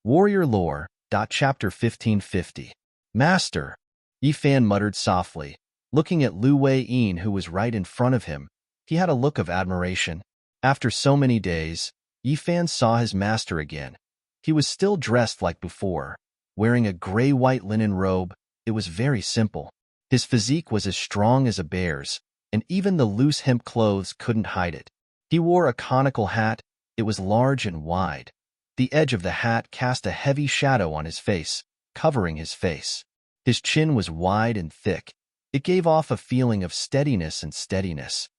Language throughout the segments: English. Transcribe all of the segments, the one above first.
Warrior Lore. Chapter 1550. Master, Yi Fan muttered softly, looking at Lu Wei-yin who was right in front of him. He had a look of admiration. After so many days, Yi Fan saw his master again. He was still dressed like before, wearing a gray-white linen robe. It was very simple. His physique was as strong as a bear's, and even the loose hemp clothes couldn't hide it. He wore a conical hat. It was large and wide. The edge of the hat cast a heavy shadow on his face, covering his face. His chin was wide and thick. It gave off a feeling of steadiness.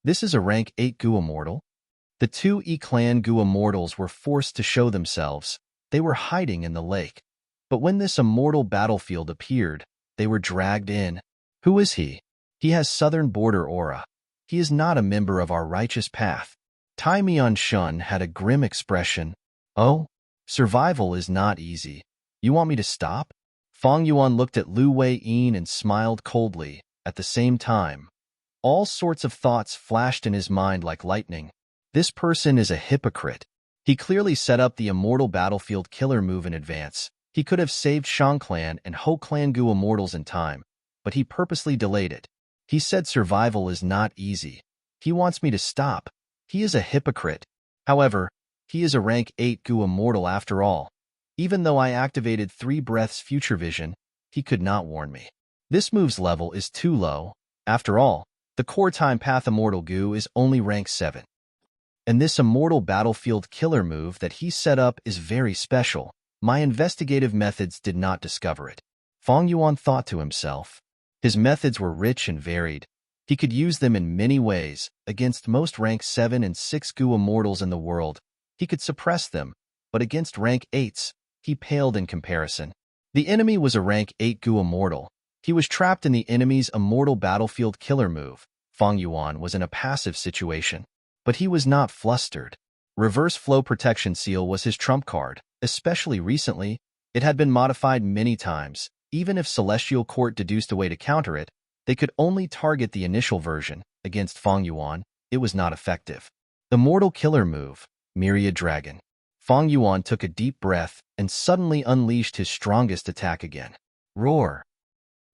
This is a rank 8 Gu immortal? The two E-clan Gu immortals were forced to show themselves. They were hiding in the lake. But when this immortal battlefield appeared, they were dragged in. Who is he? He has southern border aura. He is not a member of our righteous path. Tai Mian-shun had a grim expression. Oh, survival is not easy. You want me to stop? Fang Yuan looked at Lu Wei-yin and smiled coldly. At the same time, all sorts of thoughts flashed in his mind like lightning. This person is a hypocrite. He clearly set up the immortal battlefield killer move in advance. He could have saved Shang Clan and Ho Clan Gu immortals in time, but he purposely delayed it. He said survival is not easy. He wants me to stop. He is a hypocrite. However, he is a rank 8 Gu immortal after all. Even though I activated 3 breaths future vision, he could not warn me. This move's level is too low. After all, the core time path immortal Gu is only rank 7. And this immortal battlefield killer move that he set up is very special. My investigative methods did not discover it. Fang Yuan thought to himself. His methods were rich and varied. He could use them in many ways. Against most rank 7 and 6 Gu immortals in the world, he could suppress them, but against rank 8s, he paled in comparison. The enemy was a rank 8 Gu immortal. He was trapped in the enemy's immortal battlefield killer move. Fang Yuan was in a passive situation, but he was not flustered. Reverse Flow Protection Seal was his trump card, especially recently. It had been modified many times. Even if Celestial Court deduced a way to counter it, they could only target the initial version. Against Fang Yuan, it was not effective. Immortal killer move. Myriad Dragon. Fang Yuan took a deep breath and suddenly unleashed his strongest attack again. Roar!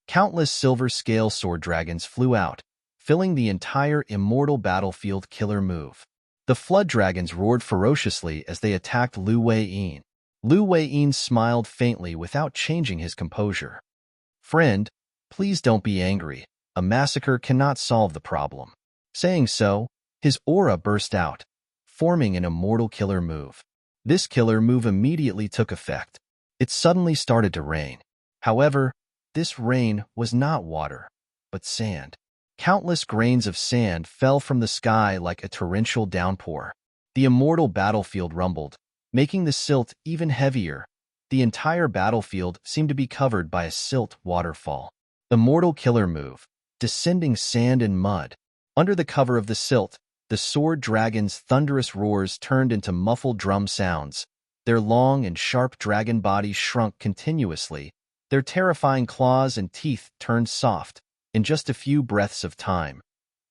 Countless silver scale sword dragons flew out, filling the entire immortal battlefield killer move. The flood dragons roared ferociously as they attacked Lu Wei-yin. Lu Wei-yin smiled faintly without changing his composure. Friend, please don't be angry. A massacre cannot solve the problem. Saying so, his aura burst out, forming an immortal killer move. This killer move immediately took effect. It suddenly started to rain. However, this rain was not water, but sand. Countless grains of sand fell from the sky like a torrential downpour. The immortal battlefield rumbled, making the silt even heavier. The entire battlefield seemed to be covered by a silt waterfall. Immortal killer move. Descending sand and mud. Under the cover of the silt, the sword dragon's thunderous roars turned into muffled drum sounds. Their long and sharp dragon bodies shrunk continuously. Their terrifying claws and teeth turned soft in just a few breaths of time.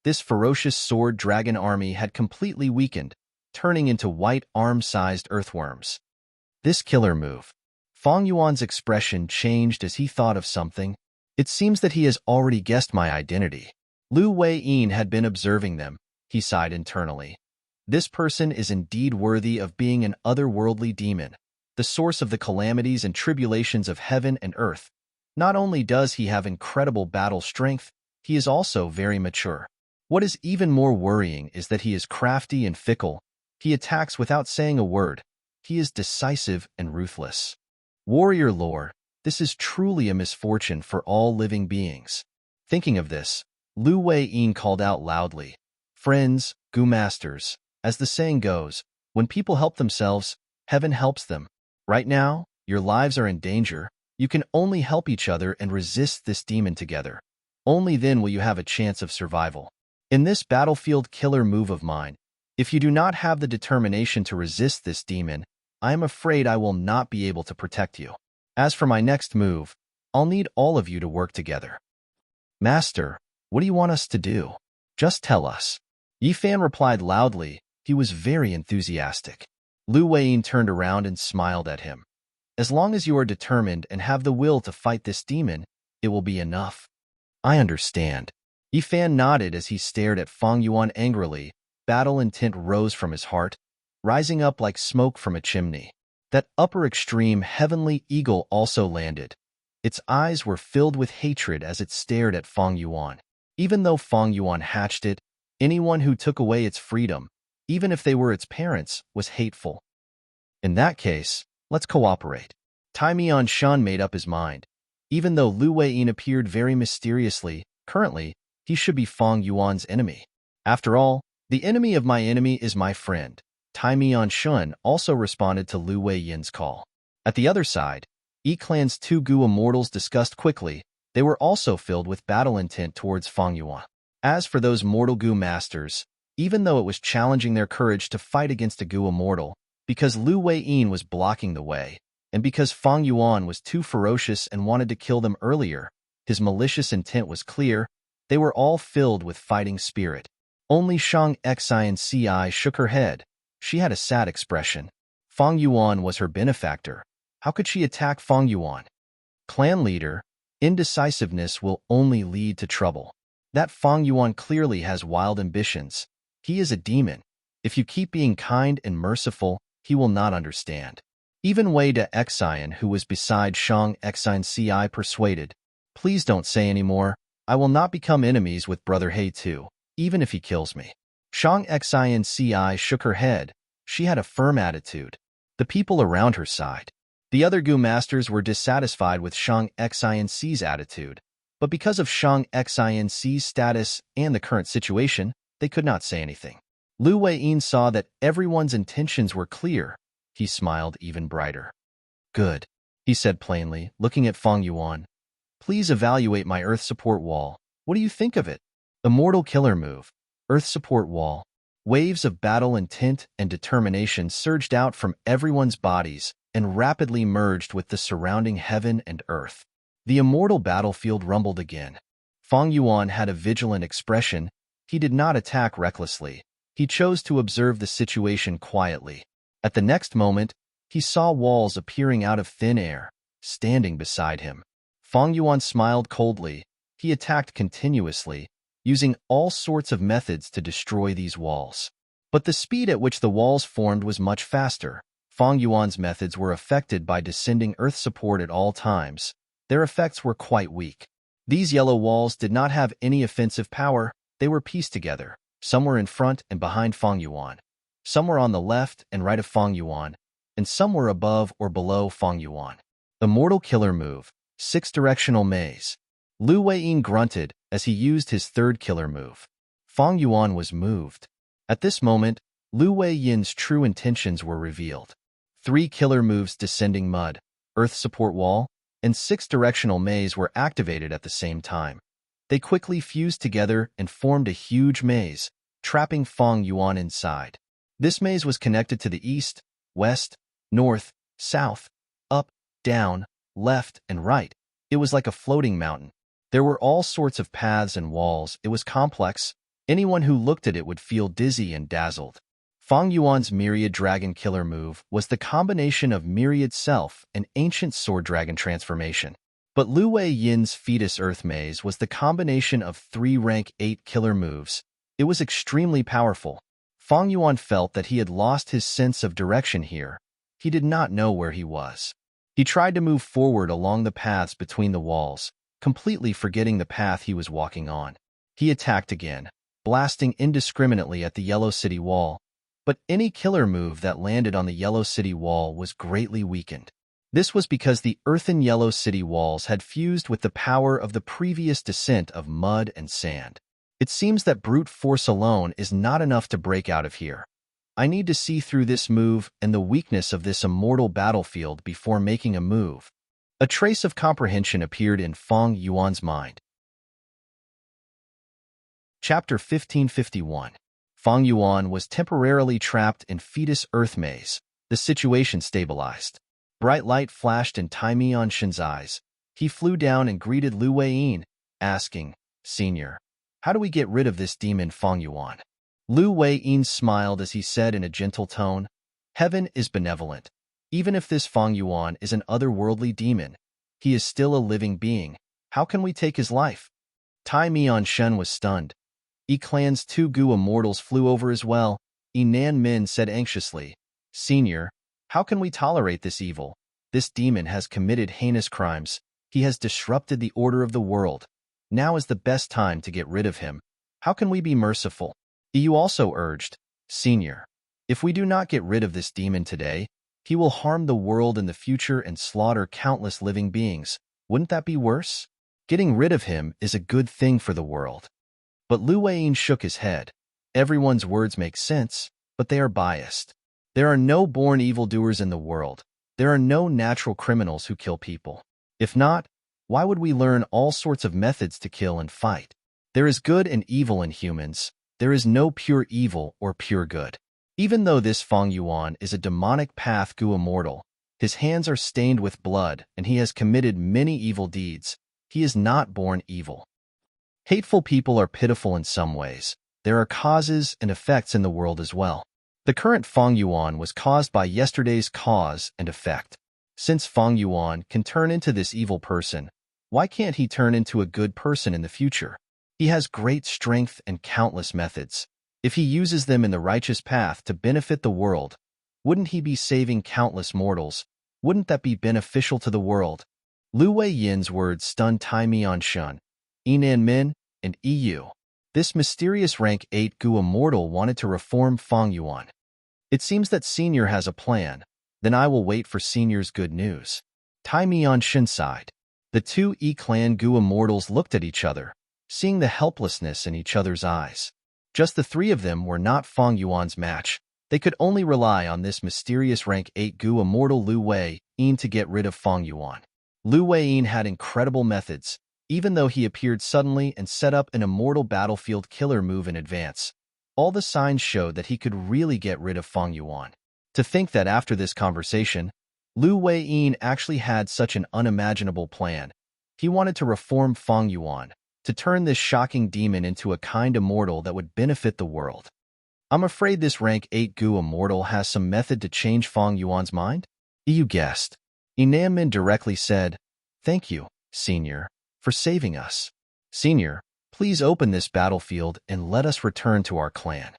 This ferocious sword dragon army had completely weakened, turning into white arm-sized earthworms. This killer move. Fang Yuan's expression changed as he thought of something. It seems that he has already guessed my identity. Lu Wei-yin had been observing them. He sighed internally. This person is indeed worthy of being an otherworldly demon, the source of the calamities and tribulations of heaven and earth. Not only does he have incredible battle strength, he is also very mature. What is even more worrying is that he is crafty and fickle. He attacks without saying a word. He is decisive and ruthless. Warrior lore, this is truly a misfortune for all living beings. Thinking of this, Lu Wei-yin called out loudly. Friends, Gu masters, as the saying goes, when people help themselves, heaven helps them. Right now, your lives are in danger. You can only help each other and resist this demon together. Only then will you have a chance of survival. In this battlefield killer move of mine, if you do not have the determination to resist this demon, I am afraid I will not be able to protect you. As for my next move, I'll need all of you to work together. Master, what do you want us to do? Just tell us. Yi Fan replied loudly. He was very enthusiastic. Lu Wei-yin turned around and smiled at him. As long as you are determined and have the will to fight this demon, it will be enough. I understand. Yifan nodded as he stared at Fang Yuan angrily. Battle intent rose from his heart, rising up like smoke from a chimney. That upper extreme heavenly eagle also landed. Its eyes were filled with hatred as it stared at Fang Yuan. Even though Fang Yuan hatched it, anyone who took away its freedom, even if they were its parents, was hateful. In that case, let's cooperate. Tai Mian Shun made up his mind. Even though Lu Weiyin appeared very mysteriously, currently, he should be Fang Yuan's enemy. After all, the enemy of my enemy is my friend. Tai Mian Shun also responded to Lu Weiyin's call. At the other side, Yi-clan's two Gu immortals discussed quickly. They were also filled with battle intent towards Fang Yuan. As for those mortal Gu masters, even though it was challenging their courage to fight against a Gu immortal, because Lu Weiyin was blocking the way, and because Fang Yuan was too ferocious and wanted to kill them earlier, his malicious intent was clear. They were all filled with fighting spirit. Only Shang Xianci shook her head. She had a sad expression. Fang Yuan was her benefactor. How could she attack Fang Yuan? Clan leader, indecisiveness will only lead to trouble. That Fang Yuan clearly has wild ambitions. He is a demon. If you keep being kind and merciful, he will not understand. Even Wei De Xian, who was beside Shang Xianci, persuaded. Please don't say any more. I will not become enemies with Brother He too, even if he kills me. Shang Xianci shook her head. She had a firm attitude. The people around her sighed. The other Gu masters were dissatisfied with Shang Xianci's attitude, but because of Shang Xianci's status and the current situation, they could not say anything. Lu Weiyin saw that everyone's intentions were clear. He smiled even brighter. Good, he said plainly, looking at Fang Yuan. Please evaluate my Earth Support Wall. What do you think of it? Immortal Killer Move. Earth Support Wall. Waves of battle intent and determination surged out from everyone's bodies and rapidly merged with the surrounding heaven and earth. The immortal battlefield rumbled again. Fang Yuan had a vigilant expression. He did not attack recklessly. He chose to observe the situation quietly. At the next moment, he saw walls appearing out of thin air, standing beside him. Fang Yuan smiled coldly. He attacked continuously, using all sorts of methods to destroy these walls. But the speed at which the walls formed was much faster. Fang Yuan's methods were affected by descending earth support at all times. Their effects were quite weak. These yellow walls did not have any offensive power. They were pieced together. Some were in front and behind Fang Yuan. Some were on the left and right of Fang Yuan, and some were above or below Fang Yuan. Immortal Killer Move. 6-directional maze. Lu Weiyin grunted as he used his third killer move. Fang Yuan was moved. At this moment, Lu Weiyin's true intentions were revealed. 3 killer moves: Descending Mud, Earth Support Wall, and 6-directional maze were activated at the same time. They quickly fused together and formed a huge maze, trapping Fang Yuan inside. This maze was connected to the east, west, north, south, up, down, left, and right. It was like a floating mountain. There were all sorts of paths and walls. It was complex. Anyone who looked at it would feel dizzy and dazzled. Fang Yuan's Myriad Dragon Killer Move was the combination of Myriad Self and Ancient Sword Dragon transformation. But Lu Weiyin's Fetus Earth Maze was the combination of 3 rank 8 killer moves. It was extremely powerful. Fang Yuan felt that he had lost his sense of direction here. He did not know where he was. He tried to move forward along the paths between the walls, completely forgetting the path he was walking on. He attacked again, blasting indiscriminately at the Yellow City Wall, but any killer move that landed on the Yellow City Wall was greatly weakened. This was because the earthen Yellow City walls had fused with the power of the previous descent of mud and sand. It seems that brute force alone is not enough to break out of here. I need to see through this move and the weakness of this immortal battlefield before making a move. A trace of comprehension appeared in Fang Yuan's mind. Chapter 1551. Fang Yuan was temporarily trapped in Fetus Earth Maze. The situation stabilized. Bright light flashed in Tai Mian Shen's eyes. He flew down and greeted Lu Weiyin, asking, "Senior, how do we get rid of this demon Fang Yuan?" Lu Weiyin smiled as he said in a gentle tone, "Heaven is benevolent. Even if this Fang Yuan is an otherworldly demon, he is still a living being. How can we take his life? Tai Mian Shen was stunned. Clan's 2 Gu immortals flew over as well. Nan Min said anxiously, Senior, how can we tolerate this evil? This demon has committed heinous crimes. He has disrupted the order of the world. Now is the best time to get rid of him. How can we be merciful? Yu also urged, Senior, if we do not get rid of this demon today, he will harm the world in the future and slaughter countless living beings. Wouldn't that be worse? Getting rid of him is a good thing for the world. But Lu Weiyin shook his head. Everyone's words make sense, but they are biased. There are no born evildoers in the world. There are no natural criminals who kill people. If not, why would we learn all sorts of methods to kill and fight? There is good and evil in humans. There is no pure evil or pure good. Even though this Fang Yuan is a demonic path Gu immortal, his hands are stained with blood and he has committed many evil deeds. He is not born evil. Hateful people are pitiful in some ways. There are causes and effects in the world as well. The current Fang Yuan was caused by yesterday's cause and effect. Since Fang Yuan can turn into this evil person, why can't he turn into a good person in the future? He has great strength and countless methods. If he uses them in the righteous path to benefit the world, wouldn't he be saving countless mortals? Wouldn't that be beneficial to the world? Lu Weiyin's words stunned Tai Mian Shen, Nan Min, and Yu. This mysterious rank 8 Gu immortal wanted to reform Fang Yuan. It seems that Senior has a plan. Then I will wait for Senior's good news. Tai Mian Shen sighed. The 2 clan Gu immortals looked at each other, seeing the helplessness in each other's eyes. Just the 3 of them were not Fang Yuan's match. They could only rely on this mysterious rank 8 Gu immortal Lu Weiyin to get rid of Fang Yuan. Lu Weiyin had incredible methods, even though he appeared suddenly and set up an immortal battlefield killer move in advance. All the signs showed that he could really get rid of Fang Yuan. To think that after this conversation, Lu Weiyin actually had such an unimaginable plan. He wanted to reform Fang Yuan, to turn this shocking demon into a kind immortal that would benefit the world. I'm afraid this rank 8 Gu immortal has some method to change Fang Yuan's mind? You guessed. Nan Min directly said, Thank you, Senior, for saving us. Senior, please open this battlefield and let us return to our clan.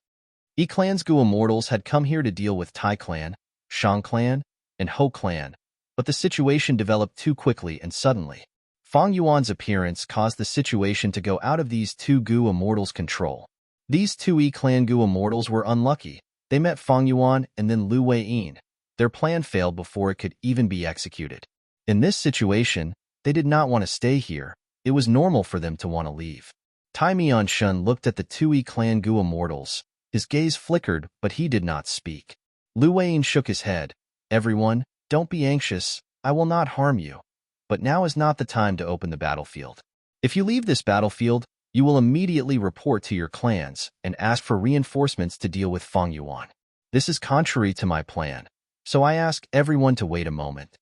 Clan's Gu immortals had come here to deal with Tai clan, Shang clan, and Ho clan, but the situation developed too quickly and suddenly. Fang Yuan's appearance caused the situation to go out of these 2 Gu immortals' control. These 2 clan Gu immortals were unlucky. They met Fang Yuan and then Lu Weiyin. Their plan failed before it could even be executed. In this situation, they did not want to stay here. It was normal for them to want to leave. Tai Mian Shen looked at the 2 clan Gu immortals. His gaze flickered, but he did not speak. Lu Weiyin shook his head. Everyone, don't be anxious. I will not harm you. But now is not the time to open the battlefield. If you leave this battlefield, you will immediately report to your clans and ask for reinforcements to deal with Fang Yuan. This is contrary to my plan, so I ask everyone to wait a moment.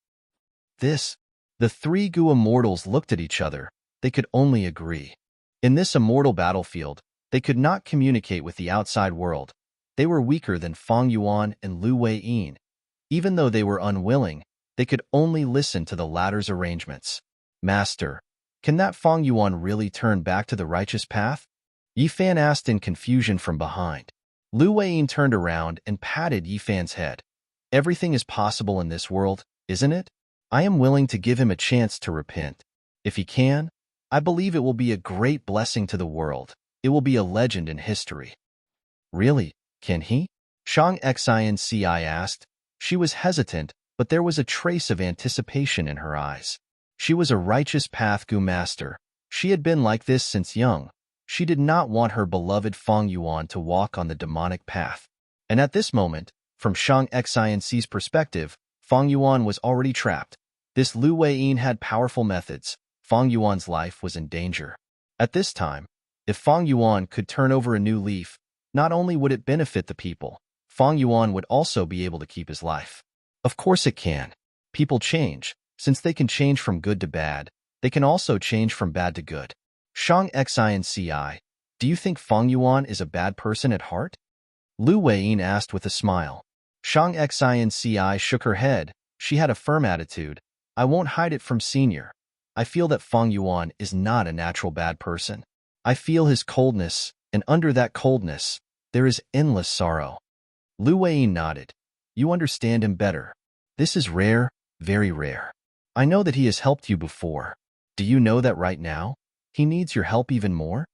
The 3 Gu immortals looked at each other. They could only agree. In this immortal battlefield, they could not communicate with the outside world. They were weaker than Fang Yuan and Lu Weiyin. Even though they were unwilling, they could only listen to the latter's arrangements. Master, can that Fang Yuan really turn back to the righteous path? Yifan asked in confusion from behind. Lu Weiyin turned around and patted Yifan's head. Everything is possible in this world, isn't it? I am willing to give him a chance to repent. If he can, I believe it will be a great blessing to the world. It will be a legend in history. Really, can he? Shang Xinci asked. She was hesitant, but there was a trace of anticipation in her eyes. She was a righteous path Gu master. She had been like this since young. She did not want her beloved Fang Yuan to walk on the demonic path. And at this moment, from Shang Xinci's perspective, Fang Yuan was already trapped. This Lu Weiyin had powerful methods. Fang Yuan's life was in danger. At this time, if Fang Yuan could turn over a new leaf, not only would it benefit the people, Fang Yuan would also be able to keep his life. Of course it can. People change. Since they can change from good to bad, they can also change from bad to good. Shang Xinci, do you think Fang Yuan is a bad person at heart? Lu Weiyin asked with a smile. Shang Xinci shook her head. She had a firm attitude. I won't hide it from Senior. I feel that Feng Yuan is not a natural bad person. I feel his coldness, and under that coldness, there is endless sorrow. Lu Wei nodded. You understand him better. This is rare, very rare. I know that he has helped you before. Do you know that right now, he needs your help even more?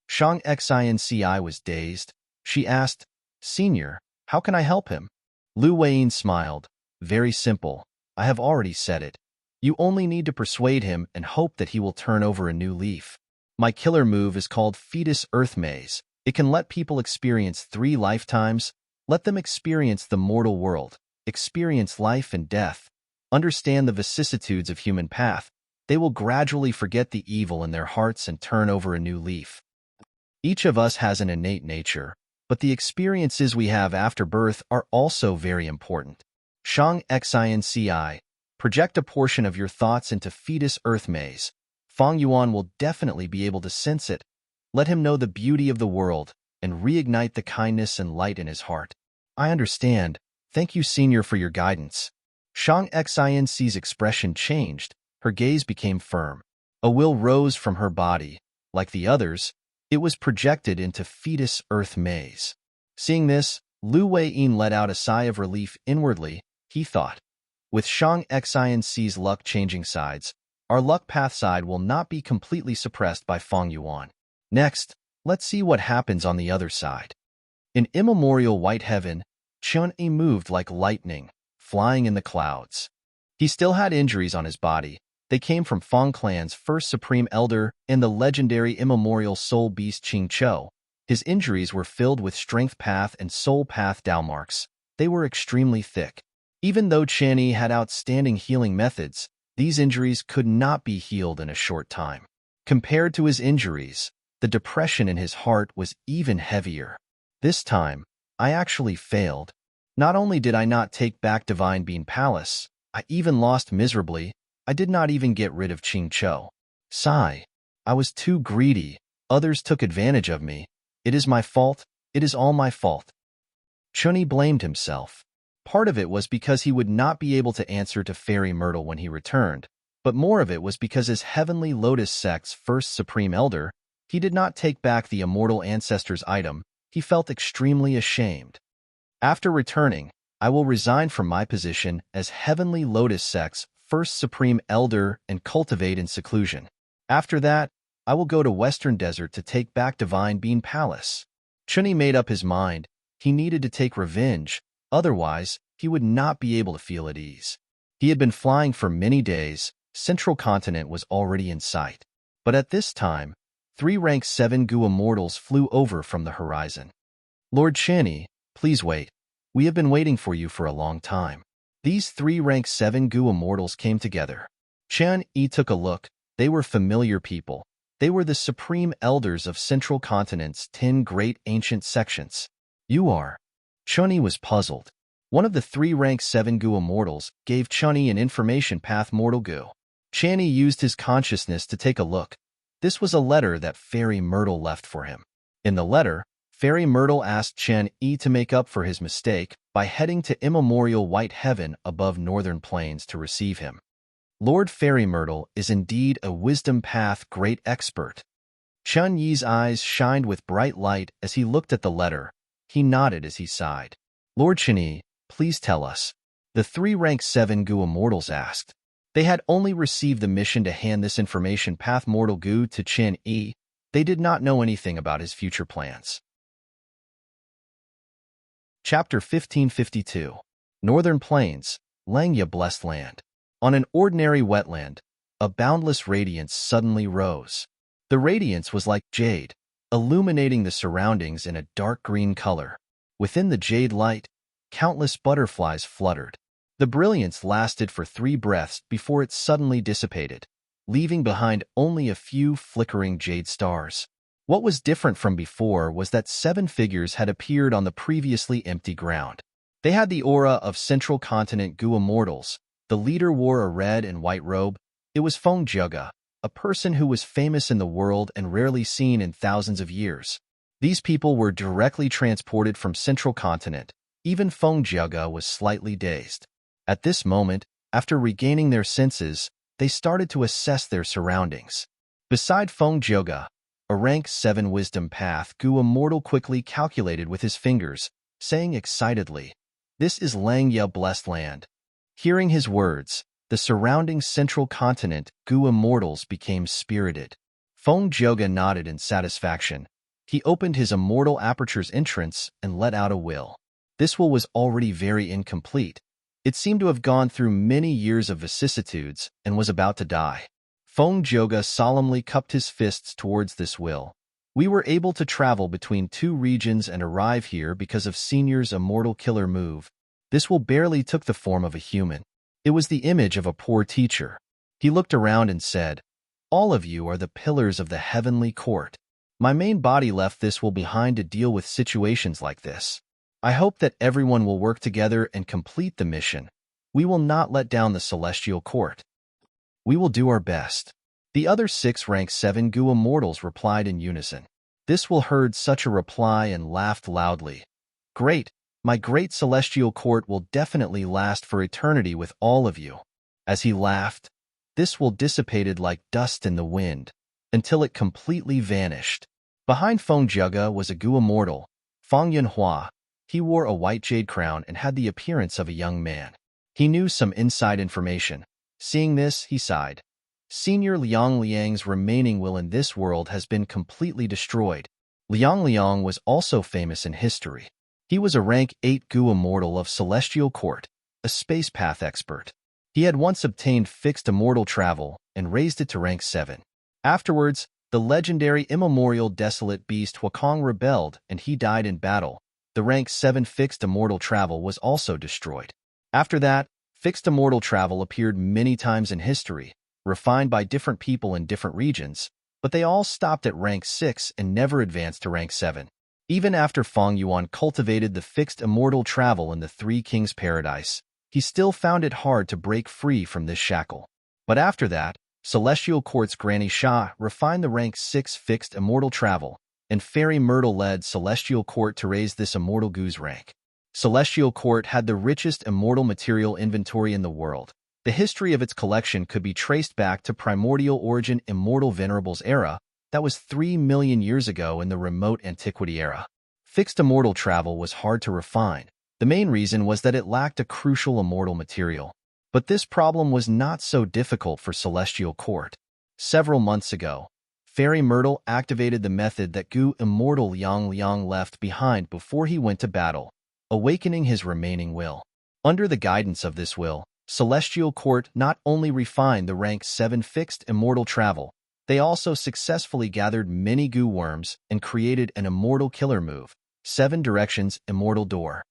Shang Xinci was dazed. She asked, Senior, how can I help him? Lu Wei smiled. Very simple. I have already said it. You only need to persuade him and hope that he will turn over a new leaf. My killer move is called Fetus Earth Maze. It can let people experience 3 lifetimes. Let them experience the mortal world, experience life and death, understand the vicissitudes of human path. They will gradually forget the evil in their hearts and turn over a new leaf. Each of us has an innate nature, but the experiences we have after birth are also very important. Shang Xinci, project a portion of your thoughts into Fetus Earth Maze. Feng Yuan will definitely be able to sense it. Let him know the beauty of the world and reignite the kindness and light in his heart. I understand. Thank you, Senior, for your guidance. Shang Xinci's expression changed. Her gaze became firm. A will rose from her body. Like the others, it was projected into Fetus Earth Maze. Seeing this, Lu Wei let out a sigh of relief inwardly. He thought, with Shang Xinci's luck changing sides, our luck path side will not be completely suppressed by Feng Yuan. Next, let's see what happens on the other side. In immemorial white heaven, Chun-Yi moved like lightning, flying in the clouds. He still had injuries on his body. They came from Feng Clan's first Supreme Elder and the legendary immemorial Soul Beast Qing Chou. His injuries were filled with Strength Path and Soul Path Dao marks. They were extremely thick. Even though Chen-Yi had outstanding healing methods, these injuries could not be healed in a short time. Compared to his injuries, the depression in his heart was even heavier. This time, I actually failed. Not only did I not take back Divine Bean Palace, I even lost miserably. I did not even get rid of Qing Chou. Sigh. I was too greedy. Others took advantage of me. It is my fault. It is all my fault. Chun-Yi blamed himself. Part of it was because he would not be able to answer to Fairy Myrtle when he returned, but more of it was because as Heavenly Lotus Sect's first Supreme Elder, he did not take back the Immortal Ancestor's item. He felt extremely ashamed. After returning, I will resign from my position as Heavenly Lotus Sect's first Supreme Elder and cultivate in seclusion. After that, I will go to Western Desert to take back Divine Bean Palace. Chun-Yi made up his mind. He needed to take revenge, otherwise he would not be able to feel at ease. He had been flying for many days. Central Continent was already in sight. But at this time, 3 rank 7 Gu Immortals flew over from the horizon. Lord Chen-Yi, please wait. We have been waiting for you for a long time. These 3 rank 7 Gu Immortals came together. Chen-Yi took a look. They were familiar people. They were the Supreme Elders of Central Continent's 10 great ancient sections. You are. Chun-Yi was puzzled. One of the 3 rank 7 Gu Immortals gave Chun-Yi an information path Mortal Gu. Chen-Yi used his consciousness to take a look. This was a letter that Fairy Myrtle left for him. In the letter, Fairy Myrtle asked Chen-Yi to make up for his mistake by heading to immemorial White Heaven above Northern Plains to receive him. Lord Fairy Myrtle is indeed a wisdom path great expert. Chun-Yi's eyes shined with bright light as he looked at the letter. He nodded as he sighed. Lord Chen-Yi, please tell us. The 3 rank 7 Gu Immortals asked. They had only received the mission to hand this information path Mortal Gu to Chen-Yi. They did not know anything about his future plans. Chapter 1552. Northern Plains, Langya Blessed Land. On an ordinary wetland, a boundless radiance suddenly rose. The radiance was like jade, illuminating the surroundings in a dark green color. Within the jade light, countless butterflies fluttered. The brilliance lasted for 3 breaths before it suddenly dissipated, leaving behind only a few flickering jade stars. What was different from before was that 7 figures had appeared on the previously empty ground. They had the aura of Central Continent Gu Immortals. The leader wore a red and white robe. It was Feng Juga, a person who was famous in the world and rarely seen in thousands of years. These people were directly transported from Central Continent. Even Feng Juga was slightly dazed. At this moment, after regaining their senses, they started to assess their surroundings. Beside Feng Jioge, a rank 7 wisdom path, Gu Immortal quickly calculated with his fingers, saying excitedly, "This is Langya blessed land." Hearing his words, the surrounding central continent, Gu Immortals, became spirited. Feng Jioge nodded in satisfaction. He opened his immortal aperture's entrance and let out a will. This will was already very incomplete. It seemed to have gone through many years of vicissitudes and was about to die. Feng Jioge solemnly cupped his fists towards this will. "We were able to travel between 2 regions and arrive here because of Senior's immortal killer move. This will barely took the form of a human. It was the image of a poor teacher." He looked around and said, "All of you are the pillars of the heavenly court. My main body left this will behind to deal with situations like this. I hope that everyone will work together and complete the mission. We will not let down the celestial court. We will do our best." The other 6 rank 7 Gu Immortals replied in unison. This will heard such a reply and laughed loudly. "Great! My great celestial court will definitely last for eternity with all of you." As he laughed, this will dissipated like dust in the wind, until it completely vanished. Behind Feng Jioge was a Gu Immortal, Fang Yunhua. He wore a white jade crown and had the appearance of a young man. He knew some inside information. Seeing this, he sighed. Senior Liang Liang's remaining will in this world has been completely destroyed. Liang Liang was also famous in history. He was a rank 8 Gu Immortal of Celestial Court, a space path expert. He had once obtained fixed immortal travel and raised it to rank 7. Afterwards, the legendary immemorial desolate beast Huakong rebelled and he died in battle. The rank 7 fixed immortal travel was also destroyed. After that, fixed immortal travel appeared many times in history, refined by different people in different regions, but they all stopped at rank 6 and never advanced to rank 7. Even after Fang Yuan cultivated the fixed immortal travel in the Three Kings Paradise, he still found it hard to break free from this shackle. But after that, Celestial Court's Granny Sha refined the rank 6 fixed immortal travel, and Fairy Myrtle led Celestial Court to raise this immortal Gu's rank. Celestial Court had the richest immortal material inventory in the world. The history of its collection could be traced back to primordial origin Immortal Venerable's era, that was 3 million years ago in the remote antiquity era. Fixed immortal travel was hard to refine. The main reason was that it lacked a crucial immortal material. But this problem was not so difficult for Celestial Court. Several months ago, Fairy Myrtle activated the method that Gu Immortal Liang Liang left behind before he went to battle, awakening his remaining will. Under the guidance of this will, Celestial Court not only refined the rank 7 fixed immortal travel, they also successfully gathered many Gu worms and created an immortal killer move, 7 Directions Immortal Door.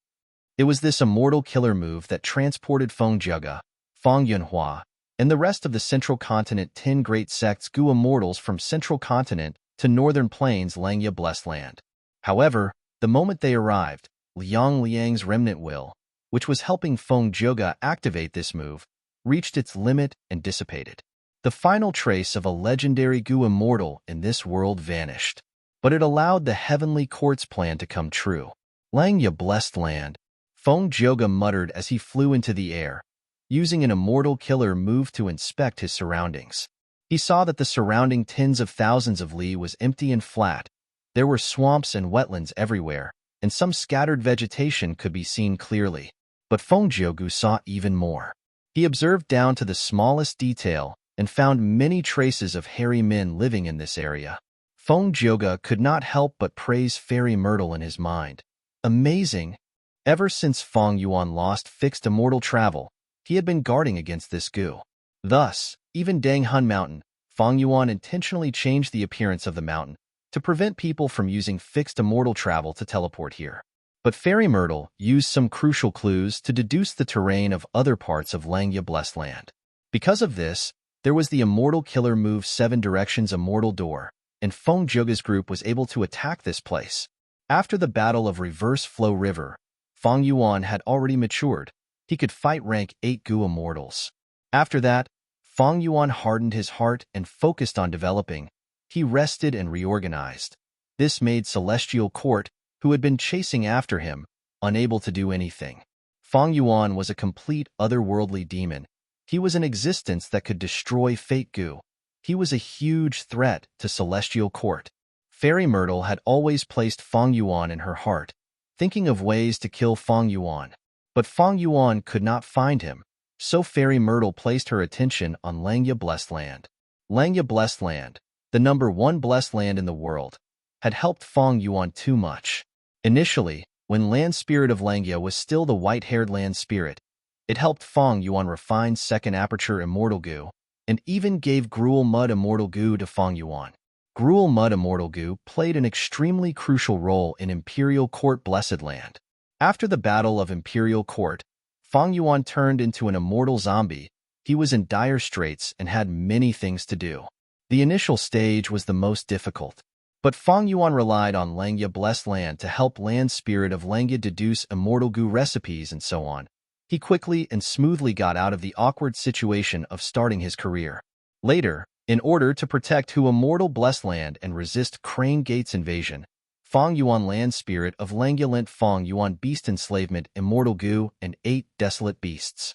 It was this immortal killer move that transported Feng Jioge, Fang Yunhua, and the rest of the Central Continent 10 great sects Gu Immortals from Central Continent to Northern Plains Langya Blessed Land. However, the moment they arrived, Liang Liang's remnant will, which was helping Feng Jioge activate this move, reached its limit and dissipated. The final trace of a legendary Gu Immortal in this world vanished, but it allowed the Heavenly Court's plan to come true. Langya Blessed Land, Feng Jioge muttered as he flew into the air, using an immortal killer move to inspect his surroundings. He saw that the surrounding tens of thousands of li was empty and flat. There were swamps and wetlands everywhere, and some scattered vegetation could be seen clearly. But Feng Jioge saw even more. He observed down to the smallest detail and found many traces of hairy men living in this area. Feng Jioge could not help but praise Fairy Myrtle in his mind. Amazing! Ever since Fang Yuan lost fixed immortal travel, he had been guarding against this Gu. Thus, even Dang Hun Mountain, Fang Yuan intentionally changed the appearance of the mountain to prevent people from using fixed immortal travel to teleport here. But Fairy Myrtle used some crucial clues to deduce the terrain of other parts of Langya Blessed Land. Because of this, there was the immortal killer move 7 Directions Immortal Door, and Feng Jioge's group was able to attack this place. After the Battle of Reverse Flow River, Fang Yuan had already matured. He could fight rank 8 Gu Immortals. After that, Fang Yuan hardened his heart and focused on developing. He rested and reorganized. This made Celestial Court, who had been chasing after him, unable to do anything. Fang Yuan was a complete otherworldly demon. He was an existence that could destroy fate goo. He was a huge threat to Celestial Court. Fairy Myrtle had always placed Fang Yuan in her heart, thinking of ways to kill Fang Yuan. But Fang Yuan could not find him, so Fairy Myrtle placed her attention on Langya Blessed Land. Langya Blessed Land, the #1 blessed land in the world, had helped Fang Yuan too much. Initially, when Land Spirit of Langya was still the white-haired Land Spirit, it helped Fang Yuan refine Second Aperture Immortal Goo, and even gave Gruel Mud Immortal Goo to Fang Yuan. Gruel Mud Immortal Goo played an extremely crucial role in Imperial Court Blessed Land. After the Battle of Imperial Court, Fang Yuan turned into an immortal zombie. He was in dire straits and had many things to do. The initial stage was the most difficult, but Fang Yuan relied on Langya Blessed Land to help Land Spirit of Langya deduce Immortal Goo recipes and so on. He quickly and smoothly got out of the awkward situation of starting his career. Later, in order to protect Hu Immortal Blessed Land and resist Crane Gate's invasion, Fang Yuan Land Spirit of Langya lent Fang Yuan Beast Enslavement Immortal Goo and 8 Desolate Beasts.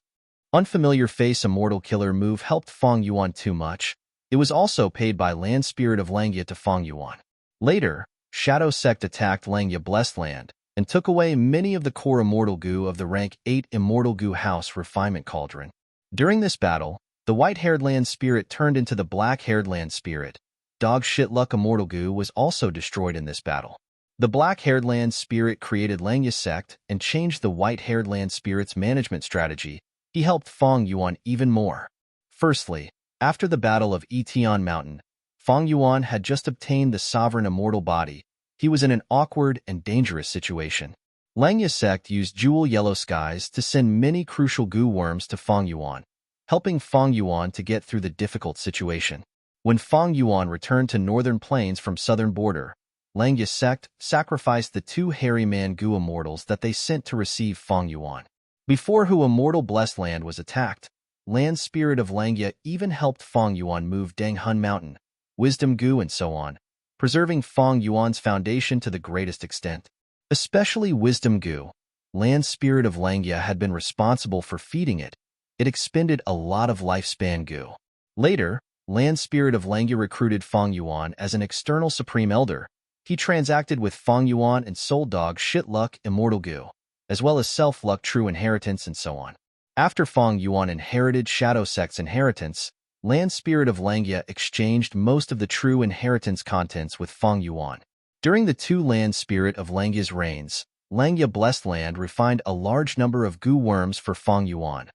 Unfamiliar Face Immortal Killer move helped Fang Yuan too much. It was also paid by Land Spirit of Langya to Fang Yuan. Later, Shadow Sect attacked Langya Blessed Land and took away many of the core Immortal Goo of the rank 8 Immortal Goo House Refinement Cauldron. During this battle, the white-haired Land Spirit turned into the black-haired Land Spirit. Dog Shit Luck Immortal Goo was also destroyed in this battle. The black-haired Land Spirit created Langya Sect and changed the white-haired Land Spirit's management strategy. He helped Fang Yuan even more. Firstly, after the Battle of Etian Mountain, Fang Yuan had just obtained the Sovereign Immortal Body. He was in an awkward and dangerous situation. Langya Sect used Jewel Yellow Skies to send many crucial goo worms to Fang Yuan, helping Fang Yuan to get through the difficult situation. When Fang Yuan returned to Northern Plains from southern border, Langya Sect sacrificed the 2 hairy man goo immortals that they sent to receive Fang Yuan. Before Hu Immortal Blessed Land was attacked, Land Spirit of Langya even helped Fang Yuan move Deng Hun Mountain, Wisdom Goo and so on, preserving Fang Yuan's foundation to the greatest extent. Especially Wisdom Goo, Land Spirit of Langya had been responsible for feeding it. It expended a lot of lifespan goo. Later, Land Spirit of Langya recruited Fang Yuan as an external Supreme Elder. He transacted with Fang Yuan and sold Dog Shit Luck Immortal Goo, as well as Self-Luck True Inheritance and so on. After Fang Yuan inherited Shadow Sect's inheritance, Land Spirit of Langya exchanged most of the True Inheritance contents with Fang Yuan. During the 2 Land Spirit of Langya's reigns, Langya Blessed Land refined a large number of goo worms for Fang Yuan.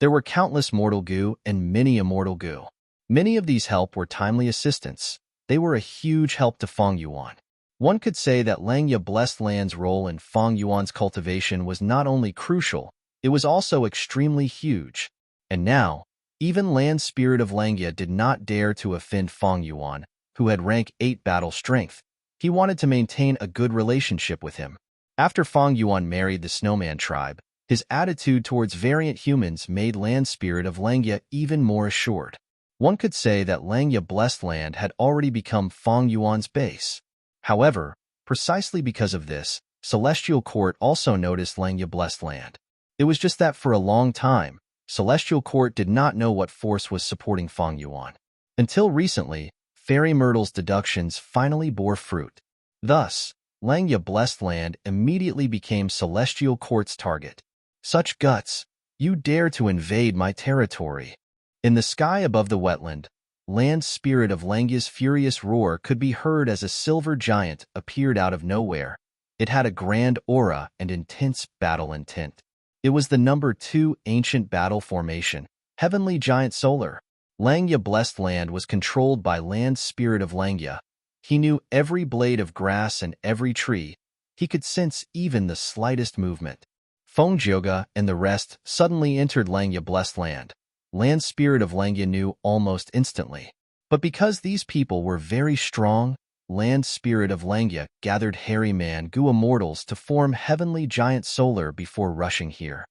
There were countless mortal goo and many immortal goo. Many of these help were timely assistance. They were a huge help to Fang Yuan. One could say that Langya Blessed Land's role in Fang Yuan's cultivation was not only crucial, it was also extremely huge. And now, even Land Spirit of Langya did not dare to offend Fang Yuan, who had rank 8 battle strength. He wanted to maintain a good relationship with him. After Fang Yuan married the Snowman tribe, his attitude towards variant humans made Land Spirit of Langya even more assured. One could say that Langya Blessed Land had already become Fang Yuan's base. However, precisely because of this, Celestial Court also noticed Langya Blessed Land. It was just that for a long time, Celestial Court did not know what force was supporting Fang Yuan. Until recently, Fairy Myrtle's deductions finally bore fruit. Thus, Langya Blessed Land immediately became Celestial Court's target. Such guts! You dare to invade my territory! In the sky above the wetland, Land Spirit of Langya's furious roar could be heard as a silver giant appeared out of nowhere. It had a grand aura and intense battle intent. It was the #2 ancient battle formation, Heavenly Giant Solar. Langya Blessed Land was controlled by Land Spirit of Langya. He knew every blade of grass and every tree. He could sense even the slightest movement. Fengjoga and the rest suddenly entered Langya Blessed Land. Land Spirit of Langya knew almost instantly. But because these people were very strong, Land Spirit of Langya gathered Hairy Man Goo Immortals to form Heavenly Giant Solar before rushing here.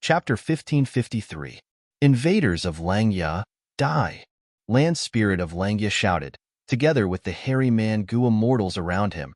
Chapter 1553. Invaders of Langya, die! Land Spirit of Langya shouted, together with the Hairy Man Goo Immortals around him.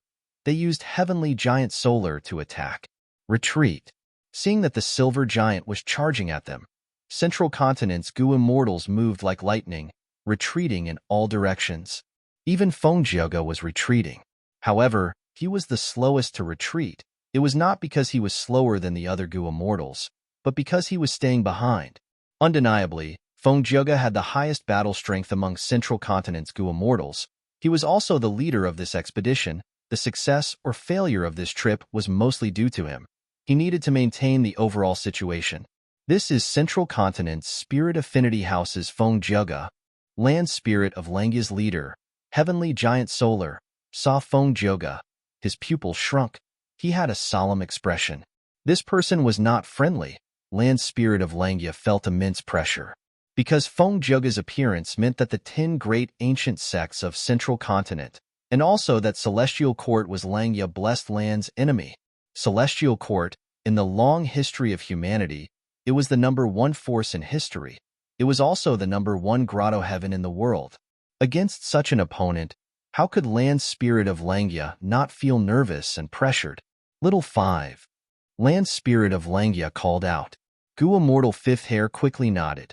They used Heavenly Giant Solar to attack. Retreat. Seeing that the silver giant was charging at them, Central Continent's Gu Immortals moved like lightning, retreating in all directions. Even Fengjiaga was retreating. However, he was the slowest to retreat. It was not because he was slower than the other Gu Immortals, but because he was staying behind. Undeniably, Fengjiaga had the highest battle strength among Central Continent's Gu Immortals. He was also the leader of this expedition. The success or failure of this trip was mostly due to him. He needed to maintain the overall situation. This is Central Continent's Spirit Affinity House's Fengjiaga, Land Spirit of Langya's leader, Heavenly Giant Solar, saw Fengjiaga. His pupils shrunk. He had a solemn expression. This person was not friendly. Land Spirit of Langya felt immense pressure. Because Fengjiaga's appearance meant that the 10 great ancient sects of Central Continent, and also that Celestial Court was Langya Blessed Land's enemy. Celestial Court, in the long history of humanity, it was the #1 force in history. It was also the #1 grotto heaven in the world. Against such an opponent, how could Land Spirit of Langya not feel nervous and pressured? Little 5. Land Spirit of Langya called out. Gu Immortal Fifth Hair quickly nodded.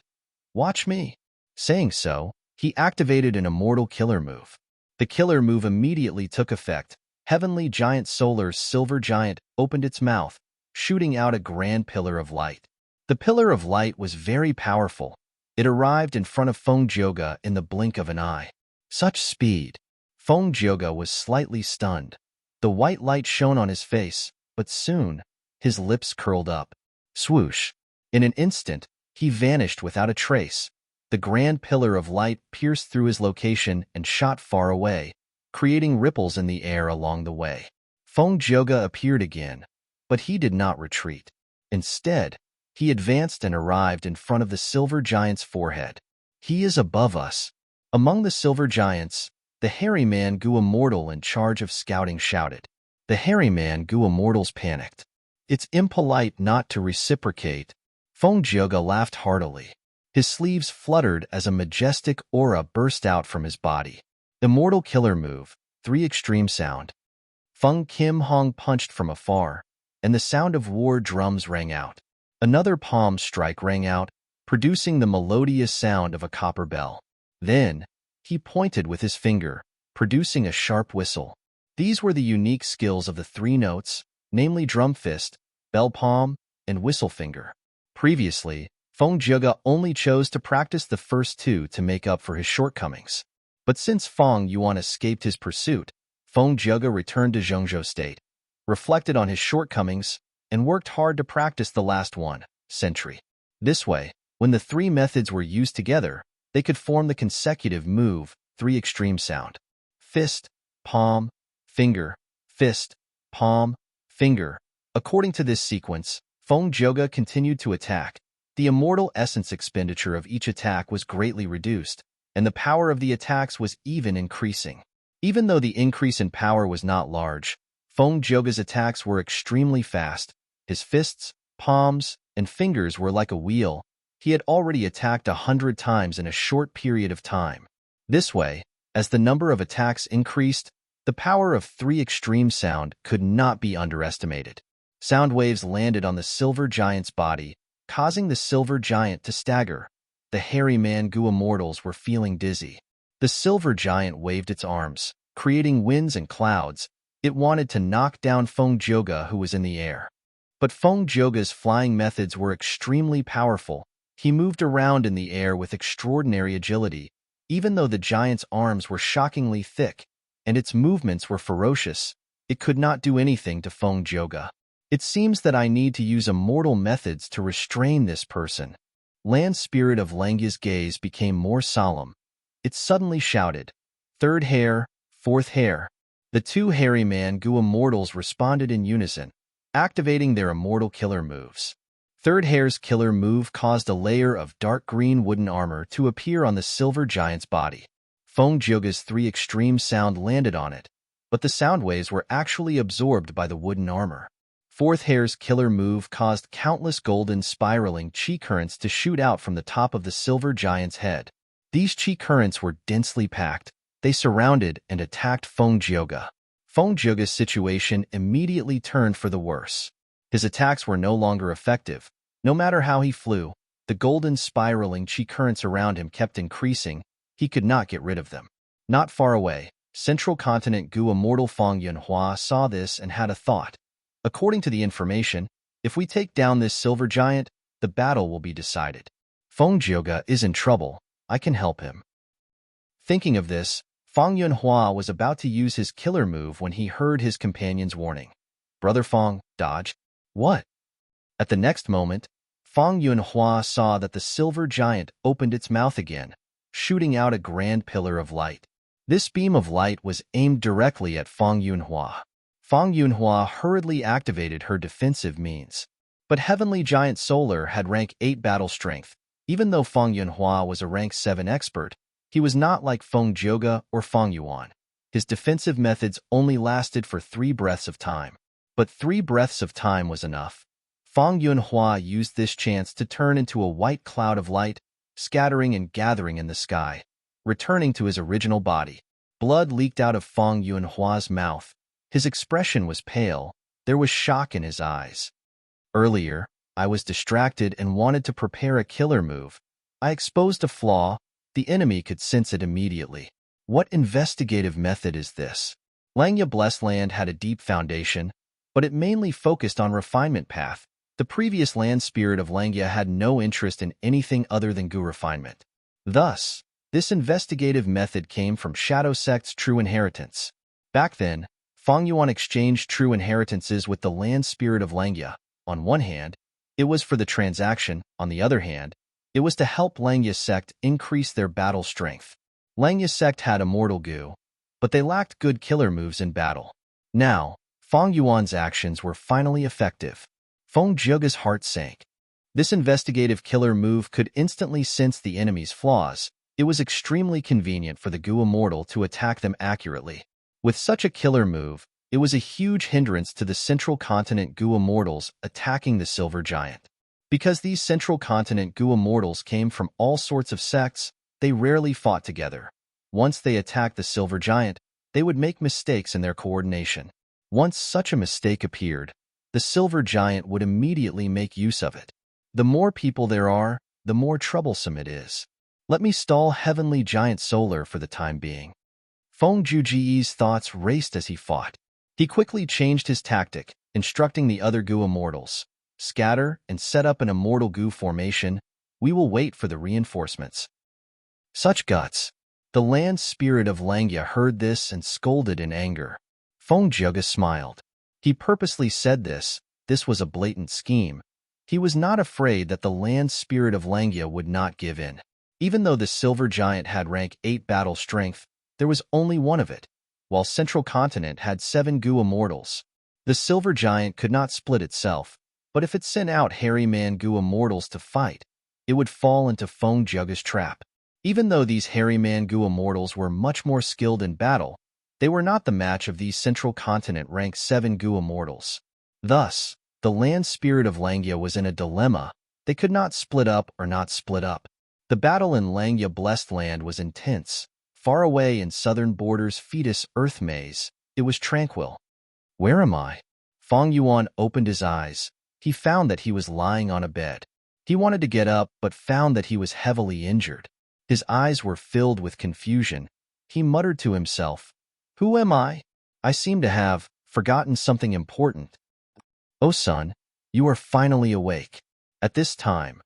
Watch me. Saying so, he activated an Immortal Killer move. The killer move immediately took effect. Heavenly Giant Solar's silver giant opened its mouth, shooting out a grand pillar of light. The pillar of light was very powerful. It arrived in front of Fengjiaga in the blink of an eye. Such speed! Fengjiaga was slightly stunned. The white light shone on his face, but soon, his lips curled up. Swoosh! In an instant, he vanished without a trace. The grand pillar of light pierced through his location and shot far away, creating ripples in the air along the way. Fengjiaga appeared again, but he did not retreat. Instead, he advanced and arrived in front of the silver giant's forehead. He is above us. Among the silver giants, the hairy man Gu Immortal in charge of scouting shouted. The hairy man Gu Immortals panicked. It's impolite not to reciprocate. Fengjiaga laughed heartily. His sleeves fluttered as a majestic aura burst out from his body. Immortal Killer Move, 3 Extreme Sound. Feng Kim Hong punched from afar, and the sound of war drums rang out. Another palm strike rang out, producing the melodious sound of a copper bell. Then, he pointed with his finger, producing a sharp whistle. These were the unique skills of the 3 notes, namely drum fist, bell palm, and whistle finger. Previously, Fengjiaga only chose to practice the first 2 to make up for his shortcomings. But since Feng Yuan escaped his pursuit, Fengjiaga returned to Zhengzhou State, reflected on his shortcomings, and worked hard to practice the last one, Sentry. This way, when the 3 methods were used together, they could form the consecutive move, 3 Extreme Sound. Fist, palm, finger, fist, palm, finger. According to this sequence, Fengjiaga continued to attack. The immortal essence expenditure of each attack was greatly reduced, and the power of the attacks was even increasing. Even though the increase in power was not large, Fengjiaga's attacks were extremely fast. His fists, palms, and fingers were like a wheel. He had already attacked 100 times in a short period of time. This way, as the number of attacks increased, the power of 3 Extreme Sound could not be underestimated. Sound waves landed on the silver giant's body, causing the silver giant to stagger. The hairy man Gu Immortals were feeling dizzy. The silver giant waved its arms, creating winds and clouds. It wanted to knock down Fengjiaga, who was in the air. But Fengjiaga's flying methods were extremely powerful. He moved around in the air with extraordinary agility, even though the giant's arms were shockingly thick, and its movements were ferocious. It could not do anything to Fengjiaga. It seems that I need to use immortal methods to restrain this person. Land Spirit of Langya's gaze became more solemn. It suddenly shouted, 3rd hair, 4th hair. The 2 hairy man Gu Immortals responded in unison, activating their immortal killer moves. 3rd hair's killer move caused a layer of dark green wooden armor to appear on the silver giant's body. Fengjiaga's 3 Extreme Sound landed on it, but the sound waves were actually absorbed by the wooden armor. 4th hair's killer move caused countless golden spiraling chi currents to shoot out from the top of the silver giant's head. These chi currents were densely packed. They surrounded and attacked Fengjiaga. Feng Zhig's situation immediately turned for the worse. His attacks were no longer effective. No matter how he flew, the golden spiraling chi currents around him kept increasing. He could not get rid of them. Not far away, Central Continent Gu immortal Feng Yunhua saw this and had a thought. According to the information, if we take down this silver giant, the battle will be decided. Feng Zhiga is in trouble. I can help him. Thinking of this, Feng Yunhua was about to use his killer move when he heard his companion's warning. Brother Feng, dodge. What? At the next moment, Feng Yunhua saw that the silver giant opened its mouth again, shooting out a grand pillar of light. This beam of light was aimed directly at Feng Yunhua. Feng Yunhua hurriedly activated her defensive means. But Heavenly Giant Solar had rank 8 battle strength. Even though Feng Yunhua was a rank 7 expert, he was not like Feng Zhiga or Feng Yuan. His defensive methods only lasted for 3 breaths of time. But 3 breaths of time was enough. Feng Yunhua used this chance to turn into a white cloud of light, scattering and gathering in the sky, returning to his original body. Blood leaked out of Feng Yunhua's mouth. His expression was pale. There was shock in his eyes. Earlier, I was distracted and wanted to prepare a killer move. I exposed a flaw. The enemy could sense it immediately. What investigative method is this? Langya Blessed Land had a deep foundation, but it mainly focused on refinement path. The previous land spirit of Langya had no interest in anything other than Gu refinement. Thus, this investigative method came from Shadow Sect's true inheritance. Back then, Feng Yuan exchanged true inheritances with the land spirit of Langya. On one hand, it was for the transaction. On the other hand, it was to help Langya Sect increase their battle strength. Langya Sect had immortal Gu, but they lacked good killer moves in battle. Now, Feng Yuan's actions were finally effective. Feng Zhiga's heart sank. This investigative killer move could instantly sense the enemy's flaws. It was extremely convenient for the Gu Immortal to attack them accurately. With such a killer move, it was a huge hindrance to the Central Continent Gu Immortals attacking the Silver Giant. Because these Central Continent Gu Immortals came from all sorts of sects, they rarely fought together. Once they attacked the Silver Giant, they would make mistakes in their coordination. Once such a mistake appeared, the Silver Giant would immediately make use of it. The more people there are, the more troublesome it is. Let me stall Heavenly Giant Solar for the time being. Feng Zhuji's thoughts raced as he fought. He quickly changed his tactic, instructing the other Gu Immortals. Scatter and set up an immortal Gu formation. We will wait for the reinforcements. Such guts! The land spirit of Langya heard this and scolded in anger. Feng Zhiga smiled. He purposely said this. This was a blatant scheme. He was not afraid that the land spirit of Langya would not give in. Even though the Silver Giant had rank 8 battle strength, there was only one of it, while Central Continent had 7 Gu Immortals. The Silver Giant could not split itself, but if it sent out Hairy Man Gu Immortals to fight, it would fall into Feng Zhiga's trap. Even though these Hairy Man Gu Immortals were much more skilled in battle, they were not the match of these Central Continent rank 7 Gu Immortals. Thus, the land spirit of Langya was in a dilemma. They could not split up or not split up. The battle in Langya Blessed Land was intense. Far away in southern borders Fetus Earth Maze, it was tranquil. Where am I? Feng Yuan opened his eyes. He found that he was lying on a bed. He wanted to get up but found that he was heavily injured. His eyes were filled with confusion. He muttered to himself, "Who am I? I seem to have forgotten something important." "Oh son, you are finally awake." At this time,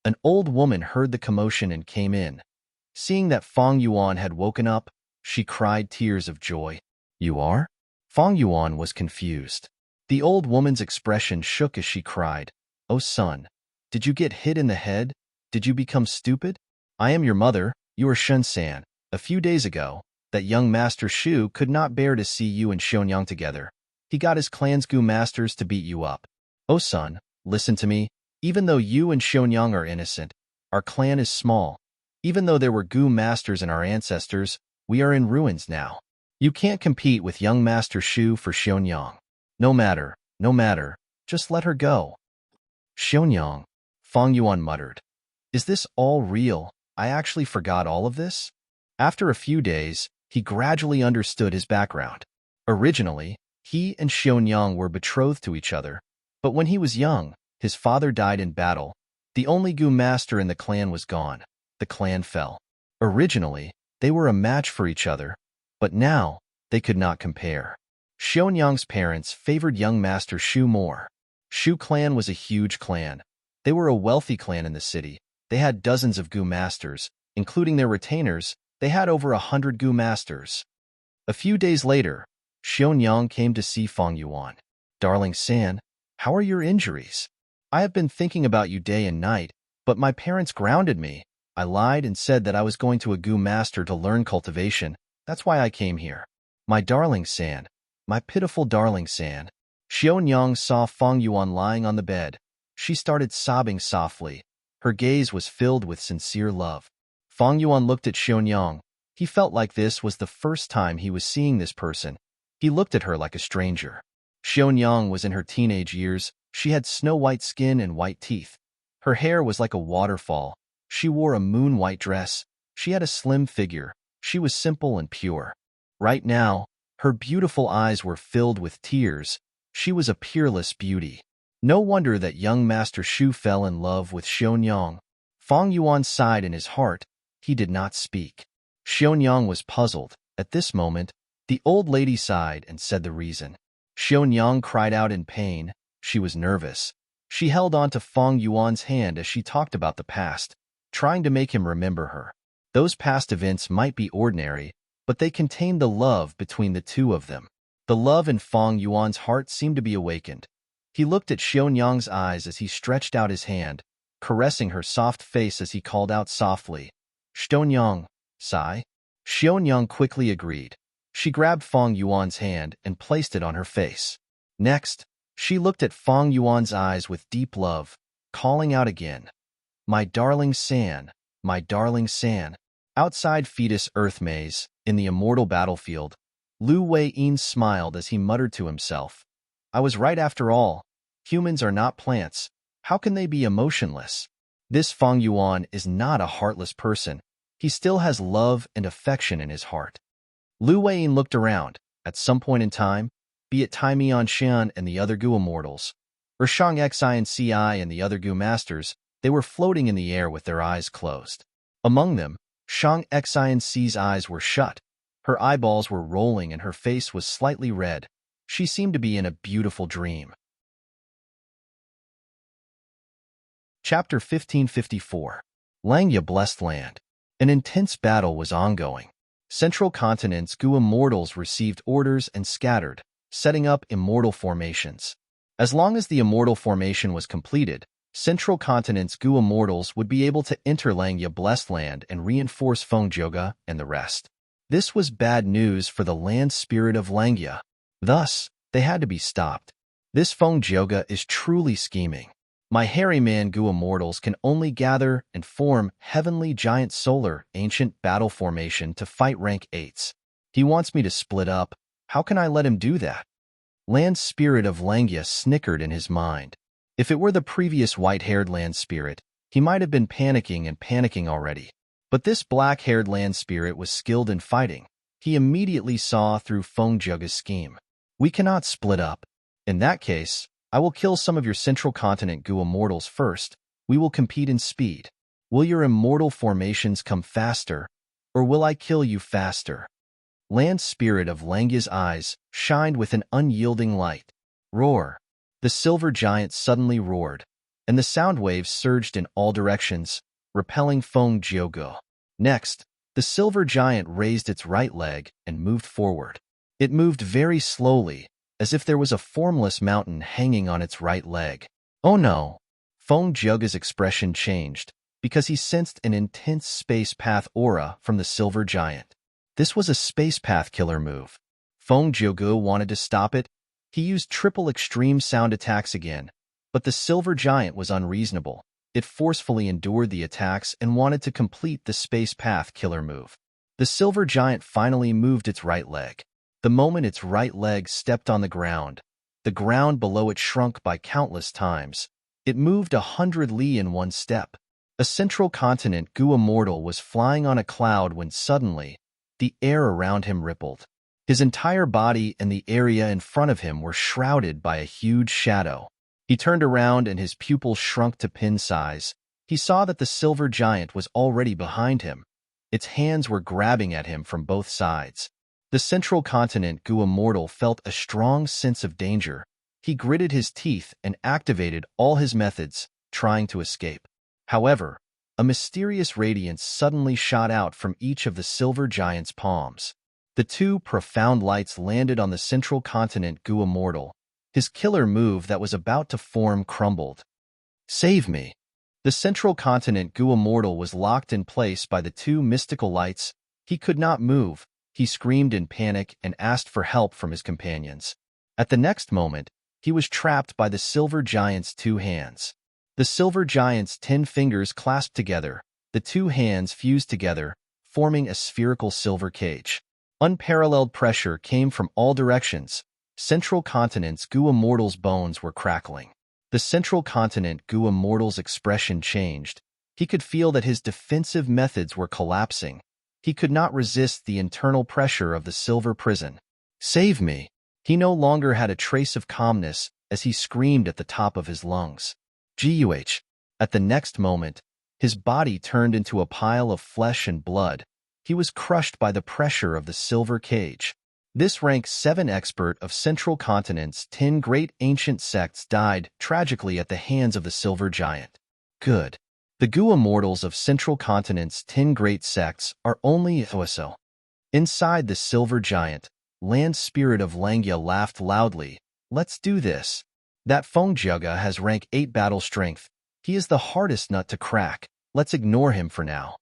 an old woman heard the commotion and came in. Seeing that Feng Yuan had woken up, she cried tears of joy. "You are?" Feng Yuan was confused. The old woman's expression shook as she cried, "Oh son, did you get hit in the head? Did you become stupid? I am your mother, you are Shun-san. A few days ago, that young Master Shu could not bear to see you and Xionyang together. He got his clan's Gu masters to beat you up. Oh son, listen to me. Even though you and Xionyang are innocent, our clan is small. Even though there were Gu masters in our ancestors, we are in ruins now. You can't compete with young Master Shu for Xionyang. No matter, just let her go." "Xionyang," Feng Yuan muttered. "Is this all real? I actually forgot all of this?" After a few days, he gradually understood his background. Originally, he and Xionyang were betrothed to each other, but when he was young, his father died in battle. The only Gu master in the clan was gone. The clan fell. Originally, they were a match for each other, but now they could not compare. Xionyang's parents favored young master Shu more. Shu clan was a huge clan. They were a wealthy clan in the city. They had dozens of Gu masters, including their retainers. They had over 100 Gu masters. A few days later, Xionyang came to see Feng Yuan. Darling San, how are your injuries? I have been thinking about you day and night, but my parents grounded me. I lied and said that I was going to a Gu master to learn cultivation. That's why I came here. My darling San, my pitiful darling San. Xionyang saw Feng Yuan lying on the bed. She started sobbing softly. Her gaze was filled with sincere love. Feng Yuan looked at Xionyang. He felt like this was the first time he was seeing this person. He looked at her like a stranger. Xionyang was in her teenage years. She had snow-white skin and white teeth. Her hair was like a waterfall. She wore a moon-white dress. She had a slim figure. She was simple and pure. Right now, her beautiful eyes were filled with tears. She was a peerless beauty. No wonder that young Master Shu fell in love with Xionyang. Feng Yuan sighed in his heart. He did not speak. Xionyang was puzzled. At this moment, the old lady sighed and said the reason. Xionyang cried out in pain. She was nervous. She held on to Feng Yuan's hand as she talked about the past, trying to make him remember her. Those past events might be ordinary, but they contained the love between the two of them. The love in Feng Yuan's heart seemed to be awakened. He looked at Xionyang's eyes as he stretched out his hand, caressing her soft face as he called out softly, "Xionyang, sigh." Xionyang quickly agreed. She grabbed Feng Yuan's hand and placed it on her face. Next, she looked at Feng Yuan's eyes with deep love, calling out again, "My darling San, my darling San." Outside Fetus Earth Maze, in the immortal battlefield, Lu Wei-yin smiled as he muttered to himself, "I was right after all. Humans are not plants. How can they be emotionless?" This Feng Yuan is not a heartless person. He still has love and affection in his heart. Lu Wei-yin looked around. At some point in time, be it Tai Mian Xian and the other Gu immortals, or Shang Xi and Ci and the other Gu masters, they were floating in the air with their eyes closed. Among them, Shang Xi and Ci's eyes were shut. Her eyeballs were rolling and her face was slightly red. She seemed to be in a beautiful dream. Chapter 1554. Langya Blessed Land. An intense battle was ongoing. Central Continent's Gu immortals received orders and scattered, setting up immortal formations. As long as the immortal formation was completed, Central Continent's Gu immortals would be able to enter Langya Blessed Land and reinforce Fengjoga and the rest. This was bad news for the land spirit of Langya. Thus, they had to be stopped. This Fengjoga is truly scheming. My hairy man Gu immortals can only gather and form heavenly giant solar ancient battle formation to fight rank 8s. He wants me to split up. How can I let him do that? Land spirit of Langya snickered in his mind. If it were the previous white-haired land spirit, he might have been panicking already. But this black-haired land spirit was skilled in fighting. He immediately saw through Fengjoga's scheme. We cannot split up. In that case, I will kill some of your Central Continent Gu immortals first. We will compete in speed. Will your immortal formations come faster, or will I kill you faster? Land spirit of Langya's eyes shined with an unyielding light. Roar! The silver giant suddenly roared, and the sound waves surged in all directions, repelling Fengjoga. Next, the silver giant raised its right leg and moved forward. It moved very slowly, as if there was a formless mountain hanging on its right leg. Oh no! Fengjoga's expression changed, because he sensed an intense space path aura from the silver giant. This was a space path killer move. Fengjoga wanted to stop it. He used triple extreme sound attacks again, but the silver giant was unreasonable. It forcefully endured the attacks and wanted to complete the space path killer move. The silver giant finally moved its right leg. The moment its right leg stepped on the ground below it shrunk by countless times. It moved 100 li in one step. A Central Continent Gu immortal was flying on a cloud when suddenly, the air around him rippled. His entire body and the area in front of him were shrouded by a huge shadow. He turned around and his pupils shrunk to pin size. He saw that the silver giant was already behind him. Its hands were grabbing at him from both sides. The central continent Gu Immortal felt a strong sense of danger. He gritted his teeth and activated all his methods, trying to escape. However, a mysterious radiance suddenly shot out from each of the silver giant's palms. The two profound lights landed on the central continent Gu Immortal. His killer move that was about to form crumbled. Save me! The central continent Gu Immortal was locked in place by the two mystical lights. He could not move. He screamed in panic and asked for help from his companions. At the next moment, he was trapped by the silver giant's two hands. The silver giant's 10 fingers clasped together. The two hands fused together, forming a spherical silver cage. Unparalleled pressure came from all directions. Central continent's Gu Immortal's bones were crackling. The central continent Gu Immortal's expression changed. He could feel that his defensive methods were collapsing. He could not resist the internal pressure of the silver prison. Save me! He no longer had a trace of calmness as he screamed at the top of his lungs. Guh! At the next moment, his body turned into a pile of flesh and blood. He was crushed by the pressure of the silver cage. This rank 7 expert of Central Continent's 10 great ancient sects died tragically at the hands of the silver giant. Good. The Gu Immortals of Central Continent's 10 great sects are only OSO. Inside the silver giant, land spirit of Langya laughed loudly. Let's do this. That Feng Jiaga has rank 8 battle strength. He is the hardest nut to crack. Let's ignore him for now.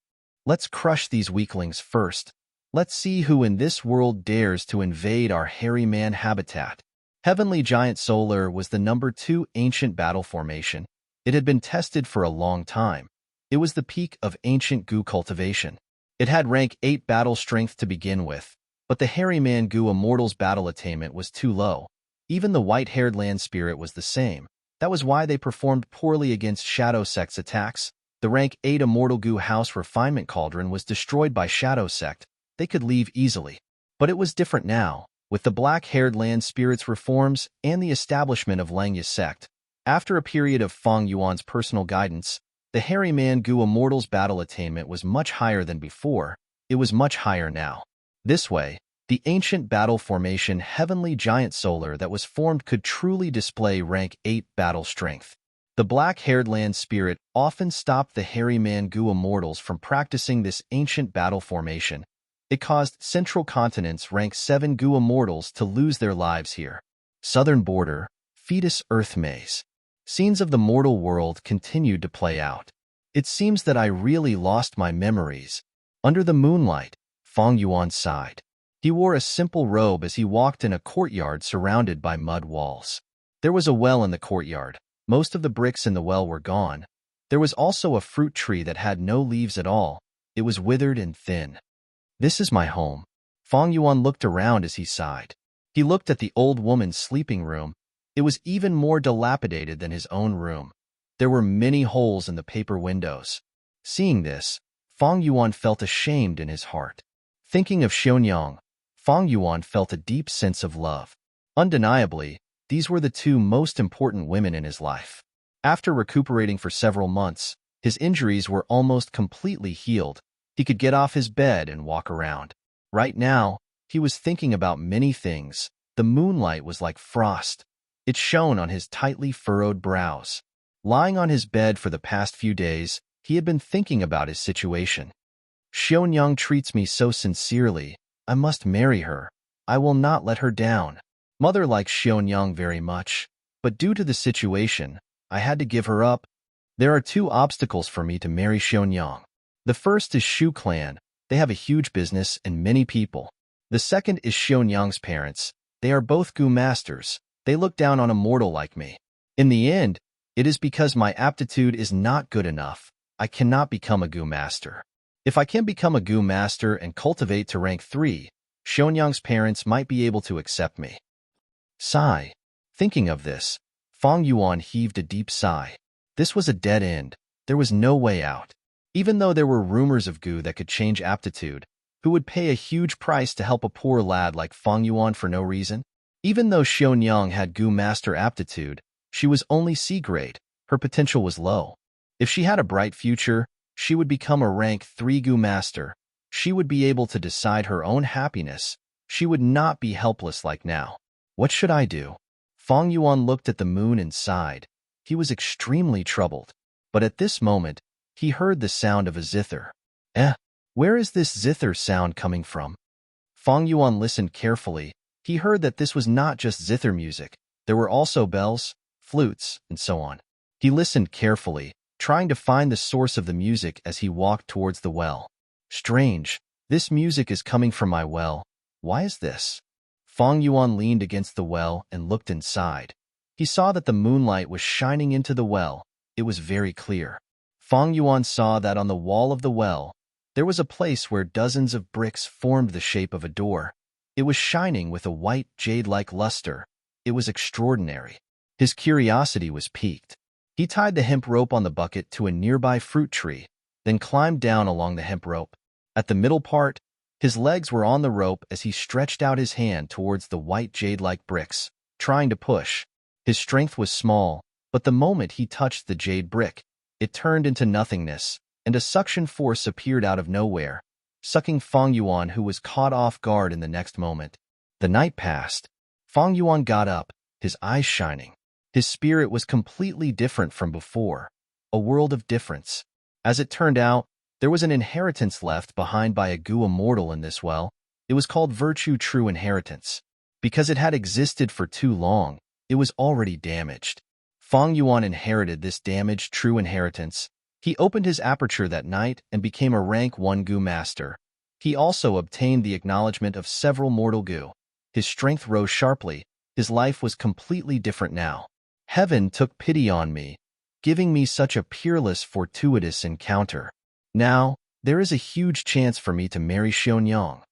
Let's crush these weaklings first. Let's see who in this world dares to invade our hairy man habitat. Heavenly Giant Solar was the number 2 ancient battle formation. It had been tested for a long time. It was the peak of ancient Gu cultivation. It had rank 8 battle strength to begin with, but the hairy man Gu Immortal's battle attainment was too low. Even the white-haired land spirit was the same. That was why they performed poorly against Shadow Sect's attacks. The rank 8 Immortal Gu House Refinement Cauldron was destroyed by Shadow Sect. They could leave easily. But it was different now, with the black-haired land spirit's reforms and the establishment of Langya's sect. After a period of Feng Yuan's personal guidance, the hairy man Gu Immortal's battle attainment was much higher than before. It was much higher now. This way, the ancient battle formation Heavenly Giant Solar that was formed could truly display rank 8 battle strength. The black-haired land spirit often stopped the hairy man Gu Immortals from practicing this ancient battle formation. It caused Central Continent's rank 7 Gu Immortals to lose their lives here. Southern Border, Fetus Earth Maze. Scenes of the mortal world continued to play out. It seems that I really lost my memories. Under the moonlight, Feng Yuan sighed. He wore a simple robe as he walked in a courtyard surrounded by mud walls. There was a well in the courtyard. Most of the bricks in the well were gone. There was also a fruit tree that had no leaves at all. It was withered and thin. This is my home. Feng Yuan looked around as he sighed. He looked at the old woman's sleeping room. It was even more dilapidated than his own room. There were many holes in the paper windows. Seeing this, Feng Yuan felt ashamed in his heart. Thinking of Xionyang, Feng Yuan felt a deep sense of love. Undeniably, these were the 2 most important women in his life. After recuperating for several months, his injuries were almost completely healed. He could get off his bed and walk around. Right now, he was thinking about many things. The moonlight was like frost. It shone on his tightly furrowed brows. Lying on his bed for the past few days, he had been thinking about his situation. Xionyang treats me so sincerely. I must marry her. I will not let her down. Mother likes Xionyang very much, but due to the situation, I had to give her up. There are 2 obstacles for me to marry Xionyang. The first is Shu clan. They have a huge business and many people. The second is Xionyang's parents. They are both Gu masters. They look down on a mortal like me. In the end, it is because my aptitude is not good enough. I cannot become a Gu master. If I can become a Gu master and cultivate to rank 3, Xionyang's parents might be able to accept me. Sigh. Thinking of this, Feng Yuan heaved a deep sigh. This was a dead end. There was no way out. Even though there were rumors of Gu that could change aptitude, who would pay a huge price to help a poor lad like Fang Yuan for no reason? Even though Xiaonyang had Gu Master aptitude, she was only C grade. Her potential was low. If she had a bright future, she would become a rank 3 Gu Master. She would be able to decide her own happiness. She would not be helpless like now. What should I do? Fang Yuan looked at the moon and sighed. He was extremely troubled. But at this moment, he heard the sound of a zither. Where is this zither sound coming from? Fang Yuan listened carefully. He heard that this was not just zither music. There were also bells, flutes, and so on. He listened carefully, trying to find the source of the music as he walked towards the well. Strange, this music is coming from my well. Why is this? Fang Yuan leaned against the well and looked inside. He saw that the moonlight was shining into the well. It was very clear. Fang Yuan saw that on the wall of the well, there was a place where dozens of bricks formed the shape of a door. It was shining with a white, jade-like luster. It was extraordinary. His curiosity was piqued. He tied the hemp rope on the bucket to a nearby fruit tree, then climbed down along the hemp rope. At the middle part, his legs were on the rope as he stretched out his hand towards the white jade-like bricks, trying to push. His strength was small, but the moment he touched the jade brick, it turned into nothingness, and a suction force appeared out of nowhere, sucking Fang Yuan, who was caught off guard in the next moment. The night passed. Fang Yuan got up, his eyes shining. His spirit was completely different from before, a world of difference. As it turned out, there was an inheritance left behind by a Gu immortal in this well. It was called Virtue True Inheritance. Because it had existed for too long, it was already damaged. Fang Yuan inherited this damaged true inheritance. He opened his aperture that night and became a rank 1 Gu Master. He also obtained the acknowledgement of several mortal Gu. His strength rose sharply. His life was completely different now. Heaven took pity on me, giving me such a peerless, fortuitous encounter. Now, there is a huge chance for me to marry Xiaonyang.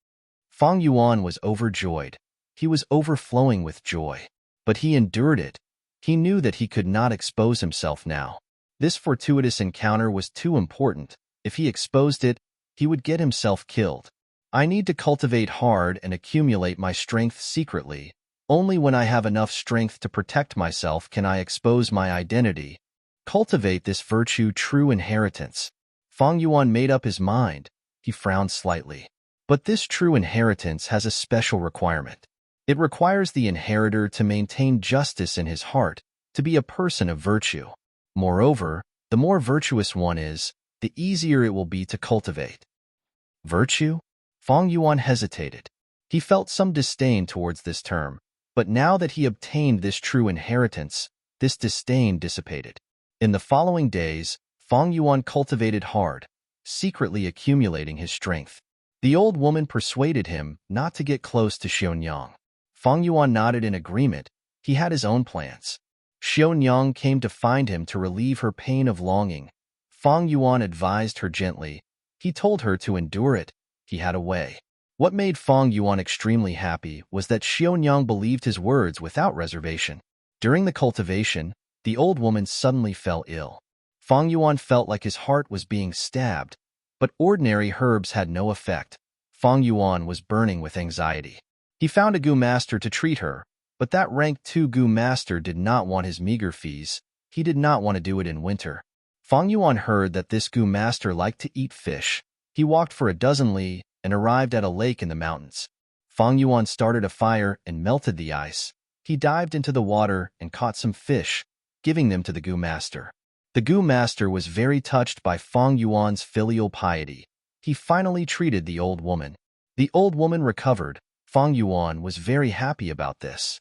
Fang Yuan was overjoyed. He was overflowing with joy. But he endured it. He knew that he could not expose himself now. This fortuitous encounter was too important. If he exposed it, he would get himself killed. I need to cultivate hard and accumulate my strength secretly. Only when I have enough strength to protect myself can I expose my identity. Cultivate this virtue true inheritance. Fang Yuan made up his mind. He frowned slightly. But this true inheritance has a special requirement. It requires the inheritor to maintain justice in his heart, to be a person of virtue. Moreover, the more virtuous one is, the easier it will be to cultivate. Virtue? Fang Yuan hesitated. He felt some disdain towards this term, but now that he obtained this true inheritance, this disdain dissipated. In the following days, Fang Yuan cultivated hard, secretly accumulating his strength. The old woman persuaded him not to get close to Xiaonyang. Fang Yuan nodded in agreement. He had his own plans. Xiaonyang came to find him to relieve her pain of longing. Fang Yuan advised her gently. He told her to endure it. He had a way. What made Fang Yuan extremely happy was that Xiaonyang believed his words without reservation. During the cultivation, the old woman suddenly fell ill. Fang Yuan felt like his heart was being stabbed, but ordinary herbs had no effect. Fang Yuan was burning with anxiety. He found a Gu Master to treat her, but that rank 2 Gu Master did not want his meager fees. He did not want to do it in winter. Fang Yuan heard that this Gu Master liked to eat fish. He walked for a dozen li and arrived at a lake in the mountains. Fang Yuan started a fire and melted the ice. He dived into the water and caught some fish, giving them to the Gu Master. The Gu Master was very touched by Fang Yuan's filial piety. He finally treated the old woman. The old woman recovered. Fang Yuan was very happy about this.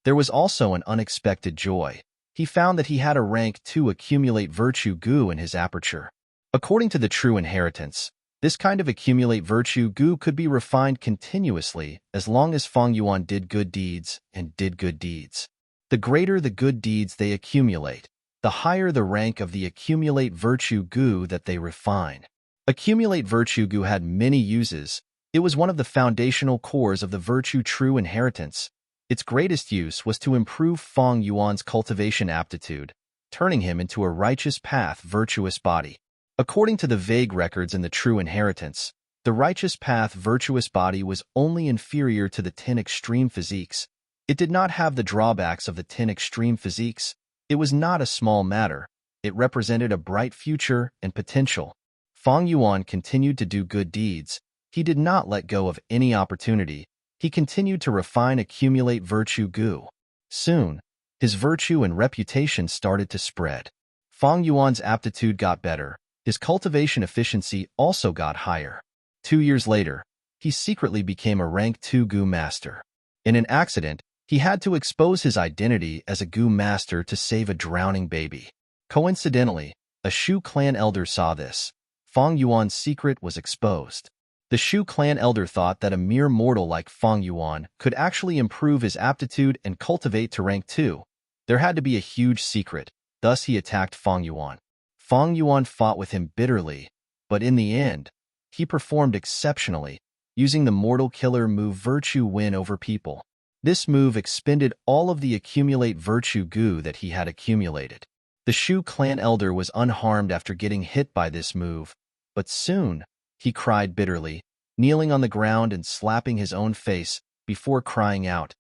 There was also an unexpected joy. He found that he had a rank 2 accumulate virtue Gu in his aperture. According to the true inheritance, this kind of accumulate virtue Gu could be refined continuously as long as Fang Yuan did good deeds and did good deeds. The greater the good deeds they accumulate, the higher the rank of the accumulate virtue Gu that they refine. Accumulate virtue Gu had many uses. It was one of the foundational cores of the virtue true inheritance. Its greatest use was to improve Fang Yuan's cultivation aptitude, turning him into a righteous path virtuous body. According to the vague records in the true inheritance, The righteous path virtuous body was only inferior to the 10 extreme physiques. It did not have the drawbacks of the 10 extreme physiques. It was not a small matter. It represented a bright future and potential. Fang Yuan continued to do good deeds. He did not let go of any opportunity. He continued to refine accumulate virtue gu. Soon, his virtue and reputation started to spread. Fang Yuan's aptitude got better. His cultivation efficiency also got higher. 2 years later, he secretly became a rank 2 gu master. In an accident, he had to expose his identity as a gu master to save a drowning baby. Coincidentally, a Shu clan elder saw this. Fang Yuan's secret was exposed. The Shu clan elder thought that a mere mortal like Fang Yuan could actually improve his aptitude and cultivate to rank 2. There had to be a huge secret, thus he attacked Fang Yuan. Fang Yuan fought with him bitterly, but in the end, he performed exceptionally, using the mortal killer move Virtue Win over people. This move expended all of the accumulate virtue gu that he had accumulated. The Shu clan elder was unharmed after getting hit by this move, but soon, he cried bitterly, kneeling on the ground and slapping his own face before crying out,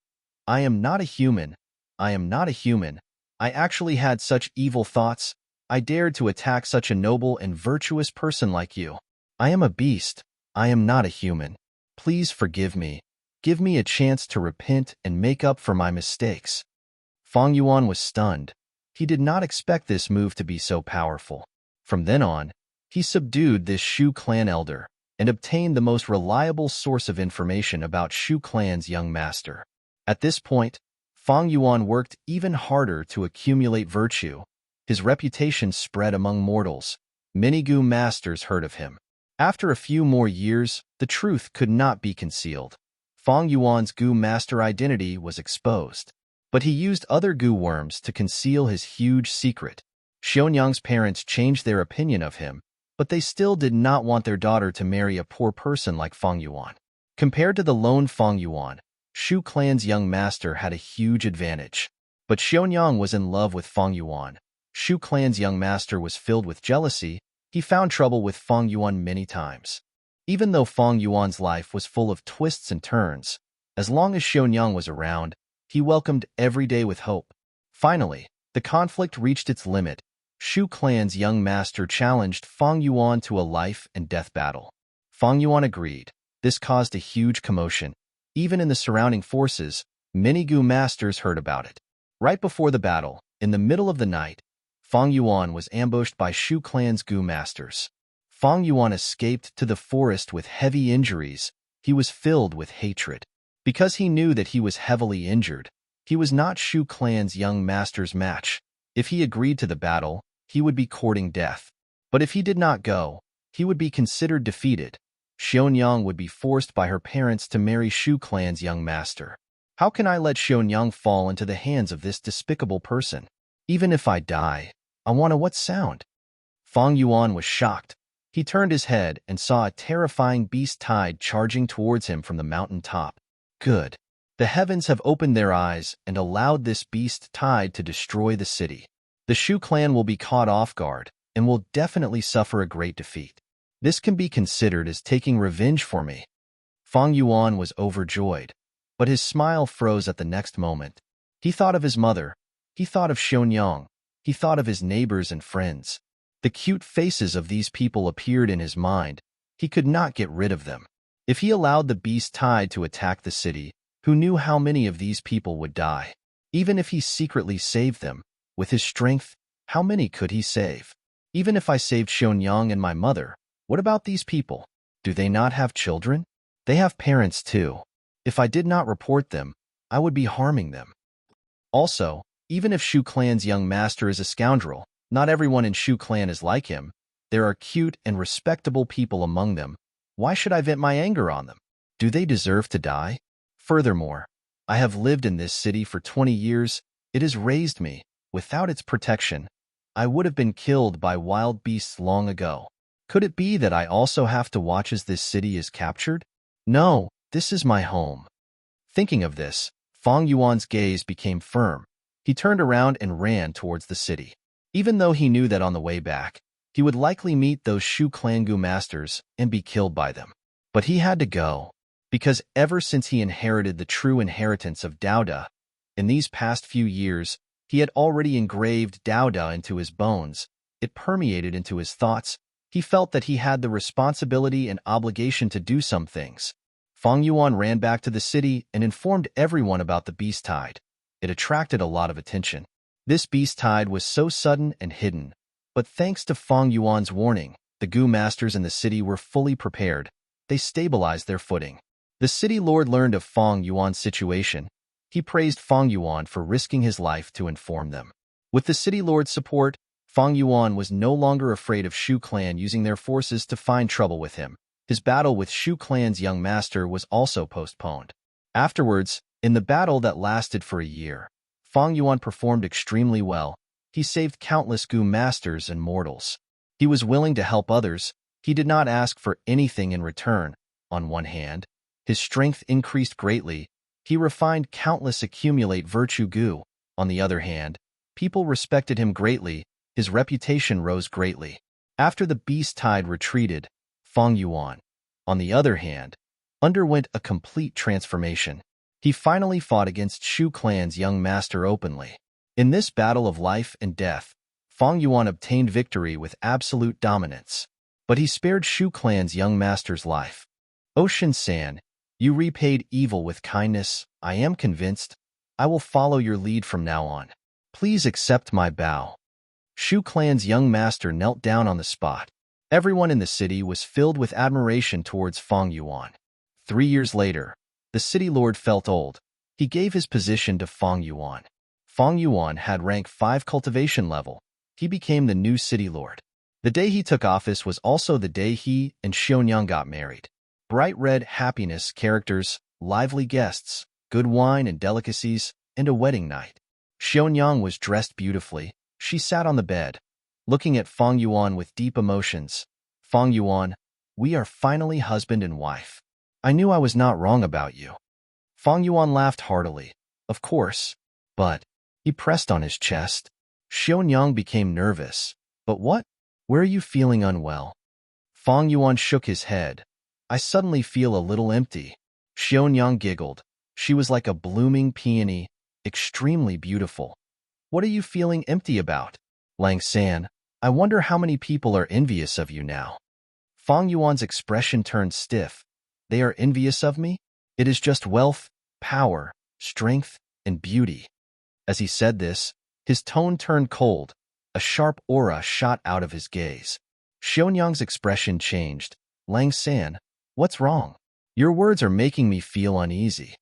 "I am not a human. I am not a human. I actually had such evil thoughts. I dared to attack such a noble and virtuous person like you. I am a beast. I am not a human. Please forgive me. Give me a chance to repent and make up for my mistakes." Fang Yuan was stunned. He did not expect this move to be so powerful. From then on, he subdued this Shu clan elder and obtained the most reliable source of information about Shu clan's young master. At this point, Fang Yuan worked even harder to accumulate virtue. His reputation spread among mortals. Many gu masters heard of him. After a few more years, the truth could not be concealed. Fang Yuan's gu master identity was exposed. But he used other gu worms to conceal his huge secret. Xionyang's parents changed their opinion of him, but they still did not want their daughter to marry a poor person like Fang Yuan. Compared to the lone Fang Yuan, Shu clan's young master had a huge advantage. But Xionyang was in love with Fang Yuan. Shu clan's young master was filled with jealousy. He found trouble with Fang Yuan many times. Even though Fang Yuan's life was full of twists and turns, as long as Xionyang was around, he welcomed every day with hope. Finally, the conflict reached its limit. Shu clan's young master challenged Fang Yuan to a life-and-death battle. Fang Yuan agreed. This caused a huge commotion. Even in the surrounding forces, many gu masters heard about it. Right before the battle, in the middle of the night, Fang Yuan was ambushed by Shu clan's gu masters. Fang Yuan escaped to the forest with heavy injuries. He was filled with hatred. Because he knew that he was heavily injured, he was not Shu clan's young master's match. If he agreed to the battle, he would be courting death. But if he did not go, he would be considered defeated. Xionyang would be forced by her parents to marry Shu clan's young master. How can I let Xionyang fall into the hands of this despicable person? Even if I die, I want to what sound? Fang Yuan was shocked. He turned his head and saw a terrifying beast tide charging towards him from the mountain top. Good. The heavens have opened their eyes and allowed this beast tide to destroy the city. The Shu clan will be caught off guard and will definitely suffer a great defeat. This can be considered as taking revenge for me. Fang Yuan was overjoyed, but his smile froze at the next moment. He thought of his mother. He thought of Xionyang. He thought of his neighbors and friends. The cute faces of these people appeared in his mind. He could not get rid of them. If he allowed the beast tide to attack the city, who knew how many of these people would die? Even if he secretly saved them, with his strength, how many could he save? Even if I saved Xionyang and my mother, what about these people? Do they not have children? They have parents too. If I did not report them, I would be harming them. Also, even if Shu clan's young master is a scoundrel, not everyone in Shu clan is like him. There are cute and respectable people among them. Why should I vent my anger on them? Do they deserve to die? Furthermore, I have lived in this city for 20 years. It has raised me. Without its protection, I would have been killed by wild beasts long ago. Could it be that I also have to watch as this city is captured? No, this is my home. Thinking of this, Fang Yuan's gaze became firm. He turned around and ran towards the city. Even though he knew that on the way back, he would likely meet those Shu clan gu masters and be killed by them. But he had to go, because ever since he inherited the true inheritance of Dao, in these past few years, he had already engraved Dao into his bones. It permeated into his thoughts. He felt that he had the responsibility and obligation to do some things. Feng Yuan ran back to the city and informed everyone about the beast tide. It attracted a lot of attention. This beast tide was so sudden and hidden, but thanks to Feng Yuan's warning, the Gu masters in the city were fully prepared. They stabilized their footing. The city lord learned of Feng Yuan's situation. He praised Feng Yuan for risking his life to inform them. With the city lord's support, Feng Yuan was no longer afraid of Shu clan using their forces to find trouble with him. His battle with Shu clan's young master was also postponed. Afterwards, in the battle that lasted for a year, Feng Yuan performed extremely well. He saved countless Gu masters and mortals. He was willing to help others. He did not ask for anything in return. On one hand, his strength increased greatly. He refined countless accumulate virtue Gu. On the other hand, people respected him greatly. His reputation rose greatly. After the beast tide retreated, Feng Yuan, on the other hand, underwent a complete transformation. He finally fought against Shu clan's young master openly. In this battle of life and death, Feng Yuan obtained victory with absolute dominance. But he spared Shu clan's young master's life. Ocean San, you repaid evil with kindness. I am convinced. I will follow your lead from now on. Please accept my bow. Shu clan's young master knelt down on the spot. Everyone in the city was filled with admiration towards Feng Yuan. 3 years later, the city lord felt old. He gave his position to Feng Yuan. Feng Yuan had rank 5 cultivation level. He became the new city lord. The day he took office was also the day he and Xionyang got married. Bright red happiness characters, lively guests, good wine and delicacies, and a wedding night. Xionyang was dressed beautifully. She sat on the bed, looking at Feng Yuan with deep emotions. Feng Yuan, we are finally husband and wife. I knew I was not wrong about you. Feng Yuan laughed heartily. Of course. But he pressed on his chest. Xionyang became nervous. But what? Where are you feeling unwell? Feng Yuan shook his head. I suddenly feel a little empty. Xionyang giggled. She was like a blooming peony, extremely beautiful. What are you feeling empty about? Lang San, I wonder how many people are envious of you now. Feng Yuan's expression turned stiff. They are envious of me? It is just wealth, power, strength, and beauty. As he said this, his tone turned cold. A sharp aura shot out of his gaze. Xionyang's expression changed. Lang San, what's wrong? Your words are making me feel uneasy.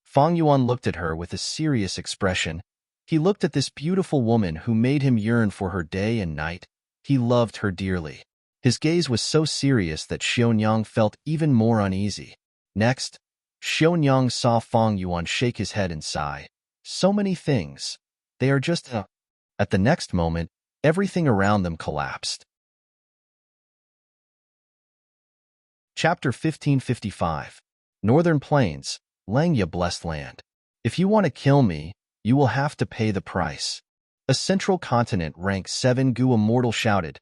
Feng Yuan looked at her with a serious expression. He looked at this beautiful woman who made him yearn for her day and night. He loved her dearly. His gaze was so serious that Xionyang felt even more uneasy. Next, Xionyang saw Feng Yuan shake his head and sigh. So many things. They are just At the next moment, everything around them collapsed. Chapter 1555. Northern Plains, Langya Blessed Land. If you want to kill me, you will have to pay the price. A central continent rank 7 Gu immortal shouted.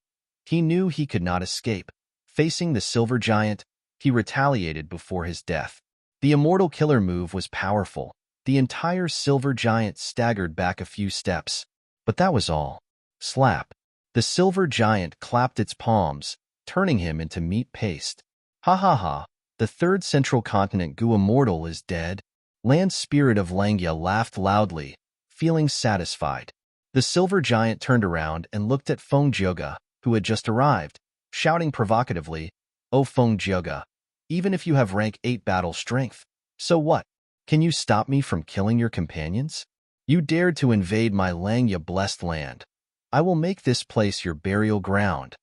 He knew he could not escape. Facing the silver giant, he retaliated before his death. The immortal killer move was powerful. The entire silver giant staggered back a few steps. But that was all. Slap. The silver giant clapped its palms, turning him into meat paste. Ha ha ha. The third central continent Gu immortal is dead. Land spirit of Langya laughed loudly, feeling satisfied. The silver giant turned around and looked at Feng Jioga, who had just arrived, shouting provocatively, "Oh Feng Jioga, even if you have rank 8 battle strength, so what? Can you stop me from killing your companions? You dared to invade my Langya blessed land. I will make this place your burial ground."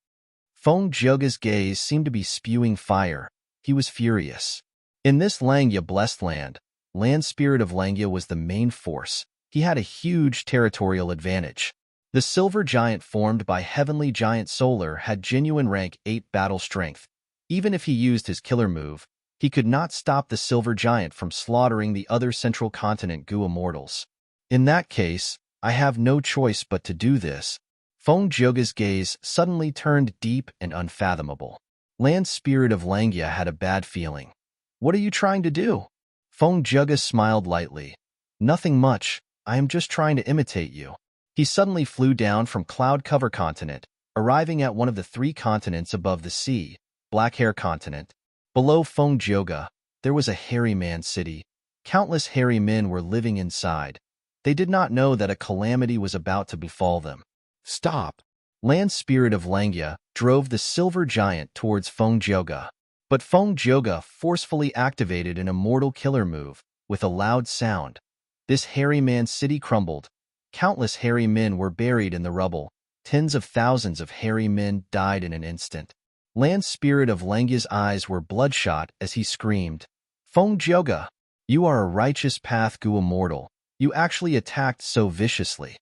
Feng Jioga's gaze seemed to be spewing fire. He was furious. In this Langya blessed land, land spirit of Langya was the main force. He had a huge territorial advantage. The silver giant formed by heavenly giant Solar had genuine rank 8 battle strength. Even if he used his killer move, he could not stop the silver giant from slaughtering the other central continent Gu immortals. In that case, I have no choice but to do this. Feng Jioga's gaze suddenly turned deep and unfathomable. Land spirit of Langya had a bad feeling. What are you trying to do? Feng Juga smiled lightly. Nothing much. I am just trying to imitate you. He suddenly flew down from Cloud Cover Continent, arriving at one of the 3 continents above the sea, Black Hair Continent. Below Feng Juga, there was a hairy man city. Countless hairy men were living inside. They did not know that a calamity was about to befall them. Stop! Land spirit of Langya drove the silver giant towards Feng Juga. But Feng Juga forcefully activated an immortal killer move with a loud sound. This hairy man city crumbled. Countless hairy men were buried in the rubble. Tens of thousands of hairy men died in an instant. Land spirit of Langya's eyes were bloodshot as he screamed, Feng Juga, you are a righteous path Gu immortal. You actually attacked so viciously.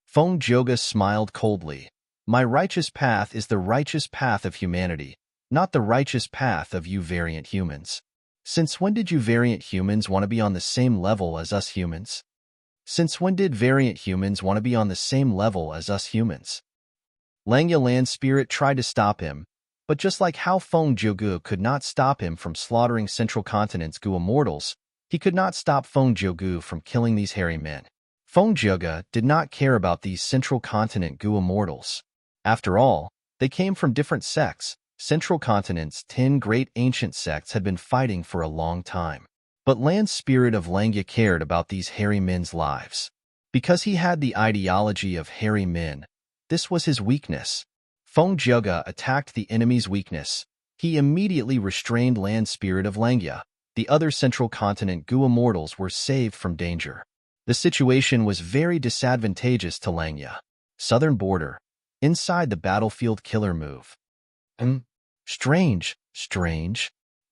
Feng Juga smiled coldly. My righteous path is the righteous path of humanity, not the righteous path of you variant humans. Since when did you variant humans want to be on the same level as us humans? Since when did variant humans want to be on the same level as us humans? Langya Land Spirit tried to stop him, but just like how Feng Juga could not stop him from slaughtering Central Continent's Gu immortals, he could not stop Feng Juga from killing these hairy men. Feng Juga did not care about these Central Continent Gu immortals. After all, they came from different sects. Central Continent's 10 great ancient sects had been fighting for a long time. But Land Spirit of Langya cared about these hairy men's lives. Because he had the ideology of hairy men, this was his weakness. Feng Juga attacked the enemy's weakness. He immediately restrained Land Spirit of Langya. The other Central Continent Gu immortals were saved from danger. The situation was very disadvantageous to Langya. Southern border. Inside the battlefield killer move. Strange.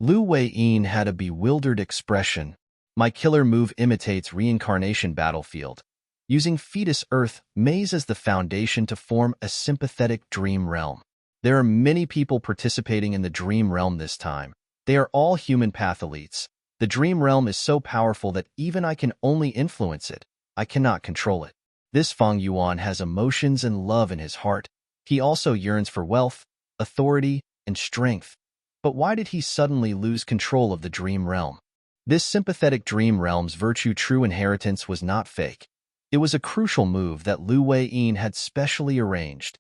Lu Wei-yin had a bewildered expression. My killer move imitates reincarnation battlefield, using fetus Earth maze as the foundation to form a sympathetic dream realm. There are many people participating in the dream realm this time. They are all human path elites. The dream realm is so powerful that even I can only influence it. I cannot control it. This Feng Yuan has emotions and love in his heart. He also yearns for wealth, authority, and strength. But why did he suddenly lose control of the dream realm? This sympathetic dream realm's virtue true inheritance was not fake. It was a crucial move that Lu Wei-yin had specially arranged.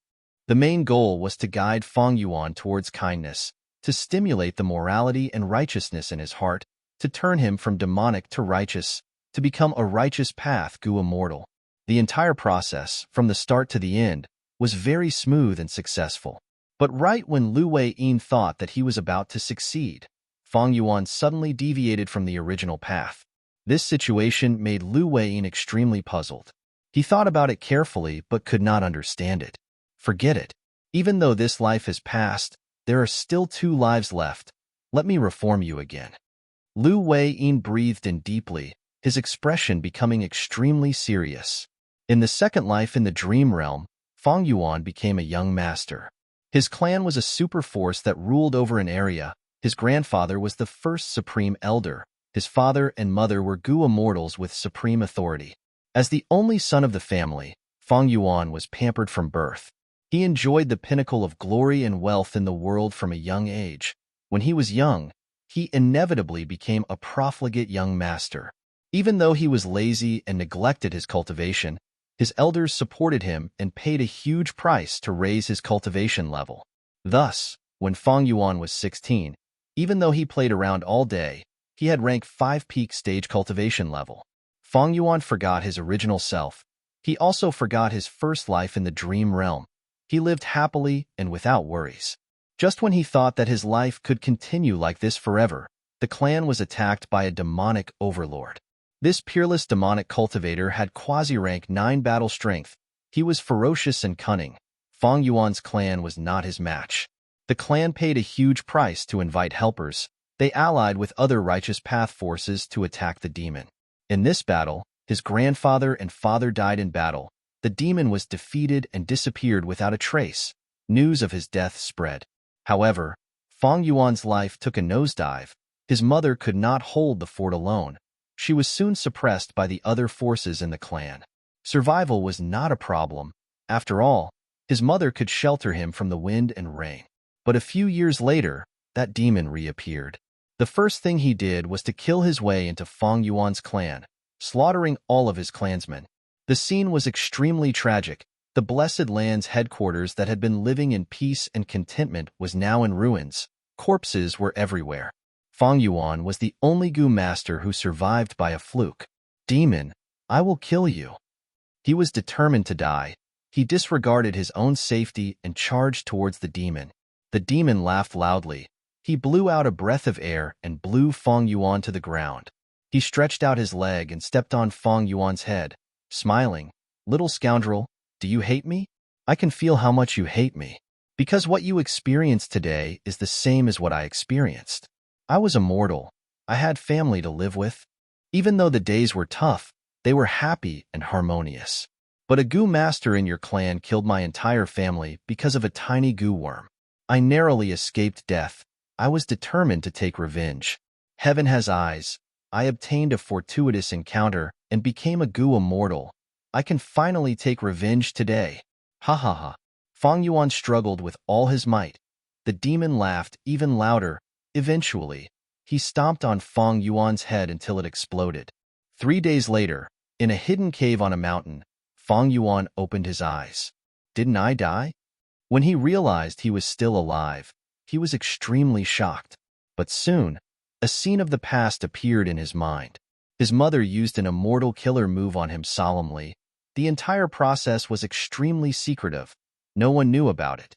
The main goal was to guide Feng Yuan towards kindness, to stimulate the morality and righteousness in his heart, to turn him from demonic to righteous, to become a righteous path Gu immortal. The entire process, from the start to the end, was very smooth and successful. But right when Lu Wei-yin thought that he was about to succeed, Feng Yuan suddenly deviated from the original path. This situation made Lu Wei-yin extremely puzzled. He thought about it carefully but could not understand it. Forget it. Even though this life has passed, there are still 2 lives left. Let me reform you again. Lu Wei-yin breathed in deeply, his expression becoming extremely serious. In the second life in the dream realm, Feng Yuan became a young master. His clan was a super force that ruled over an area. His grandfather was the first supreme elder. His father and mother were Gu immortals with supreme authority. As the only son of the family, Feng Yuan was pampered from birth. He enjoyed the pinnacle of glory and wealth in the world from a young age. When he was young, he inevitably became a profligate young master. Even though he was lazy and neglected his cultivation, his elders supported him and paid a huge price to raise his cultivation level. Thus, when Feng Yuan was 16, even though he played around all day, he had rank 5 peak stage cultivation level. Feng Yuan forgot his original self. He also forgot his first life in the dream realm. He lived happily and without worries. Just when he thought that his life could continue like this forever, the clan was attacked by a demonic overlord. This peerless demonic cultivator had quasi-rank 9 battle strength. He was ferocious and cunning. Feng Yuan's clan was not his match. The clan paid a huge price to invite helpers. They allied with other righteous path forces to attack the demon. In this battle, his grandfather and father died in battle. The demon was defeated and disappeared without a trace. News of his death spread. However, Feng Yuan's life took a nosedive. His mother could not hold the fort alone. She was soon suppressed by the other forces in the clan. Survival was not a problem. After all, his mother could shelter him from the wind and rain. But a few years later, that demon reappeared. The first thing he did was to kill his way into Fang Yuan's clan, slaughtering all of his clansmen. The scene was extremely tragic. The Blessed Land's headquarters that had been living in peace and contentment was now in ruins. Corpses were everywhere. Fang Yuan was the only Gu master who survived by a fluke. Demon, I will kill you. He was determined to die. He disregarded his own safety and charged towards the demon. The demon laughed loudly. He blew out a breath of air and blew Fang Yuan to the ground. He stretched out his leg and stepped on Fang Yuan's head, smiling. Little scoundrel, do you hate me? I can feel how much you hate me. Because what you experienced today is the same as what I experienced. I was a mortal. I had family to live with. Even though the days were tough, they were happy and harmonious. But a Gu master in your clan killed my entire family because of a tiny Gu worm. I narrowly escaped death. I was determined to take revenge. Heaven has eyes. I obtained a fortuitous encounter and became a Gu immortal. I can finally take revenge today. Ha ha ha. Fang Yuan struggled with all his might. The demon laughed even louder. Eventually, he stomped on Fang Yuan's head until it exploded. 3 days later, in a hidden cave on a mountain, Fang Yuan opened his eyes. Didn't I die? When he realized he was still alive, he was extremely shocked. But soon, a scene of the past appeared in his mind. His mother used an immortal killer move on him solemnly. The entire process was extremely secretive. No one knew about it.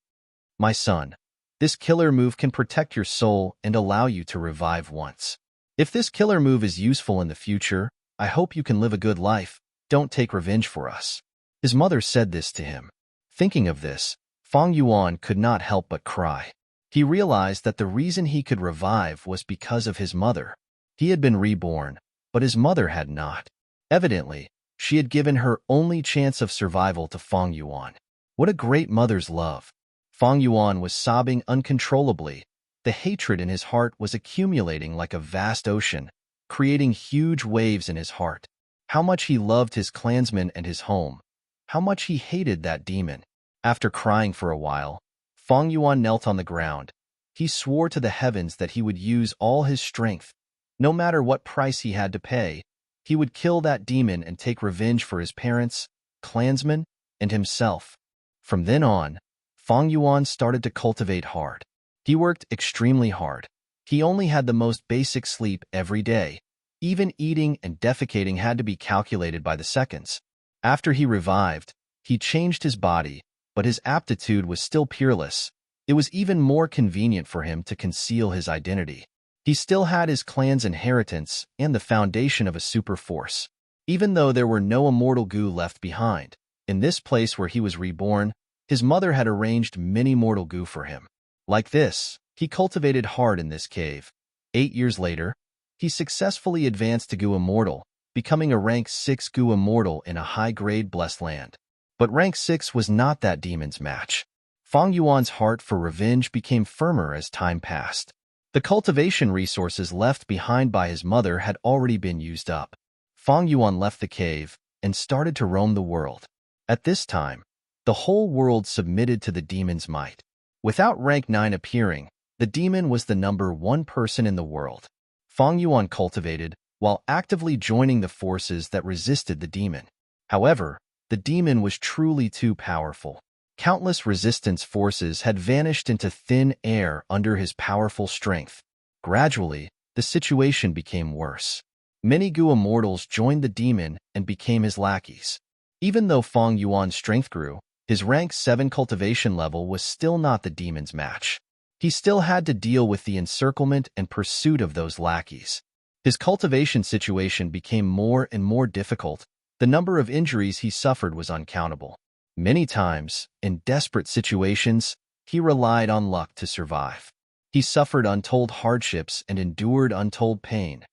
My son, this killer move can protect your soul and allow you to revive once. If this killer move is useful in the future, I hope you can live a good life. Don't take revenge for us. His mother said this to him. Thinking of this, Fang Yuan could not help but cry. He realized that the reason he could revive was because of his mother. He had been reborn, but his mother had not. Evidently, she had given her only chance of survival to Fang Yuan. What a great mother's love. Fang Yuan was sobbing uncontrollably. The hatred in his heart was accumulating like a vast ocean, creating huge waves in his heart. How much he loved his clansmen and his home. How much he hated that demon. After crying for a while, Fang Yuan knelt on the ground. He swore to the heavens that he would use all his strength. No matter what price he had to pay, he would kill that demon and take revenge for his parents, clansmen, and himself. From then on, Fang Yuan started to cultivate hard. He worked extremely hard. He only had the most basic sleep every day. Even eating and defecating had to be calculated by the seconds. After he revived, he changed his body, but his aptitude was still peerless. It was even more convenient for him to conceal his identity. He still had his clan's inheritance and the foundation of a super force. Even though there were no immortal Gu left behind, in this place where he was reborn, his mother had arranged many mortal Gu for him. Like this, he cultivated hard in this cave. 8 years later, he successfully advanced to Gu Immortal, becoming a rank 6 Gu Immortal in a high-grade blessed land. But rank 6 was not that demon's match. Fang Yuan's heart for revenge became firmer as time passed. The cultivation resources left behind by his mother had already been used up. Fang Yuan left the cave and started to roam the world. At this time, the whole world submitted to the demon's might. Without rank 9 appearing, the demon was the number 1 person in the world. Fang Yuan cultivated while actively joining the forces that resisted the demon. However, the demon was truly too powerful. Countless resistance forces had vanished into thin air under his powerful strength. Gradually, the situation became worse. Many Gu immortals joined the demon and became his lackeys. Even though Fang Yuan's strength grew, his rank 7 cultivation level was still not the demon's match. He still had to deal with the encirclement and pursuit of those lackeys. His cultivation situation became more and more difficult. The number of injuries he suffered was uncountable. Many times, in desperate situations, he relied on luck to survive. He suffered untold hardships and endured untold pain.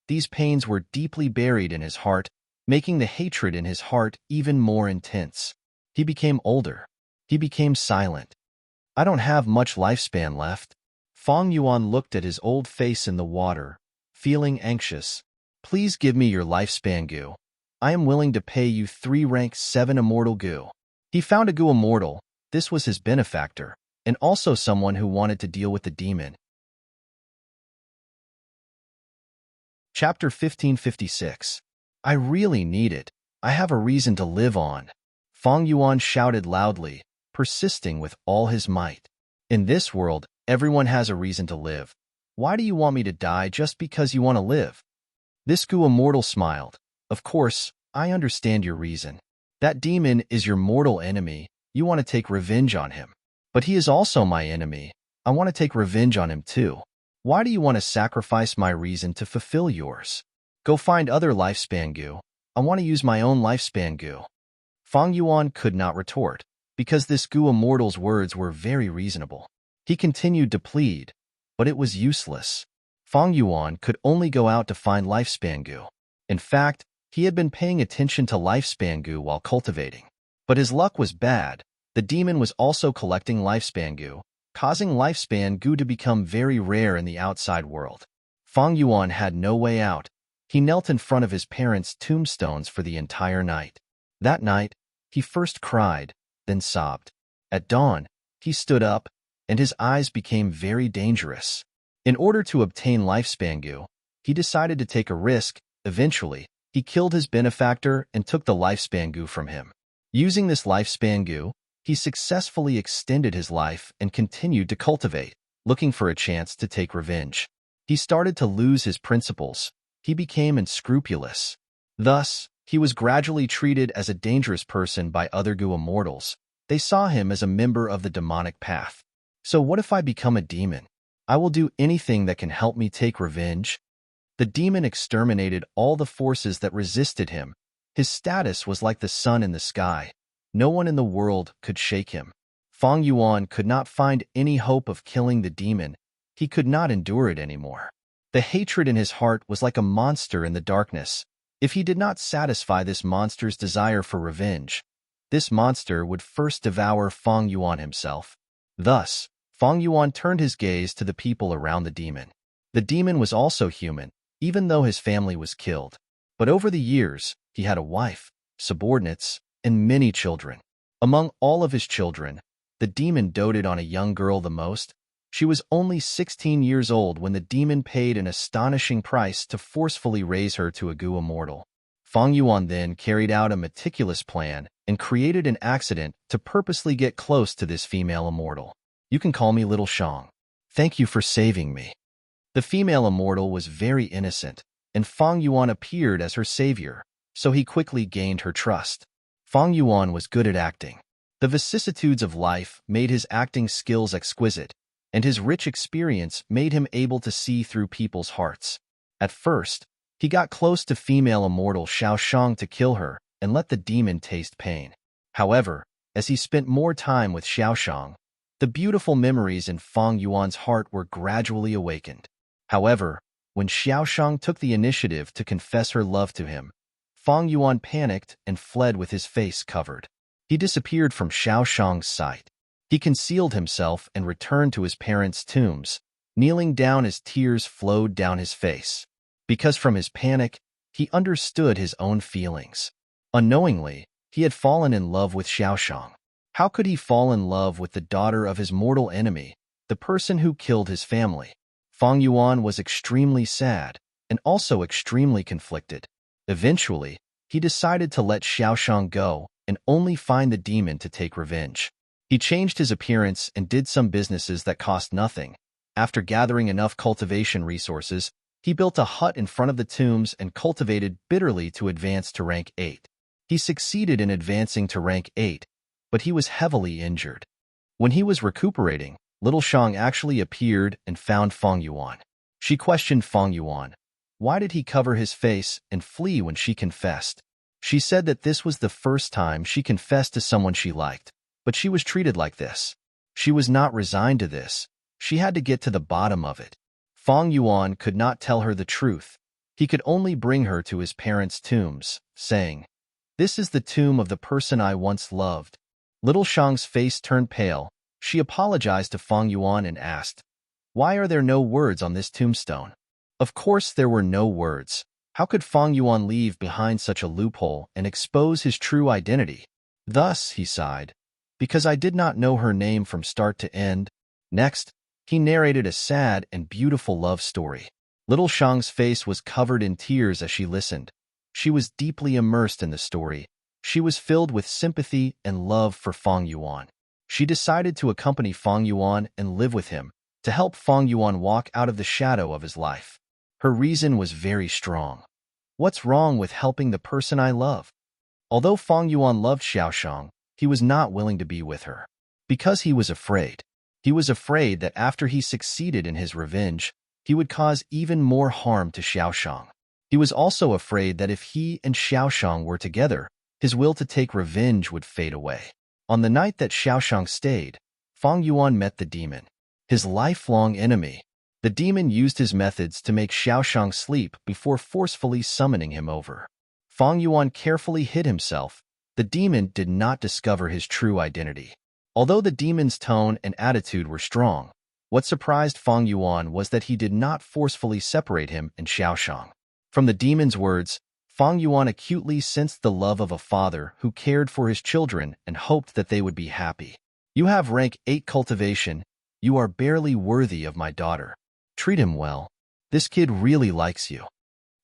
These pains were deeply buried in his heart, making the hatred in his heart even more intense. He became older. He became silent. I don't have much lifespan left. Fang Yuan looked at his old face in the water, feeling anxious. Please give me your lifespan Gu. I am willing to pay you 3 rank 7 immortal Gu. He found a Gu immortal. This was his benefactor. and also someone who wanted to deal with the demon. Chapter 1556. I really need it. I have a reason to live on. Feng Yuan shouted loudly, persisting with all his might. In this world, everyone has a reason to live. Why do you want me to die just because you want to live? This Gu immortal smiled. Of course, I understand your reason. That demon is your mortal enemy. You want to take revenge on him. But he is also my enemy. I want to take revenge on him too. Why do you want to sacrifice my reason to fulfill yours? Go find other lifespan Gu. I want to use my own lifespan Gu. Feng Yuan could not retort, because this Gu immortal's words were very reasonable. He continued to plead, but it was useless. Feng Yuan could only go out to find lifespan Gu. In fact, he had been paying attention to lifespan Gu while cultivating. But his luck was bad. The demon was also collecting lifespan Gu, causing lifespan Gu to become very rare in the outside world. Feng Yuan had no way out. He knelt in front of his parents' tombstones for the entire night. That night, he first cried, then sobbed. At dawn, he stood up, and his eyes became very dangerous. In order to obtain lifespan Gu, he decided to take a risk. Eventually, he killed his benefactor and took the lifespan Gu from him. Using this lifespan Gu, he successfully extended his life and continued to cultivate, looking for a chance to take revenge. He started to lose his principles. He became unscrupulous. Thus, he was gradually treated as a dangerous person by other Gu immortals. They saw him as a member of the demonic path. So what if I become a demon? I will do anything that can help me take revenge. The demon exterminated all the forces that resisted him. His status was like the sun in the sky. No one in the world could shake him. Feng Yuan could not find any hope of killing the demon. He could not endure it anymore. The hatred in his heart was like a monster in the darkness. If he did not satisfy this monster's desire for revenge, this monster would first devour Feng Yuan himself. Thus, Feng Yuan turned his gaze to the people around the demon. The demon was also human, even though his family was killed. But over the years, he had a wife, subordinates, and many children. Among all of his children, the demon doted on a young girl the most. She was only 16 years old when the demon paid an astonishing price to forcefully raise her to a Gu immortal. Feng Yuan then carried out a meticulous plan and created an accident to purposely get close to this female immortal. You can call me Little Shang. Thank you for saving me. The female immortal was very innocent, and Feng Yuan appeared as her savior, so he quickly gained her trust. Feng Yuan was good at acting. The vicissitudes of life made his acting skills exquisite, and his rich experience made him able to see through people's hearts. At first, he got close to female immortal Xiao Shang to kill her and let the demon taste pain. However, as he spent more time with Xiao Shang, the beautiful memories in Feng Yuan's heart were gradually awakened. However, when Xiao Shang took the initiative to confess her love to him, Feng Yuan panicked and fled with his face covered. He disappeared from Xiao Shang's sight. He concealed himself and returned to his parents' tombs, kneeling down as tears flowed down his face. Because from his panic, he understood his own feelings. Unknowingly, he had fallen in love with Xiao Shang. How could he fall in love with the daughter of his mortal enemy, the person who killed his family? Feng Yuan was extremely sad and also extremely conflicted. Eventually, he decided to let Xiao Shang go and only find the demon to take revenge. He changed his appearance and did some businesses that cost nothing. After gathering enough cultivation resources, he built a hut in front of the tombs and cultivated bitterly to advance to rank 8. He succeeded in advancing to rank 8, but he was heavily injured. When he was recuperating, Little Shang actually appeared and found Feng Yuan. She questioned Feng Yuan. Why did he cover his face and flee when she confessed? She said that this was the first time she confessed to someone she liked, but she was treated like this. She was not resigned to this. She had to get to the bottom of it. Feng Yuan could not tell her the truth. He could only bring her to his parents' tombs, saying, "This is the tomb of the person I once loved." Little Shang's face turned pale. She apologized to Feng Yuan and asked, "Why are there no words on this tombstone?" Of course there were no words. How could Feng Yuan leave behind such a loophole and expose his true identity? Thus, he sighed, because I did not know her name from start to end. Next, he narrated a sad and beautiful love story. Little Shang's face was covered in tears as she listened. She was deeply immersed in the story. She was filled with sympathy and love for Fang Yuan. She decided to accompany Fang Yuan and live with him, to help Fang Yuan walk out of the shadow of his life. Her reason was very strong. What's wrong with helping the person I love? Although Fang Yuan loved Xiaoshang, he was not willing to be with her. Because he was afraid. He was afraid that after he succeeded in his revenge, he would cause even more harm to Xiaoshang. He was also afraid that if he and Xiaoshang were together, his will to take revenge would fade away. On the night that Xiaoshang stayed, Fang Yuan met the demon, his lifelong enemy. The demon used his methods to make Xiaoshang sleep before forcefully summoning him over. Fang Yuan carefully hid himself. The demon did not discover his true identity. Although the demon's tone and attitude were strong, what surprised Fang Yuan was that he did not forcefully separate him and Xiaoshang. From the demon's words, Fang Yuan acutely sensed the love of a father who cared for his children and hoped that they would be happy. You have rank 8 cultivation. You are barely worthy of my daughter. Treat him well. This kid really likes you.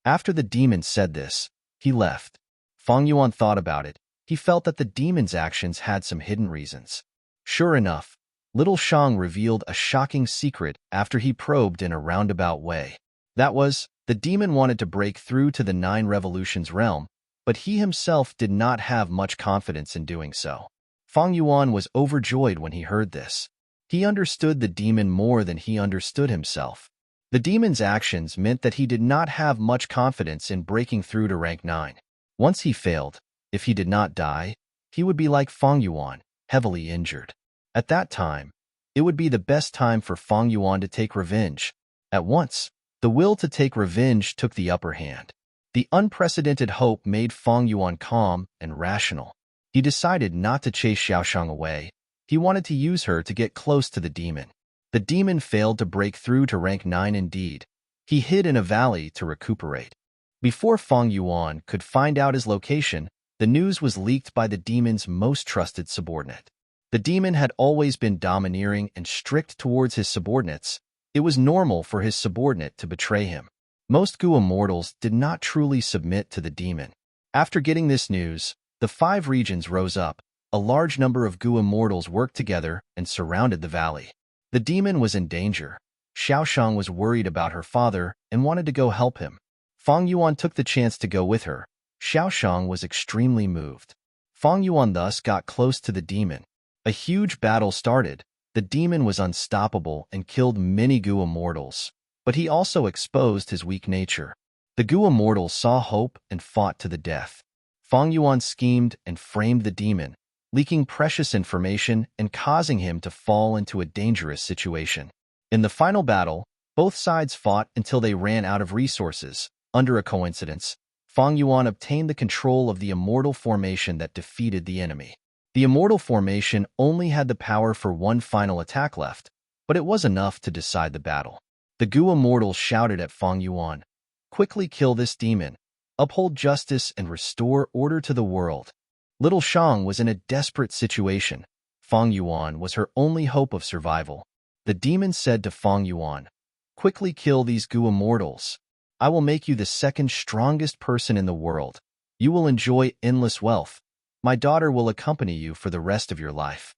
After the demon said this, he left. Fang Yuan thought about it. He felt that the demon's actions had some hidden reasons. Sure enough, little Shang revealed a shocking secret after he probed in a roundabout way. That was, the demon wanted to break through to the 9 Revolutions realm, but he himself did not have much confidence in doing so. Fang Yuan was overjoyed when he heard this. He understood the demon more than he understood himself. The demon's actions meant that he did not have much confidence in breaking through to rank 9. Once he failed, if he did not die, he would be like Fang Yuan, heavily injured. At that time, it would be the best time for Fang Yuan to take revenge. At once, the will to take revenge took the upper hand. The unprecedented hope made Fang Yuan calm and rational. He decided not to chase Xiaoshang away. He wanted to use her to get close to the demon. The demon failed to break through to rank 9 indeed. He hid in a valley to recuperate. Before Fang Yuan could find out his location, the news was leaked by the demon's most trusted subordinate. The demon had always been domineering and strict towards his subordinates. It was normal for his subordinate to betray him. Most Gua mortals did not truly submit to the demon. After getting this news, the 5 regions rose up. A large number of Gua mortals worked together and surrounded the valley. The demon was in danger. Xiaoshang was worried about her father and wanted to go help him. Fang Yuan took the chance to go with her. Xiaoshang was extremely moved. Fang Yuan thus got close to the demon. A huge battle started. The demon was unstoppable and killed many Gua mortals, but he also exposed his weak nature. The Gua mortals saw hope and fought to the death. Fang Yuan schemed and framed the demon, leaking precious information and causing him to fall into a dangerous situation. In the final battle, both sides fought until they ran out of resources. Under a coincidence, Fang Yuan obtained the control of the immortal formation that defeated the enemy. The immortal formation only had the power for one final attack left, but it was enough to decide the battle. The Gua mortals shouted at Fang Yuan, "Quickly kill this demon, uphold justice and restore order to the world." Little Shang was in a desperate situation. Fang Yuan was her only hope of survival. The demon said to Fang Yuan, "Quickly kill these Gua mortals. I will make you the second strongest person in the world. You will enjoy endless wealth. My daughter will accompany you for the rest of your life."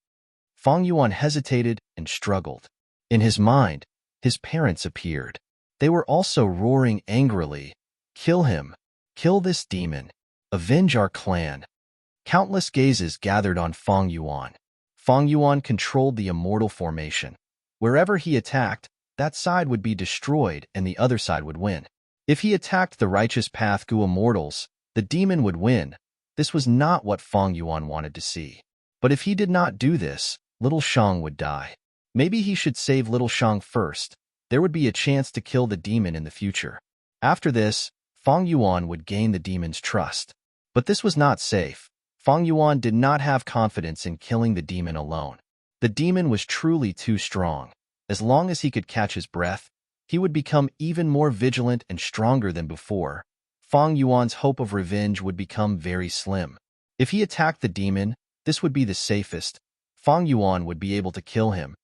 Fang Yuan hesitated and struggled. In his mind, his parents appeared. They were also roaring angrily, "Kill him! Kill this demon! Avenge our clan!" Countless gazes gathered on Fang Yuan. Fang Yuan controlled the immortal formation. Wherever he attacked, that side would be destroyed and the other side would win. If he attacked the righteous path Gua mortals, the demon would win. This was not what Fang Yuan wanted to see. But if he did not do this, little Shang would die. Maybe he should save little Shang first. There would be a chance to kill the demon in the future. After this, Fang Yuan would gain the demon's trust. But this was not safe. Fang Yuan did not have confidence in killing the demon alone. The demon was truly too strong. As long as he could catch his breath, he would become even more vigilant and stronger than before. Fang Yuan's hope of revenge would become very slim. If he attacked the demon, this would be the safest. Fang Yuan would be able to kill him.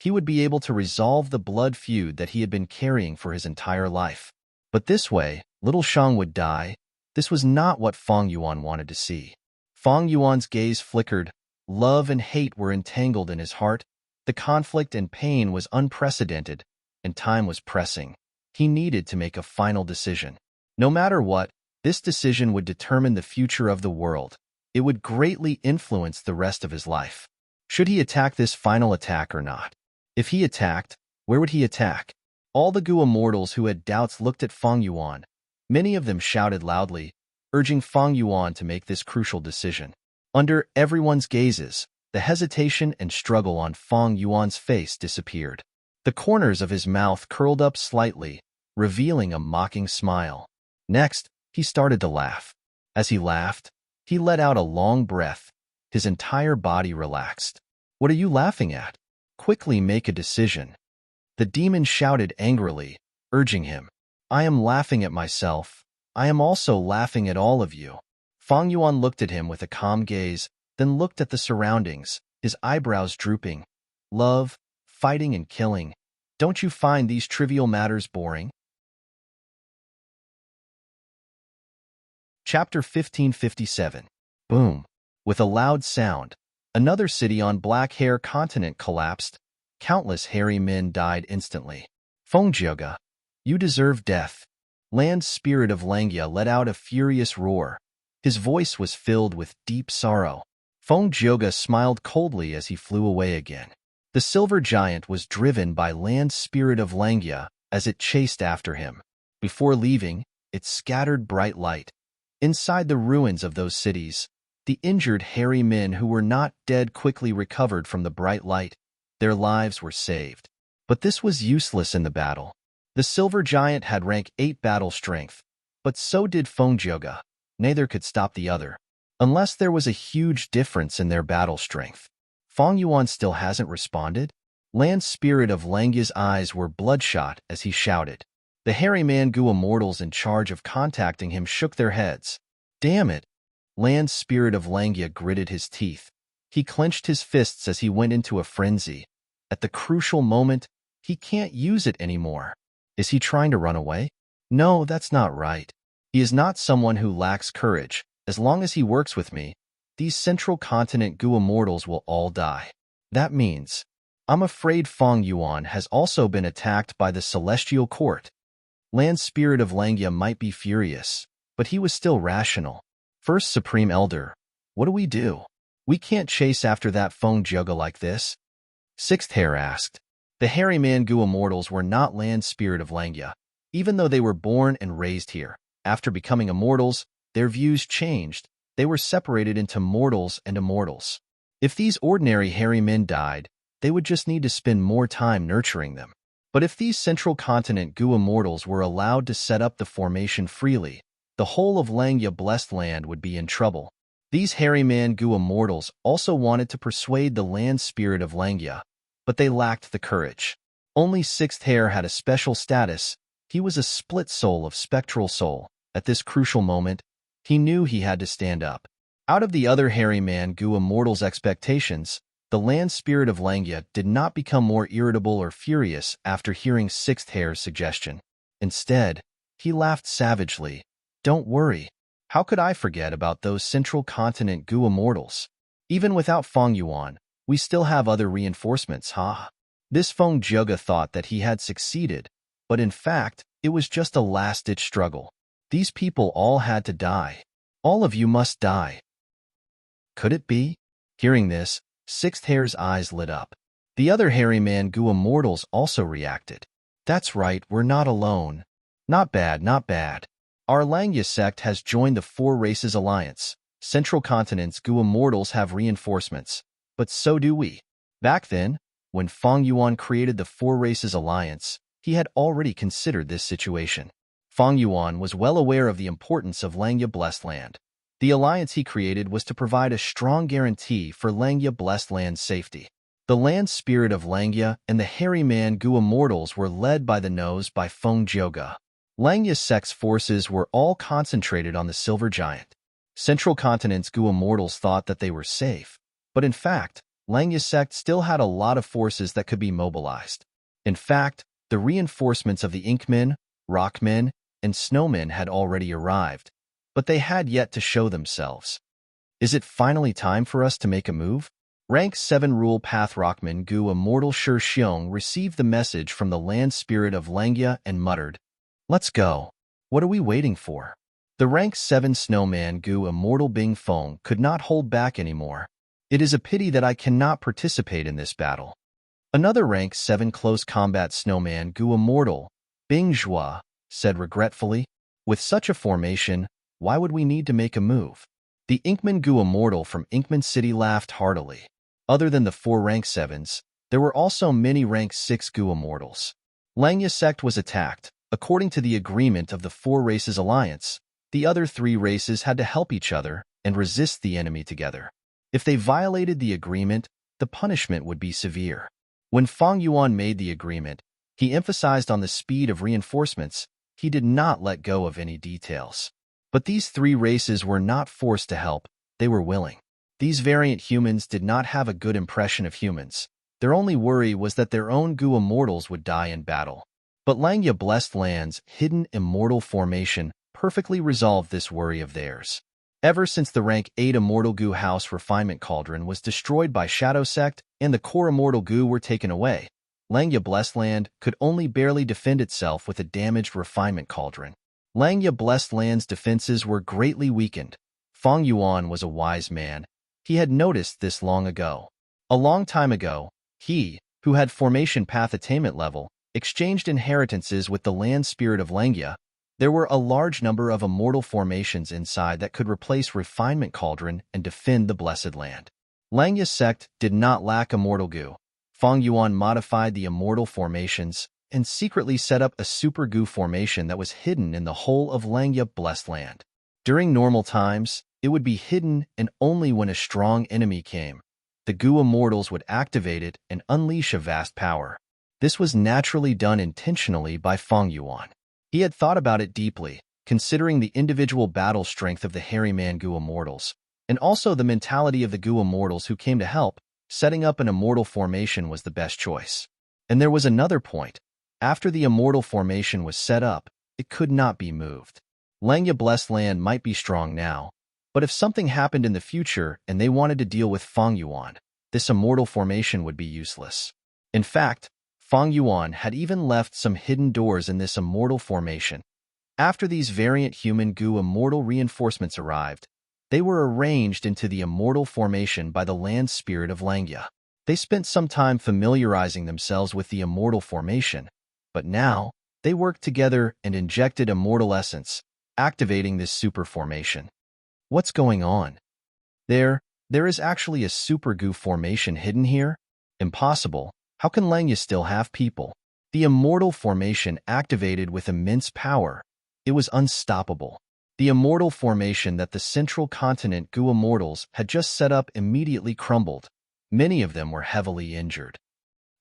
He would be able to resolve the blood feud that he had been carrying for his entire life. But this way, little Shang would die. This was not what Fang Yuan wanted to see. Fang Yuan's gaze flickered. Love and hate were entangled in his heart. The conflict and pain was unprecedented, and time was pressing. He needed to make a final decision. No matter what, this decision would determine the future of the world. It would greatly influence the rest of his life. Should he attack this final attack or not? If he attacked, where would he attack? All the Gu immortals who had doubts looked at Fang Yuan. Many of them shouted loudly, urging Fang Yuan to make this crucial decision. Under everyone's gazes, the hesitation and struggle on Fang Yuan's face disappeared. The corners of his mouth curled up slightly, revealing a mocking smile. Next, he started to laugh. As he laughed, he let out a long breath. His entire body relaxed. "What are you laughing at? Quickly make a decision." The demon shouted angrily, urging him. "I am laughing at myself. I am also laughing at all of you." Fang Yuan looked at him with a calm gaze, then looked at the surroundings, his eyebrows drooping. "Love, fighting and killing. Don't you find these trivial matters boring?" Chapter 1557. Boom. With a loud sound, another city on Black Hair Continent collapsed. Countless hairy men died instantly. "Fengjiaga, you deserve death." Land Spirit of Langya let out a furious roar. His voice was filled with deep sorrow. Fengjiaga smiled coldly as he flew away again. The silver giant was driven by Land Spirit of Langya as it chased after him. Before leaving, it scattered bright light. Inside the ruins of those cities, the injured hairy men who were not dead quickly recovered from the bright light. Their lives were saved. But this was useless in the battle. The silver giant had rank 8 battle strength, but so did Fengjiaga. Neither could stop the other, unless there was a huge difference in their battle strength. Fang Yuan still hasn't responded? Land Spirit of Langya's eyes were bloodshot as he shouted. The hairy Mangu immortals in charge of contacting him shook their heads. "Damn it!" Land Spirit of Langya gritted his teeth. He clenched his fists as he went into a frenzy. At the crucial moment, he can't use it anymore. Is he trying to run away? No, that's not right. He is not someone who lacks courage. As long as he works with me, these Central Continent Gu immortals will all die. That means, I'm afraid Fang Yuan has also been attacked by the Celestial Court. Land Spirit of Langya might be furious, but he was still rational. First Supreme Elder, what do we do? We can't chase after that Fengjiaga like this. Sixth Hair asked. The hairy Mangu immortals were not Land Spirit of Langya. Even though they were born and raised here, after becoming immortals, their views changed. They were separated into mortals and immortals. If these ordinary hairy men died, they would just need to spend more time nurturing them. But if these Central Continent Gu immortals were allowed to set up the formation freely, the whole of Langya Blessed Land would be in trouble. These hairy Mangu immortals also wanted to persuade the Land Spirit of Langya, but they lacked the courage. Only Sixth Hair had a special status. He was a split soul of spectral soul. At this crucial moment, he knew he had to stand up. Out of the other hairy Mangu immortals' expectations, the Land Spirit of Langya did not become more irritable or furious after hearing Sixth Hair's suggestion. Instead, he laughed savagely. "Don't worry. How could I forget about those Central Continent Gu immortals? Even without Fang Yuan, we still have other reinforcements, huh?" This Fengjiaga thought that he had succeeded, but in fact, it was just a last-ditch struggle. These people all had to die. All of you must die. Could it be? Hearing this, Sixth Hair's eyes lit up. The other hairy Mangu immortals also reacted. That's right, we're not alone. Not bad, not bad. Our Langya sect has joined the Four Races Alliance. Central Continent's Gu immortals have reinforcements, but so do we. Back then, when Fang Yuan created the Four Races Alliance, he had already considered this situation. Fang Yuan was well aware of the importance of Langya Blessed Land. The alliance he created was to provide a strong guarantee for Langya Blessed Land's safety. The Land Spirit of Langya and the hairy Mangu immortals were led by the nose by Fengjiaga. Langya sect's forces were all concentrated on the Silver Giant. Central Continent's Gu immortals thought that they were safe, but in fact, Langya sect still had a lot of forces that could be mobilized. In fact, the reinforcements of the Inkmen, Rockmen, and Snowmen had already arrived, but they had yet to show themselves. Is it finally time for us to make a move? Rank 7 Rule Path Rockman Gu Immortal Shi Xiong received the message from the land spirit of Langya and muttered, "Let's go. What are we waiting for?" The Rank 7 Snowman Gu Immortal Bing Feng could not hold back anymore. "It is a pity that I cannot participate in this battle." Another Rank 7 Close Combat Snowman Gu Immortal, Bing Zhua, said regretfully, "With such a formation, why would we need to make a move?" The Inkman Gu Immortal from Inkman City laughed heartily. Other than the 4 Rank 7s, there were also many Rank 6 Gu Immortals. Langya sect was attacked. According to the agreement of the 4 races alliance, the other 3 races had to help each other and resist the enemy together. If they violated the agreement, the punishment would be severe. When Feng Yuan made the agreement, he emphasized on the speed of reinforcements. He did not let go of any details. But these 3 races were not forced to help, they were willing. These variant humans did not have a good impression of humans. Their only worry was that their own Gu Immortals would die in battle. But Langya Blessed Land's hidden immortal formation perfectly resolved this worry of theirs. Ever since the Rank 8 Immortal Gu House Refinement Cauldron was destroyed by Shadow Sect and the core Immortal Gu were taken away, Langya Blessed Land could only barely defend itself with a damaged Refinement Cauldron. Langya Blessed Land's defenses were greatly weakened. Feng Yuan was a wise man. He had noticed this long ago. A long time ago, he, who had Formation Path Attainment level, exchanged inheritances with the land spirit of Langya. There were a large number of immortal formations inside that could replace Refinement Cauldron and defend the Blessed Land. Langya sect did not lack immortal Gu. Feng Yuan modified the immortal formations and secretly set up a Super Gu formation that was hidden in the whole of Langya Blessed Land. During normal times, it would be hidden, and only when a strong enemy came, the Gu Immortals would activate it and unleash a vast power. This was naturally done intentionally by Feng Yuan. He had thought about it deeply, considering the individual battle strength of the Hairy Man Gu Immortals, and also the mentality of the Gu Immortals who came to help. Setting up an immortal formation was the best choice. And there was another point. After the immortal formation was set up, it could not be moved. Langya Blessed Land might be strong now, but if something happened in the future and they wanted to deal with Feng Yuan, this immortal formation would be useless. In fact, Feng Yuan had even left some hidden doors in this immortal formation. After these variant human Gu immortal reinforcements arrived, they were arranged into the immortal formation by the land spirit of Langya. They spent some time familiarizing themselves with the immortal formation, but now they worked together and injected immortal essence, activating this super formation. What's going on? There is actually a Super Gu formation hidden here? Impossible. How can Langya still have people? The immortal formation activated with immense power. It was unstoppable. The immortal formation that the central continent Gu Immortals had just set up immediately crumbled. Many of them were heavily injured.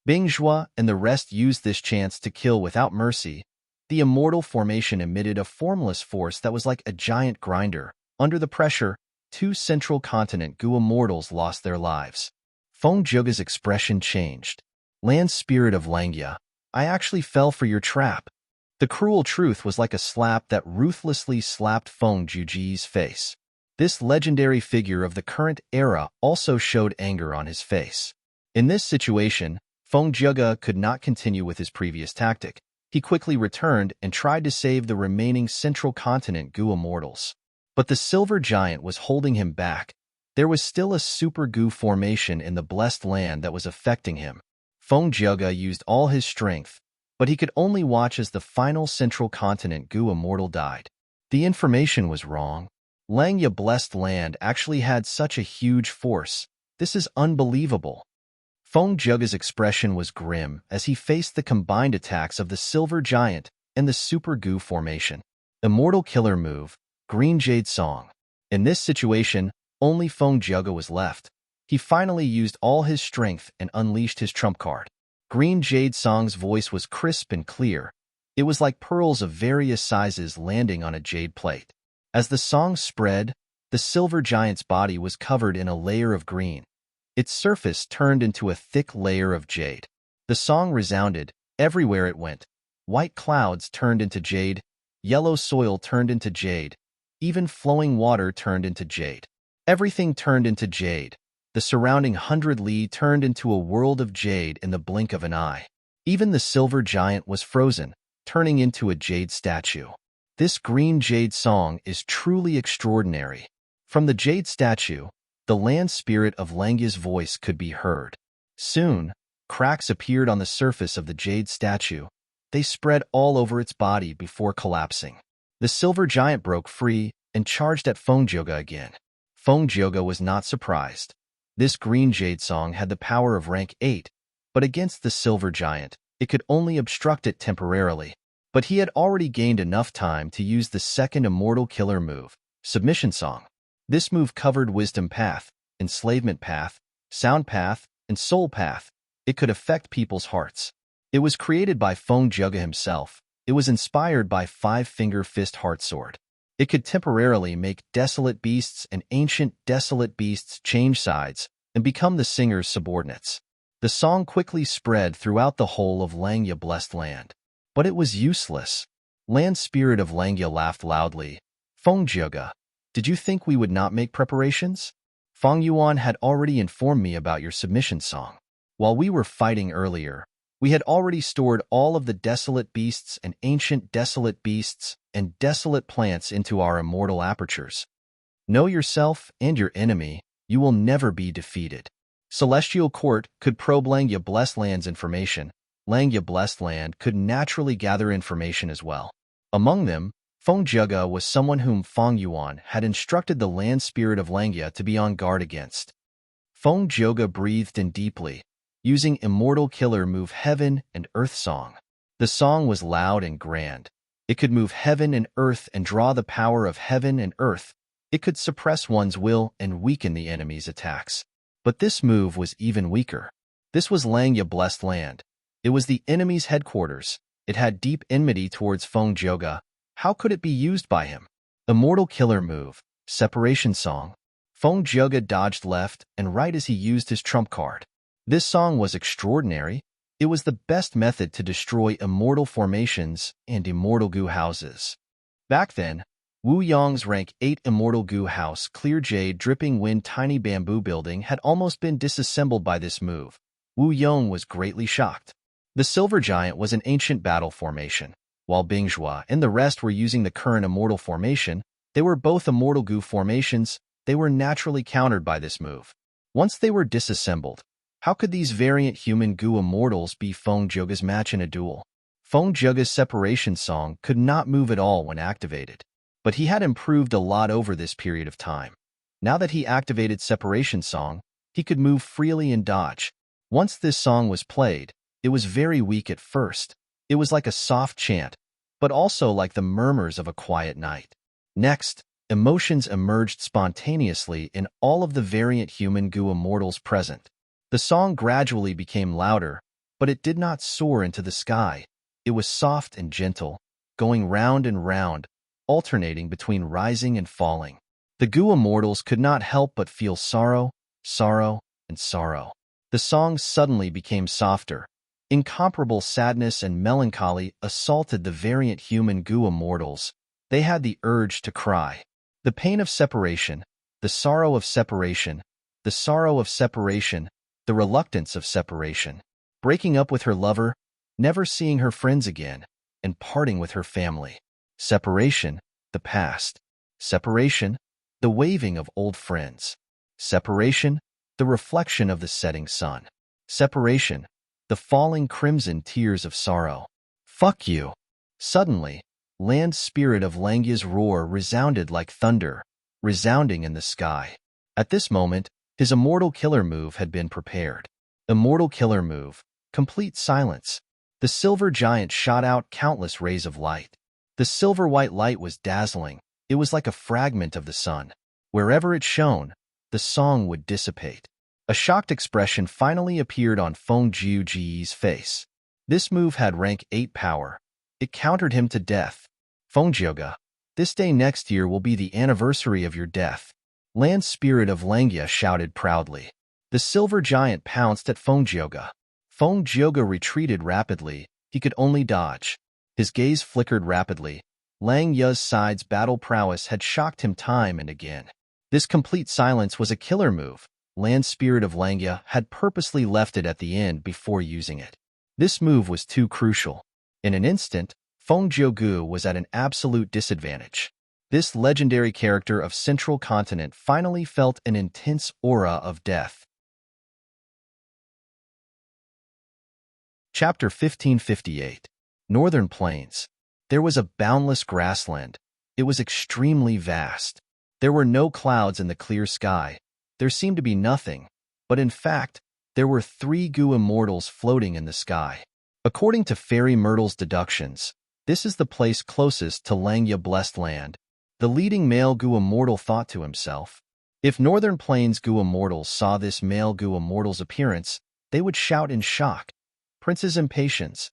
Bing Zhua and the rest used this chance to kill without mercy. The immortal formation emitted a formless force that was like a giant grinder. Under the pressure, 2 central continent Gu Immortals lost their lives. Feng Zhuge's expression changed. Land spirit of Langya, I actually fell for your trap. The cruel truth was like a slap that ruthlessly slapped Feng Zhuge's face. This legendary figure of the current era also showed anger on his face. In this situation, Feng Zhuge could not continue with his previous tactic. He quickly returned and tried to save the remaining central continent Gu Immortals. But the silver giant was holding him back. There was still a Super Gu formation in the Blessed Land that was affecting him. Feng Zhuge used all his strength, but he could only watch as the final central continent Gu Immortal died. The information was wrong. Langya Blessed Land actually had such a huge force. This is unbelievable. Feng Zhuge's expression was grim as he faced the combined attacks of the silver giant and the Super Gu formation. Immortal killer move, Green Jade Song. In this situation, only Feng Zhuge was left. He finally used all his strength and unleashed his trump card. Green Jade Song's voice was crisp and clear. It was like pearls of various sizes landing on a jade plate. As the song spread, the silver giant's body was covered in a layer of green. Its surface turned into a thick layer of jade. The song resounded everywhere it went. White clouds turned into jade, yellow soil turned into jade, even flowing water turned into jade. Everything turned into jade. The surrounding 100 li turned into a world of jade in the blink of an eye. Even the silver giant was frozen, turning into a jade statue. This green jade song is truly extraordinary. From the jade statue, the land spirit of Langya's voice could be heard. Soon, cracks appeared on the surface of the jade statue. They spread all over its body before collapsing. The silver giant broke free and charged at Fengjoga again. Fengjoga was not surprised. This green jade song had the power of rank 8, but against the silver giant, it could only obstruct it temporarily. But he had already gained enough time to use the second immortal killer move, Submission Song. This move covered Wisdom Path, Enslavement Path, Sound Path, and Soul Path. It could affect people's hearts. It was created by Fengjoga himself. It was inspired by Five-Finger Fist Heart Sword. It could temporarily make desolate beasts and ancient desolate beasts change sides and become the singer's subordinates. The song quickly spread throughout the whole of Langya Blessed Land. But it was useless. Land Spirit of Langya laughed loudly. Fengjoga, did you think we would not make preparations? Feng Yuan had already informed me about your submission song. While we were fighting earlier, we had already stored all of the desolate beasts and ancient desolate beasts and desolate plants into our immortal apertures. Know yourself and your enemy, you will never be defeated. Celestial Court could probe Langya Blessed Land's information. Langya Blessed Land could naturally gather information as well. Among them, Fengjoga was someone whom Feng Yuan had instructed the land spirit of Langya to be on guard against. Fengjoga breathed in deeply, using immortal killer move Heaven and Earth Song. The song was loud and grand. It could move heaven and earth and draw the power of heaven and earth. It could suppress one's will and weaken the enemy's attacks. But this move was even weaker. This was Langya Blessed Land. It was the enemy's headquarters. It had deep enmity towards Fengjoga. How could it be used by him? Immortal killer move, Separation Song. Fengjoga dodged left and right as he used his trump card. This song was extraordinary. It was the best method to destroy immortal formations and immortal goo houses. Back then, Wu Yong's rank 8 immortal goo house, Clear Jade Dripping Wind Tiny Bamboo Building had almost been disassembled by this move. Wu Yong was greatly shocked. The Silver Giant was an ancient battle formation. While Bingjua and the rest were using the current immortal formation, they were both immortal goo formations. They were naturally countered by this move. Once they were disassembled, how could these variant human goo immortals be Fengjoga's match in a duel? Fengjoga's Separation Song could not move at all when activated, but he had improved a lot over this period of time. Now that he activated Separation Song, he could move freely and dodge. Once this song was played, it was very weak at first. It was like a soft chant, but also like the murmurs of a quiet night. Next, emotions emerged spontaneously in all of the variant human goo immortals present. The song gradually became louder, but it did not soar into the sky. It was soft and gentle, going round and round, alternating between rising and falling. The goo immortals could not help but feel sorrow, sorrow, and sorrow. The song suddenly became softer. Incomparable sadness and melancholy assaulted the variant human goo immortals. They had the urge to cry. The pain of separation, the sorrow of separation, the sorrow of separation, the reluctance of separation, breaking up with her lover, never seeing her friends again, and parting with her family. Separation, the past. Separation, the waving of old friends. Separation, the reflection of the setting sun. Separation, the falling crimson tears of sorrow. Fuck you. Suddenly, land spirit of Langya's roar resounded like thunder, resounding in the sky. At this moment, his immortal killer move had been prepared. Immortal killer move, complete silence. The silver giant shot out countless rays of light. The silver-white light was dazzling. It was like a fragment of the sun. Wherever it shone, the song would dissipate. A shocked expression finally appeared on Fengjoga's face. This move had rank 8 power. It countered him to death. Fengjoga, this day next year will be the anniversary of your death. Land spirit of Langya shouted proudly. The The silver giant pounced at Fengjiuge. Fengjiuge retreated rapidly. He could only dodge. His gaze flickered rapidly. Lang Ye's side's battle prowess had shocked him time and again. This complete silence was a killer move. Land Spirit of Lang Ye had purposely left it at the end before using it. This move was too crucial. In an instant, Fengjiuge was at an absolute disadvantage. This legendary character of Central Continent finally felt an intense aura of death. Chapter 1558. Northern Plains. There was a boundless grassland. It was extremely vast. There were no clouds in the clear sky. There seemed to be nothing, but in fact, there were 3 goo immortals floating in the sky. According to Fairy Myrtle's deductions, this is the place closest to Lang Ye Blessed Land. The leading male goo immortal thought to himself, if Northern Plains goo immortals saw this male goo immortal's appearance, they would shout in shock. Prince's impatience.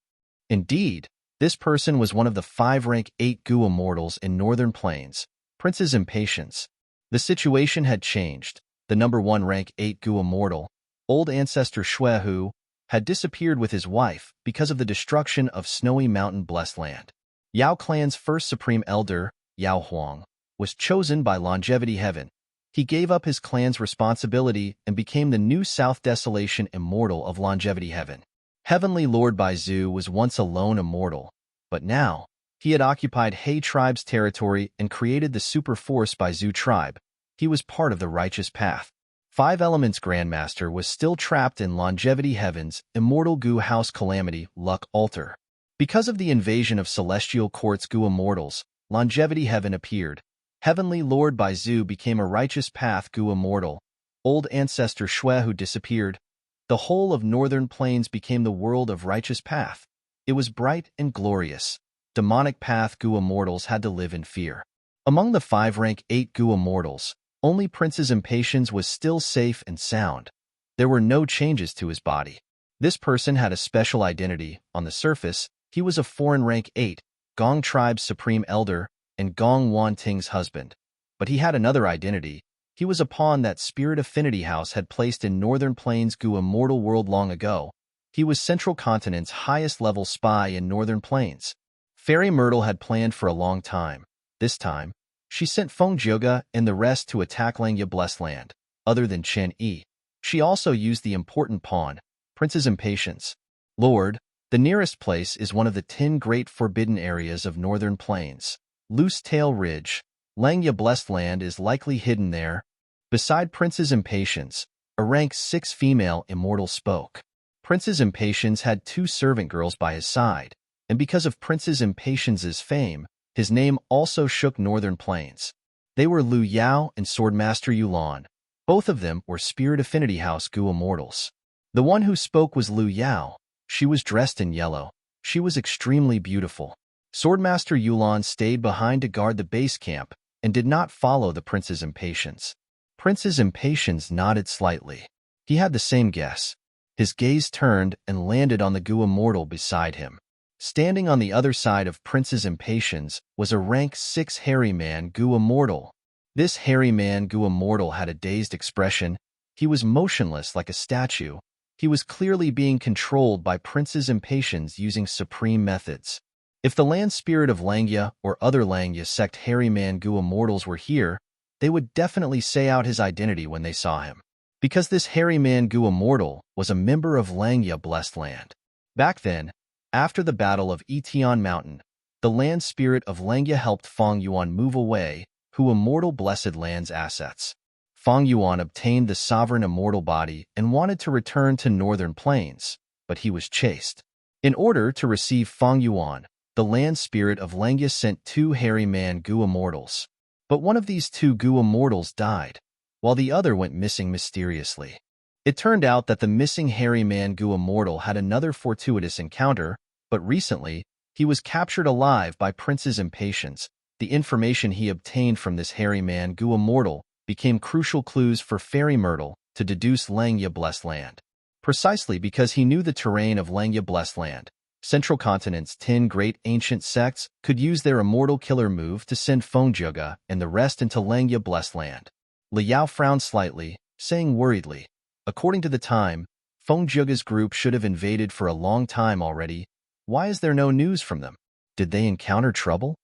Indeed, this person was one of the 5 rank 8 goo immortals in Northern Plains. Prince's impatience. The situation had changed. The number 1 rank 8 goo immortal, old ancestor Shuehu, had disappeared with his wife because of the destruction of Snowy Mountain Blessed Land. Yao clan's first supreme elder, Yao Huang, was chosen by Longevity Heaven. He gave up his clan's responsibility and became the new South Desolation Immortal of Longevity Heaven. Heavenly Lord Baizu was once a lone immortal, but now, he had occupied He tribe's territory and created the super force Baizu tribe. He was part of the righteous path. 5 Elements Grandmaster was still trapped in Longevity Heaven's Immortal Goo House Calamity Luck Altar. Because of the invasion of Celestial Court's Goo Immortals, Longevity Heaven appeared. Heavenly Lord Baizu became a righteous path Goo Immortal. Old ancestor Shuehu disappeared. The whole of Northern Plains became the world of righteous path. It was bright and glorious. Demonic path Goo Immortals had to live in fear. Among the 5 rank 8 Goo Immortals, only Prince's Impatience was still safe and sound. There were no changes to his body. This person had a special identity. On the surface, he was a foreign rank 8, Gong tribe's supreme elder, and Gong Wanting's husband. But he had another identity. He was a pawn that Spirit Affinity House had placed in Northern Plains Goo Immortal World long ago. He was Central Continent's highest-level spy in Northern Plains. Fairy Myrtle had planned for a long time. This time, she sent Fengjiuge and the rest to attack Lang Ye Blessed Land. Other than Chen Yi, she also used the important pawn, Prince's Impatience. Lord, the nearest place is one of the 10 great forbidden areas of Northern Plains. Loose Tail Ridge. Lang Ye Blessed Land is likely hidden there. Beside Prince's Impatience, a rank 6 female immortal spoke. Prince's Impatience had 2 servant girls by his side, and because of Prince's Impatience's fame, his name also shook Northern Plains. They were Lu Yao and Swordmaster Yulan. Both of them were Spirit Affinity House Goo Immortals. The one who spoke was Lu Yao. She was dressed in yellow. She was extremely beautiful. Swordmaster Yulan stayed behind to guard the base camp and did not follow the Prince's Impatience. Prince's Impatience nodded slightly. He had the same guess. His gaze turned and landed on the Goo Immortal beside him. Standing on the other side of Prince's Impatience was a rank 6 hairy man Goo Immortal. This hairy man Goo Immortal had a dazed expression. He was motionless like a statue. He was clearly being controlled by Prince's Impatience using supreme methods. If the land spirit of Lang Ye or other Lang Ye sect hairy man Goo Immortals were here, they would definitely say out his identity when they saw him. Because this hairy man Goo Immortal was a member of Lang Ye Blessed Land. Back then, after the Battle of Etian Mountain, the land spirit of Lang Ye helped Feng Yuan move away, who Immortal Blessed Land's assets. Feng Yuan obtained the sovereign immortal body and wanted to return to Northern Plains, but he was chased. In order to receive Feng Yuan, the land spirit of Lang Ye sent 2 hairy man Goo Immortals. But one of these 2 Goo Immortals died, while the other went missing mysteriously. It turned out that the missing hairy man Goo Immortal had another fortuitous encounter, but recently, he was captured alive by Prince's Impatience. The information he obtained from this hairy man Goo Immortal became crucial clues for Fairy Myrtle to deduce Lang Ye Blessed Land. Precisely because he knew the terrain of Lang Ye Blessed Land, Central Continent's 10 great ancient sects could use their immortal killer move to send Fengjiuge and the rest into Lang Ye Blessed Land. Li Yao frowned slightly, saying worriedly, According to the time, Feng Zhege's group should have invaded for a long time already. Why is there no news from them? Did they encounter trouble?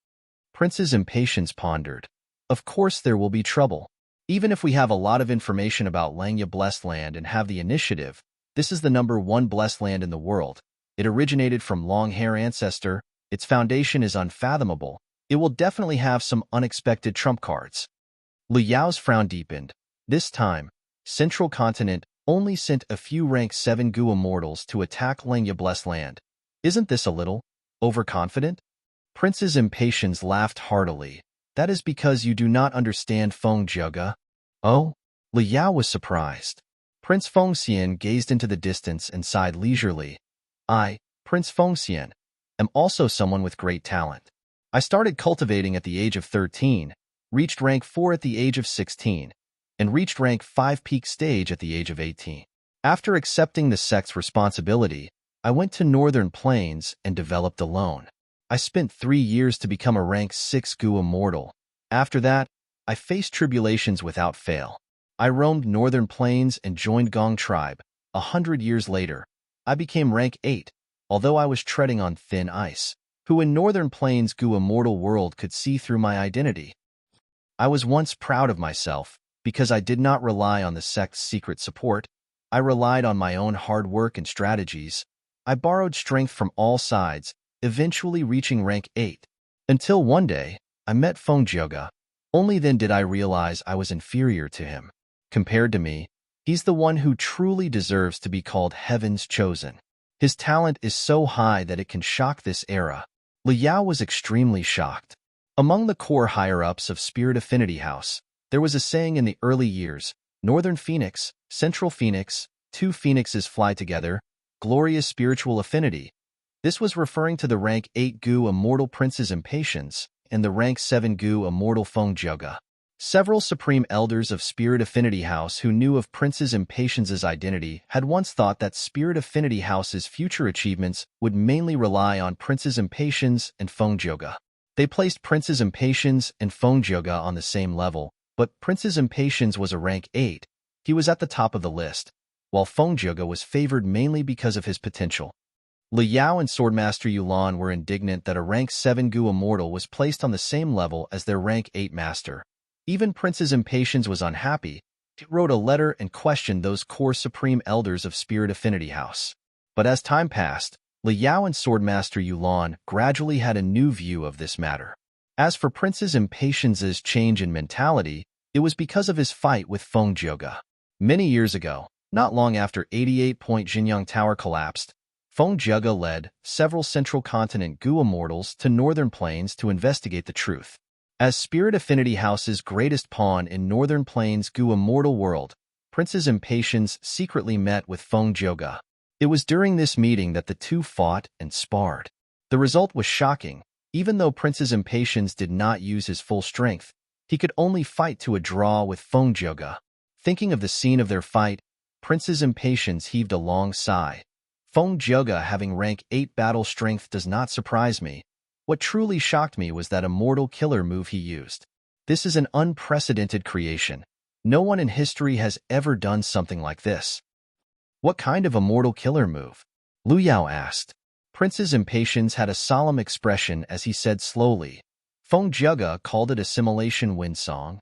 Prince's impatience pondered. Of course there will be trouble. Even if we have a lot of information about Langya Blessed Land and have the initiative, this is the #1 blessed land in the world. It originated from long-hair ancestor. Its foundation is unfathomable. It will definitely have some unexpected trump cards. Lu Yao's frown deepened. This time, Central Continent only sent a few rank 7 Gu immortals to attack Langya Blessed Land. Isn't this a little overconfident? Prince's impatience laughed heartily. That is because you do not understand Feng Zhege. Oh? Lu Yao was surprised. Prince Fengxian gazed into the distance and sighed leisurely. I, Prince Fengxian, am also someone with great talent. I started cultivating at the age of 13, reached rank 4 at the age of 16, and reached rank 5 peak stage at the age of 18. After accepting the sect's responsibility, I went to Northern Plains and developed alone. I spent 3 years to become a rank 6 Gu immortal. After that, I faced tribulations without fail. I roamed Northern Plains and joined Gong tribe. 100 years later, I became rank 8, although I was treading on thin ice. Who in Northern Plains Gu immortal world could see through my identity? I was once proud of myself, because I did not rely on the sect's secret support. I relied on my own hard work and strategies. I borrowed strength from all sides, eventually reaching rank 8. Until one day, I met Feng Zhege. Only then did I realize I was inferior to him. Compared to me, he's the one who truly deserves to be called Heaven's Chosen. His talent is so high that it can shock this era. Lu Yao was extremely shocked. Among the core higher-ups of Spirit Affinity House, there was a saying in the early years, Northern Phoenix, Central Phoenix, 2 phoenixes fly together, glorious spiritual affinity. This was referring to the rank 8 Gu immortal Prince's impatience and the rank 7 Gu immortal Feng Zhege. Several supreme elders of Spirit Affinity House who knew of Prince's impatience's identity had once thought that Spirit Affinity House's future achievements would mainly rely on Prince's impatience and Feng Zhege. They placed Prince's impatience and Feng Zhege on the same level, but Prince's impatience was a rank 8. He was at the top of the list, while Feng Zhege was favored mainly because of his potential. Lu Yao and Swordmaster Yulan were indignant that a rank 7 Gu immortal was placed on the same level as their rank 8 master. Even Prince's impatience was unhappy. He wrote a letter and questioned those core supreme elders of Spirit Affinity House. But as time passed, Lu Yao and Swordmaster Yulan gradually had a new view of this matter. As for Prince's impatience's change in mentality, it was because of his fight with Feng Zhege. Many years ago, not long after 88-point Jinyang Tower collapsed, Feng Zhege led several Central Continent Gu immortals to Northern Plains to investigate the truth. As Spirit Affinity House's greatest pawn in Northern Plains Gu immortal world, Prince's impatience secretly met with Feng Zhege. It was during this meeting that the two fought and sparred. The result was shocking. Even though Prince's impatience did not use his full strength, he could only fight to a draw with Feng Zhege. Thinking of the scene of their fight, Prince's impatience heaved a long sigh. Feng Zhege having rank 8 battle strength does not surprise me. What truly shocked me was that immortal killer move he used. This is an unprecedented creation. No one in history has ever done something like this. What kind of immortal killer move? Lu Yao asked. Prince's impatience had a solemn expression as he said slowly. Feng Zhege called it assimilation wind song.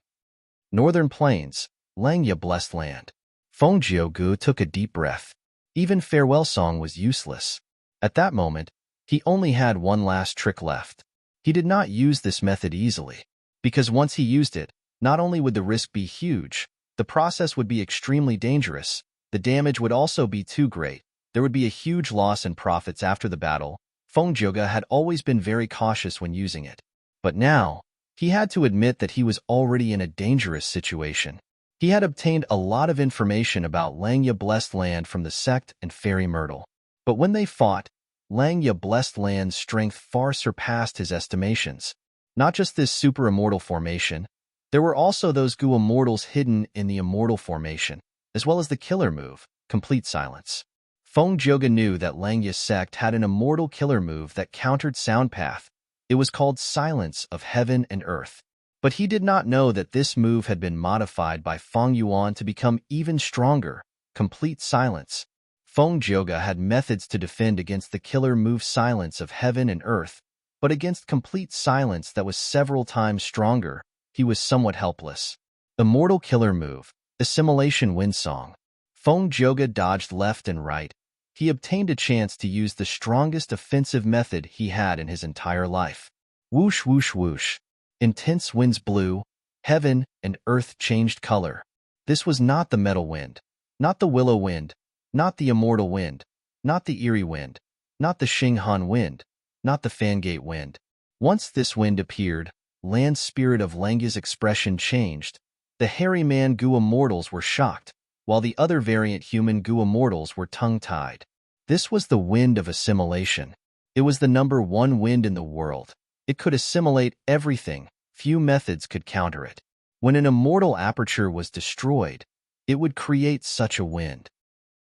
Northern Plains, Langya Blessed Land. Feng Zhege took a deep breath. Even farewell song was useless. At that moment, he only had one last trick left. He did not use this method easily, because once he used it, not only would the risk be huge, the process would be extremely dangerous, the damage would also be too great, there would be a huge loss in profits after the battle. Feng Zhege had always been very cautious when using it. But now, he had to admit that he was already in a dangerous situation. He had obtained a lot of information about Langya Blessed Land from the sect and Fairy Myrtle. But when they fought, Langya Blessed Land's strength far surpassed his estimations. Not just this super immortal formation, there were also those Gu immortals hidden in the immortal formation, as well as the killer move, Complete Silence. Feng Zhege knew that Langya's sect had an immortal killer move that countered Sound Path. It was called Silence of Heaven and Earth. But he did not know that this move had been modified by Feng Yuan to become even stronger, complete silence. Feng Jioge had methods to defend against the killer move silence of heaven and earth, but against complete silence that was several times stronger, he was somewhat helpless. Immortal killer move, assimilation wind song. Feng Jioge dodged left and right. He obtained a chance to use the strongest offensive method he had in his entire life. Whoosh, whoosh, whoosh. Intense winds blew. Heaven and earth changed color. This was not the metal wind, not the willow wind, not the immortal wind, not the eerie wind, not the Xinghan wind, not the Fangate wind. Once this wind appeared, land spirit of Langya's expression changed. The hairy man Gu immortals were shocked, while the other variant human Gu immortals were tongue-tied. This was the wind of assimilation. It was the number one wind in the world. It could assimilate everything. Few methods could counter it. When an immortal aperture was destroyed, it would create such a wind.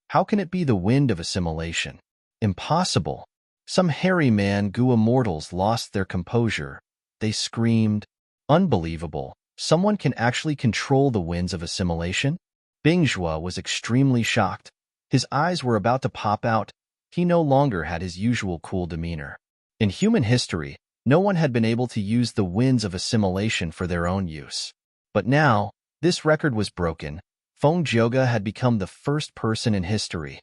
How can it be the wind of assimilation? Impossible. Some hairy man Gu immortals lost their composure. They screamed, "Unbelievable! Someone can actually control the winds of assimilation?" Bingzhua was extremely shocked. His eyes were about to pop out. He no longer had his usual cool demeanor. In human history, no one had been able to use the winds of assimilation for their own use. But now, this record was broken. Feng Jioge had become the first person in history.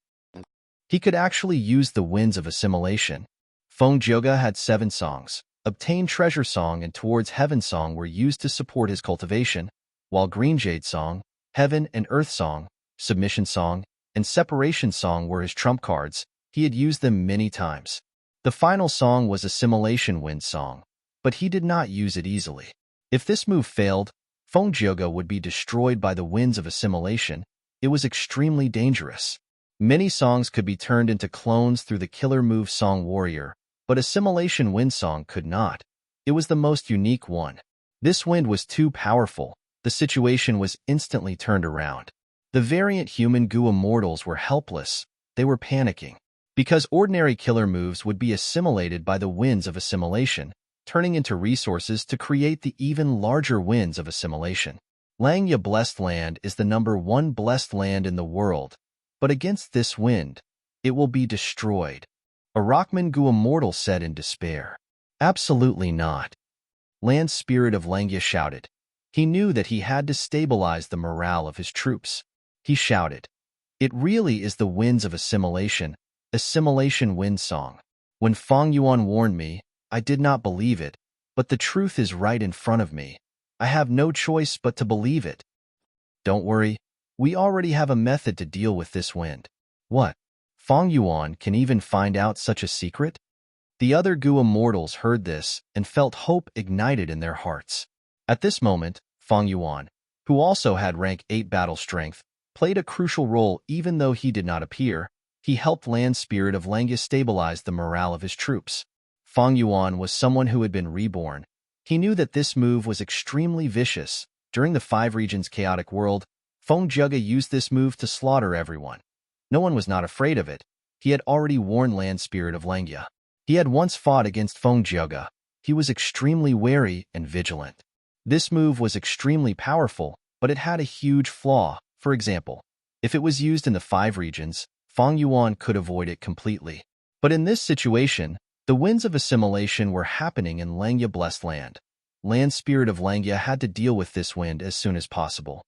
He could actually use the winds of assimilation. Feng Jioge had 7 songs. Obtain Treasure Song and Towards Heaven Song were used to support his cultivation, while Green Jade Song, Heaven and Earth Song, Submission Song, and Separation Song were his trump cards. He had used them many times. The final song was Assimilation Wind Song, but he did not use it easily. If this move failed, Feng Jioge would be destroyed by the winds of assimilation. It was extremely dangerous. Many songs could be turned into clones through the killer move Song Warrior, but Assimilation Wind Song could not. It was the most unique one. This wind was too powerful. The situation was instantly turned around. The variant human Gu immortals were helpless. They were panicking. Because ordinary killer moves would be assimilated by the winds of assimilation, turning into resources to create the even larger winds of assimilation. Langya Blessed Land is the number 1 blessed land in the world, but against this wind, it will be destroyed. A Rockman Gu immortal said in despair. Absolutely not. Land Spirit of Langya shouted. He knew that he had to stabilize the morale of his troops. He shouted, "It really is the winds of assimilation. Assimilation Wind Song. When Feng Yuan warned me, I did not believe it, but the truth is right in front of me. I have no choice but to believe it. Don't worry, we already have a method to deal with this wind." What? Feng Yuan can even find out such a secret? The other Gu immortals heard this and felt hope ignited in their hearts. At this moment, Feng Yuan, who also had rank 8 battle strength, played a crucial role even though he did not appear. He helped Land Spirit of Langya stabilize the morale of his troops. Feng Yuan was someone who had been reborn. He knew that this move was extremely vicious. During the 5 regions chaotic world, Feng Jioge used this move to slaughter everyone. No one was not afraid of it. He had already warned Land Spirit of Langya. He had once fought against Feng Jioge. He was extremely wary and vigilant. This move was extremely powerful, but it had a huge flaw. For example, if it was used in the 5 regions, Feng Yuan could avoid it completely. But in this situation, the winds of assimilation were happening in Langya Blessed Land. Land Spirit of Langya had to deal with this wind as soon as possible.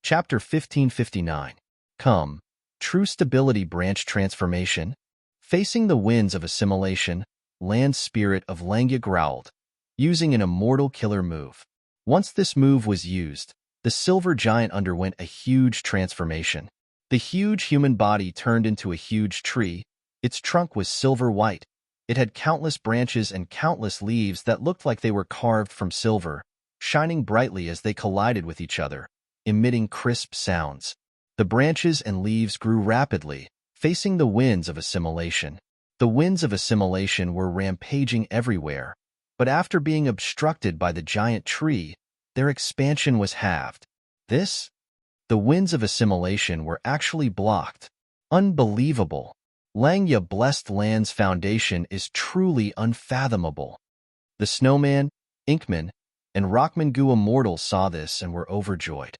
Chapter 1559. Come. True Stability Branch Transformation. Facing the winds of assimilation, Land Spirit of Langya growled, using an immortal killer move. Once this move was used, the silver giant underwent a huge transformation. The huge human body turned into a huge tree. Its trunk was silver white. It had countless branches and countless leaves that looked like they were carved from silver, shining brightly as they collided with each other, emitting crisp sounds. The branches and leaves grew rapidly, facing the winds of assimilation. The winds of assimilation were rampaging everywhere, but after being obstructed by the giant tree, their expansion was halved. The winds of assimilation were actually blocked. Unbelievable. Langya Blessed Land's foundation is truly unfathomable. The snowman, Inkman, and Rockmangu immortals saw this and were overjoyed.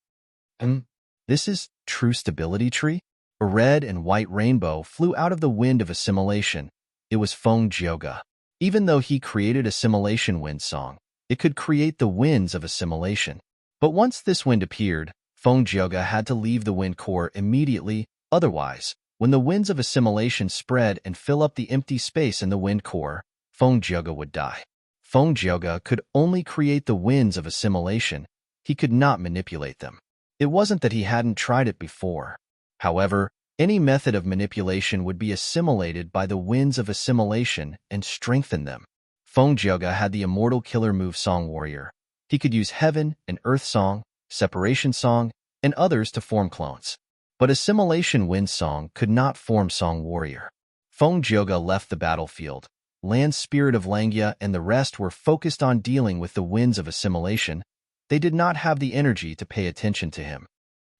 This is true stability tree? A red and white rainbow flew out of the wind of assimilation. It was Feng Jioge. Even though he created assimilation wind song, it could create the winds of assimilation. But once this wind appeared, Feng Jioge had to leave the wind core immediately. Otherwise, when the winds of assimilation spread and fill up the empty space in the wind core, Feng Jioge would die. Feng Jioge could only create the winds of assimilation. He could not manipulate them. It wasn't that he hadn't tried it before. However, any method of manipulation would be assimilated by the winds of assimilation and strengthen them. Feng Jioge had the immortal killer move Song Warrior. He could use Heaven and Earth Song, Separation Song, and others to form clones. But Assimilation Wind Song could not form Song Warrior. Feng Jioge left the battlefield. Land Spirit of Langya and the rest were focused on dealing with the winds of assimilation. They did not have the energy to pay attention to him.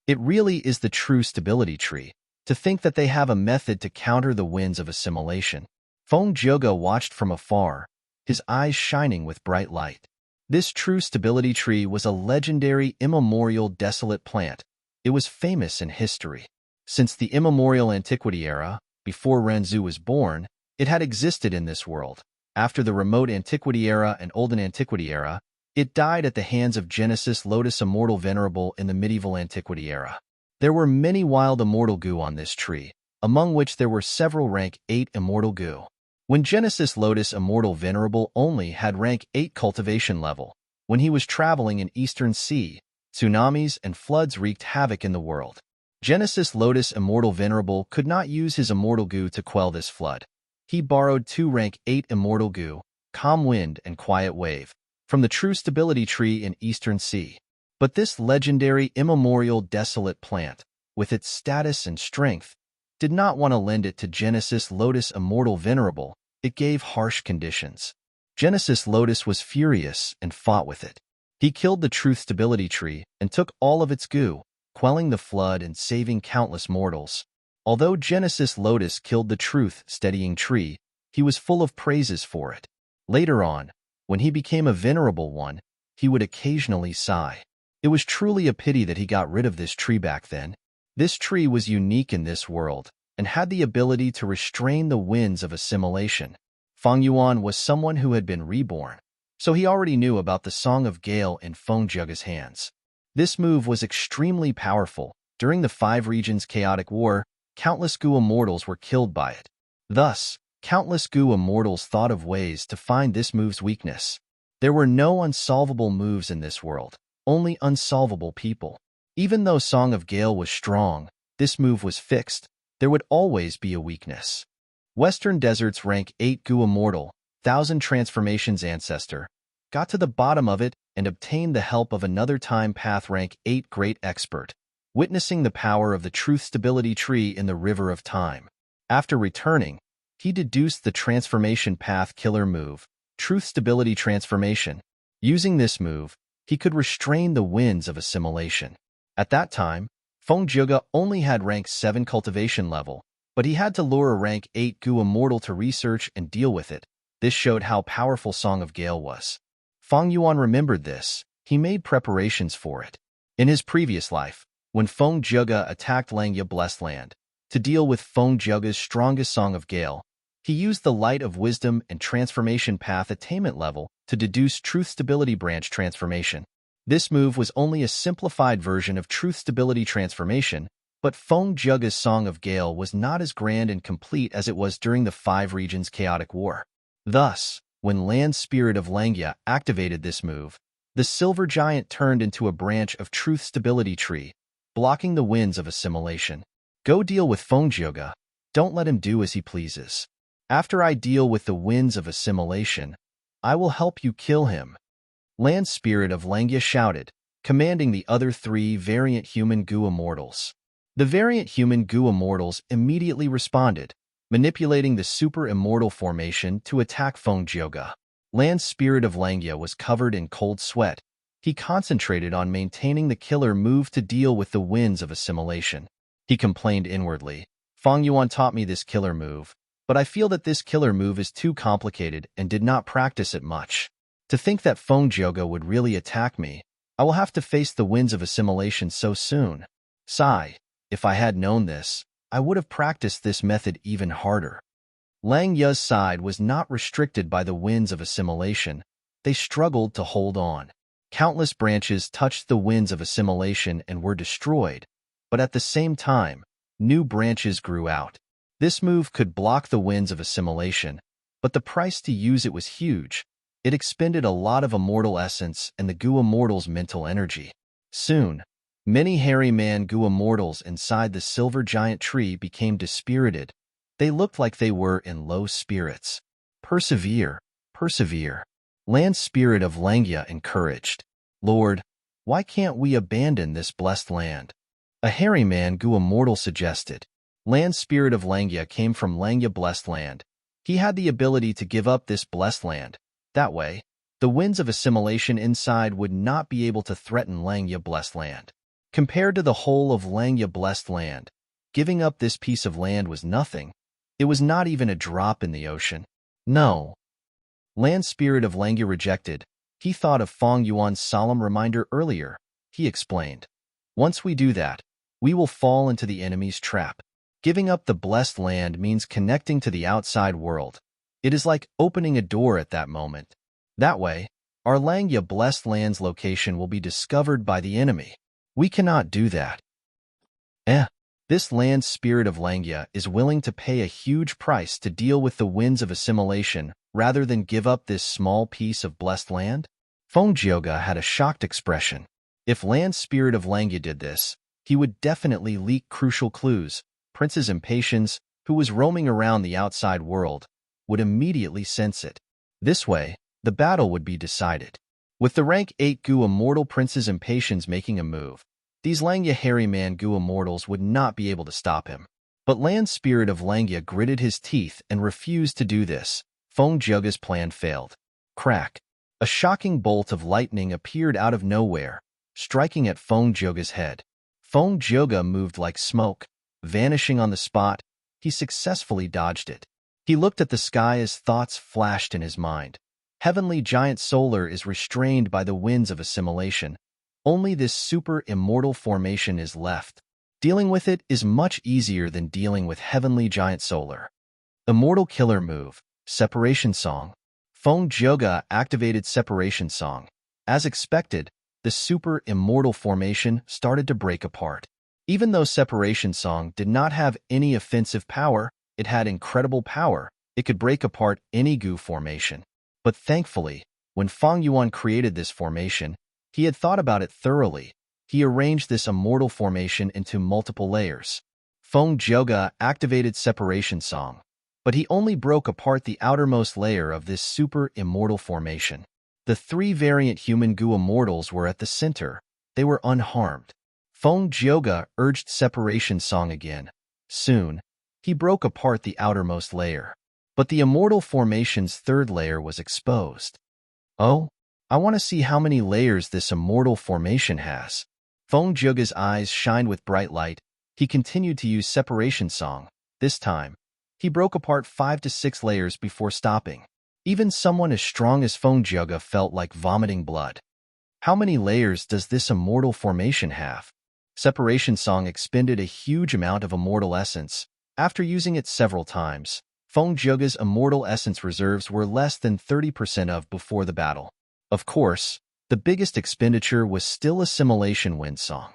It really is the true stability tree, to think that they have a method to counter the winds of assimilation. Feng Jioge watched from afar, his eyes shining with bright light. This true stability tree was a legendary, immemorial, desolate plant. It was famous in history. Since the immemorial antiquity era, before Renzu was born, it had existed in this world. After the remote antiquity era and olden antiquity era, it died at the hands of Genesis Lotus Immortal Venerable in the medieval antiquity era. There were many wild immortal goo on this tree, among which there were several rank 8 immortal goo. When Genesis Lotus Immortal Venerable only had rank 8 cultivation level, when he was traveling in Eastern Sea, tsunamis and floods wreaked havoc in the world. Genesis Lotus Immortal Venerable could not use his immortal goo to quell this flood. He borrowed 2 rank 8 immortal goo, Calm Wind and Quiet Wave, from the true stability tree in Eastern Sea. But this legendary, immemorial, desolate plant, with its status and strength, did not want to lend it to Genesis Lotus Immortal Venerable. It gave harsh conditions. Genesis Lotus was furious and fought with it. He killed the Truth Stability Tree and took all of its goo, quelling the flood and saving countless mortals. Although Genesis Lotus killed the Truth Steadying Tree, he was full of praises for it. Later on, when he became a Venerable One, he would occasionally sigh. It was truly a pity that he got rid of this tree back then. This tree was unique in this world and had the ability to restrain the winds of assimilation. Feng Yuan was someone who had been reborn, so he already knew about the Song of Gale in Feng Jioge's hands. This move was extremely powerful. During the 5 regions chaotic war, countless Gu immortals were killed by it. Thus, countless Gu immortals thought of ways to find this move's weakness. There were no unsolvable moves in this world, only unsolvable people. Even though Song of Gale was strong, this move was fixed. There would always be a weakness. Western Desert's rank 8 Gu Immortal, 1000 Transformations Ancestor, got to the bottom of it and obtained the help of another Time Path rank 8 Great Expert, witnessing the power of the Truth Stability Tree in the River of Time. After returning, he deduced the Transformation Path killer move, Truth Stability Transformation. Using this move, he could restrain the winds of assimilation. At that time, Feng Jioge only had rank 7 cultivation level, but he had to lure a rank 8 Gu Immortal to research and deal with it. This showed how powerful Song of Gale was. Feng Yuan remembered this. He made preparations for it. In his previous life, when Feng Jioge attacked Langya Blessed Land, to deal with Feng Jioge's strongest Song of Gale, he used the Light of Wisdom and Transformation Path attainment level to deduce Truth Stability Branch Transformation. This move was only a simplified version of Truth Stability Transformation, but Feng Jioge's Song of Gale was not as grand and complete as it was during the 5 regions chaotic war. Thus, when Land Spirit of Langya activated this move, the Silver Giant turned into a branch of Truth Stability Tree, blocking the winds of assimilation. Go deal with Feng Jioge. Don't let him do as he pleases. After I deal with the winds of assimilation, I will help you kill him. Land Spirit of Langya shouted, commanding the other 3 variant human Gu Immortals. The variant human Gu Immortals immediately responded, manipulating the Super Immortal formation to attack Feng Jioge. Land Spirit of Langya was covered in cold sweat. He concentrated on maintaining the killer move to deal with the winds of assimilation. He complained inwardly, Feng Yuan taught me this killer move, but I feel that this killer move is too complicated and did not practice it much. To think that Feng Jioge would really attack me, I will have to face the winds of assimilation so soon. Sigh, if I had known this, I would have practiced this method even harder. Lang Ya's side was not restricted by the winds of assimilation. They struggled to hold on. Countless branches touched the winds of assimilation and were destroyed, but at the same time, new branches grew out. This move could block the winds of assimilation, but the price to use it was huge. It expended a lot of immortal essence and the Gu Immortal's mental energy. Soon, many hairy man Gu Immortals inside the silver giant tree became dispirited. They looked like they were in low spirits. Persevere, persevere. Land Spirit of Langya encouraged. Lord, why can't we abandon this blessed land? A hairy man Gu Immortal suggested. Land Spirit of Langya came from Langya Blessed Land. He had the ability to give up this blessed land. That way, the winds of assimilation inside would not be able to threaten Langya Blessed Land. Compared to the whole of Langya Blessed Land, giving up this piece of land was nothing. It was not even a drop in the ocean. No. Land Spirit of Langya rejected. He thought of Feng Yuan's solemn reminder earlier. He explained, once we do that, we will fall into the enemy's trap. Giving up the blessed land means connecting to the outside world. It is like opening a door at that moment. That way, our Langya Blessed Land's location will be discovered by the enemy. We cannot do that. This Land Spirit of Langya is willing to pay a huge price to deal with the winds of assimilation rather than give up this small piece of blessed land? Feng Jioge had a shocked expression. If Land Spirit of Langya did this, he would definitely leak crucial clues. Prince's impatience, who was roaming around the outside world, would immediately sense it. This way, the battle would be decided. With the rank 8 Gu Immortal Prince's impatience making a move, these Langya hairy man Gu Immortals would not be able to stop him. But Land Spirit of Langya gritted his teeth and refused to do this. Feng Jioge's plan failed. Crack! A shocking bolt of lightning appeared out of nowhere, striking at Feng Jioge's head. Feng Jioge moved like smoke, vanishing on the spot. He successfully dodged it. He looked at the sky as thoughts flashed in his mind. Heavenly Giant Solar is restrained by the winds of assimilation. Only this super immortal formation is left. Dealing with it is much easier than dealing with Heavenly Giant Solar. Immortal Killer Move, Separation Song. Feng Jioge activated Separation Song. As expected, the super immortal formation started to break apart. Even though Separation Song did not have any offensive power, it had incredible power. It could break apart any Gu formation. But thankfully, when Feng Yuan created this formation, he had thought about it thoroughly. He arranged this immortal formation into multiple layers. Feng Jioge activated Separation Song, but he only broke apart the outermost layer of this super immortal formation. The 3 variant human Gu Immortals were at the center. They were unharmed. Feng Jioge urged Separation Song again. Soon, he broke apart the outermost layer. But the immortal formation's 3rd layer was exposed. Oh, I want to see how many layers this immortal formation has. Feng Jioge's eyes shined with bright light. He continued to use Separation Song. This time, he broke apart 5 to 6 layers before stopping. Even someone as strong as Feng Jioge felt like vomiting blood. How many layers does this immortal formation have? Separation Song expended a huge amount of immortal essence. After using it several times, Feng Jioge's immortal essence reserves were less than 30% of before the battle. Of course, the biggest expenditure was still Assimilation Wind Song.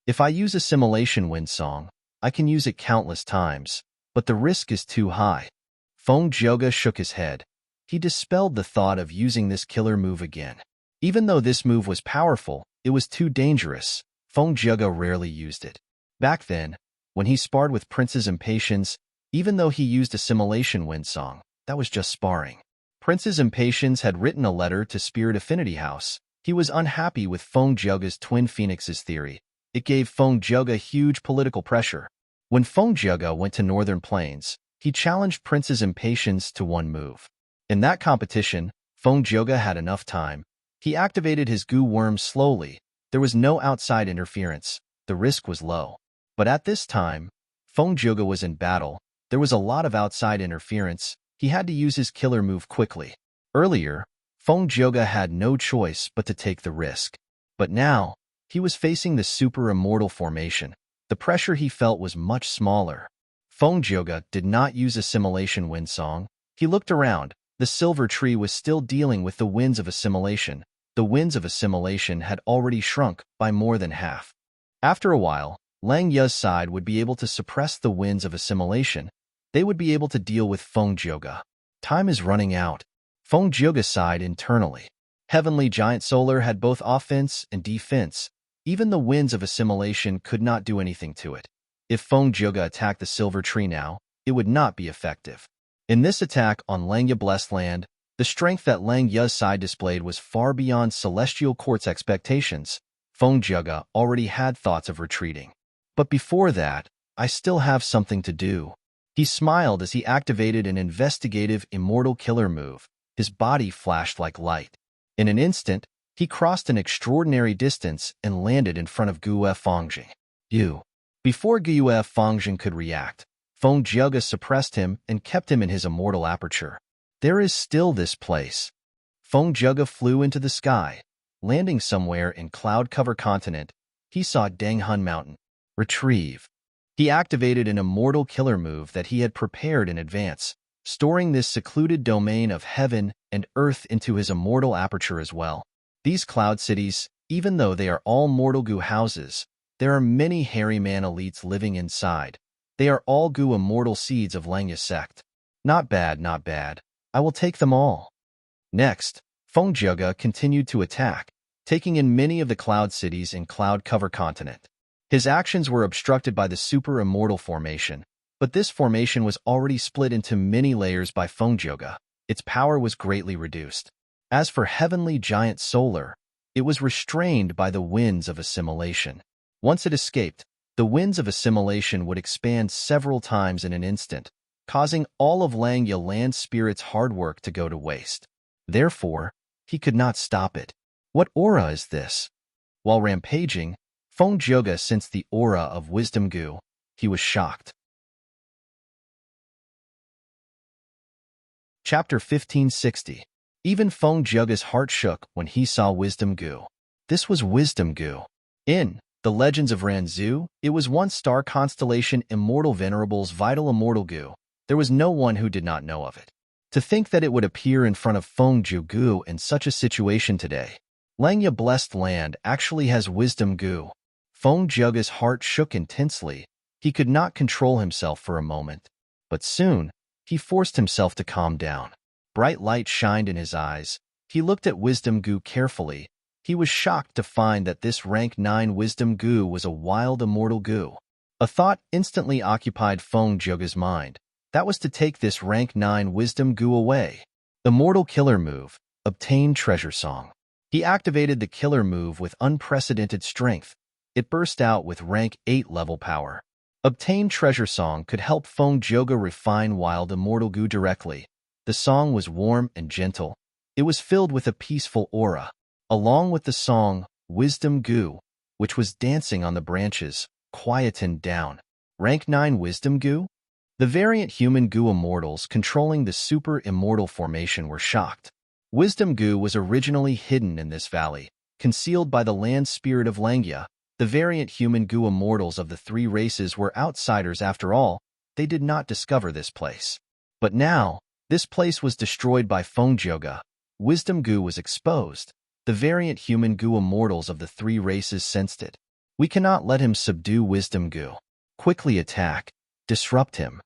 If I use Assimilation Wind Song, I can use it countless times, but the risk is too high. Feng Jioge shook his head. He dispelled the thought of using this killer move again. Even though this move was powerful, it was too dangerous. Feng Jioge rarely used it. Back then, when he sparred with Prince's Impatience, even though he used Assimilation Wind Song, that was just sparring. Prince's Impatience had written a letter to Spirit Affinity House. He was unhappy with Feng Jioge's Twin Phoenixes theory. It gave Feng Jioge huge political pressure. When Feng Jioge went to Northern Plains, he challenged Prince's Impatience to one move. In that competition, Feng Jioge had enough time. He activated his Gu Worm slowly. There was no outside interference. The risk was low. But at this time, Feng Jioge was in battle. There was a lot of outside interference. He had to use his killer move quickly. Earlier, Feng Jioge had no choice but to take the risk. But now, he was facing the super immortal formation. The pressure he felt was much smaller. Feng Jioge did not use assimilation wind song. He looked around. The silver tree was still dealing with the winds of assimilation. The winds of assimilation had already shrunk by more than half. After a while, Lang Ya's side would be able to suppress the winds of assimilation. They would be able to deal with Feng Jioge. Time is running out. Feng Jioge sighed internally. Heavenly Giant Solar had both offense and defense. Even the winds of assimilation could not do anything to it. If Feng Jioge attacked the silver tree now, it would not be effective. In this attack on Langya Blessed Land, the strength that Lang Ya's side displayed was far beyond Celestial Court's expectations. Feng Jioge already had thoughts of retreating. But before that, I still have something to do. He smiled as he activated an investigative immortal killer move. His body flashed like light. In an instant, he crossed an extraordinary distance and landed in front of Guo Fangjing. Before Guo Fangjing could react, Feng Jioge suppressed him and kept him in his immortal aperture. There is still this place. Feng Jioge flew into the sky. Landing somewhere in Cloud Cover Continent, he saw Danghun Mountain. Retrieve. He activated an immortal killer move that he had prepared in advance, storing this secluded domain of heaven and earth into his immortal aperture as well. These cloud cities, even though they are all mortal Gu houses, there are many hairy man elites living inside. They are all Gu immortal seeds of Langya sect. Not bad, not bad. I will take them all. Next, Feng Jioge continued to attack, taking in many of the cloud cities in Cloud Cover Continent. His actions were obstructed by the super immortal formation, but this formation was already split into many layers by Feng Jioge. Its power was greatly reduced. As for Heavenly Giant Solar, it was restrained by the winds of assimilation. Once it escaped, the winds of assimilation would expand several times in an instant, causing all of Langya land spirit's hard work to go to waste. Therefore, he could not stop it. What aura is this? While rampaging, Feng Jioge sensed the aura of Wisdom Gu. He was shocked. Chapter 1560. Even Feng Jioge's heart shook when he saw Wisdom Gu. This was Wisdom Gu. In The Legends of Ranzu, it was one star constellation Immortal Venerable's vital immortal Gu. There was no one who did not know of it. To think that it would appear in front of Feng Jioge in such a situation today. Langya Blessed Land actually has Wisdom Gu. Feng Jioge's heart shook intensely. He could not control himself for a moment. But soon, he forced himself to calm down. Bright light shined in his eyes. He looked at Wisdom Gu carefully. He was shocked to find that this rank 9 Wisdom Gu was a wild immortal Gu. A thought instantly occupied Feng Jioge's mind. That was to take this rank 9 Wisdom Gu away. Immortal Killer Move. Obtain Treasure Song. He activated the killer move with unprecedented strength. It burst out with rank 8 level power. Obtain Treasure Song could help Feng Jioge refine wild immortal Gu directly. The song was warm and gentle. It was filled with a peaceful aura. Along with the song, Wisdom Gu, which was dancing on the branches, quietened down. Rank 9 Wisdom Gu? The variant human Gu immortals controlling the super immortal formation were shocked. Wisdom Gu was originally hidden in this valley, concealed by the land spirit of Langya. The variant human Gu immortals of the 3 races were outsiders after all. They did not discover this place. But now, this place was destroyed by Feng Jioge. Wisdom Gu was exposed. The variant human Gu immortals of the 3 races sensed it. We cannot let him subdue Wisdom Gu. Quickly attack. Disrupt him.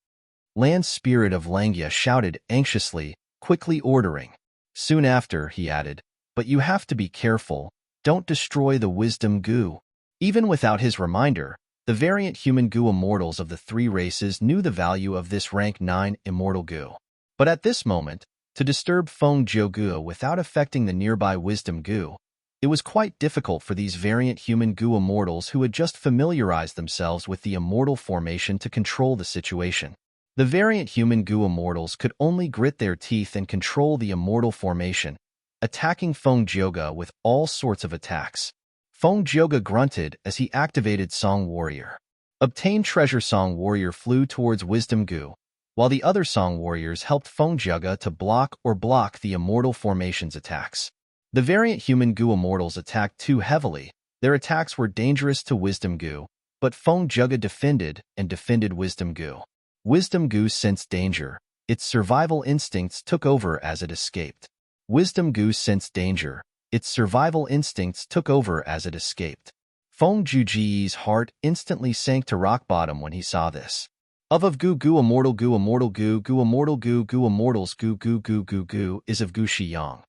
Land spirit of Langya shouted anxiously, quickly ordering. Soon after, he added, but you have to be careful. Don't destroy the Wisdom Gu. Even without his reminder, the variant human Gu immortals of the 3 races knew the value of this rank 9 immortal Gu. But at this moment, to disturb Feng Jioge without affecting the nearby Wisdom Gu, it was quite difficult for these variant human Gu immortals who had just familiarized themselves with the immortal formation to control the situation. The variant human Gu immortals could only grit their teeth and control the immortal formation, attacking Feng Jioge with all sorts of attacks. Feng Jioge grunted as he activated Song Warrior. Obtain Treasure Song Warrior flew towards Wisdom Gu. while the other Song warriors helped Feng Jiuge to block the Immortal Formation's attacks. The variant human Gu Immortals attacked too heavily. Their attacks were dangerous to Wisdom Gu, but Feng Jiuge defended Wisdom Gu. Wisdom Gu sensed danger. Its survival instincts took over as it escaped. Wisdom Gu sensed danger. Its survival instincts took over as it escaped. Feng Jiuji's heart instantly sank to rock bottom when he saw this. Of Gu Gu Immortal Gu Immortal Gu Gu Immortal Gu Gu Immortals Gu Gu Gu Gu Gu is of Gu Shiyang.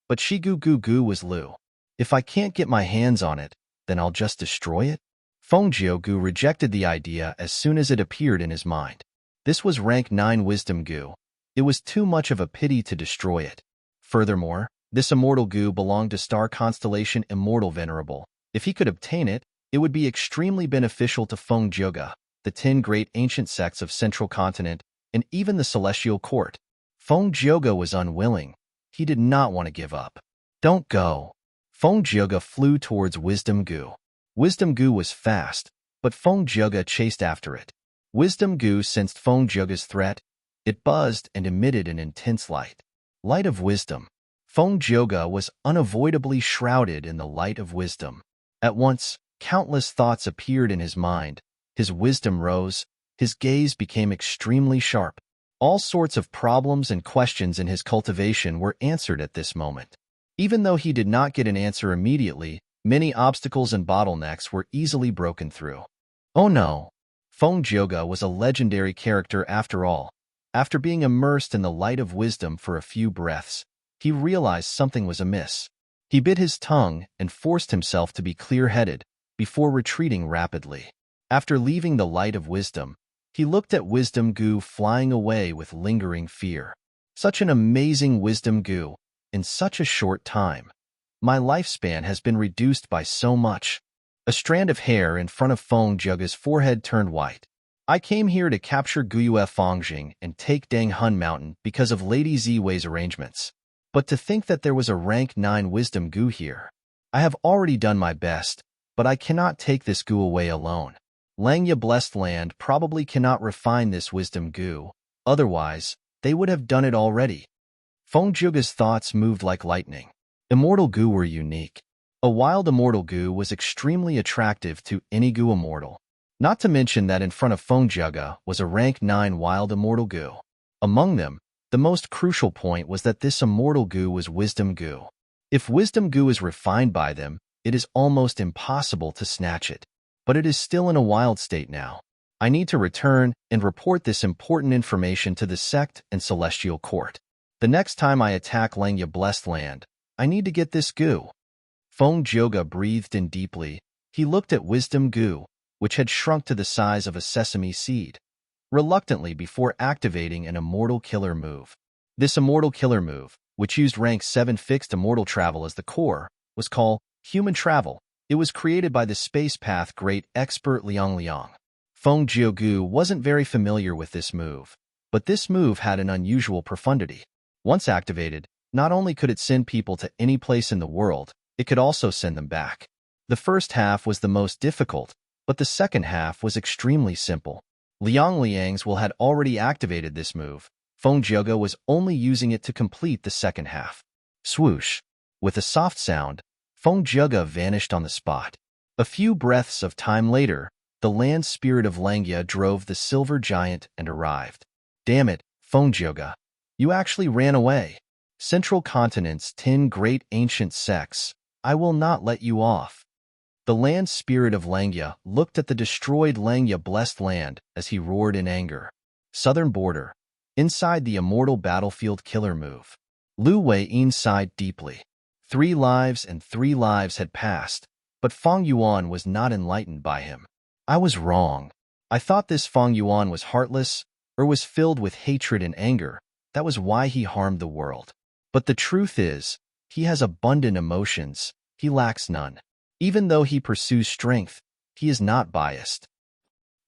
But Shi Gu Gu Gu was Lu. If I can't get my hands on it, then I'll just destroy it? Feng Jiugu rejected the idea as soon as it appeared in his mind. This was rank 9 Wisdom Gu. It was too much of a pity to destroy it. Furthermore, this Immortal Gu belonged to star constellation Immortal Venerable. If he could obtain it, it would be extremely beneficial to Feng Jiuge, the 10 great ancient sects of Central Continent, and even the Celestial Court. Feng Jiuge was unwilling. He did not want to give up. Don't go. Feng Jiuge flew towards Wisdom Gu. Wisdom Gu was fast, but Feng Jiuge chased after it. Wisdom Gu sensed Feng Jiuge's threat. It buzzed and emitted an intense light. Light of wisdom. Feng Jiuge was unavoidably shrouded in the light of wisdom. At once, countless thoughts appeared in his mind. His wisdom rose. His gaze became extremely sharp. All sorts of problems and questions in his cultivation were answered at this moment. Even though he did not get an answer immediately, many obstacles and bottlenecks were easily broken through. Oh no! Feng Jiuge was a legendary character after all. After being immersed in the light of wisdom for a few breaths, he realized something was amiss. He bit his tongue and forced himself to be clear-headed before retreating rapidly. After leaving the light of wisdom, he looked at Wisdom Gu flying away with lingering fear. Such an amazing Wisdom Gu, in such a short time. My lifespan has been reduced by so much. A strand of hair in front of Feng Jiuge's forehead turned white. I came here to capture Guyue Fongjing and take Dang Hun Mountain because of Lady Ziwei's arrangements. But to think that there was a rank 9 Wisdom Gu here. I have already done my best, but I cannot take this Gu away alone. Langya Blessed Land probably cannot refine this Wisdom Gu, otherwise, they would have done it already. Feng Jiuge's thoughts moved like lightning. Immortal Gu were unique. A wild Immortal Gu was extremely attractive to any Gu Immortal. Not to mention that in front of Feng Jiuge was a rank 9 wild Immortal Gu. Among them, the most crucial point was that this Immortal Gu was Wisdom Gu. If Wisdom Gu is refined by them, it is almost impossible to snatch it. But it is still in a wild state now. I need to return and report this important information to the sect and Celestial Court. The next time I attack Langya Blessed Land, I need to get this Gu. Feng Jiuge breathed in deeply. He looked at Wisdom Gu, which had shrunk to the size of a sesame seed, reluctantly before activating an Immortal Killer move. This Immortal Killer move, which used rank 7 fixed Immortal Travel as the core, was called Human Travel. It was created by the Space Path great expert Liang Liang. Feng Jiugu wasn't very familiar with this move, but this move had an unusual profundity. Once activated, not only could it send people to any place in the world, it could also send them back. The first half was the most difficult, but the second half was extremely simple. Liang Liang's will had already activated this move. Feng Jiuge was only using it to complete the second half. Swoosh! With a soft sound, Feng Jiuge vanished on the spot. A few breaths of time later, the land spirit of Langya drove the silver giant and arrived. Damn it, Feng Jiuge. You actually ran away. Central Continent's 10 great ancient sects. I will not let you off. The land spirit of Langya looked at the destroyed Langya Blessed Land as he roared in anger. Southern border. Inside the immortal battlefield killer move. Lu Weiyin sighed deeply. 3 lives and 3 lives had passed, but Feng Yuan was not enlightened by him. I was wrong. I thought this Feng Yuan was heartless, or was filled with hatred and anger. That was why he harmed the world. But the truth is, he has abundant emotions. He lacks none. Even though he pursues strength, he is not biased.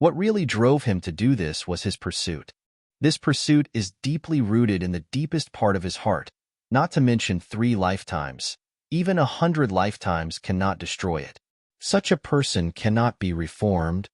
What really drove him to do this was his pursuit. This pursuit is deeply rooted in the deepest part of his heart, not to mention 3 lifetimes. Even 100 lifetimes cannot destroy it. Such a person cannot be reformed.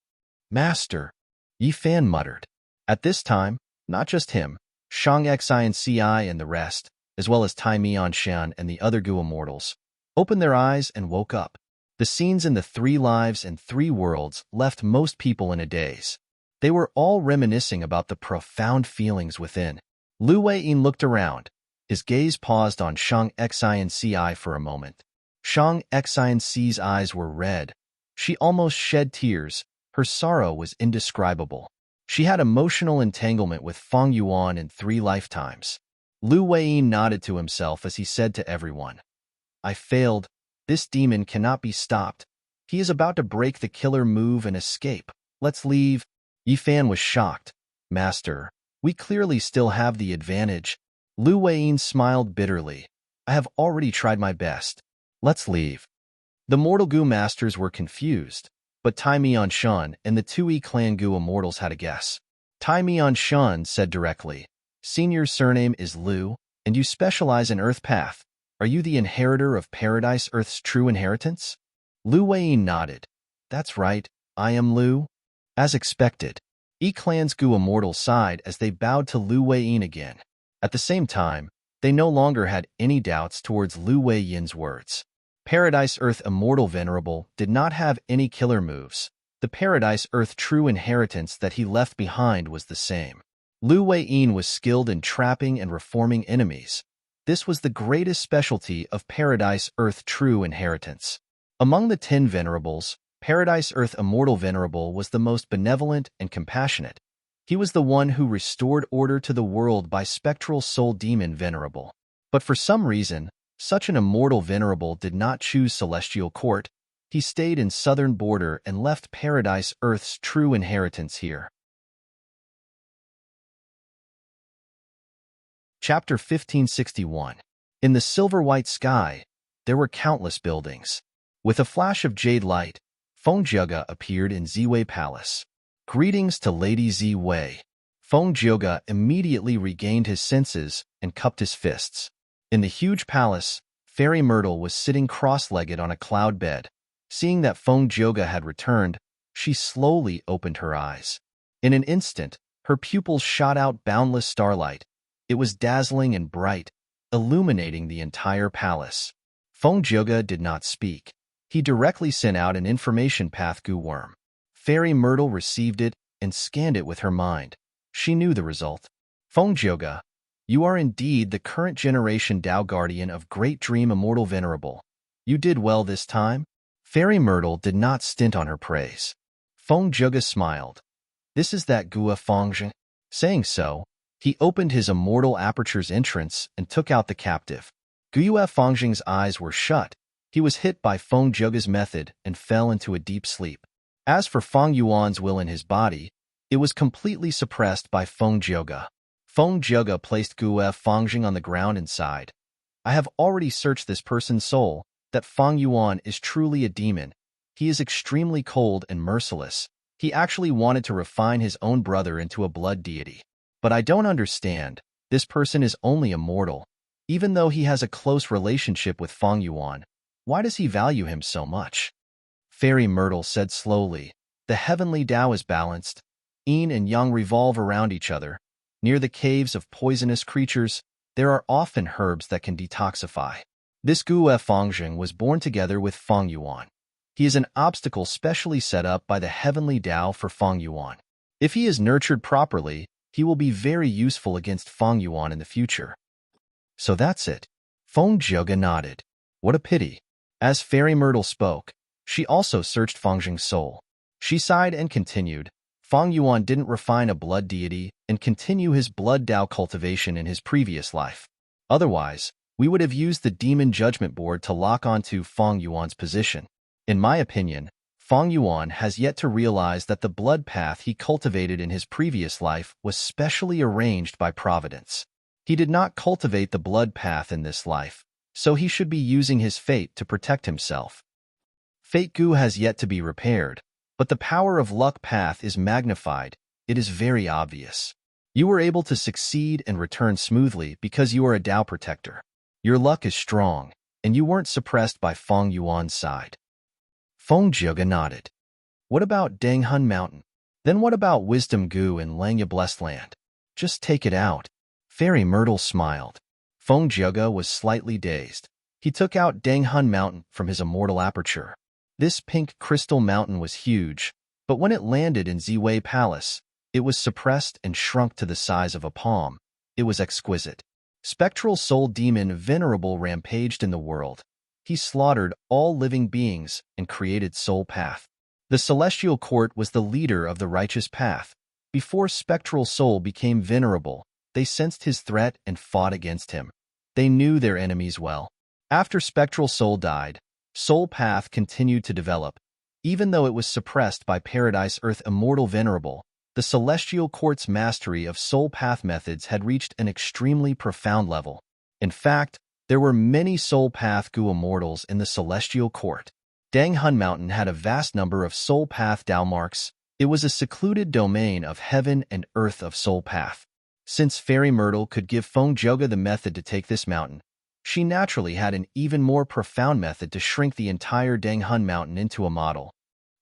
Master, Yi Fan muttered. At this time, Not just him, Shang Xi and Ci and the rest, as well as Tai Mian Shan and the other Gu immortals, opened their eyes and woke up. The scenes in the 3 lives and 3 worlds left most people in a daze. They were all reminiscing about the profound feelings within. Lu Weiyin looked around. His gaze paused on Shang Xi and Ci for a moment. Shang Xi and Ci's eyes were red. She almost shed tears. Her sorrow was indescribable. She had emotional entanglement with Feng Yuan in 3 lifetimes. Lu Weiyin nodded to himself as he said to everyone, I failed. This demon cannot be stopped. He is about to break the killer move and escape. Let's leave. Yifan was shocked. Master, we clearly still have the advantage. Lu Weiyin smiled bitterly. I have already tried my best. Let's leave. The Mortal Gu masters were confused, but Tai Mian Shan and the 2E clan Gu immortals had a guess. Tai Mian Shan said directly, Senior surname is Lu, and you specialize in Earth Path. Are you the inheritor of Paradise Earth's true inheritance? Lu Weiyin nodded. That's right, I am Lu. As expected, E-clan's Gu immortals sighed as they bowed to Lu Weiyin again. At the same time, they no longer had any doubts towards Lu Weiyin's words. Paradise Earth Immortal Venerable did not have any killer moves. The Paradise Earth true inheritance that he left behind was the same. Lu Weiyin was skilled in trapping and reforming enemies. This was the greatest specialty of Paradise Earth true inheritance. Among the 10 Venerables, Paradise Earth Immortal Venerable was the most benevolent and compassionate. He was the one who restored order to the world by spectral soul demon Venerable. But for some reason, such an immortal Venerable did not choose Celestial Court. He stayed in southern border and left Paradise Earth's true inheritance here. Chapter 1561. In the silver-white sky, there were countless buildings. With a flash of jade light, Feng Jiuge appeared in Ziwei Palace. Greetings to Lady Ziwei. Feng Jiuge immediately regained his senses and cupped his fists. In the huge palace, Fairy Myrtle was sitting cross-legged on a cloud bed. Seeing that Feng Jiuge had returned, she slowly opened her eyes. In an instant, her pupils shot out boundless starlight. It was dazzling and bright, illuminating the entire palace. Feng Jiuge did not speak. He directly sent out an information path Gu worm. Fairy Myrtle received it and scanned it with her mind. She knew the result. Feng Jiuge, you are indeed the current generation Tao Guardian of Great Dream Immortal Venerable. You did well this time. Fairy Myrtle did not stint on her praise. Feng Jiuge smiled. This is that Gua Fengzhen. Saying so, he opened his immortal aperture's entrance and took out the captive. Gua Fengzhen's eyes were shut. He was hit by Feng Jiuge's method and fell into a deep sleep. As for Feng Yuan's will in his body, it was completely suppressed by Feng Jiuge. Feng Jiuge placed Gua Fengzhen on the ground and sighed. I have already searched this person's soul. That Feng Yuan is truly a demon. He is extremely cold and merciless. He actually wanted to refine his own brother into a blood deity. But I don't understand. This person is only a mortal. Even though he has a close relationship with Feng Yuan, why does he value him so much? Fairy Myrtle said slowly, the heavenly Tao is balanced. Yin and Yang revolve around each other. Near the caves of poisonous creatures, there are often herbs that can detoxify. This Gua Fengzhen was born together with Feng Yuan. He is an obstacle specially set up by the heavenly Tao for Feng Yuan. If he is nurtured properly, he will be very useful against Feng Yuan in the future. So that's it. Feng Jiuge nodded. What a pity. As Fairy Myrtle spoke, she also searched Fengzhen's soul. She sighed and continued. Feng Yuan didn't refine a blood deity and continue his blood Tao cultivation in his previous life. Otherwise, we would have used the Demon Judgment Board to lock onto Feng Yuan's position. In my opinion, Feng Yuan has yet to realize that the blood path he cultivated in his previous life was specially arranged by Providence. He did not cultivate the blood path in this life, so he should be using his fate to protect himself. Fate Gu has yet to be repaired, but the power of luck path is magnified. It is very obvious. You were able to succeed and return smoothly because you are a Tao protector. Your luck is strong, and you weren't suppressed by Feng Yuan's side. Feng Jiuge nodded. What about Danghun Mountain? Then what about Wisdom Gu and Langya Blessed Land? Just take it out. Fairy Myrtle smiled. Feng Jiuge was slightly dazed. He took out Danghun Mountain from his immortal aperture. This pink crystal mountain was huge, but when it landed in Ziwei Palace, it was suppressed and shrunk to the size of a palm. It was exquisite. Spectral soul demon Venerable rampaged in the world. He slaughtered all living beings and created Soul Path. The Celestial Court was the leader of the righteous path. Before Spectral Soul became Venerable, they sensed his threat and fought against him. They knew their enemies well. After Spectral Soul died, Soul Path continued to develop. Even though it was suppressed by Paradise Earth Immortal Venerable, the Celestial Court's mastery of Soul Path methods had reached an extremely profound level. In fact, there were many Soul Path Gu Immortals in the Celestial Court. Danghun Mountain had a vast number of Soul Path Dao marks. It was a secluded domain of heaven and earth of Soul Path. Since Fairy Myrtle could give Feng Jiuge the method to take this mountain, she naturally had an even more profound method to shrink the entire Danghun Mountain into a model.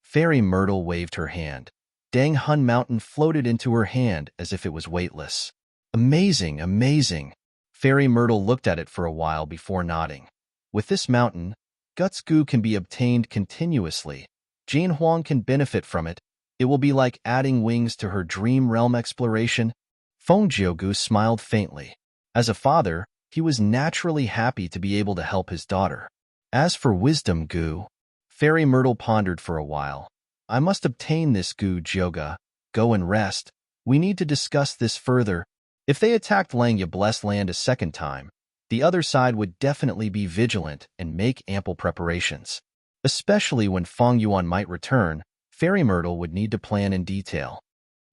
Fairy Myrtle waved her hand. Danghun Mountain floated into her hand as if it was weightless. Amazing, amazing. Fairy Myrtle looked at it for a while before nodding. With this mountain, Guts Gu can be obtained continuously. Jane Huang can benefit from it. It will be like adding wings to her dream realm exploration. Feng Jiuge smiled faintly. As a father, he was naturally happy to be able to help his daughter. As for wisdom Gu, Fairy Myrtle pondered for a while. I must obtain this Gu Jiuge. Go and rest. We need to discuss this further. If they attacked Langya Blessed Land a second time, the other side would definitely be vigilant and make ample preparations. Especially when Feng Yuan might return, Fairy Myrtle would need to plan in detail.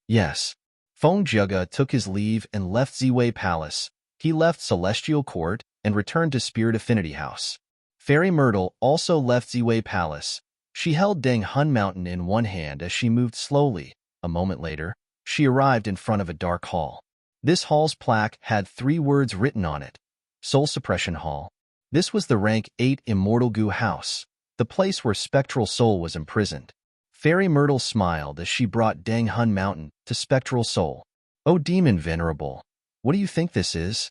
Yes. Feng Jiuge took his leave and left Ziwei Palace. He left Celestial Court and returned to Spirit Affinity House. Fairy Myrtle also left Ziwei Palace. She held Danghun Mountain in one hand as she moved slowly. A moment later, she arrived in front of a dark hall. This hall's plaque had 3 words written on it. Soul Suppression Hall. This was the rank 8 Immortal Gu House, the place where Spectral Soul was imprisoned. Fairy Myrtle smiled as she brought Danghun Mountain to Spectral Soul. "Oh, Demon Venerable, what do you think this is?"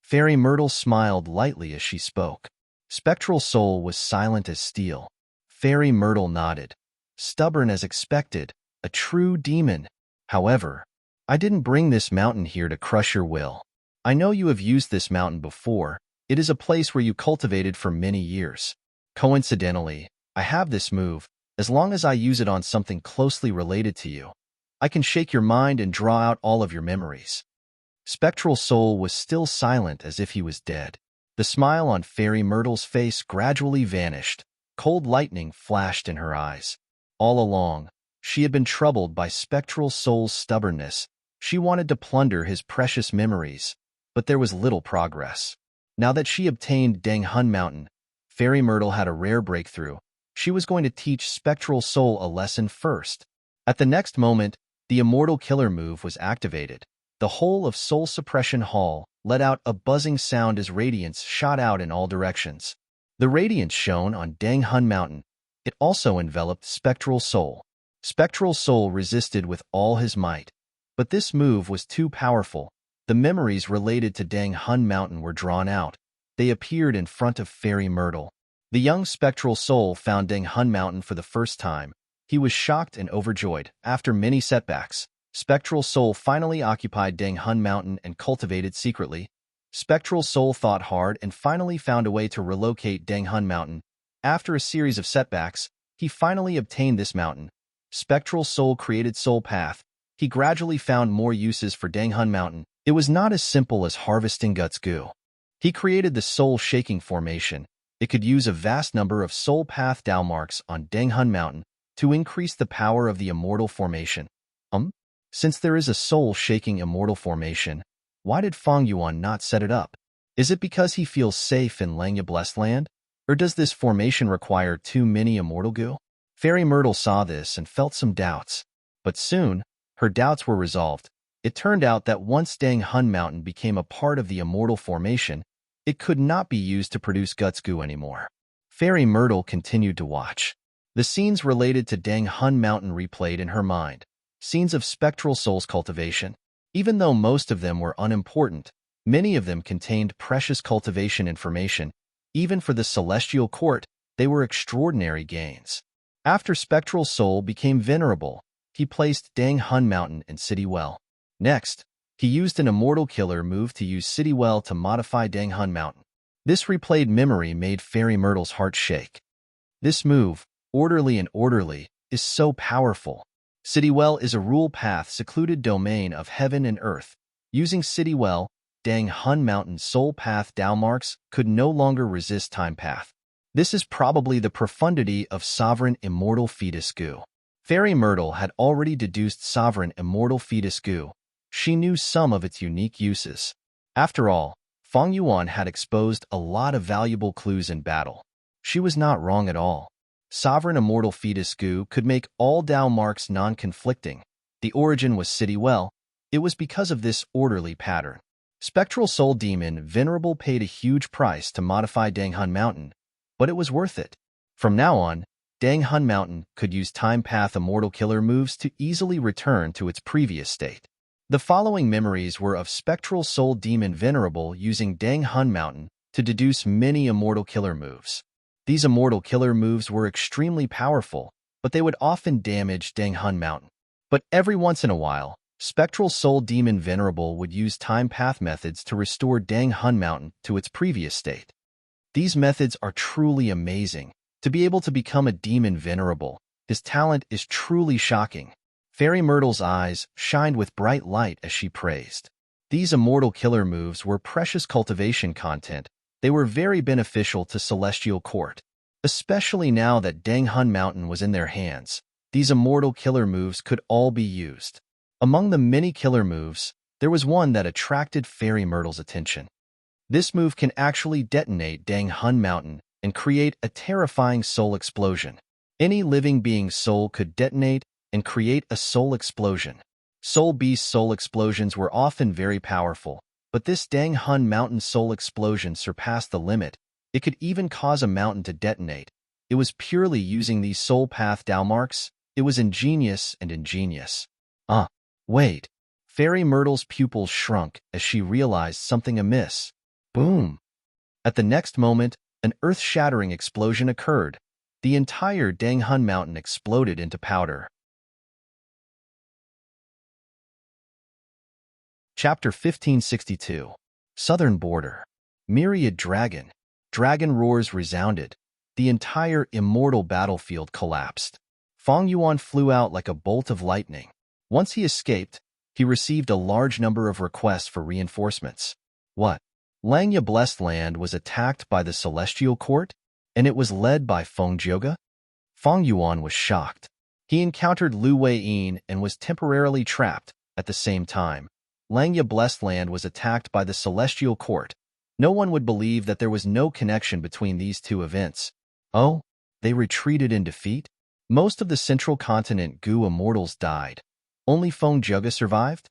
Fairy Myrtle smiled lightly as she spoke. Spectral Soul was silent as steel. Fairy Myrtle nodded. Stubborn as expected, a true demon. However, I didn't bring this mountain here to crush your will. I know you have used this mountain before. It is a place where you cultivated for many years. Coincidentally, I have this move. As long as I use it on something closely related to you, I can shake your mind and draw out all of your memories. Spectral Soul was still silent as if he was dead. The smile on Fairy Myrtle's face gradually vanished. Cold lightning flashed in her eyes. All along, she had been troubled by Spectral Soul's stubbornness. She wanted to plunder his precious memories, but there was little progress. Now that she obtained Danghun Mountain, Fairy Myrtle had a rare breakthrough. She was going to teach Spectral Soul a lesson first. At the next moment, the Immortal Killer move was activated. The whole of Soul Suppression Hall let out a buzzing sound as radiance shot out in all directions. The radiance shone on Danghun Mountain. It also enveloped Spectral Soul. Spectral Soul resisted with all his might. But this move was too powerful. The memories related to Danghun Mountain were drawn out. They appeared in front of Fairy Myrtle. The young Spectral Soul found Danghun Mountain for the first time. He was shocked and overjoyed. After many setbacks, Spectral Soul finally occupied Danghun Mountain and cultivated secretly. Spectral Soul thought hard and finally found a way to relocate Danghun Mountain. After a series of setbacks, he finally obtained this mountain. Spectral Soul created Soul Path. He gradually found more uses for Danghun Mountain. It was not as simple as harvesting Guts Gu. He created the Soul Shaking Formation. It could use a vast number of Soul Path Dao marks on Danghun Mountain to increase the power of the Immortal Formation. Since there is a Soul Shaking Immortal Formation, why did Feng Yuan not set it up? Is it because he feels safe in Langya Blessed Land? Or does this formation require too many Immortal Gu? Fairy Myrtle saw this and felt some doubts. But soon, her doubts were resolved. It turned out that once Danghun Mountain became a part of the Immortal Formation, it could not be used to produce Guts Gu anymore. Fairy Myrtle continued to watch. The scenes related to Danghun Mountain replayed in her mind. Scenes of Spectral Soul's cultivation. Even though most of them were unimportant, many of them contained precious cultivation information. Even for the celestial court, they were extraordinary gains. After Spectral Soul became Venerable, he placed Dang Hun Mountain in City Well. Next, he used an Immortal Killer move to use City Well to modify Dang Hun Mountain. This replayed memory made Fairy Myrtle's heart shake. This move, orderly and orderly, is so powerful. City Well is a rule path secluded domain of heaven and earth. Using City Well, Dang Hun Mountain's soul path Dao could no longer resist time path. This is probably the profundity of Sovereign Immortal Fetus Goo. Fairy Myrtle had already deduced Sovereign Immortal Fetus Goo. She knew some of its unique uses. After all, Feng Yuan had exposed a lot of valuable clues in battle. She was not wrong at all. Sovereign Immortal Fetus Goo could make all Dao marks non-conflicting. The origin was City Well. It was because of this orderly pattern. Spectral Soul Demon Venerable paid a huge price to modify Dang Hun Mountain, but it was worth it. From now on, Dang Hun Mountain could use Time Path Immortal Killer moves to easily return to its previous state. The following memories were of Spectral Soul Demon Venerable using Dang Hun Mountain to deduce many Immortal Killer moves. These Immortal Killer moves were extremely powerful, but they would often damage Dang Hun Mountain. But every once in a while, Spectral Soul Demon Venerable would use time path methods to restore Dang Hun Mountain to its previous state. These methods are truly amazing. To be able to become a Demon Venerable, his talent is truly shocking. Fairy Myrtle's eyes shined with bright light as she praised. These Immortal Killer moves were precious cultivation content. They were very beneficial to Celestial Court. Especially now that Dang Hun Mountain was in their hands, these Immortal Killer moves could all be used. Among the many killer moves, there was one that attracted Fairy Myrtle's attention. This move can actually detonate Dang Hun Mountain and create a terrifying soul explosion. Any living being's soul could detonate and create a soul explosion. Soul Beast soul explosions were often very powerful, but this Dang Hun Mountain soul explosion surpassed the limit. It could even cause a mountain to detonate. It was purely using these soul path Dao marks. It was ingenious and ingenious. Wait. Fairy Myrtle's pupils shrunk as she realized something amiss. Boom! At the next moment, an earth-shattering explosion occurred. The entire Dang Hun Mountain exploded into powder. Chapter 1562. Southern Border. Myriad Dragon. Dragon roars resounded. The entire immortal battlefield collapsed. Feng Yuan flew out like a bolt of lightning. Once he escaped, he received a large number of requests for reinforcements. What? Langya Blessed Land was attacked by the Celestial Court, and it was led by Feng Jioge? Feng Yuan was shocked. He encountered Lu Weiyin and was temporarily trapped. At the same time, Langya Blessed Land was attacked by the Celestial Court. No one would believe that there was no connection between these two events. Oh, they retreated in defeat? Most of the central continent Gu immortals died. Only Feng Jioge survived?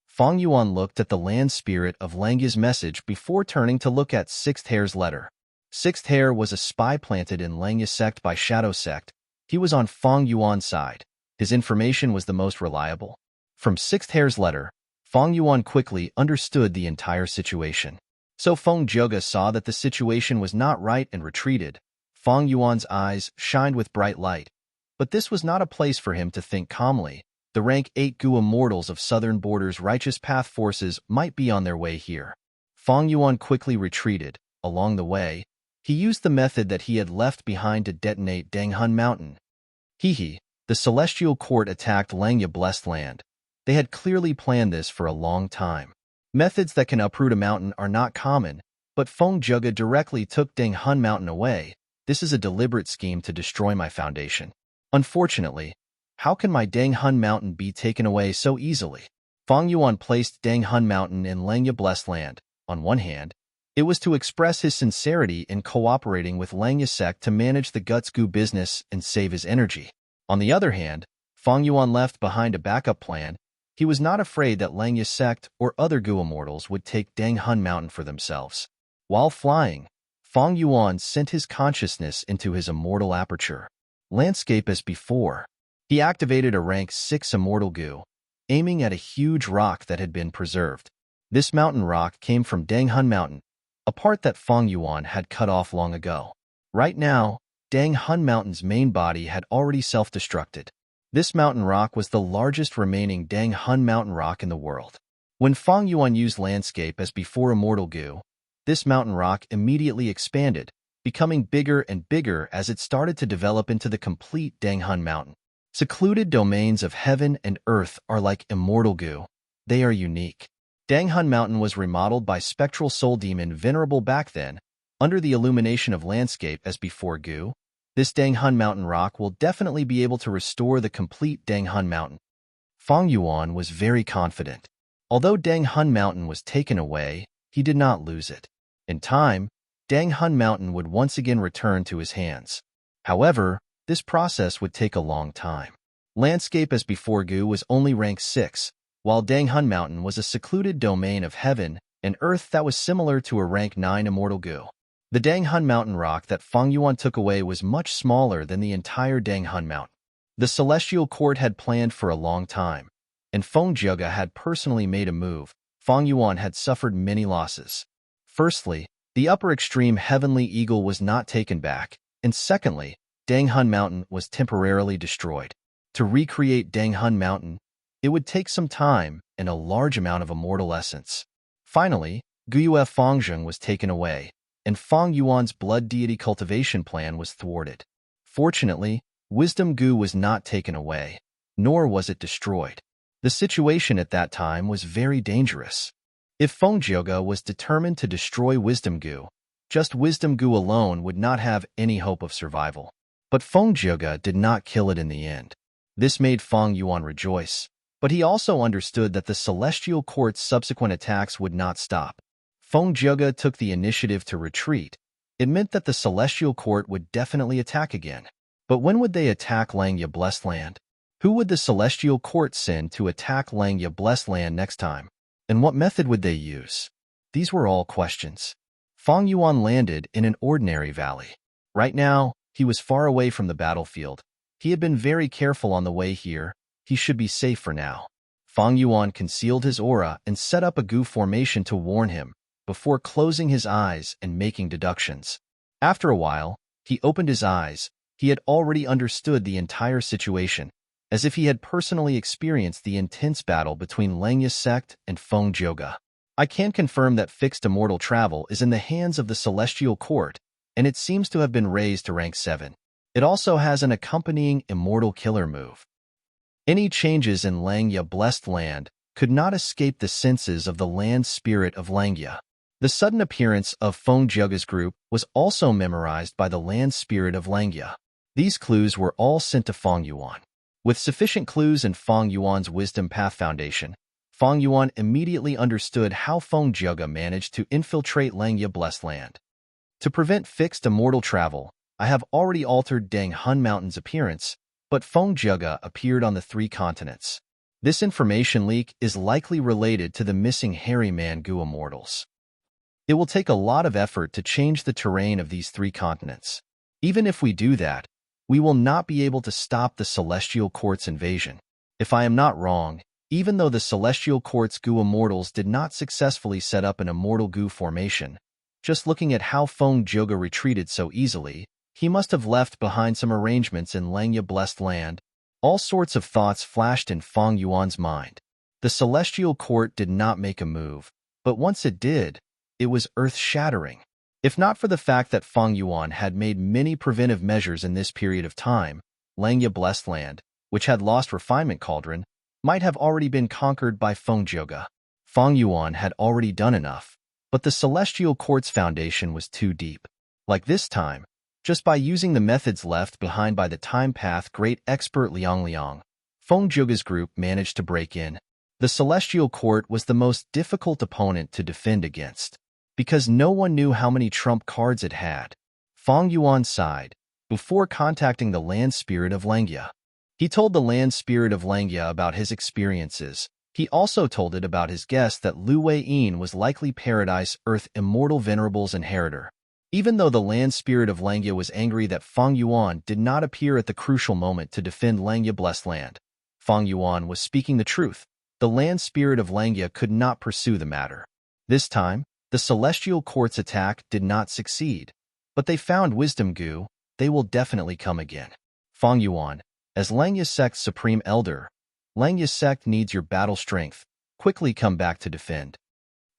Feng Yuan looked at the land spirit of Langya's message before turning to look at Sixth Hair's letter. Sixth Hair was a spy planted in Langya's sect by Shadow Sect. He was on Feng Yuan's side. His information was the most reliable. From Sixth Hair's letter, Feng Yuan quickly understood the entire situation. So Feng Jioge saw that the situation was not right and retreated. Feng Yuan's eyes shined with bright light. But this was not a place for him to think calmly. The rank 8 Gu immortals of Southern Border's Righteous Path forces might be on their way here. Feng Yuan quickly retreated. Along the way, he used the method that he had left behind to detonate Dang Hun Mountain. The Celestial Court attacked Langya Blessed Land. They had clearly planned this for a long time. Methods that can uproot a mountain are not common, but Feng Jioge directly took Dang Hun Mountain away. This is a deliberate scheme to destroy my foundation. Unfortunately, how can my Dang Hun Mountain be taken away so easily? Feng Yuan placed Dang Hun Mountain in Langya Blessed Land. On one hand, it was to express his sincerity in cooperating with Langya sect to manage the Guts Gu business and save his energy. On the other hand, Feng Yuan left behind a backup plan. He was not afraid that Langya sect or other Gu immortals would take Dang Hun Mountain for themselves. While flying, Feng Yuan sent his consciousness into his immortal aperture. Landscape as before. He activated a rank 6 Immortal Gu. aiming at a huge rock that had been preserved. This mountain rock came from Danghun Mountain, a part that Feng Yuan had cut off long ago. Right now, Danghun Mountain's main body had already self-destructed. This mountain rock was the largest remaining Danghun Mountain rock in the world. When Feng Yuan used landscape as before immortal goo, this mountain rock immediately expanded, becoming bigger and bigger as it started to develop into the complete Danghun Mountain. Secluded domains of heaven and earth are like immortal goo. They are unique. Danghun Mountain was remodeled by spectral soul demon Venerable back then, under the illumination of landscape as before goo. This Danghun Mountain rock will definitely be able to restore the complete Danghun Mountain. Feng Yuan was very confident. Although Danghun Mountain was taken away, he did not lose it. In time, Danghun Mountain would once again return to his hands. However, this process would take a long time. Landscape as before goo was only rank 6, while Danghun Mountain was a secluded domain of heaven and earth that was similar to a rank 9 immortal goo. The Danghun Mountain rock that Feng Yuan took away was much smaller than the entire Danghun Mountain. The Celestial Court had planned for a long time, and Feng Jiuge had personally made a move. Feng Yuan had suffered many losses. Firstly, the upper extreme Heavenly Eagle was not taken back, and secondly, Danghun Mountain was temporarily destroyed. To recreate Danghun Mountain, it would take some time and a large amount of immortal essence. Finally, Guyue Fengzheng was taken away, and Feng Yuan's blood deity cultivation plan was thwarted. Fortunately, Wisdom Gu was not taken away, nor was it destroyed. The situation at that time was very dangerous. If Feng Jiuge was determined to destroy Wisdom Gu, just Wisdom Gu alone would not have any hope of survival. But Feng Jiuge did not kill it in the end. This made Feng Yuan rejoice, but he also understood that the Celestial Court's subsequent attacks would not stop. Feng Jiuge took the initiative to retreat. It meant that the Celestial Court would definitely attack again. But when would they attack Langya Blessed Land? Who would the Celestial Court send to attack Langya Blessed Land next time? And what method would they use? These were all questions. Feng Yuan landed in an ordinary valley. Right now, he was far away from the battlefield. He had been very careful on the way here. He should be safe for now. Feng Yuan concealed his aura and set up a goo formation to warn him, before closing his eyes and making deductions. After a while, he opened his eyes. He had already understood the entire situation, as if he had personally experienced the intense battle between Langya's sect and Feng Jiuge. I can confirm that fixed immortal travel is in the hands of the Celestial Court, and it seems to have been raised to rank 7. It also has an accompanying immortal killer move. Any changes in Langya Blessed Land could not escape the senses of the land spirit of Langya. The sudden appearance of Feng Jiuge's group was also memorized by the land spirit of Langya. These clues were all sent to Feng Yuan. With sufficient clues in Feng Yuan's Wisdom Path Foundation, Feng Yuan immediately understood how Feng Jiuge managed to infiltrate Langya Blessed Land. To prevent fixed immortal travel, I have already altered Danghun Mountain's appearance, but Feng Jiuge appeared on the 3 continents. This information leak is likely related to the missing Hairy Man Gu Immortals. It will take a lot of effort to change the terrain of these 3 continents. Even if we do that, we will not be able to stop the Celestial Court's invasion. If I am not wrong, even though the Celestial Court's Gu Immortals did not successfully set up an immortal Gu formation, just looking at how Feng Jiuge retreated so easily, he must have left behind some arrangements in Langya Blessed Land. All sorts of thoughts flashed in Feng Yuan's mind. The Celestial Court did not make a move, but once it did, it was earth-shattering. If not for the fact that Feng Yuan had made many preventive measures in this period of time, Langya Blessed Land, which had lost Refinement Cauldron, might have already been conquered by Feng Jiuge. Feng Yuan had already done enough, but the Celestial Court's foundation was too deep. Like this time, just by using the methods left behind by the Time Path great expert Liang, Feng Jiuge's group managed to break in. The Celestial Court was the most difficult opponent to defend against, because no one knew how many trump cards it had. Feng Yuan sighed, before contacting the land spirit of Langya. He told the land spirit of Langya about his experiences. He also told it about his guess that Lu Wei-yin was likely Paradise Earth Immortal Venerable's inheritor. Even though the land spirit of Langya was angry that Feng Yuan did not appear at the crucial moment to defend Langya Blessed Land, Feng Yuan was speaking the truth. the land spirit of Langya could not pursue the matter. This time, the celestial court's attack did not succeed, but they found wisdom goo. They will definitely come again. Feng Yuan, as Langya's sect's supreme elder, Langya's sect needs your battle strength. Quickly come back to defend.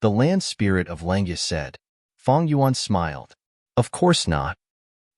The land spirit of Langya said. Feng Yuan smiled. Of course not.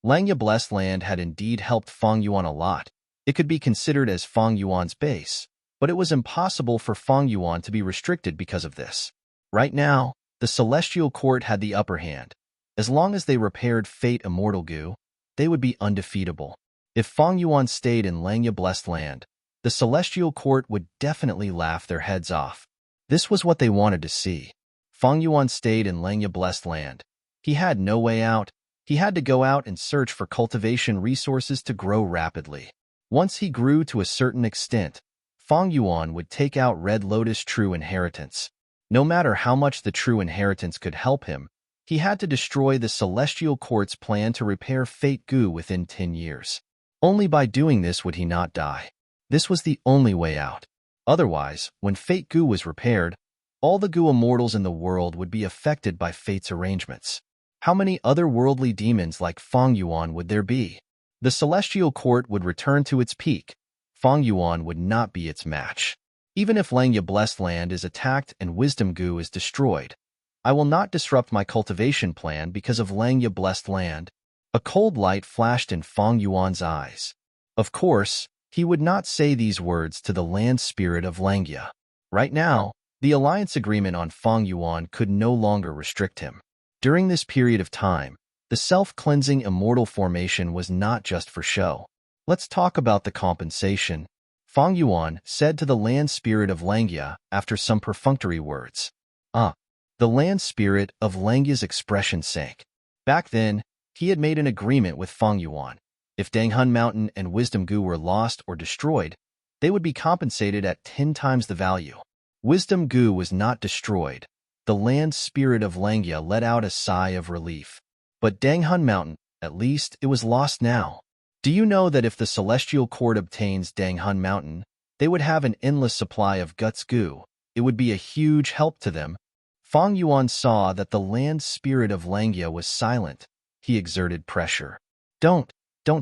Langya Blessed Land had indeed helped Feng Yuan a lot. It could be considered as Feng Yuan's base, but it was impossible for Feng Yuan to be restricted because of this. Right now, the Celestial Court had the upper hand. As long as they repaired Fate Immortal Goo, they would be undefeatable. If Feng Yuan stayed in Langya Blessed Land, the Celestial Court would definitely laugh their heads off. This was what they wanted to see. Feng Yuan stayed in Langya Blessed Land. He had no way out. He had to go out and search for cultivation resources to grow rapidly. Once he grew to a certain extent, Feng Yuan would take out Red Lotus True Inheritance. No matter how much the True Inheritance could help him, he had to destroy the Celestial Court's plan to repair Fate Goo within 10 years. Only by doing this would he not die. This was the only way out. Otherwise, when Fate Goo was repaired, all the Goo immortals in the world would be affected by Fate's arrangements. How many otherworldly demons like Feng Yuan would there be? The Celestial Court would return to its peak. Feng Yuan would not be its match. Even if Langya Blessed Land is attacked and Wisdom Goo is destroyed, I will not disrupt my cultivation plan because of Langya Blessed Land. A cold light flashed in Feng Yuan's eyes. Of course, he would not say these words to the land spirit of Langya. Right now, the alliance agreement on Feng Yuan could no longer restrict him. During this period of time, the self-cleansing immortal formation was not just for show. Let's talk about the compensation. Feng Yuan said to the land spirit of Langya after some perfunctory words. The land spirit of Langya's expression sank. Back then, he had made an agreement with Feng Yuan. If Danghun Mountain and Wisdom Goo were lost or destroyed, they would be compensated at 10 times the value. Wisdom Goo was not destroyed. The land spirit of Langya let out a sigh of relief. But Danghun Mountain, at least, it was lost now. Do you know that if the Celestial Court obtains Danghun Mountain, they would have an endless supply of Guts Goo? It would be a huge help to them. Feng Yuan saw that the land spirit of Langya was silent. He exerted pressure. Don't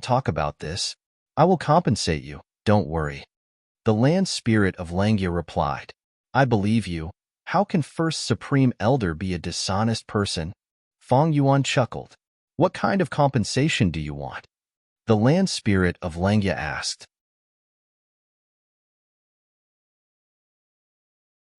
talk about this. I will compensate you, don't worry. The land spirit of Langya replied. I believe you. How can First Supreme Elder be a dishonest person? Feng Yuan chuckled. What kind of compensation do you want? The land spirit of Langya asked.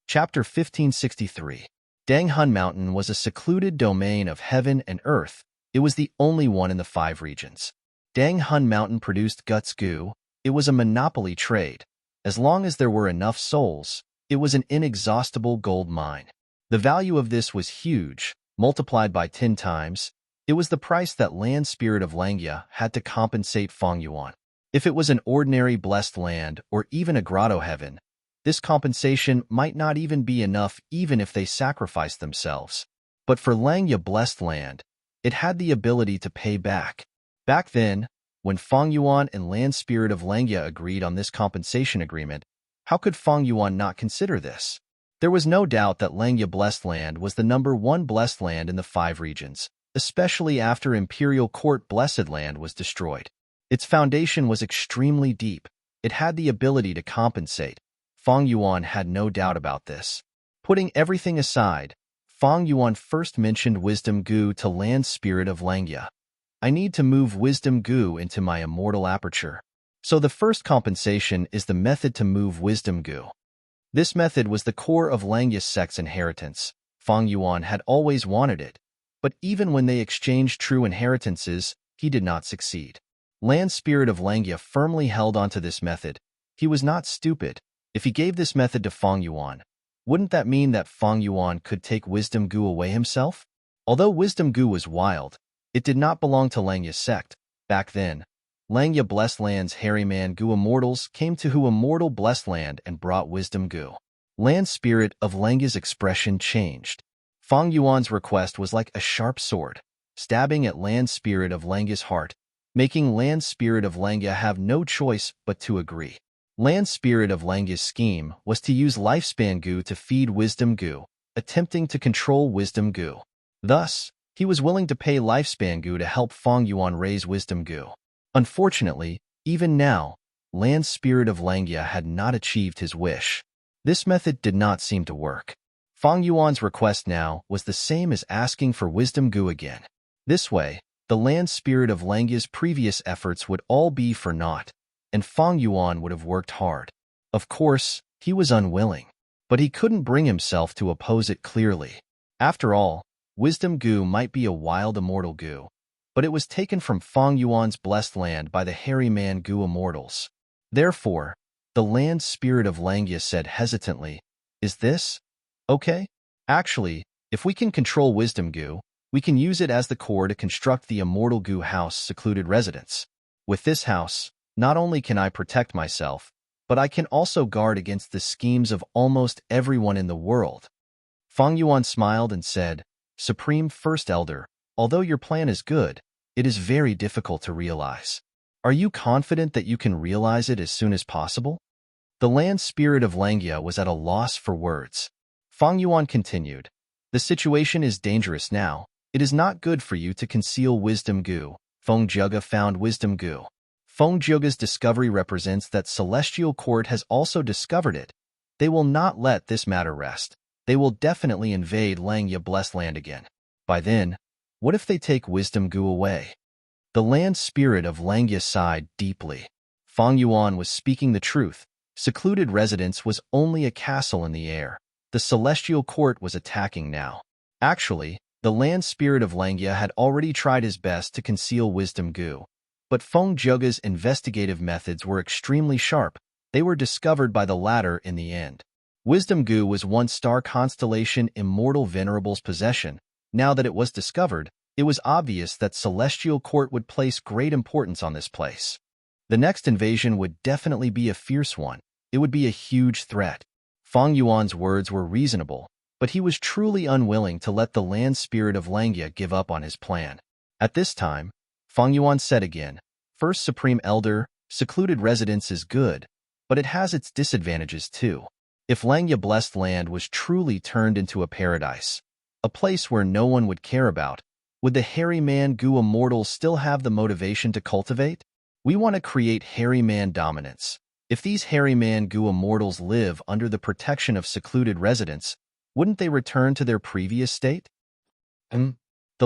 Chapter 1563. Danghun Mountain was a secluded domain of heaven and earth. It was the only one in the 5 regions. Danghun Mountain produced Guts Goo. It was a monopoly trade. As long as there were enough souls, it was an inexhaustible gold mine. The value of this was huge, multiplied by 10 times. It was the price that land spirit of Langya had to compensate Feng Yuan. If it was an ordinary blessed land or even a grotto heaven, this compensation might not even be enough even if they sacrificed themselves. But for Langya Blessed Land, it had the ability to pay back. Back then, when Feng Yuan and land spirit of Langya agreed on this compensation agreement, how could Feng Yuan not consider this? There was no doubt that Langya Blessed Land was the #1 blessed land in the 5 regions, especially after Imperial Court Blessed Land was destroyed. Its foundation was extremely deep. It had the ability to compensate. Feng Yuan had no doubt about this. Putting everything aside, Feng Yuan first mentioned Wisdom Goo to land spirit of Langya. I need to move Wisdom Goo into my immortal aperture. So the first compensation is the method to move Wisdom Goo. This method was the core of Langya's sect's inheritance. Feng Yuan had always wanted it, but even when they exchanged true inheritances, he did not succeed. Land spirit of Langya firmly held onto this method. He was not stupid. If he gave this method to Feng Yuan, wouldn't that mean that Feng Yuan could take Wisdom Goo away himself? Although Wisdom Goo was wild, it did not belong to Langya's sect. Back then, Langya Blessed Land's Hairy Man Goo Immortals came to Hu Immortal Blessed Land and brought Wisdom Goo. Land spirit of Langya's expression changed. Feng Yuan's request was like a sharp sword, stabbing at land spirit of Langya's heart, making land spirit of Langya have no choice but to agree. Land Spirit of Langya's scheme was to use Lifespan Goo to feed Wisdom Goo, attempting to control Wisdom Goo. Thus, he was willing to pay Lifespan Goo to help Feng Yuan raise Wisdom Goo. Unfortunately, even now, Land Spirit of Langya had not achieved his wish. This method did not seem to work. Feng Yuan's request now was the same as asking for Wisdom Goo again. This way, the Land Spirit of Langya's previous efforts would all be for naught, and Feng Yuan would have worked hard. Of course, he was unwilling, but he couldn't bring himself to oppose it clearly. After all, Wisdom Goo might be a wild immortal goo, but it was taken from Feng Yuan's blessed land by the hairy man goo immortals. Therefore, the Land Spirit of Langya said hesitantly, "Is this okay? Actually, if we can control Wisdom Goo, we can use it as the core to construct the immortal goo house secluded residence. With this house, not only can I protect myself, but I can also guard against the schemes of almost everyone in the world." Feng Yuan smiled and said, "Supreme First Elder, although your plan is good, it is very difficult to realize. Are you confident that you can realize it as soon as possible?" The Land Spirit of Langya was at a loss for words. Feng Yuan continued, "The situation is dangerous now. It is not good for you to conceal Wisdom Goo. Feng Juga found Wisdom Goo. Feng Juga's discovery represents that Celestial Court has also discovered it. They will not let this matter rest. They will definitely invade Langya Blessed Land again. By then, what if they take Wisdom Goo away?" The Land Spirit of Langya sighed deeply. Feng Yuan was speaking the truth. Secluded residence was only a castle in the air. The Celestial Court was attacking now. Actually, the Land Spirit of Langya had already tried his best to conceal Wisdom Goo. But Feng Juga's investigative methods were extremely sharp. They were discovered by the latter in the end. Wisdom Goo was once star constellation Immortal Venerable's possession. Now that it was discovered, it was obvious that Celestial Court would place great importance on this place. The next invasion would definitely be a fierce one. It would be a huge threat. Feng Yuan's words were reasonable, but he was truly unwilling to let the Land Spirit of Langya give up on his plan. At this time, Feng Yuan said again, "First Supreme Elder, secluded residence is good, but it has its disadvantages too. If Langya Blessed Land was truly turned into a paradise, a place where no one would care about, would the hairy man goo immortals still have the motivation to cultivate? We want to create hairy man dominance. If these hairy man goo immortals live under the protection of secluded residence, wouldn't they return to their previous state?" The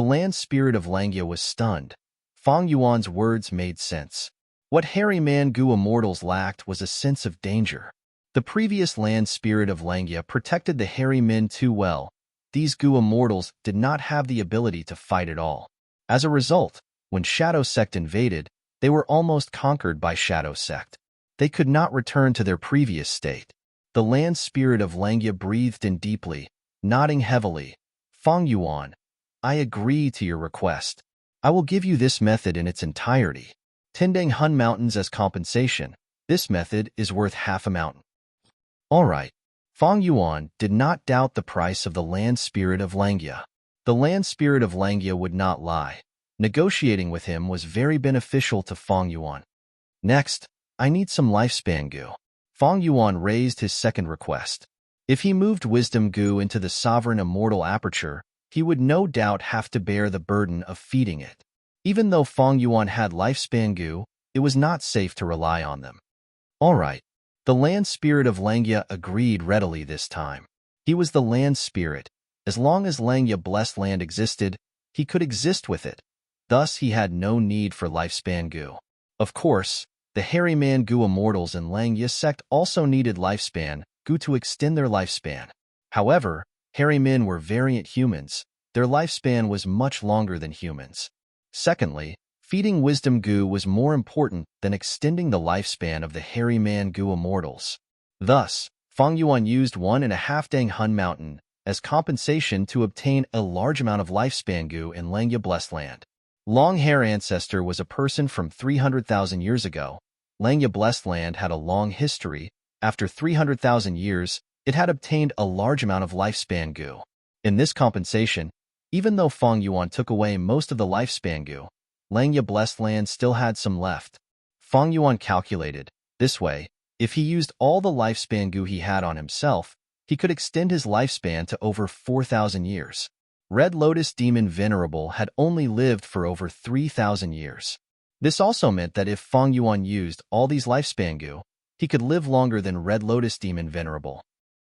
Land Spirit of Langya was stunned. Feng Yuan's words made sense. What hairy man goo immortals lacked was a sense of danger. The previous Land Spirit of Langya protected the hairy men too well. These goo immortals did not have the ability to fight at all. As a result, when Shadow Sect invaded, they were almost conquered by Shadow Sect. They could not return to their previous state. The Land Spirit of Langya breathed in deeply, nodding heavily. "Feng Yuan, I agree to your request. I will give you this method in its entirety. Tendang Hun Mountains as compensation. This method is worth half a mountain." All right. Feng Yuan did not doubt the price of the Land Spirit of Langya. The Land Spirit of Langya would not lie. Negotiating with him was very beneficial to Feng Yuan. "Next, I need some Lifespan Goo." Feng Yuan raised his second request. If he moved Wisdom Goo into the Sovereign Immortal Aperture, he would no doubt have to bear the burden of feeding it. Even though Feng Yuan had Lifespan Goo, it was not safe to rely on them. All right. The Land Spirit of Langya agreed readily this time. He was the Land Spirit. As long as Langya Blessed Land existed, he could exist with it. Thus, he had no need for Lifespan Goo. Of course, the hairy man goo immortals in Langya sect also needed Lifespan Goo to extend their lifespan. However, hairy men were variant humans. Their lifespan was much longer than humans. Secondly, feeding Wisdom Goo was more important than extending the lifespan of the hairy man goo immortals. Thus, Feng Yuan used 1.5 Dang Hun Mountain as compensation to obtain a large amount of Lifespan Goo in Langya Blessed Land. Long Hair Ancestor was a person from 300,000 years ago. Langya Blessed Land had a long history. After 300,000 years, it had obtained a large amount of Lifespan Goo. In this compensation, even though Feng Yuan took away most of the Lifespan Goo, Langya Blessed Land still had some left. Feng Yuan calculated, this way, If he used all the lifespan goo he had on himself, he could extend his lifespan to over 4,000 years. Red Lotus Demon Venerable had only lived for over 3,000 years. This also meant that if Feng Yuan used all these lifespan goo, he could live longer than Red Lotus Demon Venerable.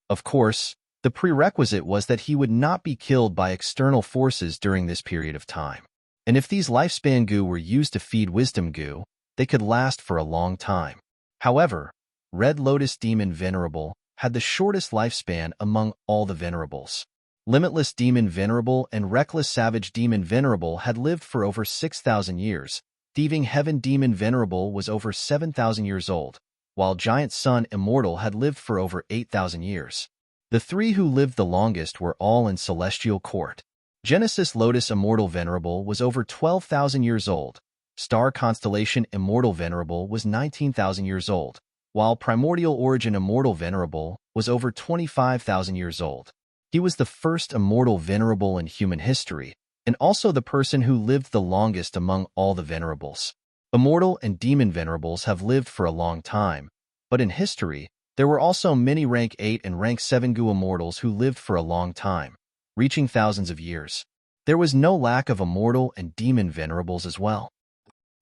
Of course, the prerequisite was that he would not be killed by external forces during this period of time. And if these lifespan goo were used to feed wisdom goo, they could last for a long time. However, Red Lotus Demon Venerable had the shortest lifespan among all the Venerables. Limitless Demon Venerable and Reckless Savage Demon Venerable had lived for over 6,000 years. Thieving Heaven Demon Venerable was over 7,000 years old, while Giant Sun Immortal had lived for over 8,000 years. The three who lived the longest were all in Celestial Court. Genesis Lotus Immortal Venerable was over 12,000 years old. Star Constellation Immortal Venerable was 19,000 years old, while Primordial Origin Immortal Venerable was over 25,000 years old. He was the first immortal venerable in human history, and also the person who lived the longest among all the venerables. Immortal and demon venerables have lived for a long time, but in history, there were also many rank 8 and rank 7 Gu immortals who lived for a long time, reaching thousands of years. There was no lack of immortal and demon venerables as well.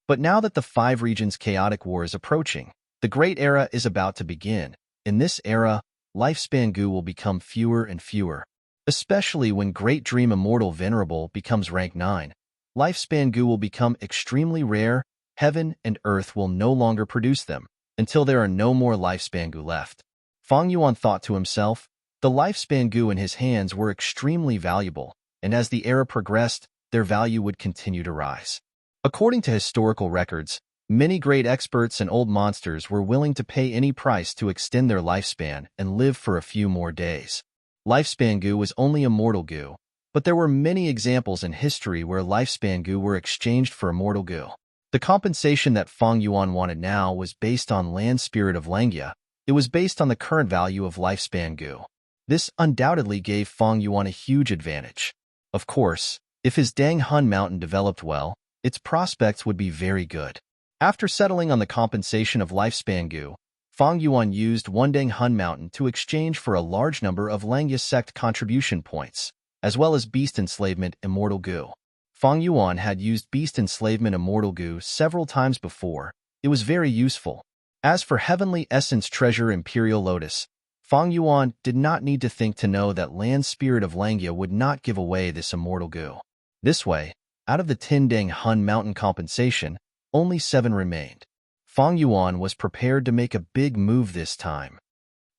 But now that the 5 regions chaotic war is approaching, the Great Era is about to begin. In this era, lifespan goo will become fewer and fewer. Especially when Great Dream Immortal Venerable becomes rank 9, lifespan goo will become extremely rare. Heaven and Earth will no longer produce them, until there are no more lifespan goo left. Feng Yuan thought to himself, the lifespan goo in his hands were extremely valuable, and as the era progressed, their value would continue to rise. According to historical records, many great experts and old monsters were willing to pay any price to extend their lifespan and live for a few more days. Lifespan goo was only immortal goo, but there were many examples in history where lifespan goo were exchanged for immortal goo. The compensation that Feng Yuan wanted now was based on Land Spirit of Langia. It was based on the current value of lifespan goo. This undoubtedly gave Feng Yuan a huge advantage. Of course, if his Dang Hun Mountain developed well, its prospects would be very good. After settling on the compensation of lifespan goo, Feng Yuan used one Dang Hun Mountain to exchange for a large number of Langia sect contribution points, as well as Beast Enslavement Immortal Goo. Feng Yuan had used Beast Enslavement Immortal Goo several times before. It was very useful. As for Heavenly Essence Treasure Imperial Lotus, Feng Yuan did not need to think to know that Land Spirit of Langia would not give away this Immortal Goo. This way, out of the 10 Dang Hun Mountain compensation, only 7 remained. Feng Yuan was prepared to make a big move this time.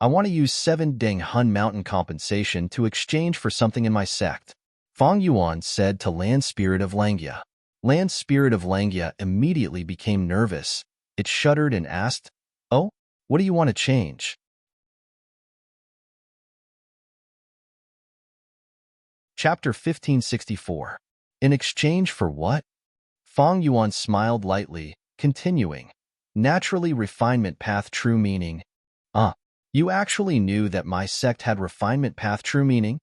I want to use 7 Dang Hun Mountain compensation to exchange for something in my sect, Feng Yuan said to Land Spirit of Langia. Land Spirit of Langia immediately became nervous. It shuddered and asked, "Oh, what do you want to change?" Chapter 1564. In exchange for what? Feng Yuan smiled lightly, continuing. Naturally, refinement path true meaning. You actually knew that my sect had refinement path true meaning?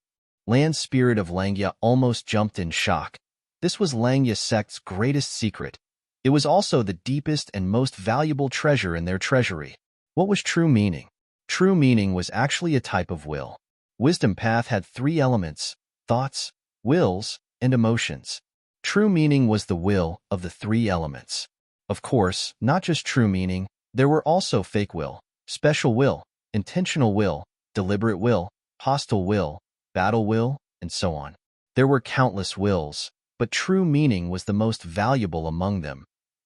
Land Spirit of Langia almost jumped in shock. This was Langia sect's greatest secret. It was also the deepest and most valuable treasure in their treasury. What was true meaning? True meaning was actually a type of will. Wisdom path had 3 elements: thoughts, wills, and emotions. True meaning was the will of the 3 elements. Of course, not just true meaning, there were also fake will, special will, intentional will, deliberate will, hostile will, battle will, and so on. There were countless wills, but true meaning was the most valuable among them.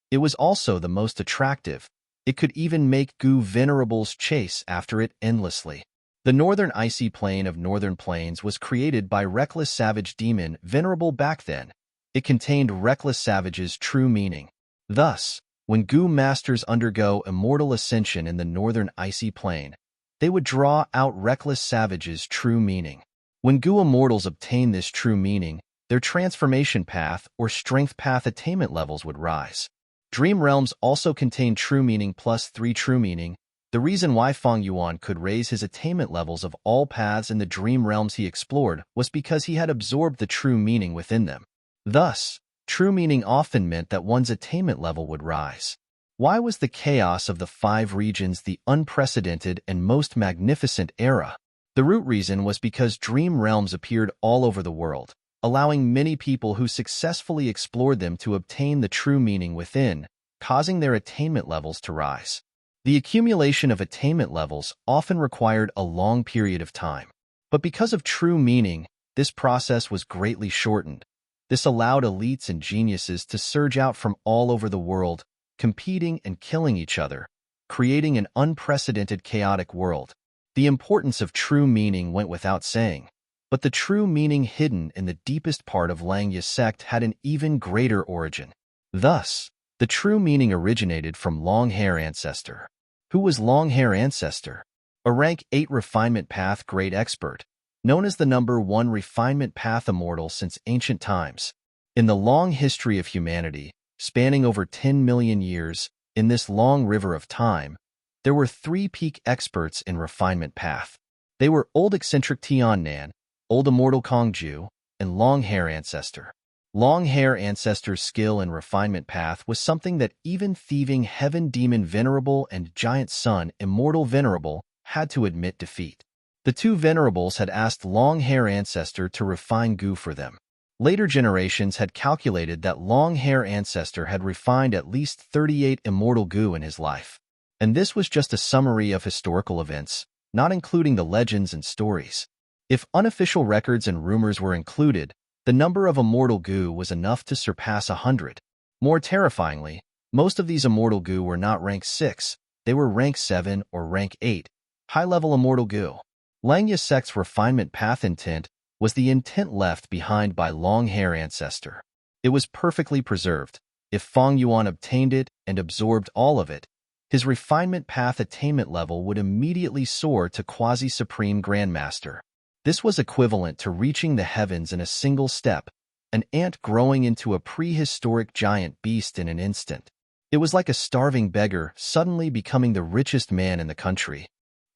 It was also the most attractive. It could even make Gu venerables chase after it endlessly. The northern icy plane of northern plains was created by Reckless Savage Demon Venerable back then. It contained Reckless Savage's true meaning. Thus, when Gu masters undergo immortal ascension in the northern icy plane, they would draw out Reckless Savage's true meaning. When Gu immortals obtain this true meaning, their transformation path or strength path attainment levels would rise. Dream realms also contain true meaning plus 3 true meaning. The reason why Feng Yuan could raise his attainment levels of all paths in the dream realms he explored was because he had absorbed the true meaning within them. Thus, true meaning often meant that one's attainment level would rise. Why was the chaos of the 5 regions the unprecedented and most magnificent era? The root reason was because dream realms appeared all over the world, allowing many people who successfully explored them to obtain the true meaning within, causing their attainment levels to rise. The accumulation of attainment levels often required a long period of time. But because of true meaning, this process was greatly shortened. This allowed elites and geniuses to surge out from all over the world, competing and killing each other, creating an unprecedented chaotic world. The importance of true meaning went without saying, but the true meaning hidden in the deepest part of Langya sect had an even greater origin. Thus, the true meaning originated from Long-Hair Ancestor. Who was Long-Hair Ancestor? A rank 8 refinement path great expert, known as the number 1 refinement path immortal since ancient times. In the long history of humanity, spanning over 10 million years, in this long river of time, there were 3 peak experts in refinement path. They were Old Eccentric Tian Nan, Old Immortal Kongju, and Long-Hair Ancestor. Long-Hair Ancestor's skill in refinement path was something that even thieving heaven demon Venerable and giant son Immortal Venerable had to admit defeat. The 2 Venerables had asked Long-Hair Ancestor to refine Gu for them. Later generations had calculated that Long-Hair Ancestor had refined at least 38 immortal Gu in his life. And this was just a summary of historical events, not including the legends and stories. If unofficial records and rumors were included, the number of immortal Gu was enough to surpass 100. More terrifyingly, most of these immortal Gu were not rank 6, they were rank 7 or rank 8, high-level immortal Gu. Langya sect's refinement path intent was the intent left behind by Long-Hair Ancestor. It was perfectly preserved. If Fang Yuan obtained it and absorbed all of it, his refinement path attainment level would immediately soar to quasi-supreme grandmaster. This was equivalent to reaching the heavens in a single step, an ant growing into a prehistoric giant beast in an instant. It was like a starving beggar suddenly becoming the richest man in the country.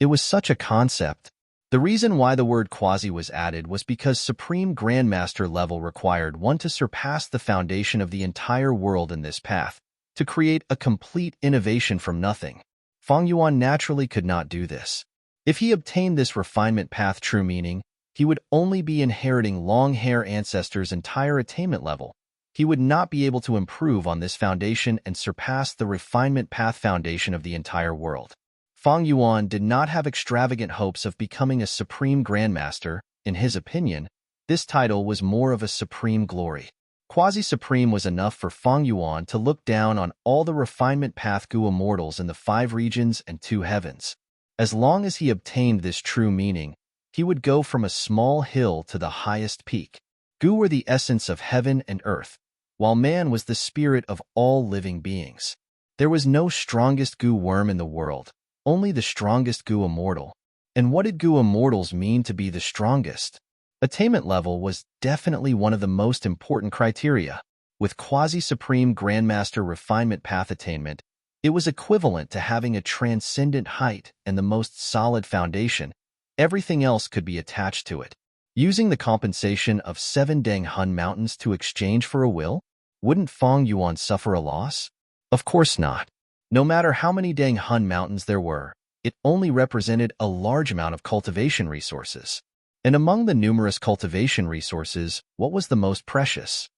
It was such a concept. The reason why the word quasi was added was because Supreme Grandmaster level required one to surpass the foundation of the entire world in this path, to create a complete innovation from nothing. Fang Yuan naturally could not do this. If he obtained this refinement path true meaning, he would only be inheriting Long-Hair Ancestor's entire attainment level. He would not be able to improve on this foundation and surpass the refinement path foundation of the entire world. Fang Yuan did not have extravagant hopes of becoming a Supreme Grandmaster. In his opinion, this title was more of a supreme glory. Quasi-supreme was enough for Fang Yuan to look down on all the refinement path Gu immortals in the 5 regions and 2 heavens. As long as he obtained this true meaning, he would go from a small hill to the highest peak. Gu were the essence of heaven and earth, while man was the spirit of all living beings. There was no strongest Gu worm in the world, only the strongest Gu immortal. And what did Gu immortals mean to be the strongest? Attainment level was definitely one of the most important criteria. With quasi-supreme grandmaster refinement path attainment, it was equivalent to having a transcendent height and the most solid foundation. Everything else could be attached to it. Using the compensation of 7 Deng Hun mountains to exchange for a will, wouldn't Fang Yuan suffer a loss? Of course not. No matter how many Deng Hun mountains there were, it only represented a large amount of cultivation resources. And among the numerous cultivation resources, what was the most precious?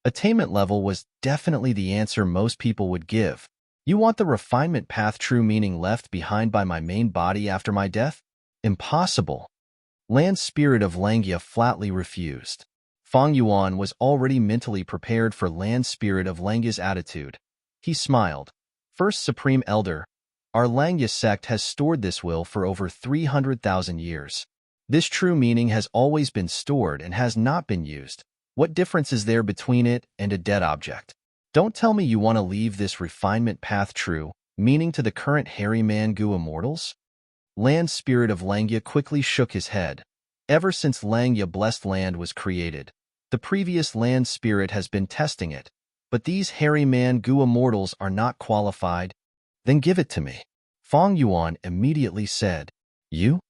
Attainment level was definitely the answer most people would give. You want the refinement path true meaning left behind by my main body after my death? Impossible. Land Spirit of Langya flatly refused. Fang Yuan was already mentally prepared for Land Spirit of Langya's attitude. He smiled. First Supreme Elder, our Langya sect has stored this will for over 300,000 years. This true meaning has always been stored and has not been used. What difference is there between it and a dead object? Don't tell me you want to leave this refinement path true, meaning to the current hairy man Gu immortals? Land Spirit of Langya quickly shook his head. Ever since Langya Blessed Land was created, the previous Land Spirit has been testing it. But these hairy man Gu immortals are not qualified. Then give it to me. Fang Yuan immediately said, You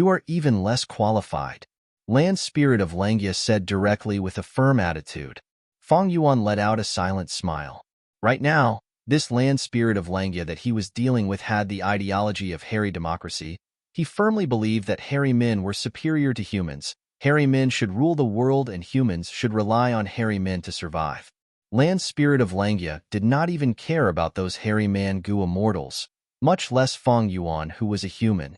are even less qualified. Land Spirit of Langya said directly with a firm attitude. Fang Yuan let out a silent smile. Right now, This land spirit of Langya that he was dealing with had the ideology of hairy democracy. He firmly believed that hairy men were superior to humans. Hairy men should rule the world and humans should rely on hairy men to survive. Land spirit of Langya did not even care about those hairy man-gu immortals, much less Feng Yuan, who was a human.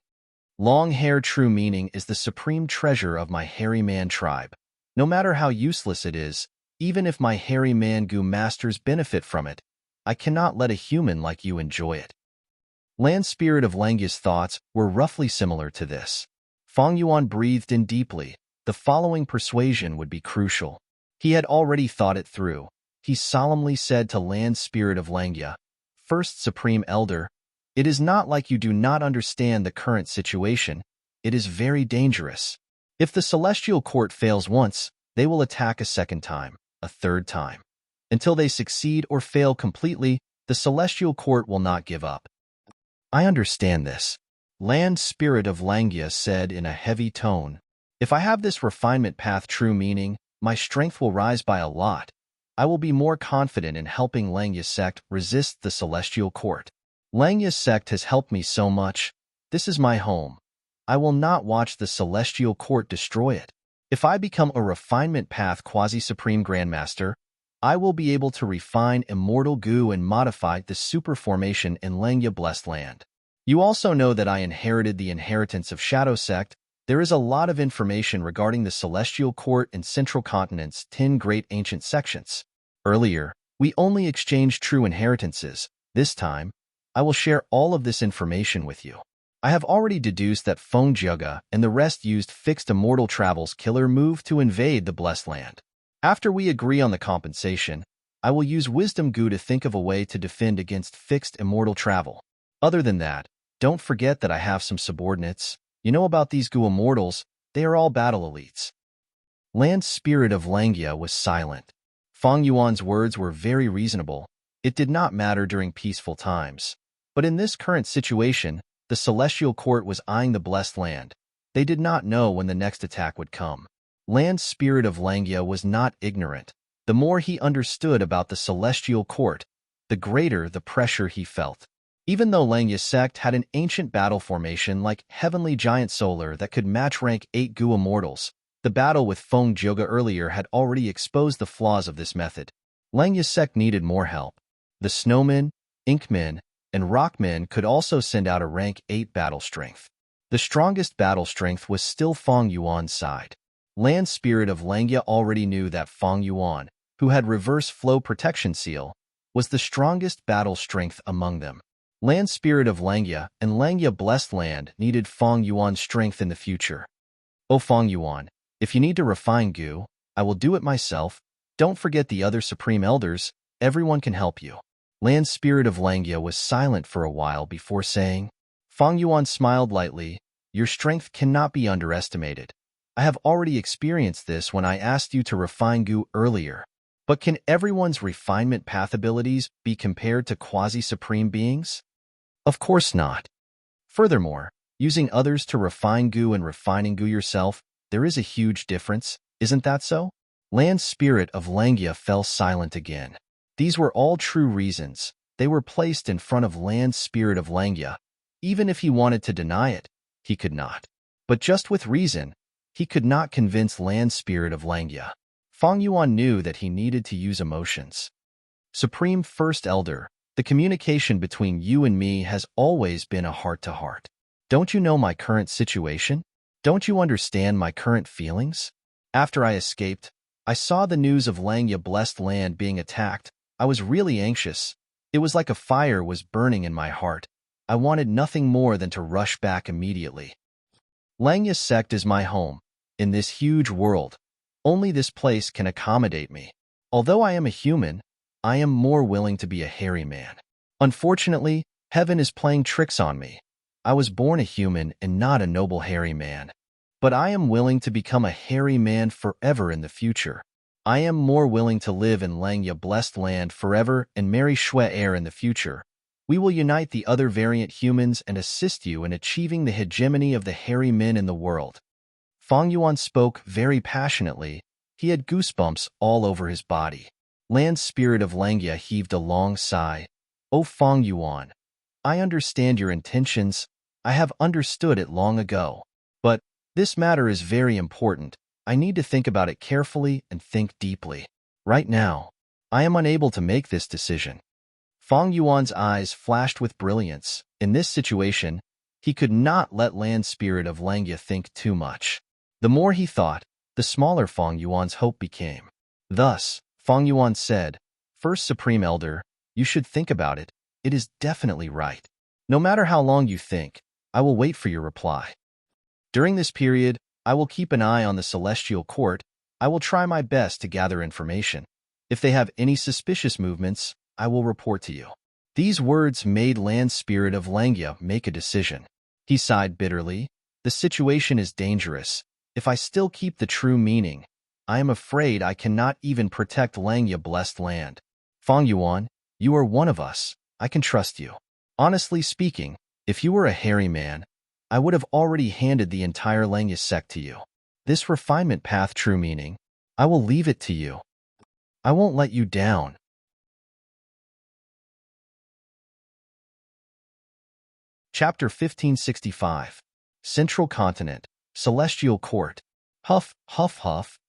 Long hair true meaning is the supreme treasure of my hairy man tribe. No matter how useless it is, even if my hairy man-gu masters benefit from it, I cannot let a human like you enjoy it. Land spirit of Langya's thoughts were roughly similar to this. Feng Yuan breathed in deeply. The following persuasion would be crucial. He had already thought it through. He solemnly said to Land Spirit of Langya, First Supreme Elder, it is not like you do not understand the current situation. It is very dangerous. If the Celestial Court fails once, they will attack a second time, a third time. Until they succeed or fail completely, the Celestial Court will not give up. I understand this. Land Spirit of Langya said in a heavy tone, If I have this refinement path true meaning, my strength will rise by a lot. I will be more confident in helping Langya's sect resist the Celestial Court. Langya's sect has helped me so much. This is my home. I will not watch the Celestial Court destroy it. If I become a refinement path quasi-supreme grandmaster, I will be able to refine immortal goo and modify the super formation in Langya blessed land. You also know that I inherited the inheritance of Shadow Sect. There is a lot of information regarding the Celestial Court and Central Continent's 10 great ancient sections. Earlier, we only exchanged true inheritances. This time, I will share all of this information with you. I have already deduced that Feng Jiaga and the rest used fixed immortal travels killer move to invade the blessed land. After we agree on the compensation, I will use Wisdom Goo to think of a way to defend against fixed immortal travel. Other than that, don't forget that I have some subordinates. You know about these Goo immortals, they are all battle elites. Land Spirit of Langya was silent. Feng Yuan's words were very reasonable. It did not matter during peaceful times. But in this current situation, the Celestial Court was eyeing the blessed land. They did not know when the next attack would come. Land Spirit of Langya was not ignorant. The more he understood about the Celestial Court, the greater the pressure he felt. Even though Langya's sect had an ancient battle formation like Heavenly Giant Solar that could match rank 8 Goo Immortals, the battle with Feng Jiaga earlier had already exposed the flaws of this method. Langya's sect needed more help. The Snowmen, Inkmen, and Rockmen could also send out a rank 8 battle strength. The strongest battle strength was still Feng Yuan's side. Land Spirit of Langya already knew that Feng Yuan, who had reverse flow protection seal, was the strongest battle strength among them. Land Spirit of Langya and Langya Blessed Land needed Feng Yuan's strength in the future. Oh Feng Yuan, if you need to refine Goo, I will do it myself. Don't forget the other Supreme Elders, everyone can help you. Land Spirit of Langya was silent for a while before saying, Feng Yuan smiled lightly, Your strength cannot be underestimated. I have already experienced this when I asked you to refine Goo earlier. But can everyone's refinement path abilities be compared to quasi-supreme beings? Of course not. Furthermore, using others to refine Goo and refining Goo yourself, there is a huge difference, isn't that so? Land Spirit of Langya fell silent again. These were all true reasons. They were placed in front of Land Spirit of Langya. Even if he wanted to deny it, he could not. But just with reason, he could not convince Land Spirit of Langya. Feng Yuan knew that he needed to use emotions. Supreme First Elder, the communication between you and me has always been a heart-to-heart. Don't you know my current situation? Don't you understand my current feelings? After I escaped, I saw the news of Langya Blessed Land being attacked. I was really anxious. It was like a fire was burning in my heart. I wanted nothing more than to rush back immediately. Langya sect is my home. In this huge world, only this place can accommodate me. Although I am a human, I am more willing to be a hairy man. Unfortunately, heaven is playing tricks on me. I was born a human and not a noble hairy man. But I am willing to become a hairy man forever in the future. I am more willing to live in Langya Blessed Land forever and marry Shui Heir in the future. We will unite the other variant humans and assist you in achieving the hegemony of the hairy men in the world. Feng Yuan spoke very passionately. He had goosebumps all over his body. Land Spirit of Langya heaved a long sigh. "O Feng Yuan, I understand your intentions. I have understood it long ago. But this matter is very important. I need to think about it carefully and think deeply. Right now, I am unable to make this decision." Feng Yuan's eyes flashed with brilliance. In this situation, he could not let Land Spirit of Langya think too much. The more he thought, the smaller Feng Yuan's hope became. Thus, Feng Yuan said, "First Supreme Elder, you should think about it. It is definitely right. No matter how long you think, I will wait for your reply. During this period, I will keep an eye on the Celestial Court. I will try my best to gather information. If they have any suspicious movements, I will report to you." These words made Land Spirit of Langya make a decision. He sighed bitterly. "The situation is dangerous. If I still keep the true meaning, I am afraid I cannot even protect Langya blessed land. Feng Yuan, you are one of us. I can trust you. Honestly speaking, if you were a hairy man, I would have already handed the entire Langya sect to you. This refinement path true meaning, I will leave it to you. I won't let you down." Chapter 1565. Central Continent, Celestial Court. Huff, huff, huff.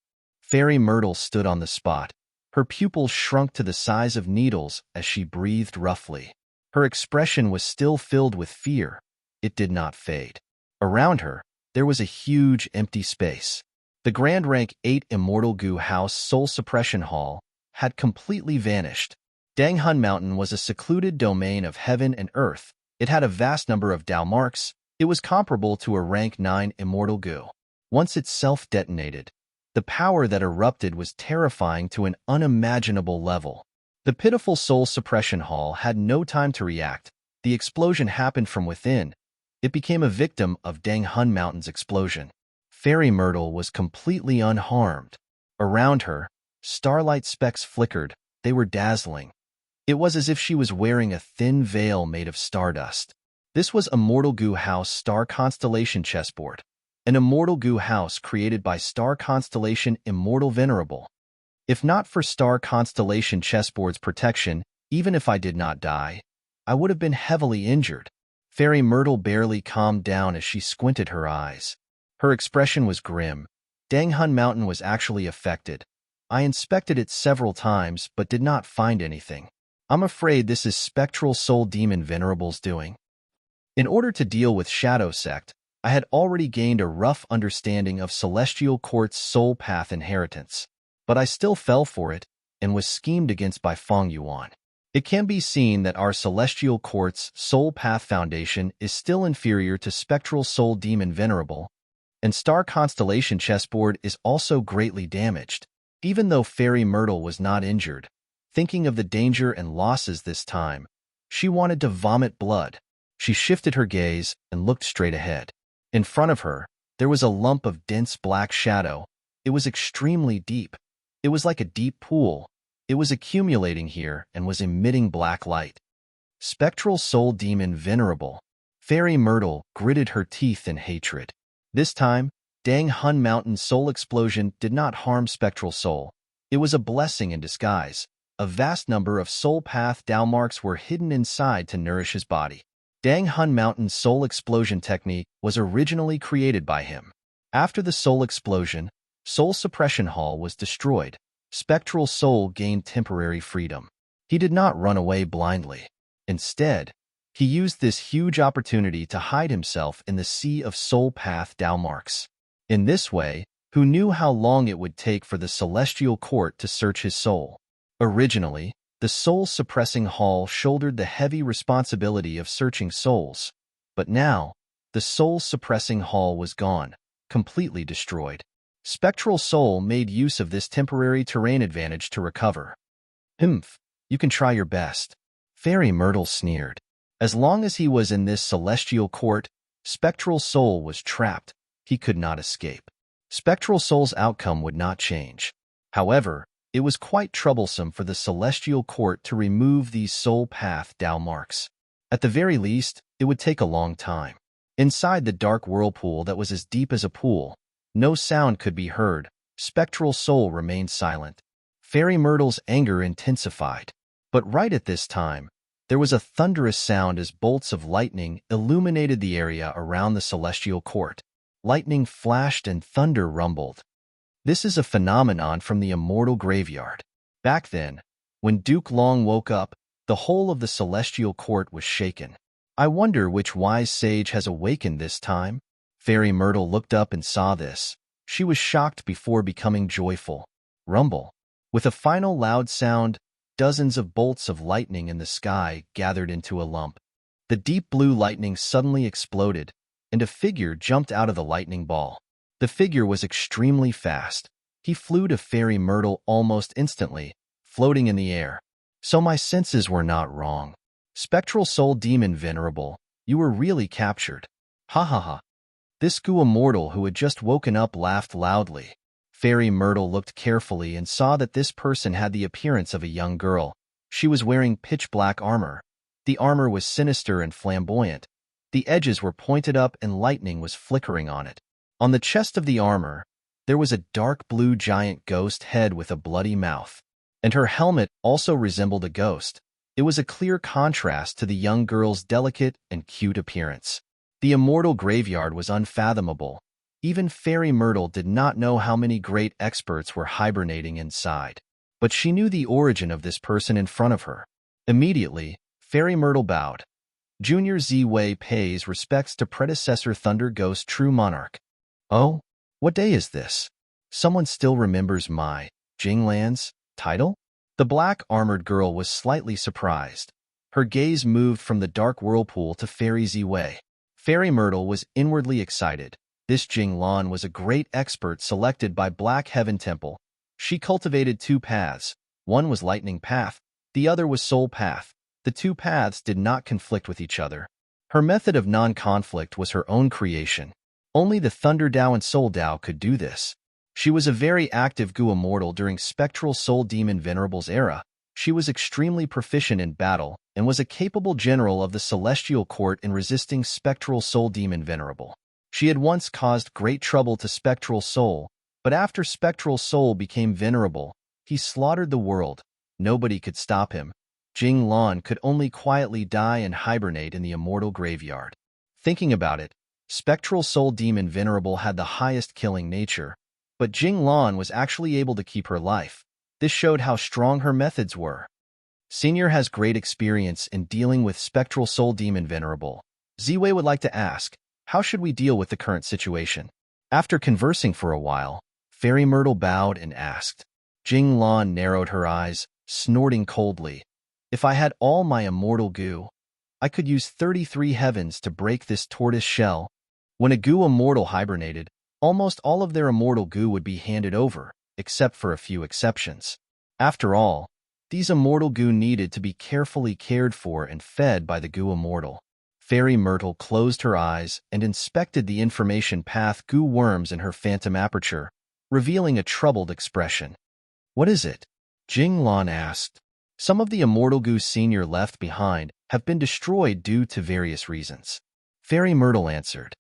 Fairy Myrtle stood on the spot. Her pupils shrunk to the size of needles as she breathed roughly. Her expression was still filled with fear. It did not fade. Around her, there was a huge empty space. The Grand Rank 8 Immortal Gu House Soul Suppression Hall had completely vanished. Danghun Mountain was a secluded domain of heaven and earth. It had a vast number of Dao marks. It was comparable to a Rank 9 Immortal Gu. Once itself detonated, the power that erupted was terrifying to an unimaginable level. The pitiful Soul Suppression Hall had no time to react. The explosion happened from within. It became a victim of Danghun Mountain's explosion. Fairy Myrtle was completely unharmed. Around her, starlight specks flickered. They were dazzling. It was as if she was wearing a thin veil made of stardust. This was Immortal Gu House Star Constellation Chessboard, an Immortal Gu House created by Star Constellation Immortal Venerable. If not for Star Constellation Chessboard's protection, even if I did not die, I would have been heavily injured. Fairy Myrtle barely calmed down as she squinted her eyes. Her expression was grim. Danghun Mountain was actually affected. I inspected it several times but did not find anything. I'm afraid this is Spectral Soul Demon Venerable's doing. In order to deal with Shadow Sect, I had already gained a rough understanding of Celestial Court's soul path inheritance, but I still fell for it and was schemed against by Feng Yuan. It can be seen that our Celestial Court's soul path foundation is still inferior to Spectral Soul Demon Venerable, and Star Constellation Chessboard is also greatly damaged. Even though Fairy Myrtle was not injured, thinking of the danger and losses this time, she wanted to vomit blood. She shifted her gaze and looked straight ahead. In front of her, there was a lump of dense black shadow. It was extremely deep. It was like a deep pool. It was accumulating here and was emitting black light. Spectral Soul Demon Venerable. Fairy Myrtle gritted her teeth in hatred. This time, Danghun Mountain's soul explosion did not harm Spectral Soul. It was a blessing in disguise. A vast number of soul path Dao marks were hidden inside to nourish his body. Danghun Mountain's soul explosion technique was originally created by him. After the soul explosion, Soul Suppression Hall was destroyed. Spectral Soul gained temporary freedom. He did not run away blindly. Instead, he used this huge opportunity to hide himself in the sea of soul path Dao marks. In this way, who knew how long it would take for the Celestial Court to search his soul? Originally, the Soul Suppressing Hall shouldered the heavy responsibility of searching souls, but now, the Soul Suppressing Hall was gone, completely destroyed. Spectral Soul made use of this temporary terrain advantage to recover. "Humph, you can try your best," Fairy Myrtle sneered. As long as he was in this Celestial Court, Spectral Soul was trapped. He could not escape. Spectral Soul's outcome would not change. However, it was quite troublesome for the Celestial Court to remove these soul path Dao marks. At the very least, it would take a long time. Inside the dark whirlpool that was as deep as a pool, no sound could be heard. Spectral Soul remained silent. Fairy Myrtle's anger intensified. But right at this time, There was a thunderous sound as bolts of lightning illuminated the area around the celestial court. Lightning flashed and thunder rumbled. This is a phenomenon from the immortal graveyard. Back then, when Duke Long woke up, the whole of the celestial court was shaken. I wonder which wise sage has awakened this time? Fairy Myrtle looked up and saw this. She was shocked before becoming joyful. Rumble. With a final loud sound, dozens of bolts of lightning in the sky gathered into a lump. The deep blue lightning suddenly exploded, and a figure jumped out of the lightning ball. The figure was extremely fast. He flew to Fairy Myrtle almost instantly, floating in the air. So my senses were not wrong. Spectral Soul Demon Venerable, you were really captured. Ha ha ha. This goo immortal who had just woken up laughed loudly. Fairy Myrtle looked carefully and saw that this person had the appearance of a young girl. She was wearing pitch-black armor. The armor was sinister and flamboyant. The edges were pointed up and lightning was flickering on it. On the chest of the armor, there was a dark blue giant ghost head with a bloody mouth. And her helmet also resembled a ghost. It was a clear contrast to the young girl's delicate and cute appearance. The immortal graveyard was unfathomable. Even Fairy Myrtle did not know how many great experts were hibernating inside. But she knew the origin of this person in front of her. Immediately, Fairy Myrtle bowed. Junior Z-Wei pays respects to predecessor Thunder Ghost True Monarch. Oh, what day is this? Someone still remembers my Jinglan's title? The black-armored girl was slightly surprised. Her gaze moved from the dark whirlpool to Fairy Z-Wei. Fairy Myrtle was inwardly excited. This Jinglan was a great expert selected by Black Heaven Temple. She cultivated two paths. One was Lightning Path, the other was Soul Path. The two paths did not conflict with each other. Her method of non-conflict was her own creation. Only the Thunder Dao and Soul Dao could do this. She was a very active goo immortal during Spectral Soul Demon Venerable's era. She was extremely proficient in battle and was a capable general of the Celestial Court in resisting Spectral Soul Demon Venerable. She had once caused great trouble to Spectral Soul, but after Spectral Soul became venerable, he slaughtered the world. Nobody could stop him. Jing Lan could only quietly die and hibernate in the immortal graveyard. Thinking about it, Spectral Soul Demon Venerable had the highest killing nature, but Jing Lan was actually able to keep her life. This showed how strong her methods were. Senior has great experience in dealing with Spectral Soul Demon Venerable. Z-Wei would like to ask, how should we deal with the current situation? After conversing for a while, Fairy Myrtle bowed and asked. Jing Lan narrowed her eyes, snorting coldly. If I had all my immortal goo, I could use 33 heavens to break this tortoise shell. When a goo immortal hibernated, almost all of their immortal goo would be handed over, except for a few exceptions. After all, these immortal goo needed to be carefully cared for and fed by the goo immortal. Fairy Myrtle closed her eyes and inspected the information path goo worms in her phantom aperture, revealing a troubled expression. What is it? Jing Lan asked. Some of the immortal goo Senior left behind have been destroyed due to various reasons. Fairy Myrtle answered.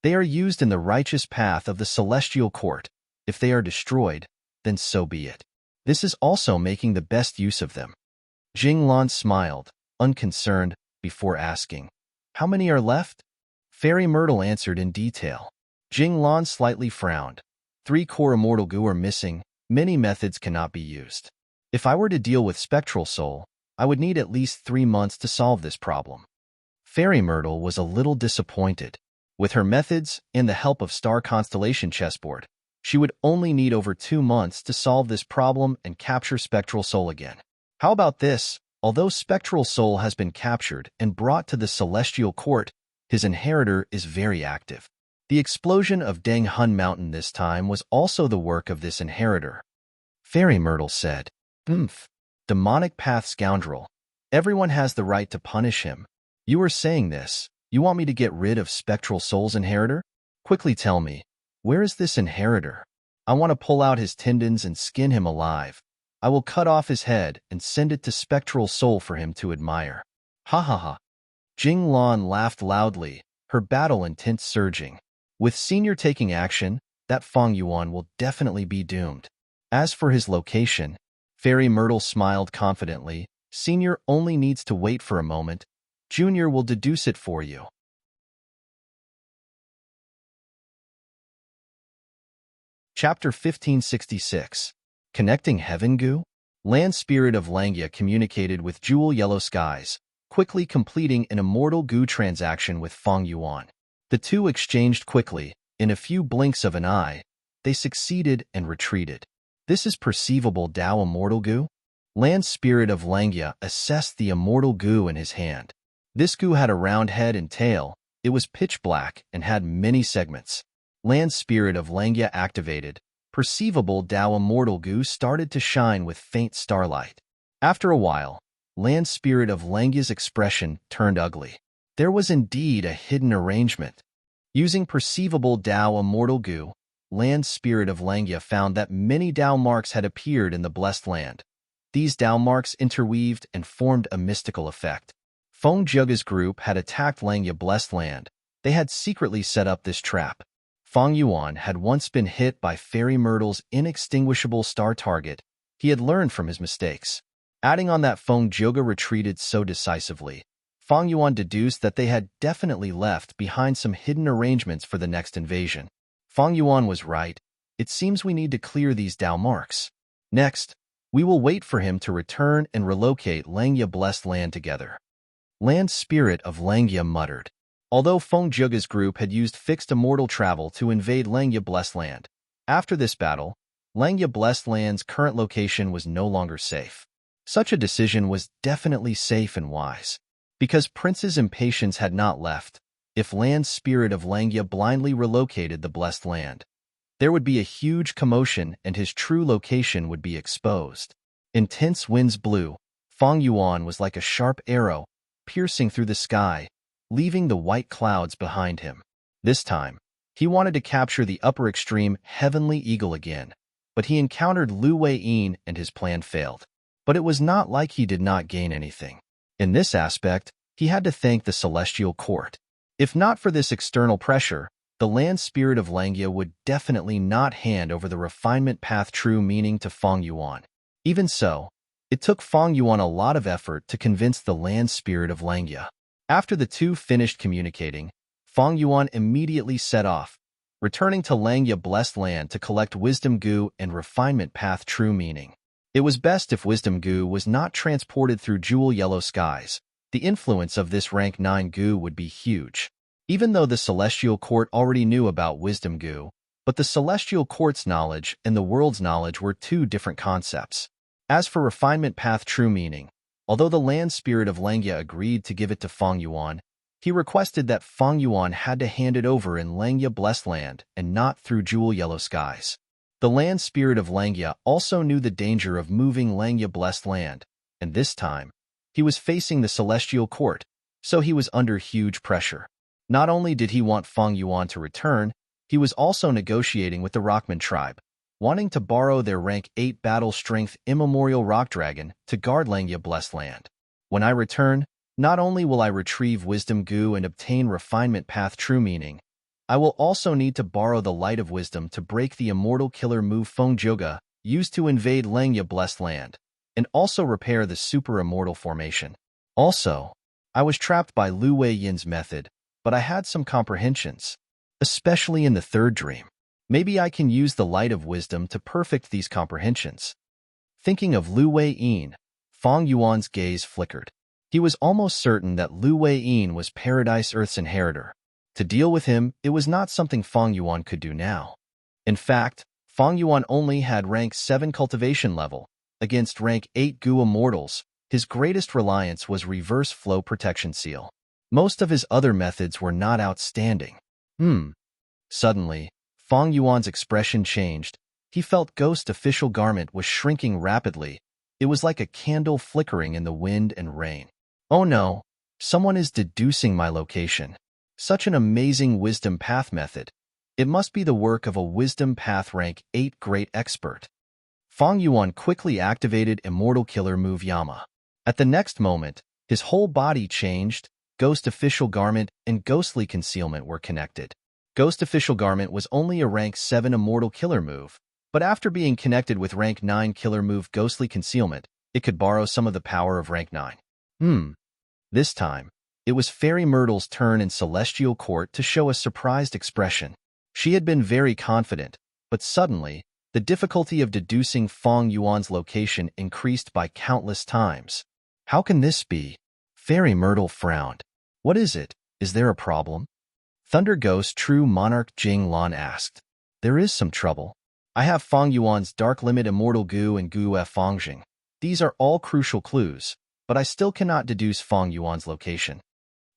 They are used in the righteous path of the Celestial Court. If they are destroyed, then so be it. This is also making the best use of them. Jing Lan smiled, unconcerned, before asking, how many are left? Fairy Myrtle answered in detail. Jing Lan slightly frowned. 3 core immortal goo are missing. Many methods cannot be used. If I were to deal with Spectral Soul, I would need at least 3 months to solve this problem. Fairy Myrtle was a little disappointed. With her methods and the help of Star Constellation Chessboard, she would only need over 2 months to solve this problem and capture Spectral Soul again. How about this? Although Spectral Soul has been captured and brought to the Celestial Court, his inheritor is very active. The explosion of Deng Hun Mountain this time was also the work of this inheritor. Fairy Myrtle said, Demonic path scoundrel. Everyone has the right to punish him. You are saying this. You want me to get rid of Spectral Soul's inheritor? Quickly tell me, where is this inheritor? I want to pull out his tendons and skin him alive. I will cut off his head and send it to Spectral Soul for him to admire. Ha ha ha. Jing Lan laughed loudly, her battle intent surging. With Senior taking action, that Feng Yuan will definitely be doomed. As for his location, Fairy Myrtle smiled confidently. Senior only needs to wait for a moment. Junior will deduce it for you. Chapter 1566. Connecting Heaven Goo? Land Spirit of Langya communicated with Jewel Yellow Skies, quickly completing an immortal goo transaction with Feng Yuan. The two exchanged quickly. In a few blinks of an eye, they succeeded and retreated. This is perceivable Tao immortal goo? Land Spirit of Langya assessed the immortal goo in his hand. This goo had a round head and tail. It was pitch black and had many segments. Land Spirit of Langya activated. Perceivable Tao immortal goo started to shine with faint starlight. After a while, Land Spirit of Langya's expression turned ugly. There was indeed a hidden arrangement. Using perceivable Tao immortal goo, Land Spirit of Langya found that many Tao marks had appeared in the blessed land. These Tao marks interweaved and formed a mystical effect. Feng Juga's group had attacked Langya blessed land. They had secretly set up this trap. Feng Yuan had once been hit by Fairy Myrtle's inextinguishable star target. He had learned from his mistakes. Adding on that Feng Juga retreated so decisively, Feng Yuan deduced that they had definitely left behind some hidden arrangements for the next invasion. Feng Yuan was right. It seems we need to clear these Tao marks. Next, we will wait for him to return and relocate Langya blessed land together. Land Spirit of Langya muttered. Although Feng Juga's group had used fixed immortal travel to invade Langya blessed land, after this battle, Langya blessed land's current location was no longer safe. Such a decision was definitely safe and wise. Because Prince's impatience had not left, if Land Spirit of Langya blindly relocated the blessed land, there would be a huge commotion and his true location would be exposed. Intense winds blew. Feng Yuan was like a sharp arrow, piercing through the sky, leaving the white clouds behind him. This time, he wanted to capture the upper extreme Heavenly Eagle again, but he encountered Lu Wei-yin and his plan failed. But it was not like he did not gain anything. In this aspect, he had to thank the Celestial Court. If not for this external pressure, the Land Spirit of Langya would definitely not hand over the refinement path true meaning to Feng Yuan. Even so, it took Feng Yuan a lot of effort to convince the Land Spirit of Langya. After the two finished communicating, Feng Yuan immediately set off, returning to Langya blessed land to collect Wisdom Goo and refinement path true meaning. It was best if Wisdom Goo was not transported through Jewel Yellow Skies. The influence of this rank 9 Goo would be huge. Even though the Celestial Court already knew about Wisdom Goo, but the Celestial Court's knowledge and the world's knowledge were two different concepts. As for refinement path true meaning, although the Land Spirit of Langya agreed to give it to Feng Yuan, he requested that Feng Yuan had to hand it over in Langya blessed land and not through Jewel Yellow Skies. The Land Spirit of Langya also knew the danger of moving Langya blessed land, and this time, he was facing the Celestial Court, so he was under huge pressure. Not only did he want Feng Yuan to return, he was also negotiating with the Rockman tribe, wanting to borrow their rank 8 battle strength immemorial rock dragon to guard Langya blessed land. When I return, not only will I retrieve Wisdom Goo and obtain refinement path true meaning, I will also need to borrow the Light of Wisdom to break the immortal killer move Feng Juga used to invade Langya blessed land, and also repair the super immortal formation. Also, I was trapped by Lu Wei-yin's method, but I had some comprehensions, especially in the third dream. Maybe I can use the Light of Wisdom to perfect these comprehensions. Thinking of Lu Wei-yin, Feng Yuan's gaze flickered. He was almost certain that Lu Wei-yin was Paradise Earth's inheritor. To deal with him, it was not something Feng Yuan could do now. In fact, Feng Yuan only had rank 7 cultivation level. Against rank 8 Goo Immortals, his greatest reliance was Reverse Flow Protection Seal. Most of his other methods were not outstanding. Suddenly, Feng Yuan's expression changed. He felt Ghost Official Garment was shrinking rapidly. It was like a candle flickering in the wind and rain. Oh no, someone is deducing my location. Such an amazing Wisdom Path method. It must be the work of a Wisdom Path rank 8 great expert. Feng Yuan quickly activated Immortal Killer move Yama. At the next moment, his whole body changed. Ghost Official Garment and Ghostly Concealment were connected. Ghost Official Garment was only a rank 7 Immortal Killer move, but after being connected with rank 9 Killer move Ghostly Concealment, It could borrow some of the power of rank 9. This time, it was Fairy Myrtle's turn in Celestial Court to show a surprised expression. She had been very confident, but suddenly, the difficulty of deducing Feng Yuan's location increased by countless times. How can this be? Fairy Myrtle frowned. What is it? Is there a problem? Thunder Ghost True Monarch Jing Lan asked. There is some trouble. I have Feng Yuan's Dark Limit Immortal Gu and Gu Fangjing. These are all crucial clues, but I still cannot deduce Feng Yuan's location.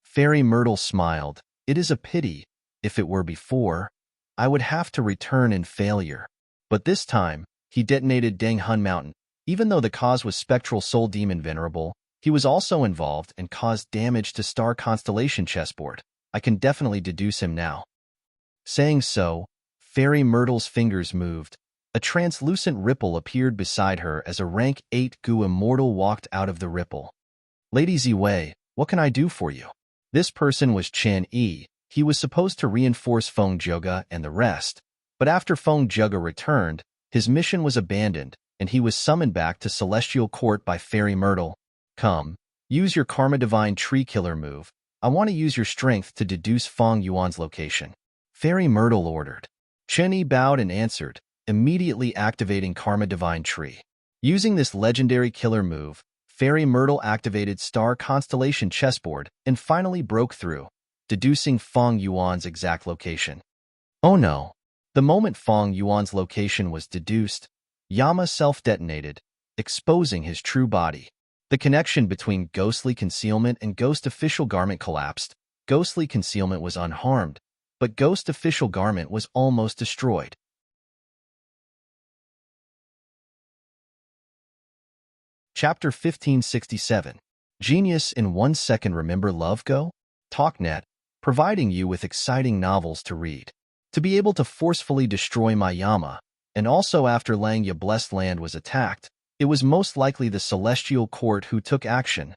Fairy Myrtle smiled. It is a pity. If it were before, I would have to return in failure. But this time, he detonated Deng Hun Mountain. Even though the cause was Spectral Soul Demon Venerable, he was also involved and caused damage to Star Constellation chessboard. I can definitely deduce him now. Saying so, Fairy Myrtle's fingers moved. A translucent ripple appeared beside her as a rank 8 Gu Immortal walked out of the ripple. Lady Ziwei, what can I do for you? This person was Chen Yi. He was supposed to reinforce Feng Zhege and the rest, but after Feng Zhege returned, his mission was abandoned, and he was summoned back to Celestial Court by Fairy Myrtle. Come, use your Karma Divine Tree Killer move. I want to use your strength to deduce Feng Yuan's location. Fairy Myrtle ordered. Chen Yi bowed and answered, immediately activating Karma Divine Tree. Using this legendary killer move, Fairy Myrtle activated Star Constellation chessboard and finally broke through, deducing Feng Yuan's exact location. Oh no! The moment Feng Yuan's location was deduced, Yama self-detonated, exposing his true body. The connection between Ghostly Concealment and Ghost Official Garment collapsed. Ghostly Concealment was unharmed, but Ghost Official Garment was almost destroyed. Chapter 1567. Genius in 1 second. Remember Love Go? TalkNet, providing you with exciting novels to read. To be able to forcefully destroy my Yama, and also after Langya Blessed Land was attacked, it was most likely the Celestial Court who took action.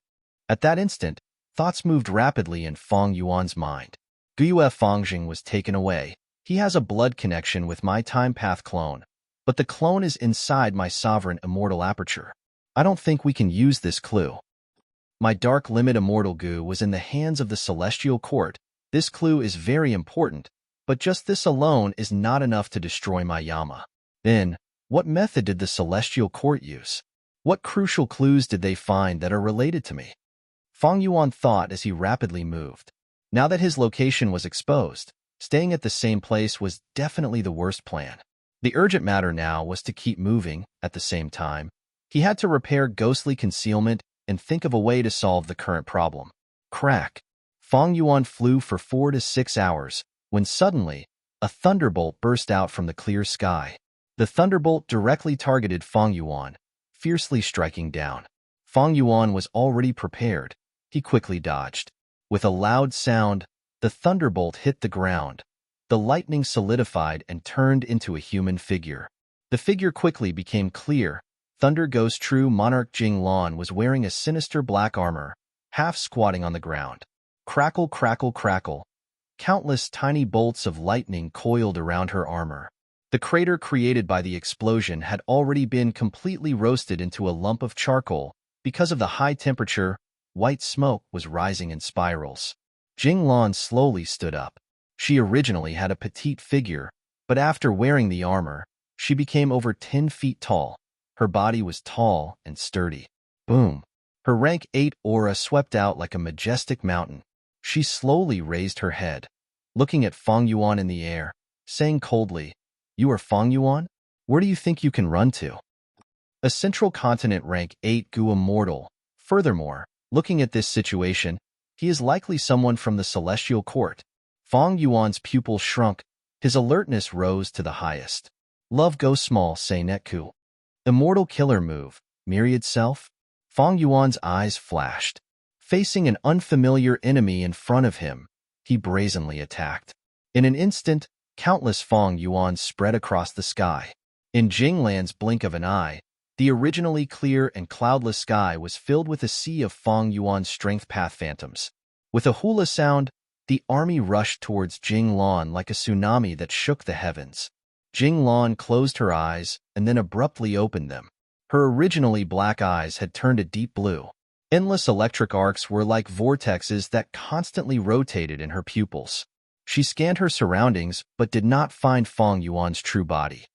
At that instant, thoughts moved rapidly in Feng Yuan's mind. Gu Fangjing was taken away. He has a blood connection with my Time Path clone, but the clone is inside my Sovereign Immortal Aperture. I don't think we can use this clue. My Dark Limit Immortal Gu was in the hands of the Celestial Court. This clue is very important, but just this alone is not enough to destroy my Yama. Then, what method did the Celestial Court use? What crucial clues did they find that are related to me? Feng Yuan thought as he rapidly moved. Now that his location was exposed, staying at the same place was definitely the worst plan. The urgent matter now was to keep moving. At the same time, he had to repair Ghostly Concealment and think of a way to solve the current problem. Crack! Feng Yuan flew for 4 to 6 hours, when suddenly, a thunderbolt burst out from the clear sky. The thunderbolt directly targeted Feng Yuan, fiercely striking down. Feng Yuan was already prepared. He quickly dodged. With a loud sound, the thunderbolt hit the ground. The lightning solidified and turned into a human figure. The figure quickly became clear. Thunder Ghost True Monarch Jing Lan was wearing a sinister black armor, half squatting on the ground. Crackle, crackle, crackle. Countless tiny bolts of lightning coiled around her armor. The crater created by the explosion had already been completely roasted into a lump of charcoal. Because of the high temperature, white smoke was rising in spirals. Jing Lan slowly stood up. She originally had a petite figure, but after wearing the armor, she became over 10 feet tall. Her body was tall and sturdy. Boom! Her rank 8 aura swept out like a majestic mountain. She slowly raised her head, looking at Feng Yuan in the air, saying coldly, "You are Feng Yuan? Where do you think you can run to?" A Central Continent rank 8 Gu Immortal. Furthermore, looking at this situation, he is likely someone from the Celestial Court. Feng Yuan's pupil shrunk. His alertness rose to the highest. Love Go Small Say Netku. Immortal Killer Move, Myriad Self. Feng Yuan's eyes flashed. Facing an unfamiliar enemy in front of him, he brazenly attacked. In an instant, countless Feng Yuans spread across the sky. In Jinglan's blink of an eye, the originally clear and cloudless sky was filled with a sea of Feng Yuan's strength path phantoms. With a hula sound, the army rushed towards Jinglan like a tsunami that shook the heavens. Jinglan closed her eyes and then abruptly opened them. Her originally black eyes had turned a deep blue. Endless electric arcs were like vortexes that constantly rotated in her pupils. She scanned her surroundings but did not find Feng Yuan's true body.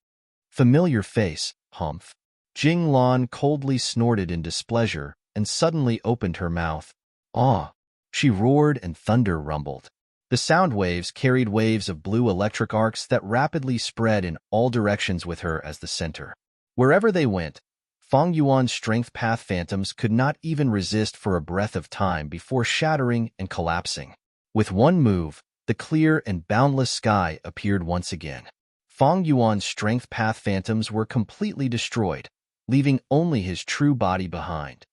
Familiar face, humph. Jing Lan coldly snorted in displeasure and suddenly opened her mouth. Ah! She roared and thunder rumbled. The sound waves carried waves of blue electric arcs that rapidly spread in all directions with her as the center. Wherever they went, Feng Yuan's strength path phantoms could not even resist for a breath of time before shattering and collapsing. With one move, the clear and boundless sky appeared once again. Feng Yuan's strength path phantoms were completely destroyed, leaving only his true body behind.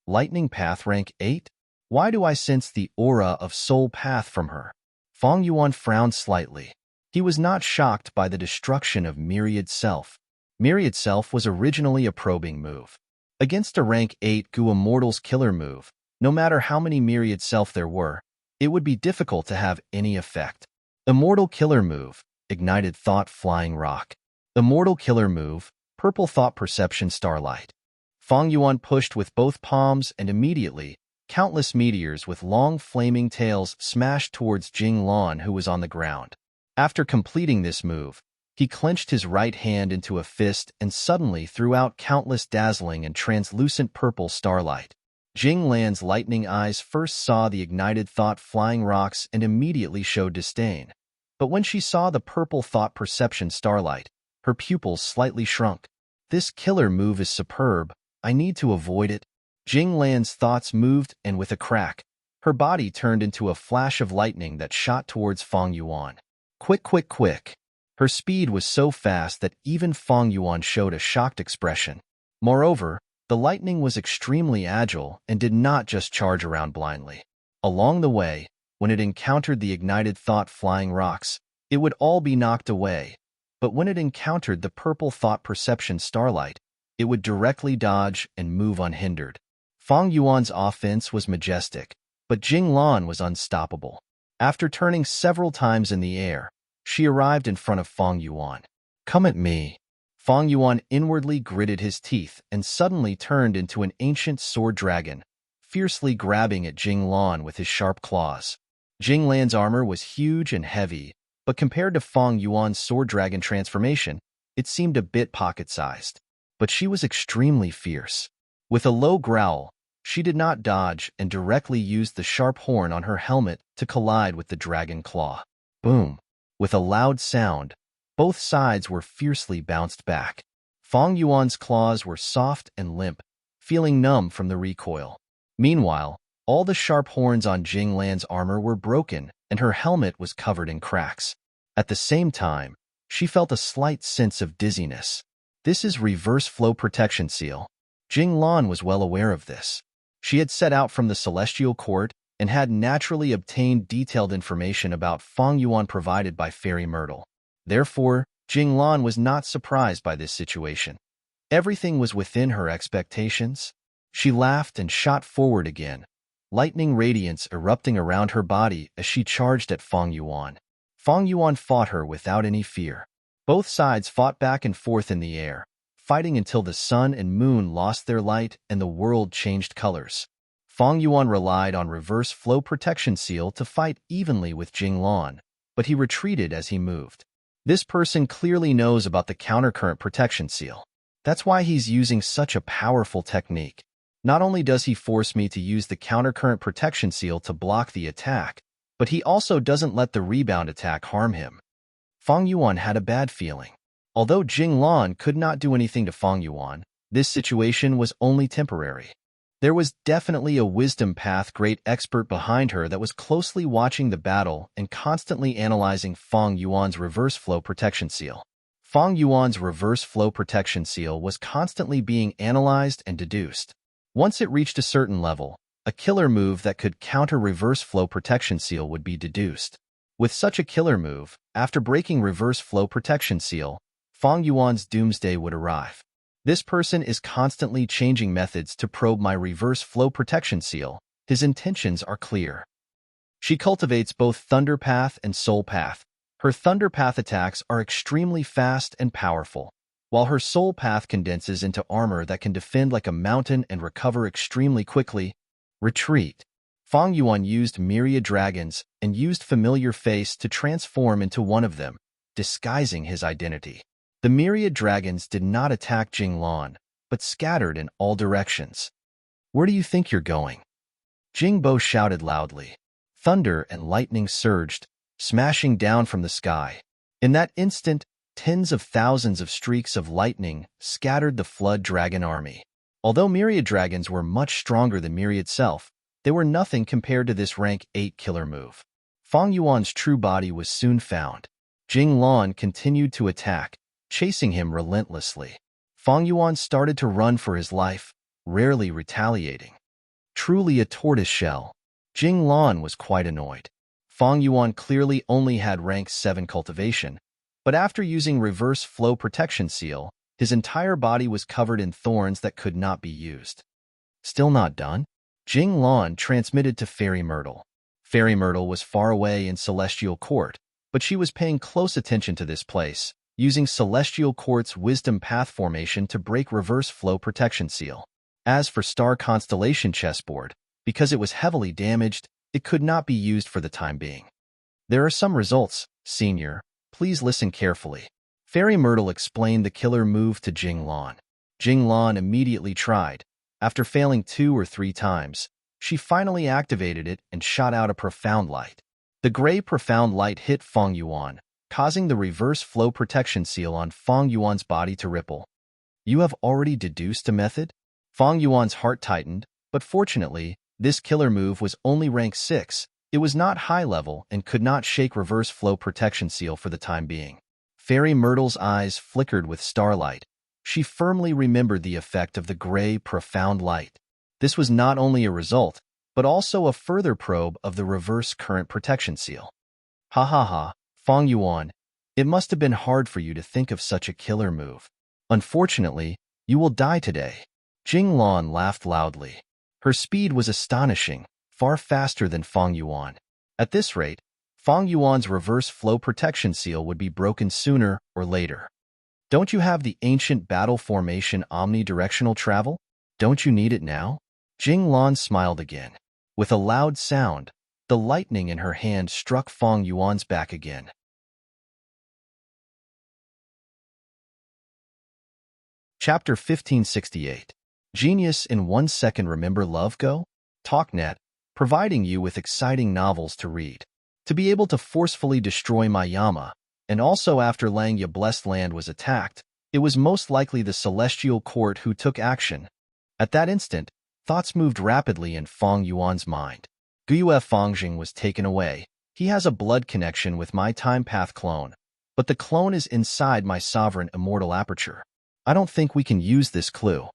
Lightning path rank 8? Why do I sense the aura of soul path from her? Feng Yuan frowned slightly. He was not shocked by the destruction of Myriad Self. Myriad Self was originally a probing move. Against a rank 8 Gu Immortal's killer move, no matter how many Myriad Self there were, it would be difficult to have any effect. Immortal killer move, ignited thought flying rock. Immortal killer move, purple thought perception starlight. Feng Yuan pushed with both palms and immediately, countless meteors with long flaming tails smashed towards Jing Lan who was on the ground. After completing this move, he clenched his right hand into a fist and suddenly threw out countless dazzling and translucent purple starlight. Jing Lan's lightning eyes first saw the ignited thought flying rocks and immediately showed disdain. But when she saw the purple thought perception starlight, her pupils slightly shrunk. This killer move is superb. I need to avoid it. Jing Lan's thoughts moved, and with a crack, her body turned into a flash of lightning that shot towards Feng Yuan. Quick, quick, quick. Her speed was so fast that even Feng Yuan showed a shocked expression. Moreover, the lightning was extremely agile and did not just charge around blindly. Along the way, when it encountered the ignited thought flying rocks, it would all be knocked away. But when it encountered the purple thought perception starlight, it would directly dodge and move unhindered. Feng Yuan's offense was majestic, but Jing Lan was unstoppable. After turning several times in the air, she arrived in front of Feng Yuan. Come at me. Feng Yuan inwardly gritted his teeth and suddenly turned into an ancient sword dragon, fiercely grabbing at Jing Lan with his sharp claws. Jing Lan's armor was huge and heavy, but compared to Feng Yuan's sword dragon transformation, it seemed a bit pocket-sized. But she was extremely fierce. With a low growl, she did not dodge and directly used the sharp horn on her helmet to collide with the dragon claw. Boom! With a loud sound, both sides were fiercely bounced back. Feng Yuan's claws were soft and limp, feeling numb from the recoil. Meanwhile, all the sharp horns on Jing Lan's armor were broken and her helmet was covered in cracks. At the same time, she felt a slight sense of dizziness. This is reverse flow protection seal. Jing Lan was well aware of this. She had set out from the Celestial Court and had naturally obtained detailed information about Feng Yuan provided by Fairy Myrtle. Therefore, Jing Lan was not surprised by this situation. Everything was within her expectations. She laughed and shot forward again, lightning radiance erupting around her body as she charged at Feng Yuan. Feng Yuan fought her without any fear. Both sides fought back and forth in the air, fighting until the sun and moon lost their light and the world changed colors. Feng Yuan relied on reverse flow protection seal to fight evenly with Jing Lan, but he retreated as he moved. This person clearly knows about the countercurrent protection seal. That's why he's using such a powerful technique. Not only does he force me to use the countercurrent protection seal to block the attack, but he also doesn't let the rebound attack harm him. Feng Yuan had a bad feeling. Although Jing Lan could not do anything to Feng Yuan, this situation was only temporary. There was definitely a wisdom path great expert behind her that was closely watching the battle and constantly analyzing Feng Yuan's reverse flow protection seal. Feng Yuan's reverse flow protection seal was constantly being analyzed and deduced. Once it reached a certain level, a killer move that could counter reverse flow protection seal would be deduced. With such a killer move, after breaking reverse flow protection seal, Feng Yuan's doomsday would arrive. This person is constantly changing methods to probe my reverse flow protection seal. His intentions are clear. She cultivates both Thunder Path and Soul Path. Her Thunder Path attacks are extremely fast and powerful. while her soul path condenses into armor that can defend like a mountain and recover extremely quickly. Retreat. Fang Yuan used myriad dragons and used familiar face to transform into one of them, disguising his identity. The myriad dragons did not attack Jinglan, but scattered in all directions. Where do you think you're going? Jingbo shouted loudly. Thunder and lightning surged, smashing down from the sky. In that instant, tens of thousands of streaks of lightning scattered the flood dragon army. Although myriad dragons were much stronger than myriad itself, they were nothing compared to this rank 8 killer move. Fang Yuan's true body was soon found. Jinglan continued to attack, chasing him relentlessly. Fang Yuan started to run for his life, rarely retaliating. Truly a tortoiseshell. Jinglan was quite annoyed. Fang Yuan clearly only had rank 7 cultivation, but after using reverse flow protection seal, his entire body was covered in thorns that could not be used. Still not done? Jinglan transmitted to Fairy Myrtle. Fairy Myrtle was far away in Celestial Court, but she was paying close attention to this place, using Celestial Court's Wisdom Path formation to break reverse flow protection seal. As for Star Constellation chessboard, because it was heavily damaged, it could not be used for the time being. There are some results, Senior. Please listen carefully. Fairy Myrtle explained the killer move to Jinglan. Jinglan immediately tried. After failing 2 or 3 times, she finally activated it and shot out a profound light. The gray profound light hit Fang Yuan, causing the reverse flow protection seal on Fang Yuan's body to ripple. You have already deduced a method? Fang Yuan's heart tightened, but fortunately, this killer move was only rank 6. It was not high level and could not shake reverse flow protection seal for the time being. Fairy Myrtle's eyes flickered with starlight. She firmly remembered the effect of the gray, profound light. This was not only a result, but also a further probe of the reverse current protection seal. Ha ha ha, Fang Yuan, it must have been hard for you to think of such a killer move. Unfortunately, you will die today. Jinglan laughed loudly. Her speed was astonishing, far faster than Fang Yuan. At this rate, Fang Yuan's reverse flow protection seal would be broken sooner or later. Don't you have the ancient battle formation omnidirectional travel? Don't you need it now? Jinglan smiled again. With a loud sound, the lightning in her hand struck Fang Yuan's back again. Chapter 1568. Genius in 1 second. Remember Love Go? TalkNet, providing you with exciting novels to read. To be able to forcefully destroy Mayama, and also after Langya Blessed Land was attacked, it was most likely the Celestial Court who took action. At that instant, thoughts moved rapidly in Fang Yuan's mind. Guyue Fangjing was taken away. He has a blood connection with my time path clone, but the clone is inside my sovereign immortal aperture. I don't think we can use this clue.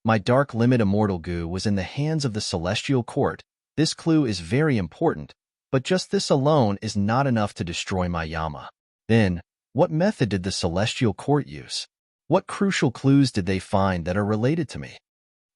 My dark limit immortal goo was in the hands of the Celestial Court. This clue is very important, but just this alone is not enough to destroy Mayama. Then, what method did the Celestial Court use? What crucial clues did they find that are related to me?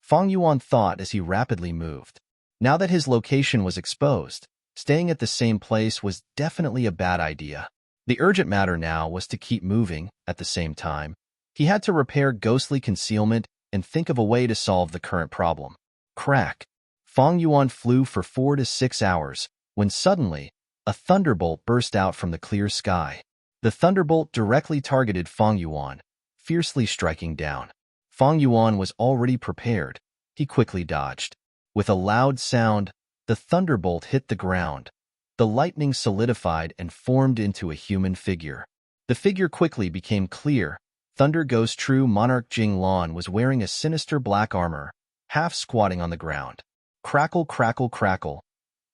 Fang Yuan thought as he rapidly moved. Now that his location was exposed, staying at the same place was definitely a bad idea. The urgent matter now was to keep moving. At the same time, he had to repair ghostly concealment and think of a way to solve the current problem. Crack! Fang Yuan flew for 4 to 6 hours, when suddenly, a thunderbolt burst out from the clear sky. The thunderbolt directly targeted Fang Yuan, fiercely striking down. Fang Yuan was already prepared. He quickly dodged. With a loud sound, the thunderbolt hit the ground. The lightning solidified and formed into a human figure. The figure quickly became clear. Thunder Ghost True Monarch Jinglan was wearing a sinister black armor, half squatting on the ground. Crackle, crackle, crackle.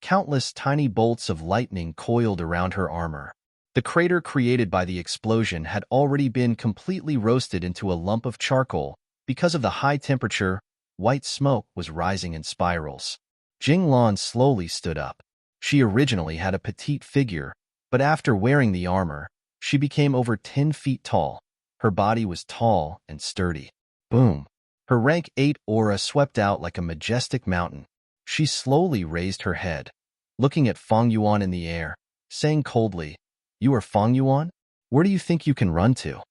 Countless tiny bolts of lightning coiled around her armor. The crater created by the explosion had already been completely roasted into a lump of charcoal. Because of the high temperature, white smoke was rising in spirals. Jinglan slowly stood up. She originally had a petite figure, but after wearing the armor, she became over 10 feet tall. Her body was tall and sturdy. Boom! Her rank 8 aura swept out like a majestic mountain. She slowly raised her head, looking at Fang Yuan in the air, saying coldly, "You are Fang Yuan? Where do you think you can run to?"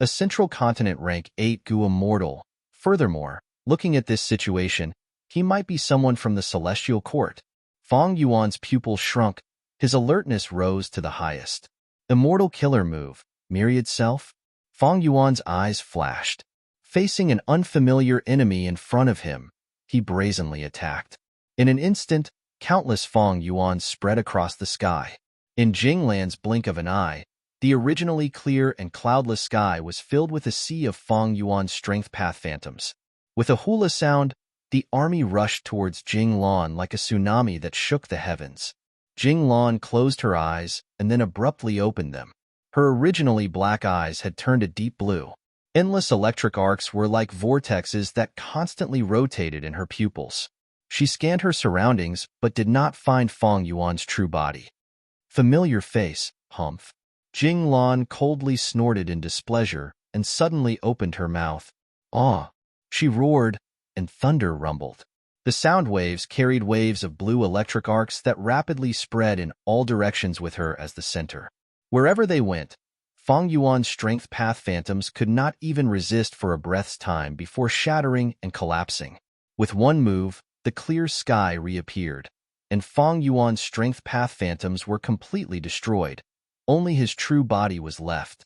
A central continent rank 8 Gu immortal. Furthermore, looking at this situation, he might be someone from the celestial court. Fang Yuan's pupils shrunk. His alertness rose to the highest. Immortal killer move, myriad self? Fang Yuan's eyes flashed. Facing an unfamiliar enemy in front of him, he brazenly attacked. In an instant, countless Fang Yuans spread across the sky. In Jinglan's blink of an eye, the originally clear and cloudless sky was filled with a sea of Fang Yuan's strength path phantoms. With a hula sound, the army rushed towards Jinglan like a tsunami that shook the heavens. Jinglan closed her eyes and then abruptly opened them. Her originally black eyes had turned a deep blue. Endless electric arcs were like vortexes that constantly rotated in her pupils. She scanned her surroundings but did not find Fang Yuan's true body. Familiar face, humph. Jinglan coldly snorted in displeasure and suddenly opened her mouth. "Ah!" She roared, and thunder rumbled. The sound waves carried waves of blue electric arcs that rapidly spread in all directions with her as the center. Wherever they went, Fang Yuan's strength path phantoms could not even resist for a breath's time before shattering and collapsing. With one move, the clear sky reappeared, and Fang Yuan's strength path phantoms were completely destroyed. Only his true body was left.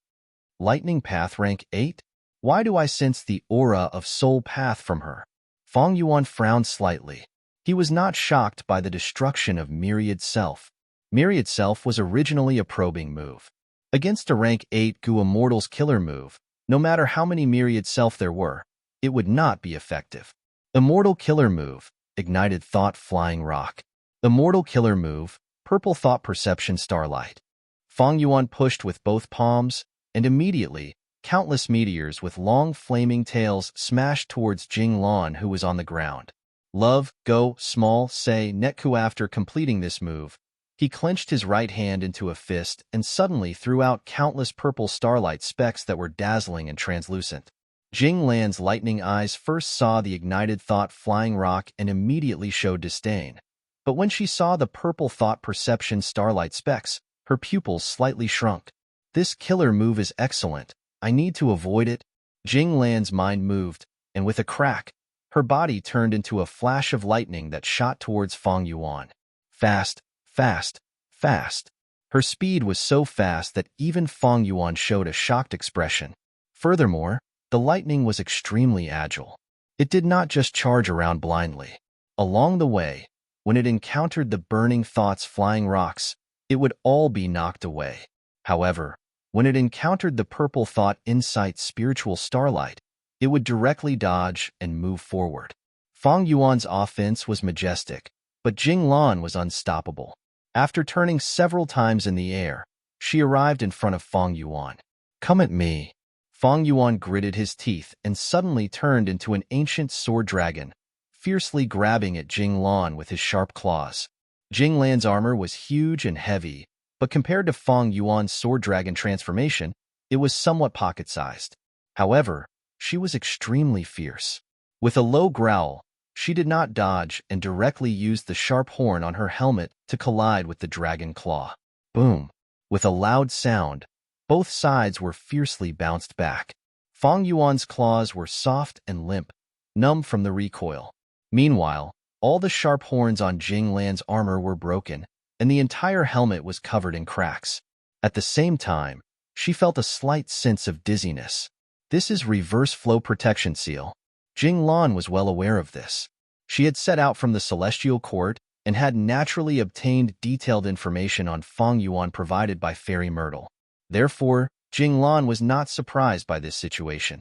Lightning path rank 8? Why do I sense the aura of soul path from her? Fang Yuan frowned slightly. He was not shocked by the destruction of Myriad Self. Myriad Self was originally a probing move. Against a rank 8 Gu Immortal's killer move, no matter how many Myriad Self there were, it would not be effective. Immortal killer move, ignited thought flying rock. Immortal killer move, purple thought perception starlight. Fang Yuan pushed with both palms, and immediately, countless meteors with long flaming tails smashed towards Jinglan, who was on the ground. Love, go, small, say, Netku. After completing this move, he clenched his right hand into a fist and suddenly threw out countless purple starlight specks that were dazzling and translucent. Jinglan's lightning eyes first saw the ignited thought flying rock and immediately showed disdain. But when she saw the purple thought perception starlight specks, her pupils slightly shrunk. This killer move is excellent. I need to avoid it. Jinglan's mind moved, and with a crack, her body turned into a flash of lightning that shot towards Fang Yuan. Fast, fast, fast. Her speed was so fast that even Fang Yuan showed a shocked expression. Furthermore, the lightning was extremely agile. It did not just charge around blindly. Along the way, when it encountered the burning thoughts flying rocks, it would all be knocked away. However, when it encountered the purple thought insight spiritual starlight, it would directly dodge and move forward. Fang Yuan's offense was majestic, but Jinglan was unstoppable. After turning several times in the air, she arrived in front of Fang Yuan. "Come at me." Fang Yuan gritted his teeth and suddenly turned into an ancient sword dragon, fiercely grabbing at Jinglan with his sharp claws. Jinglan's armor was huge and heavy, but compared to Fang Yuan's sword dragon transformation, it was somewhat pocket-sized. However, she was extremely fierce. With a low growl, she did not dodge and directly used the sharp horn on her helmet to collide with the dragon claw. Boom! With a loud sound, both sides were fiercely bounced back. Fang Yuan's claws were soft and limp, numb from the recoil. Meanwhile, all the sharp horns on Jinglan's armor were broken, and the entire helmet was covered in cracks. At the same time, she felt a slight sense of dizziness. This is reverse flow protection seal. Jinglan was well aware of this. She had set out from the celestial court and had naturally obtained detailed information on Fang Yuan provided by Fairy Myrtle. Therefore, Jinglan was not surprised by this situation.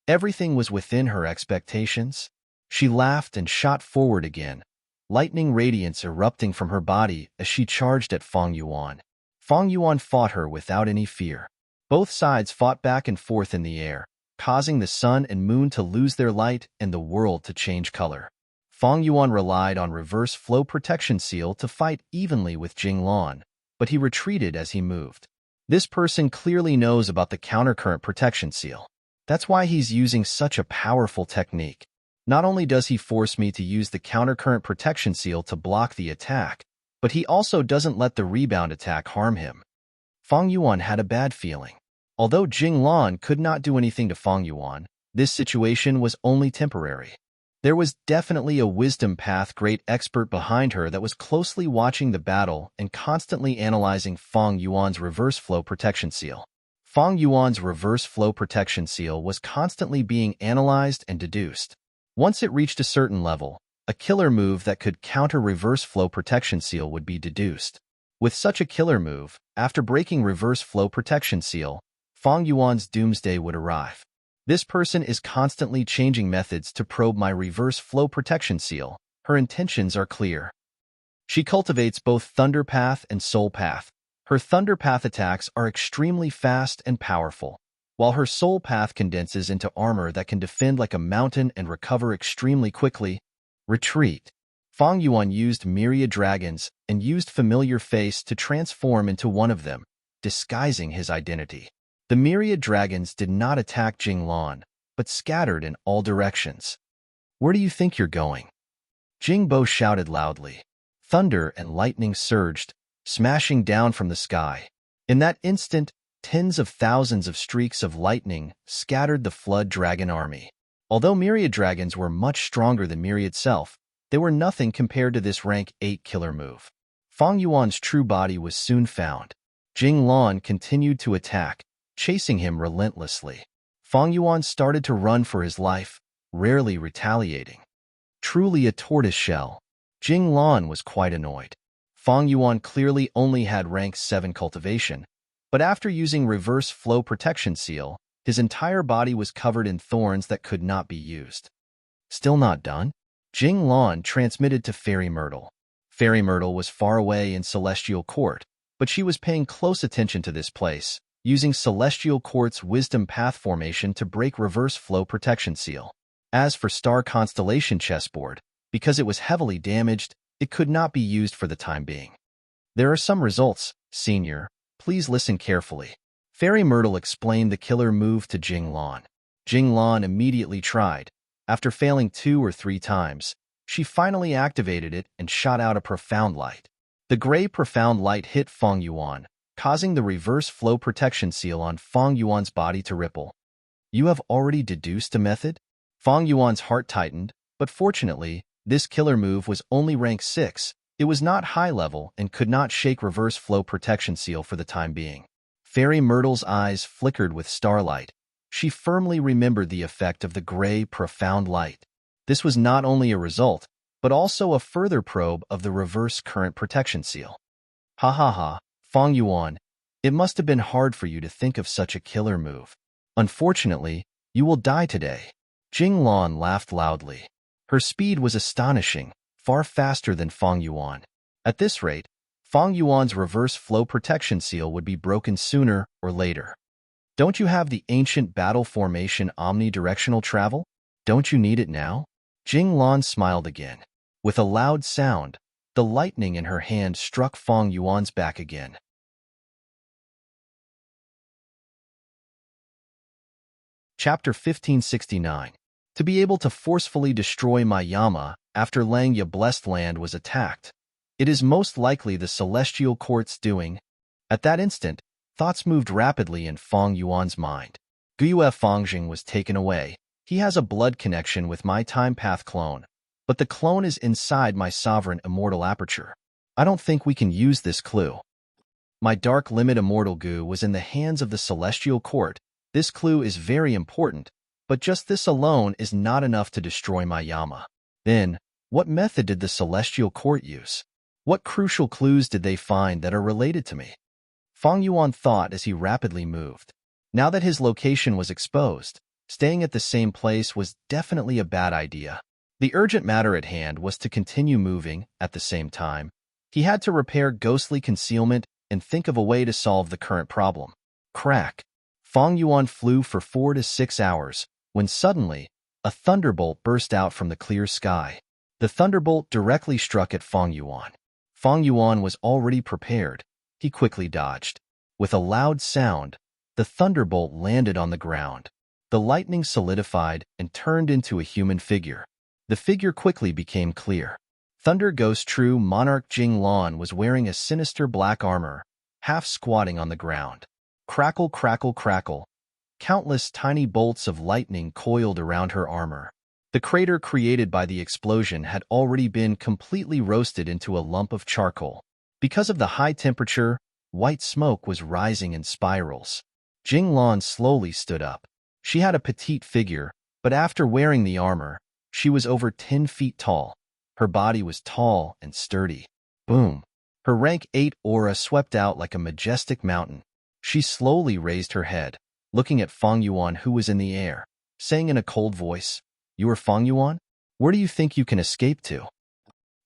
Everything was within her expectations. She laughed and shot forward again, lightning radiance erupting from her body as she charged at Fang Yuan. Fang Yuan fought her without any fear. Both sides fought back and forth in the air, causing the sun and moon to lose their light and the world to change color. Fang Yuan relied on reverse flow protection seal to fight evenly with Jinglan, but he retreated as he moved. This person clearly knows about the countercurrent protection seal. That's why he's using such a powerful technique. Not only does he force me to use the countercurrent protection seal to block the attack, but he also doesn't let the rebound attack harm him. Fang Yuan had a bad feeling. Although Jing Lan could not do anything to Fang Yuan, this situation was only temporary. There was definitely a wisdom path great expert behind her that was closely watching the battle and constantly analyzing Fang Yuan's reverse flow protection seal. Fang Yuan's reverse flow protection seal was constantly being analyzed and deduced. Once it reached a certain level, a killer move that could counter reverse flow protection seal would be deduced. With such a killer move, after breaking reverse flow protection seal, Fang Yuan's doomsday would arrive. This person is constantly changing methods to probe my reverse flow protection seal. Her intentions are clear. She cultivates both Thunder Path and Soul Path. Her Thunder Path attacks are extremely fast and powerful, while her Soul Path condenses into armor that can defend like a mountain and recover extremely quickly. Retreat. Fang Yuan used myriad dragons and used familiar face to transform into one of them, disguising his identity. The myriad dragons did not attack Jing Lan, but scattered in all directions. Where do you think you're going? Jing Bo shouted loudly. Thunder and lightning surged, smashing down from the sky. In that instant, tens of thousands of streaks of lightning scattered the flood dragon army. Although myriad dragons were much stronger than myriad self, they were nothing compared to this rank 8 killer move. Fang Yuan's true body was soon found. Jing Lan continued to attack, chasing him relentlessly. Fang Yuan started to run for his life, rarely retaliating. Truly a tortoiseshell. Jing Lan was quite annoyed. Fang Yuan clearly only had rank 7 cultivation, but after using reverse flow protection seal, his entire body was covered in thorns that could not be used. Still not done? Jing Lan transmitted to Fairy Myrtle. Fairy Myrtle was far away in Celestial Court, but she was paying close attention to this place, using Celestial Court's Wisdom Path formation to break reverse flow protection seal. As for Star Constellation chessboard, because it was heavily damaged, it could not be used for the time being. There are some results, Senior. Please listen carefully. Fairy Myrtle explained the killer move to Jing Lan. Jing Lan immediately tried. After failing 2 or 3 times, she finally activated it and shot out a profound light. The gray profound light hit Fang Yuan, causing the reverse flow protection seal on Fang Yuan's body to ripple. You have already deduced a method? Fang Yuan's heart tightened, but fortunately, this killer move was only rank 6. It was not high level and could not shake reverse flow protection seal for the time being. Fairy Myrtle's eyes flickered with starlight. She firmly remembered the effect of the gray profound light. This was not only a result, but also a further probe of the reverse current protection seal. Ha ha ha. Fang Yuan, it must have been hard for you to think of such a killer move. Unfortunately, you will die today. Jing Lan laughed loudly. Her speed was astonishing, far faster than Fang Yuan. At this rate, Fang Yuan's reverse flow protection seal would be broken sooner or later. Don't you have the ancient battle formation omnidirectional travel? Don't you need it now? Jing Lan smiled again. With a loud sound, the lightning in her hand struck Fang Yuan's back again. Chapter 1569. To be able to forcefully destroy my Yama after Langya Blessed Land was attacked, it is most likely the Celestial Court's doing. At that instant, thoughts moved rapidly in Fang Yuan's mind. Guyue Fangjing was taken away. He has a blood connection with my Time Path clone, but the clone is inside my Sovereign Immortal Aperture. I don't think we can use this clue. My Dark Limit Immortal Goo was in the hands of the Celestial Court. This clue is very important, but just this alone is not enough to destroy my Yama. Then, what method did the Celestial Court use? What crucial clues did they find that are related to me? Fang Yuan thought as he rapidly moved. Now that his location was exposed, staying at the same place was definitely a bad idea. The urgent matter at hand was to continue moving. At the same time, he had to repair ghostly concealment and think of a way to solve the current problem. Crack. Fang Yuan flew for 4 to 6 hours, when suddenly, a thunderbolt burst out from the clear sky. The thunderbolt directly struck at Fang Yuan. Fang Yuan was already prepared. He quickly dodged. With a loud sound, the thunderbolt landed on the ground. The lightning solidified and turned into a human figure. The figure quickly became clear. Thunder Ghost True Monarch Jing Lan was wearing a sinister black armor, half squatting on the ground. Crackle, crackle, crackle. Countless tiny bolts of lightning coiled around her armor. The crater created by the explosion had already been completely roasted into a lump of charcoal. Because of the high temperature, white smoke was rising in spirals. Jinglan slowly stood up. She had a petite figure, but after wearing the armor, she was over 10 feet tall. Her body was tall and sturdy. Boom! Her rank 8 aura swept out like a majestic mountain. She slowly raised her head, looking at Feng Yuan, who was in the air, saying in a cold voice, "You are Feng Yuan? Where do you think you can escape to?"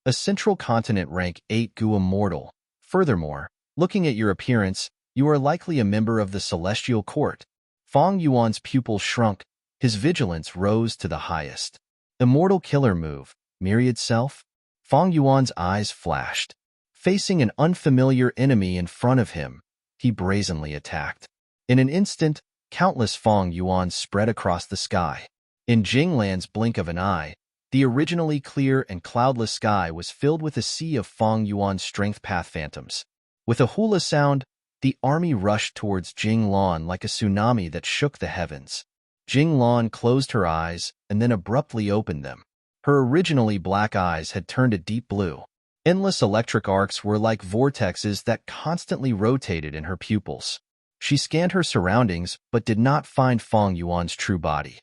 A central continent rank 8 Gu immortal. Furthermore, looking at your appearance, you are likely a member of the Celestial Court. Feng Yuan's pupils shrunk. His vigilance rose to the highest. Immortal killer move, myriad self? Feng Yuan's eyes flashed. Facing an unfamiliar enemy in front of him, he brazenly attacked. In an instant, countless Feng Yuans spread across the sky. In Jinglan's blink of an eye, the originally clear and cloudless sky was filled with a sea of Feng Yuan's strength path phantoms. With a hula sound, the army rushed towards Jinglan like a tsunami that shook the heavens. Jinglan closed her eyes and then abruptly opened them. Her originally black eyes had turned a deep blue. Endless electric arcs were like vortexes that constantly rotated in her pupils. She scanned her surroundings but did not find Feng Yuan's true body.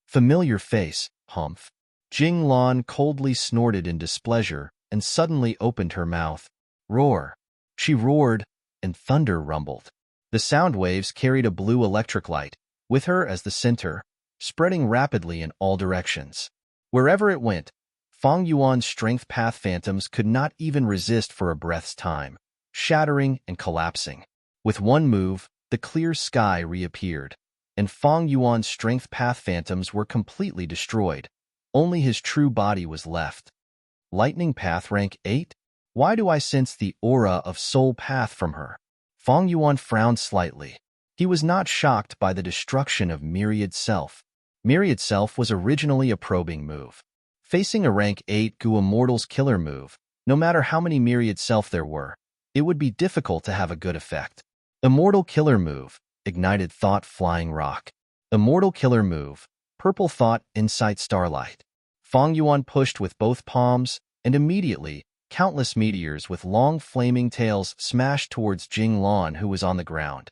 Familiar face, humph. Jinglan coldly snorted in displeasure and suddenly opened her mouth. Roar. She roared, and thunder rumbled. The sound waves carried a blue electric light, with her as the center, spreading rapidly in all directions. Wherever it went, Feng Yuan's strength path phantoms could not even resist for a breath's time, shattering and collapsing. With one move, the clear sky reappeared, and Feng Yuan's strength path phantoms were completely destroyed. Only his true body was left. Lightning path rank 8? Why do I sense the aura of soul path from her? Feng Yuan frowned slightly. He was not shocked by the destruction of Myriad Self. Myriad Self was originally a probing move. Facing a rank 8 Gu Immortal's killer move, no matter how many Myriad Self there were, it would be difficult to have a good effect. Immortal killer move, Ignited Thought Flying Rock. Immortal killer move, Purple Thought Insight Starlight. Feng Yuan pushed with both palms, and immediately, countless meteors with long flaming tails smashed towards Jinglan, who was on the ground.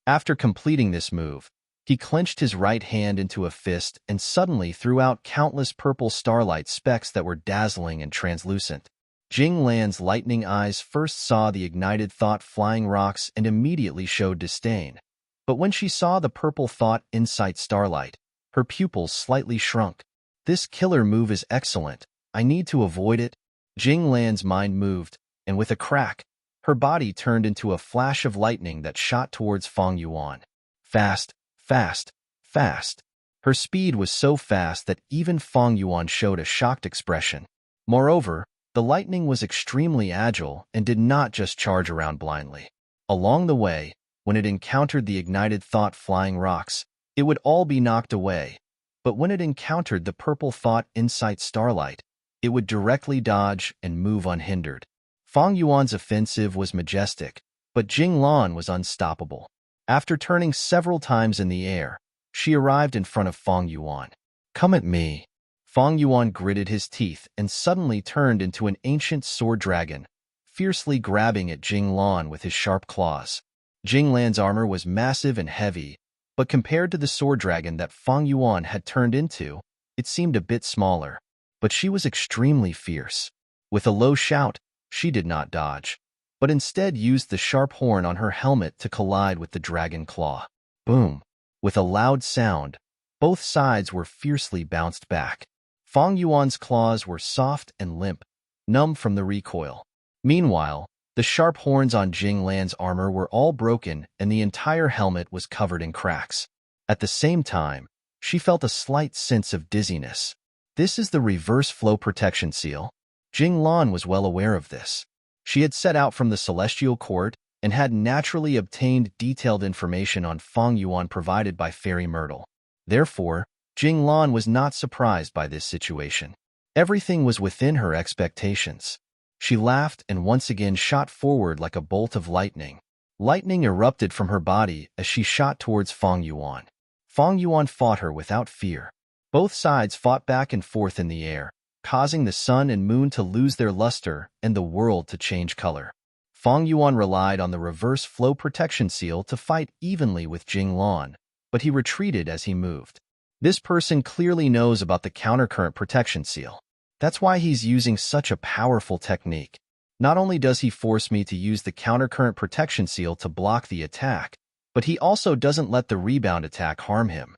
After completing this move, he clenched his right hand into a fist and suddenly threw out countless purple starlight specks that were dazzling and translucent. Jinglan's lightning eyes first saw the ignited thought flying rocks and immediately showed disdain. But when she saw the purple thought insight starlight, her pupils slightly shrunk. This killer move is excellent. I need to avoid it. Jinglan's mind moved, and with a crack, her body turned into a flash of lightning that shot towards Feng Yuan. Fast, fast, fast. Her speed was so fast that even Feng Yuan showed a shocked expression. Moreover, the lightning was extremely agile and did not just charge around blindly. Along the way, when it encountered the ignited thought flying rocks, it would all be knocked away. But when it encountered the purple thought insight starlight, it would directly dodge and move unhindered. Feng Yuan's offensive was majestic, but Jinglan was unstoppable. After turning several times in the air, she arrived in front of Feng Yuan. "Come at me." Feng Yuan gritted his teeth and suddenly turned into an ancient sword dragon, fiercely grabbing at Jinglan with his sharp claws. Jinglan's armor was massive and heavy, but compared to the sword dragon that Feng Yuan had turned into, it seemed a bit smaller. But she was extremely fierce. With a low shout, she did not dodge, but instead used the sharp horn on her helmet to collide with the dragon claw. Boom! With a loud sound, both sides were fiercely bounced back. Feng Yuan's claws were soft and limp, numb from the recoil. Meanwhile, the sharp horns on Jinglan's armor were all broken and the entire helmet was covered in cracks. At the same time, she felt a slight sense of dizziness. This is the reverse flow protection seal. Jinglan was well aware of this. She had set out from the Celestial Court and had naturally obtained detailed information on Feng Yuan provided by Fairy Myrtle. Therefore, Jinglan was not surprised by this situation. Everything was within her expectations. She laughed and once again shot forward like a bolt of lightning. Lightning erupted from her body as she shot towards Feng Yuan. Feng Yuan fought her without fear. Both sides fought back and forth in the air, causing the sun and moon to lose their luster and the world to change color. Feng Yuan relied on the reverse flow protection seal to fight evenly with Jing Lan, but he retreated as he moved. This person clearly knows about the countercurrent protection seal. That's why he's using such a powerful technique. Not only does he force me to use the countercurrent protection seal to block the attack, but he also doesn't let the rebound attack harm him.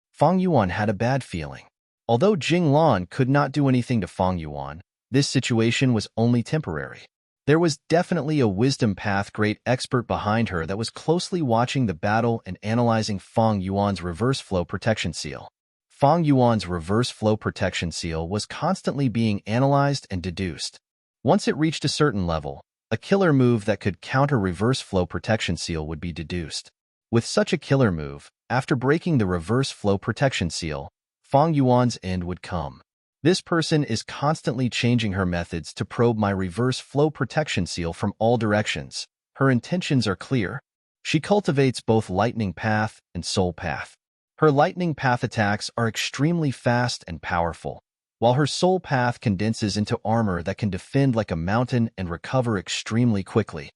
Feng Yuan had a bad feeling. Although Jing Lan could not do anything to Feng Yuan, this situation was only temporary. There was definitely a wisdom path great expert behind her that was closely watching the battle and analyzing Feng Yuan's reverse flow protection seal. Feng Yuan's reverse flow protection seal was constantly being analyzed and deduced. Once it reached a certain level, a killer move that could counter reverse flow protection seal would be deduced. With such a killer move, after breaking the reverse flow protection seal, Feng Yuan's end would come. This person is constantly changing her methods to probe my reverse flow protection seal from all directions. Her intentions are clear. She cultivates both lightning path and soul path. Her lightning path attacks are extremely fast and powerful, while her soul path condenses into armor that can defend like a mountain and recover extremely quickly.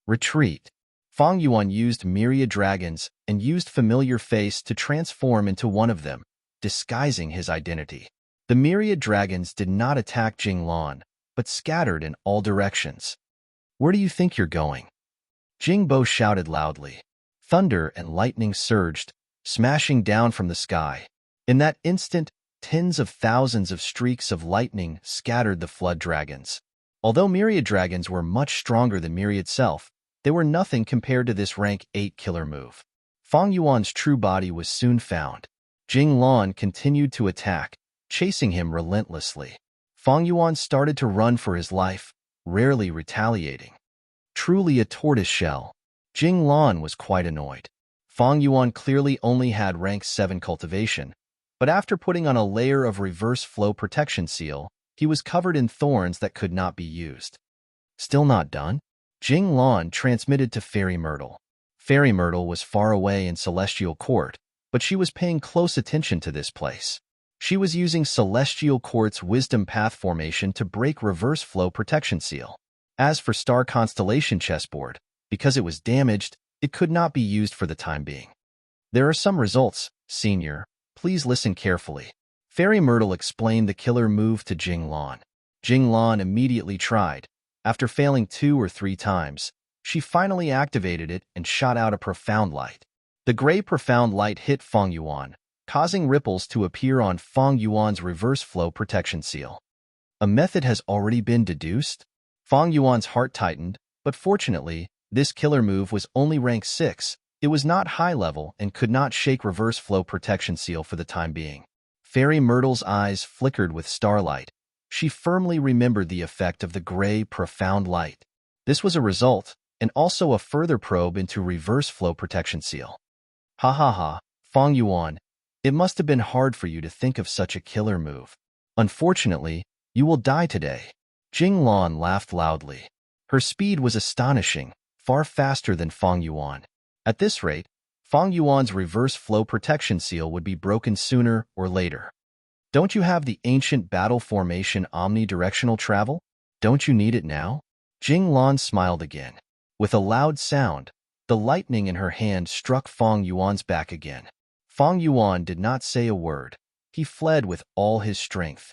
Retreat. Feng Yuan used myriad dragons and used familiar face to transform into one of them, disguising his identity. The myriad dragons did not attack Jing Lan, but scattered in all directions. Where do you think you're going? Jing Bo shouted loudly. Thunder and lightning surged, smashing down from the sky. In that instant, tens of thousands of streaks of lightning scattered the flood dragons. Although myriad dragons were much stronger than myriad self, they were nothing compared to this rank 8 killer move. Feng Yuan's true body was soon found. Jing Lan continued to attack, chasing him relentlessly. Feng Yuan started to run for his life, rarely retaliating. Truly a tortoiseshell. Jing Lan was quite annoyed. Feng Yuan clearly only had rank 7 cultivation, but after putting on a layer of reverse flow protection seal, he was covered in thorns that could not be used. Still not done? Jing Lan transmitted to Fairy Myrtle. Fairy Myrtle was far away in Celestial Court, but she was paying close attention to this place. She was using Celestial Court's Wisdom Path formation to break reverse flow protection seal. As for Star Constellation chessboard, because it was damaged, it could not be used for the time being. There are some results, Senior. Please listen carefully. Fairy Myrtle explained the killer move to Jing Lan. Jing Lan immediately tried. After failing 2 or 3 times, she finally activated it and shot out a profound light. The gray profound light hit Feng Yuan, causing ripples to appear on Feng Yuan's reverse flow protection seal. A method has already been deduced? Feng Yuan's heart tightened, but fortunately, this killer move was only rank 6. It was not high level and could not shake reverse flow protection seal for the time being. Fairy Myrtle's eyes flickered with starlight. She firmly remembered the effect of the gray, profound light. This was a result, and also a further probe into reverse flow protection seal. Ha ha ha, Feng Yuan, it must have been hard for you to think of such a killer move. Unfortunately, you will die today. Jing Lan laughed loudly. Her speed was astonishing, far faster than Feng Yuan. At this rate, Feng Yuan's reverse flow protection seal would be broken sooner or later. Don't you have the ancient battle formation omnidirectional travel? Don't you need it now? Jing Lan smiled again. With a loud sound, the lightning in her hand struck Feng Yuan's back again. Feng Yuan did not say a word. He fled with all his strength.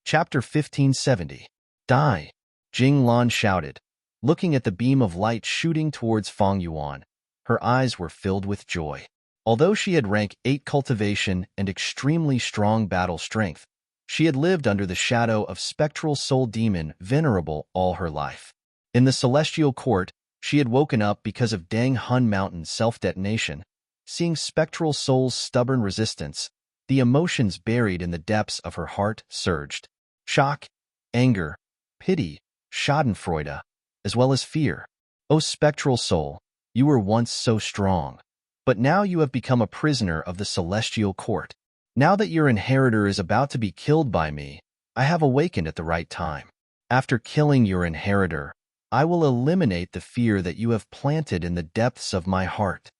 Chapter 1570. Die! Jing Lan shouted, looking at the beam of light shooting towards Feng Yuan. Her eyes were filled with joy. Although she had rank 8 cultivation and extremely strong battle strength, she had lived under the shadow of spectral soul demon Venerable all her life. In the Celestial Court, she had woken up because of Dang Hun Mountain's self-detonation. Seeing spectral soul's stubborn resistance, the emotions buried in the depths of her heart surged. Shock, anger, pity, schadenfreude, as well as fear. O spectral soul, you were once so strong, but now you have become a prisoner of the Celestial Court. Now that your inheritor is about to be killed by me, I have awakened at the right time. After killing your inheritor, I will eliminate the fear that you have planted in the depths of my heart.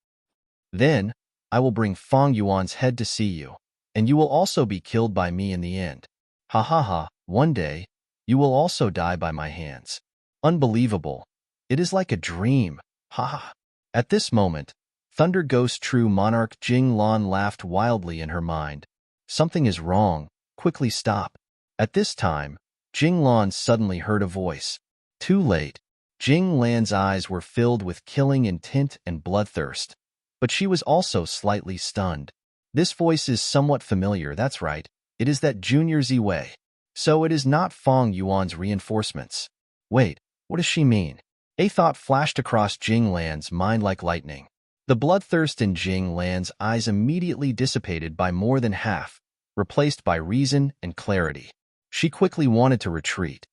Then, I will bring Feng Yuan's head to see you, and you will also be killed by me in the end. Ha ha ha, one day, you will also die by my hands. Unbelievable. It is like a dream. Ha ha. At this moment, Thunder Ghost True Monarch Jing Lan laughed wildly in her mind. Something is wrong. Quickly stop. At this time, Jing Lan suddenly heard a voice. Too late. Jing Lan's eyes were filled with killing intent and bloodthirst, but she was also slightly stunned. This voice is somewhat familiar, that's right. It is that Junior Ziwei. So it is not Feng Yuan's reinforcements. Wait, what does she mean? A thought flashed across Jing Lan's mind like lightning. The bloodthirst in Jing Lan's eyes immediately dissipated by more than half, replaced by reason and clarity. She quickly wanted to retreat.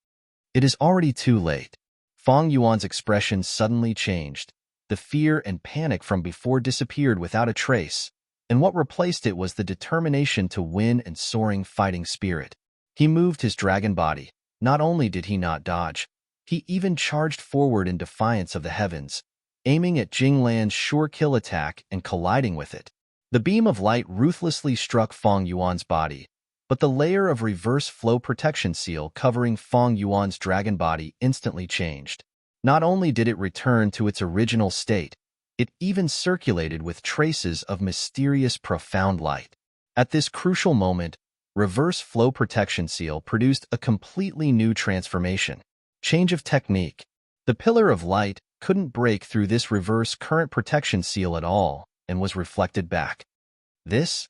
It is already too late. Feng Yuan's expression suddenly changed. The fear and panic from before disappeared without a trace, and what replaced it was the determination to win and soaring fighting spirit. He moved his dragon body. Not only did he not dodge, he even charged forward in defiance of the heavens, aiming at Jing Lan's sure kill attack and colliding with it. The beam of light ruthlessly struck Feng Yuan's body, but the layer of reverse flow protection seal covering Feng Yuan's dragon body instantly changed. Not only did it return to its original state, it even circulated with traces of mysterious profound light. At this crucial moment, reverse flow protection seal produced a completely new transformation. Change of technique. The pillar of light couldn't break through this reverse current protection seal at all and was reflected back. This?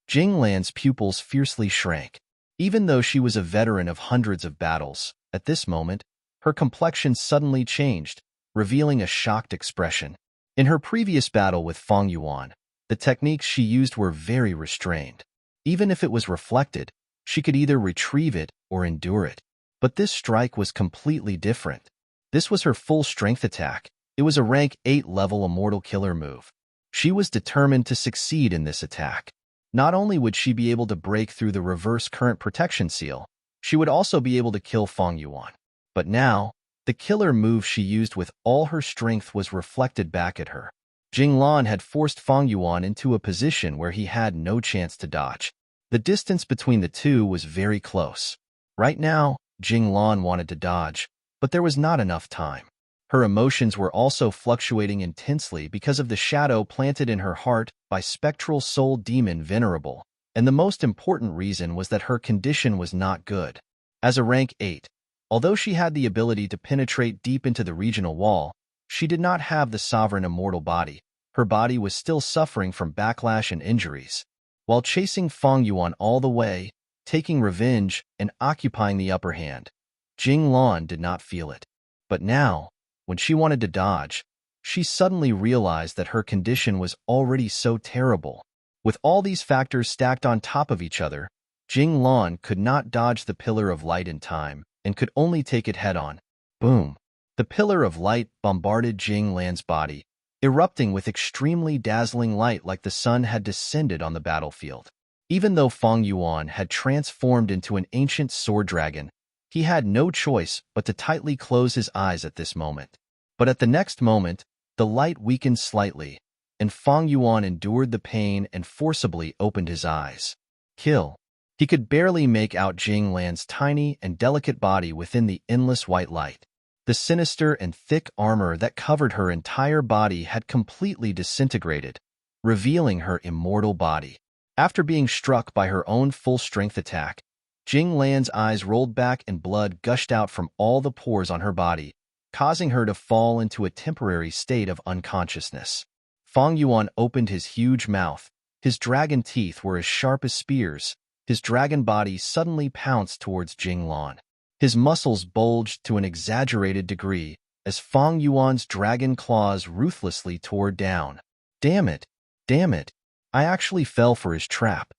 Jing Lan's pupils fiercely shrank. Even though she was a veteran of hundreds of battles, at this moment, her complexion suddenly changed, revealing a shocked expression. In her previous battle with Feng Yuan, the techniques she used were very restrained. Even if it was reflected, she could either retrieve it or endure it. But this strike was completely different. This was her full strength attack. It was a rank 8 level immortal killer move. She was determined to succeed in this attack. Not only would she be able to break through the reverse current protection seal, she would also be able to kill Feng Yuan. But now, the killer move she used with all her strength was reflected back at her. Jing Lan had forced Feng Yuan into a position where he had no chance to dodge. The distance between the two was very close. Right now, Jing Lan wanted to dodge, but there was not enough time. Her emotions were also fluctuating intensely because of the shadow planted in her heart by spectral soul demon Venerable, and the most important reason was that her condition was not good. As a rank 8, although she had the ability to penetrate deep into the regional wall, she did not have the sovereign immortal body. Her body was still suffering from backlash and injuries. While chasing Feng Yuan all the way, taking revenge, and occupying the upper hand, Jing Lan did not feel it. But now, when she wanted to dodge, she suddenly realized that her condition was already so terrible. With all these factors stacked on top of each other, Jing Lan could not dodge the pillar of light in time and could only take it head-on. Boom! The pillar of light bombarded Jing Lan's body, erupting with extremely dazzling light like the sun had descended on the battlefield. Even though Feng Yuan had transformed into an ancient sword dragon, he had no choice but to tightly close his eyes at this moment. But at the next moment, the light weakened slightly, and Feng Yuan endured the pain and forcibly opened his eyes. Kill. He could barely make out Jing Lan's tiny and delicate body within the endless white light. The sinister and thick armor that covered her entire body had completely disintegrated, revealing her immortal body. After being struck by her own full-strength attack, Jing Lan's eyes rolled back and blood gushed out from all the pores on her body, causing her to fall into a temporary state of unconsciousness. Feng Yuan opened his huge mouth. His dragon teeth were as sharp as spears. His dragon body suddenly pounced towards Jing Lan. His muscles bulged to an exaggerated degree as Feng Yuan's dragon claws ruthlessly tore down. Damn it! Damn it! I actually fell for his trap.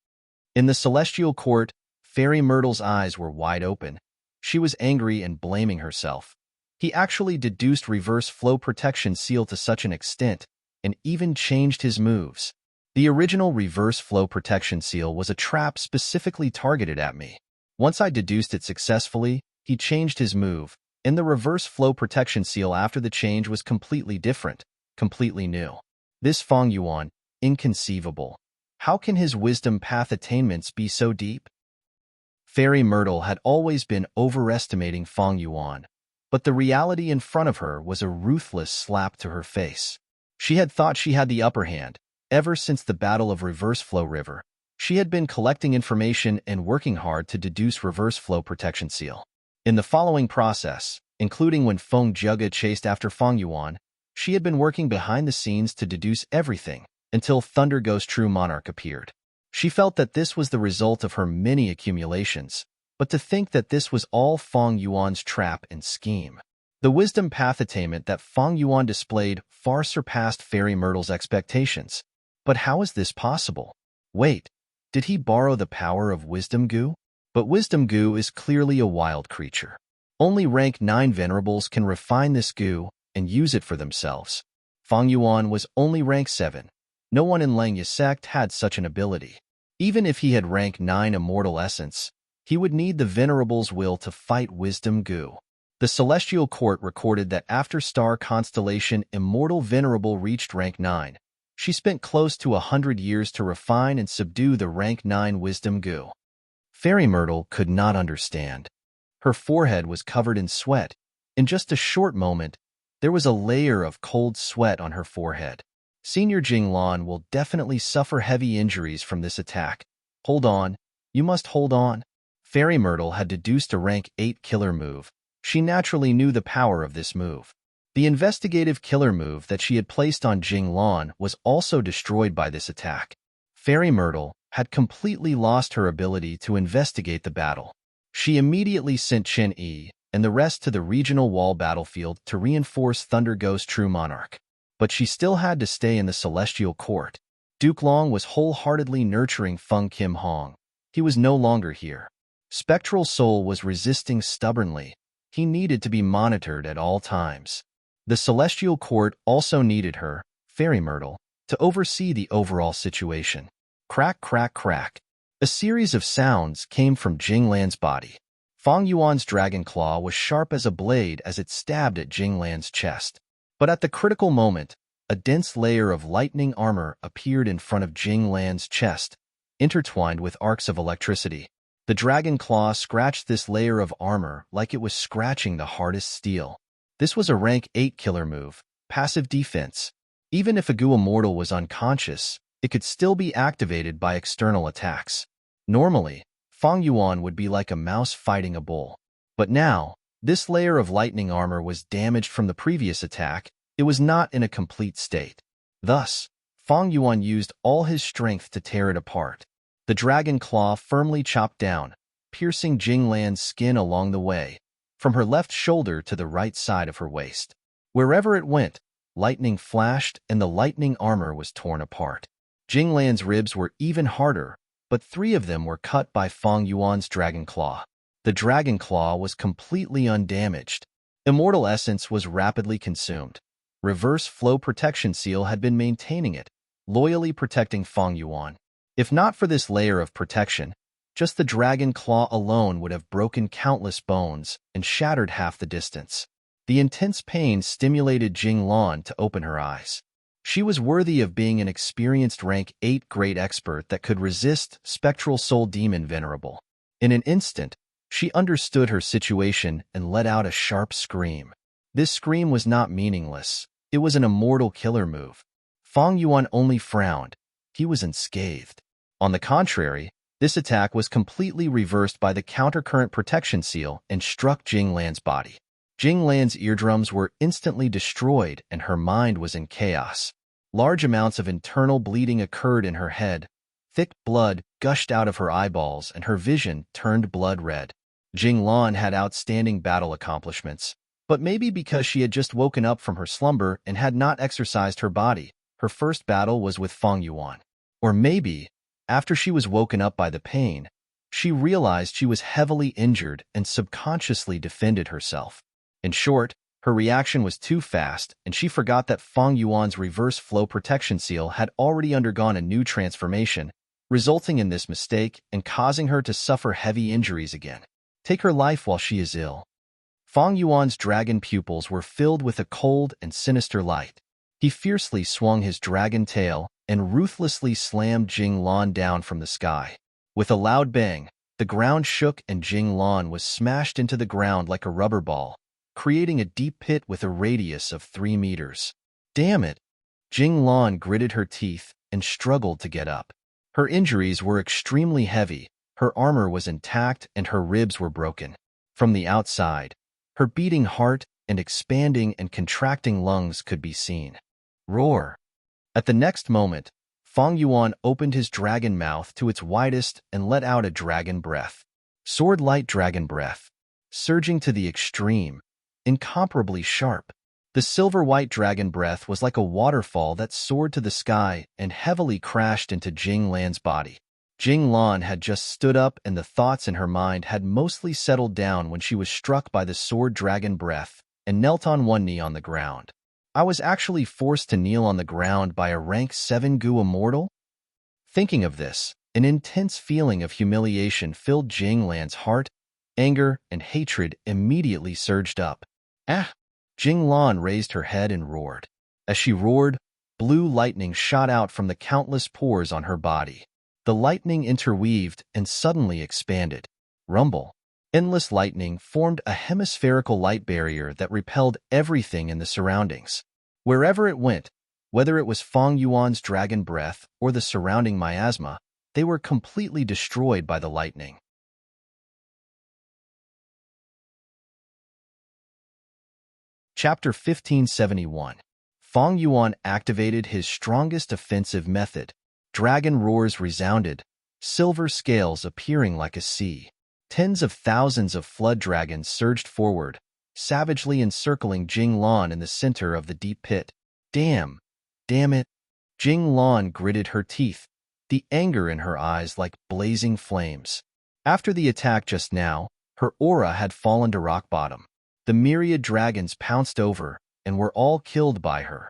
In the celestial court, Fairy Myrtle's eyes were wide open. She was angry and blaming herself. He actually deduced reverse flow protection seal to such an extent, and even changed his moves. The original reverse flow protection seal was a trap specifically targeted at me. Once I deduced it successfully, he changed his move, and the reverse flow protection seal after the change was completely different, completely new. This Feng Yuan, inconceivable. How can his wisdom path attainments be so deep? Fairy Myrtle had always been overestimating Feng Yuan, but the reality in front of her was a ruthless slap to her face. She had thought she had the upper hand. Ever since the Battle of Reverse Flow River, she had been collecting information and working hard to deduce reverse flow protection seal. In the following process, including when Feng Jugge chased after Feng Yuan, she had been working behind the scenes to deduce everything until Thunder Ghost True Monarch appeared. She felt that this was the result of her many accumulations, but to think that this was all Feng Yuan's trap and scheme. The wisdom path attainment that Feng Yuan displayed far surpassed Fairy Myrtle's expectations. But how is this possible? Wait, did he borrow the power of Wisdom Goo? But Wisdom Goo is clearly a wild creature. Only rank 9 Venerables can refine this goo and use it for themselves. Feng Yuan was only rank 7. No one in Langya sect had such an ability. Even if he had rank 9 Immortal Essence, he would need the Venerable's will to fight Wisdom Goo. The Celestial Court recorded that after Star Constellation Immortal Venerable reached rank 9, she spent close to 100 years to refine and subdue the rank 9 Wisdom Goo. Fairy Myrtle could not understand. Her forehead was covered in sweat. In just a short moment, there was a layer of cold sweat on her forehead. Senior Jinglan will definitely suffer heavy injuries from this attack. Hold on. You must hold on. Fairy Myrtle had deduced a rank 8 killer move. She naturally knew the power of this move. The investigative killer move that she had placed on Jinglan was also destroyed by this attack. Fairy Myrtle had completely lost her ability to investigate the battle. She immediately sent Chen Yi and the rest to the regional wall battlefield to reinforce Thunder Ghost True Monarch. But she still had to stay in the Celestial Court. Duke Long was wholeheartedly nurturing Feng Kim Hong. He was no longer here. Spectral Soul was resisting stubbornly. He needed to be monitored at all times. The Celestial Court also needed her, Fairy Myrtle, to oversee the overall situation. Crack, crack, crack. A series of sounds came from Jinglan's body. Feng Yuan's dragon claw was sharp as a blade as it stabbed at Jinglan's chest. But at the critical moment, a dense layer of lightning armor appeared in front of Jinglan's chest, intertwined with arcs of electricity. The dragon claw scratched this layer of armor like it was scratching the hardest steel. This was a rank 8 killer move, passive defense. Even if a Goo Immortal was unconscious, it could still be activated by external attacks. Normally, Feng Yuan would be like a mouse fighting a bull. But now, this layer of lightning armor was damaged from the previous attack. It was not in a complete state. Thus, Feng Yuan used all his strength to tear it apart. The dragon claw firmly chopped down, piercing Jinglan's skin along the way, from her left shoulder to the right side of her waist. Wherever it went, lightning flashed and the lightning armor was torn apart. Jinglan's ribs were even harder, but 3 of them were cut by Feng Yuan's dragon claw. The dragon claw was completely undamaged. Immortal Essence was rapidly consumed. Reverse Flow Protection Seal had been maintaining it, loyally protecting Feng Yuan. If not for this layer of protection, just the dragon claw alone would have broken countless bones and shattered half the distance. The intense pain stimulated Jinglan to open her eyes. She was worthy of being an experienced rank 8 great expert that could resist Spectral Soul Demon Venerable. In an instant, she understood her situation and let out a sharp scream. This scream was not meaningless. It was an immortal killer move. Feng Yuan only frowned. He was unscathed. On the contrary, this attack was completely reversed by the countercurrent protection seal and struck Jinglan's body. Jinglan's eardrums were instantly destroyed and her mind was in chaos. Large amounts of internal bleeding occurred in her head. Thick blood gushed out of her eyeballs and her vision turned blood red. Jinglan had outstanding battle accomplishments, but maybe because she had just woken up from her slumber and had not exercised her body, her first battle was with Feng Yuan. Or maybe, after she was woken up by the pain, she realized she was heavily injured and subconsciously defended herself. In short, her reaction was too fast, and she forgot that Feng Yuan's reverse flow protection seal had already undergone a new transformation, resulting in this mistake and causing her to suffer heavy injuries again. Take her life while she is ill. Fang Yuan's dragon pupils were filled with a cold and sinister light. He fiercely swung his dragon tail and ruthlessly slammed Jing Lan down from the sky. With a loud bang, the ground shook and Jing Lan was smashed into the ground like a rubber ball, creating a deep pit with a radius of 3 meters. Damn it! Jing Lan gritted her teeth and struggled to get up. Her injuries were extremely heavy, her armor was intact and her ribs were broken. From the outside, her beating heart and expanding and contracting lungs could be seen. Roar! At the next moment, Fang Yuan opened his dragon mouth to its widest and let out a dragon breath. Sword-light dragon breath, surging to the extreme, incomparably sharp. The silver-white dragon breath was like a waterfall that soared to the sky and heavily crashed into Jing Lan's body. Jing Lan had just stood up and the thoughts in her mind had mostly settled down when she was struck by the sword dragon breath and knelt on one knee on the ground. I was actually forced to kneel on the ground by a rank 7 Gu immortal? Thinking of this, an intense feeling of humiliation filled Jing Lan's heart. Anger and hatred immediately surged up. Ah! Jing Lan raised her head and roared. As she roared, blue lightning shot out from the countless pores on her body. The lightning interweaved and suddenly expanded. Rumble. Endless lightning formed a hemispherical light barrier that repelled everything in the surroundings. Wherever it went, whether it was Fang Yuan's dragon breath or the surrounding miasma, they were completely destroyed by the lightning. Chapter 1571. Fang Yuan activated his strongest offensive method. Dragon roars resounded, silver scales appearing like a sea. Tens of thousands of flood dragons surged forward, savagely encircling Jing Lan in the center of the deep pit. Damn it! Jing Lan gritted her teeth, the anger in her eyes like blazing flames. After the attack just now, her aura had fallen to rock bottom. The myriad dragons pounced over and were all killed by her.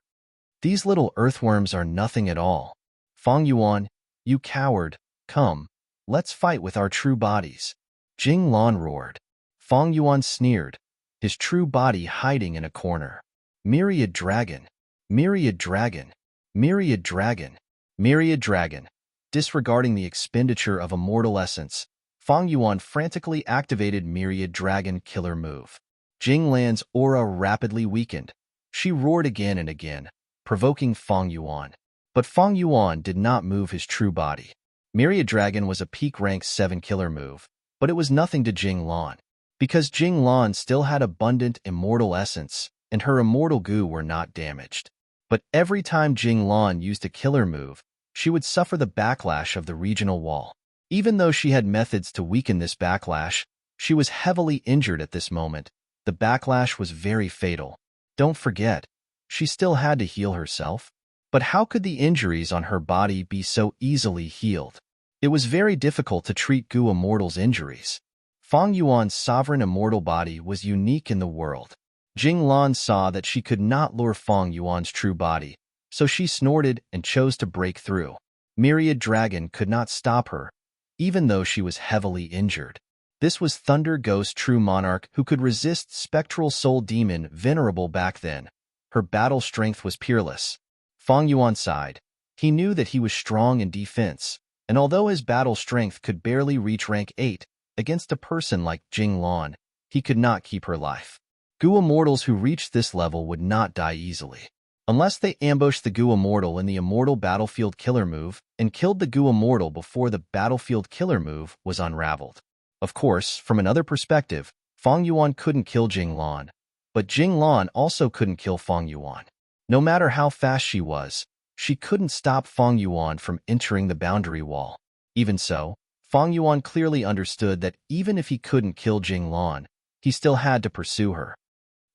These little earthworms are nothing at all. Fang Yuan, you coward, come, let's fight with our true bodies. Jing Lan roared. Fang Yuan sneered, his true body hiding in a corner. Myriad dragon, myriad dragon, myriad dragon, myriad dragon. Disregarding the expenditure of immortal essence, Fang Yuan frantically activated myriad dragon killer move. Jing Lan's aura rapidly weakened. She roared again and again, provoking Fang Yuan. But Fang Yuan did not move his true body. Myriad Dragon was a peak rank 7 killer move, but it was nothing to Jing Lan. Because Jing Lan still had abundant immortal essence, and her immortal goo were not damaged. But every time Jing Lan used a killer move, she would suffer the backlash of the regional wall. Even though she had methods to weaken this backlash, she was heavily injured at this moment. The backlash was very fatal. Don't forget, she still had to heal herself. But how could the injuries on her body be so easily healed? It was very difficult to treat Gu Immortal's injuries. Fang Yuan's sovereign immortal body was unique in the world. Jing Lan saw that she could not lure Fang Yuan's true body, so she snorted and chose to break through. Myriad Dragon could not stop her, even though she was heavily injured. This was Thunder Ghost True Monarch who could resist Spectral Soul Demon Venerable back then. Her battle strength was peerless. Fang Yuan sighed. He knew that he was strong in defense, and although his battle strength could barely reach rank 8, against a person like Jing Lan, he could not keep her life. Gu Immortals who reached this level would not die easily. Unless they ambushed the Gu Immortal in the Immortal Battlefield Killer move and killed the Gu Immortal before the Battlefield Killer move was unraveled. Of course, from another perspective, Fang Yuan couldn't kill Jing Lan, but Jing Lan also couldn't kill Fang Yuan. No matter how fast she was, she couldn't stop Fang Yuan from entering the boundary wall. Even so, Fang Yuan clearly understood that even if he couldn't kill Jing Lan, he still had to pursue her.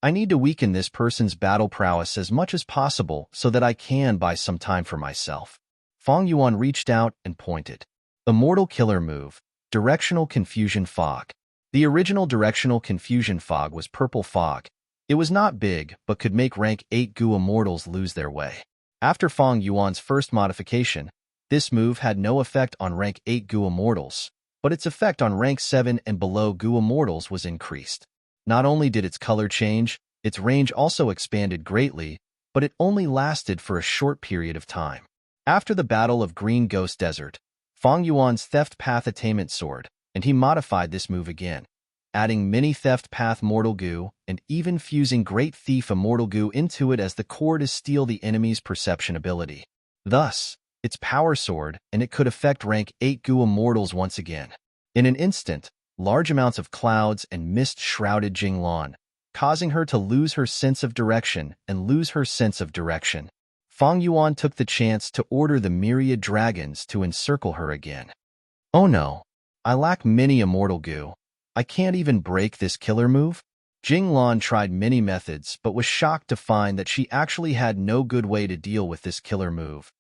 I need to weaken this person's battle prowess as much as possible so that I can buy some time for myself. Fang Yuan reached out and pointed. Immortal Killer Move, Directional Confusion Fog. The original Directional Confusion Fog was purple fog. It was not big, but could make rank 8 Gu Immortals lose their way. After Fang Yuan's first modification, This move had no effect on rank 8 Gua mortals, but its effect on rank 7 and below Gua mortals was increased. Not only did its color change, its range also expanded greatly, but it only lasted for a short period of time. After the Battle of Green Ghost Desert, Fang Yuan's Theft Path Attainment Sword, and he modified this move again, adding Mini Theft Path Mortal Goo and even fusing Great Thief Immortal Goo into it as the core to steal the enemy's perception ability. Thus, its power sword, and it could affect rank 8 Gua mortals once again. In an instant, large amounts of clouds and mist shrouded Jinglan, causing her to lose her sense of direction Fang Yuan took the chance to order the myriad dragons to encircle her again. Oh no, I lack many immortal goo. I can't even break this killer move? Jinglan tried many methods but was shocked to find that she actually had no good way to deal with this killer move.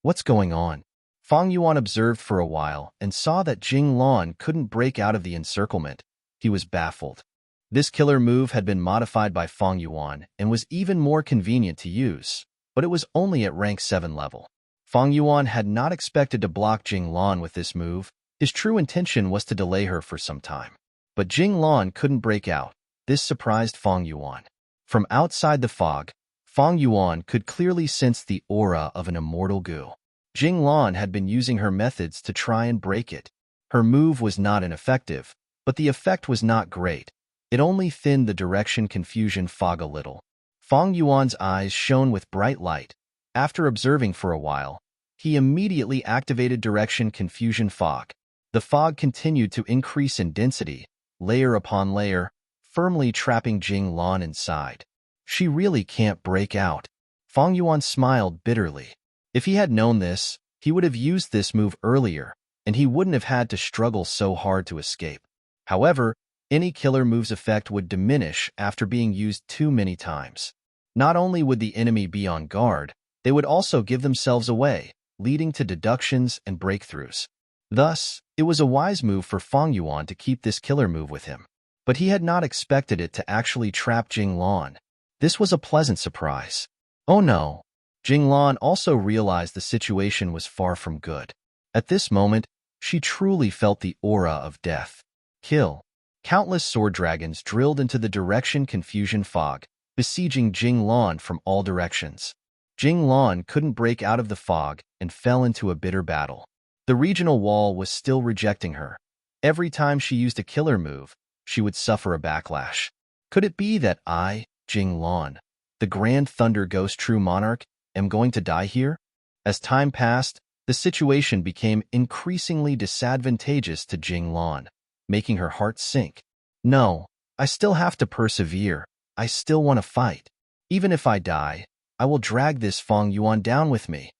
What's going on? Fang Yuan observed for a while and saw that Jinglan couldn't break out of the encirclement. He was baffled. This killer move had been modified by Fang Yuan and was even more convenient to use, but it was only at rank 7 level. Fang Yuan had not expected to block Jinglan with this move. His true intention was to delay her for some time. But Jinglan couldn't break out. This surprised Fang Yuan. From outside the fog, Fang Yuan could clearly sense the aura of an immortal goo. Jinglan had been using her methods to try and break it. Her move was not ineffective, but the effect was not great. It only thinned the direction confusion fog a little. Fang Yuan's eyes shone with bright light. After observing for a while, he immediately activated direction confusion fog. The fog continued to increase in density, layer upon layer, firmly trapping Jinglan inside. She really can't break out. Fang Yuan smiled bitterly. If he had known this, he would have used this move earlier, and he wouldn't have had to struggle so hard to escape. However, any killer move's effect would diminish after being used too many times. Not only would the enemy be on guard, they would also give themselves away, leading to deductions and breakthroughs. Thus, it was a wise move for Fang Yuan to keep this killer move with him. But he had not expected it to actually trap Jinglan. This was a pleasant surprise. Oh no! Jinglan also realized the situation was far from good. At this moment, she truly felt the aura of death. Kill. Countless sword dragons drilled into the direction confusion fog, besieging Jinglan from all directions. Jinglan couldn't break out of the fog and fell into a bitter battle. The regional wall was still rejecting her. Every time she used a killer move, she would suffer a backlash. Could it be that I, Jinglan, the Grand Thunder Ghost True Monarch, am going to die here? As time passed, the situation became increasingly disadvantageous to Jinglan, making her heart sink. No, I still have to persevere. I still want to fight. Even if I die, I will drag this Fang Yuan down with me.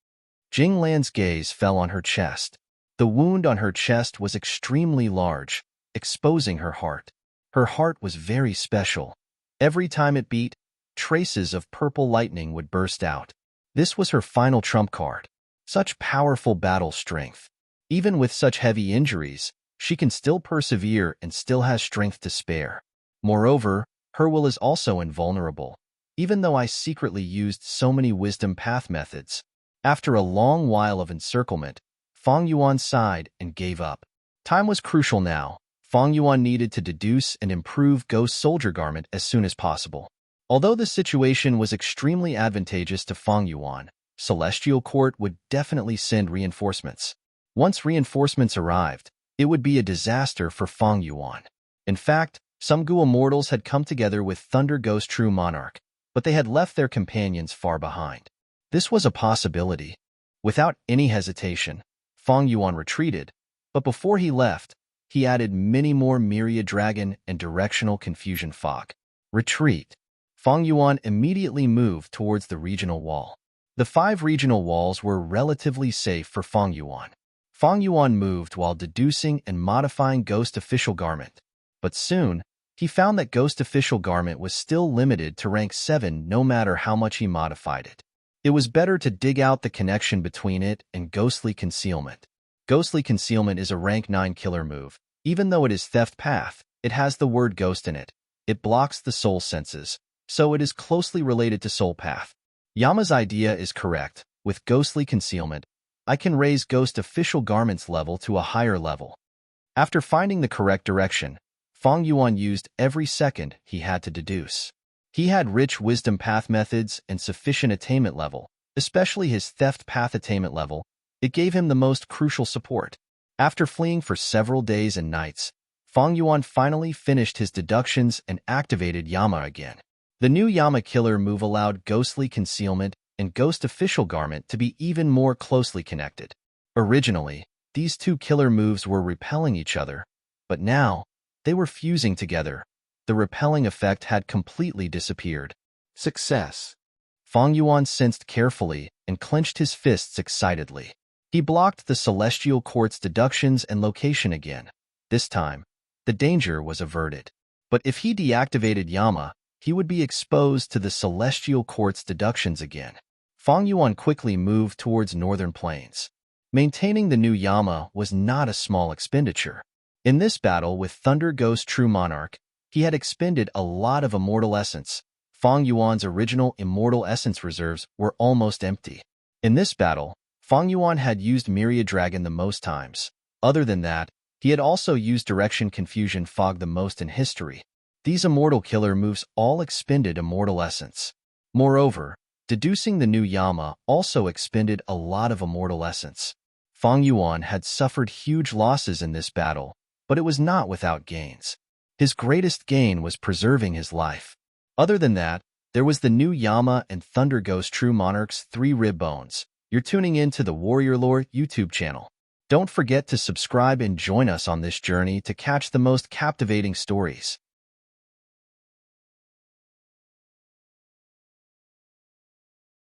Jinglan's gaze fell on her chest. The wound on her chest was extremely large, exposing her heart. Her heart was very special. Every time it beat, traces of purple lightning would burst out. This was her final trump card. Such powerful battle strength. Even with such heavy injuries, she can still persevere and still has strength to spare. Moreover, her will is also invulnerable. Even though I secretly used so many wisdom path methods, after a long while of encirclement, Fang Yuan sighed and gave up. Time was crucial now. Fang Yuan needed to deduce and improve Ghost Soldier Garment as soon as possible. Although the situation was extremely advantageous to Fang Yuan, Celestial Court would definitely send reinforcements. Once reinforcements arrived, it would be a disaster for Fang Yuan. In fact, some Gua mortals had come together with Thunder Ghost True Monarch, but they had left their companions far behind. This was a possibility. Without any hesitation, Fang Yuan retreated, but before he left, he added many more myriad dragon and directional confusion fog. Retreat. Fang Yuan immediately moved towards the regional wall. The 5 regional walls were relatively safe for Fang Yuan. Fang Yuan moved while deducing and modifying Ghost Official Garment. But soon, he found that Ghost Official Garment was still limited to rank 7 no matter how much he modified it. It was better to dig out the connection between it and Ghostly Concealment. Ghostly Concealment is a rank 9 killer move. Even though it is Theft Path, it has the word ghost in it. It blocks the soul senses, so it is closely related to Soul Path. Yama's idea is correct. With Ghostly Concealment, I can raise Ghost Official Garment's level to a higher level. After finding the correct direction, Feng Yuan used every second he had to deduce. He had rich wisdom path methods and sufficient attainment level, especially his theft path attainment level. It gave him the most crucial support. After fleeing for several days and nights, Feng Yuan finally finished his deductions and activated Yama again. The new Yama killer move allowed ghostly concealment and ghost official garment to be even more closely connected. Originally, these two killer moves were repelling each other, but now, they were fusing together. The repelling effect had completely disappeared. Success! Feng Yuan sensed carefully and clenched his fists excitedly. He blocked the celestial quartz deductions and location again. This time, the danger was averted. But if he deactivated Yama, he would be exposed to the celestial quartz deductions again. Feng Yuan quickly moved towards northern plains. Maintaining the new Yama was not a small expenditure. In this battle with Thunder Ghost True Monarch, he had expended a lot of immortal essence. Feng Yuan's original immortal essence reserves were almost empty. In this battle, Feng Yuan had used Myriad Dragon the most times. Other than that, he had also used Direction Confusion Fog the most in history. These immortal killer moves all expended immortal essence. Moreover, deducing the new Yama also expended a lot of immortal essence. Feng Yuan had suffered huge losses in this battle, but it was not without gains. His greatest gain was preserving his life. Other than that, there was the new Yama and Thunder Ghost True Monarch's 3 rib bones. You're tuning in to the Warrior Lore YouTube channel. Don't forget to subscribe and join us on this journey to catch the most captivating stories.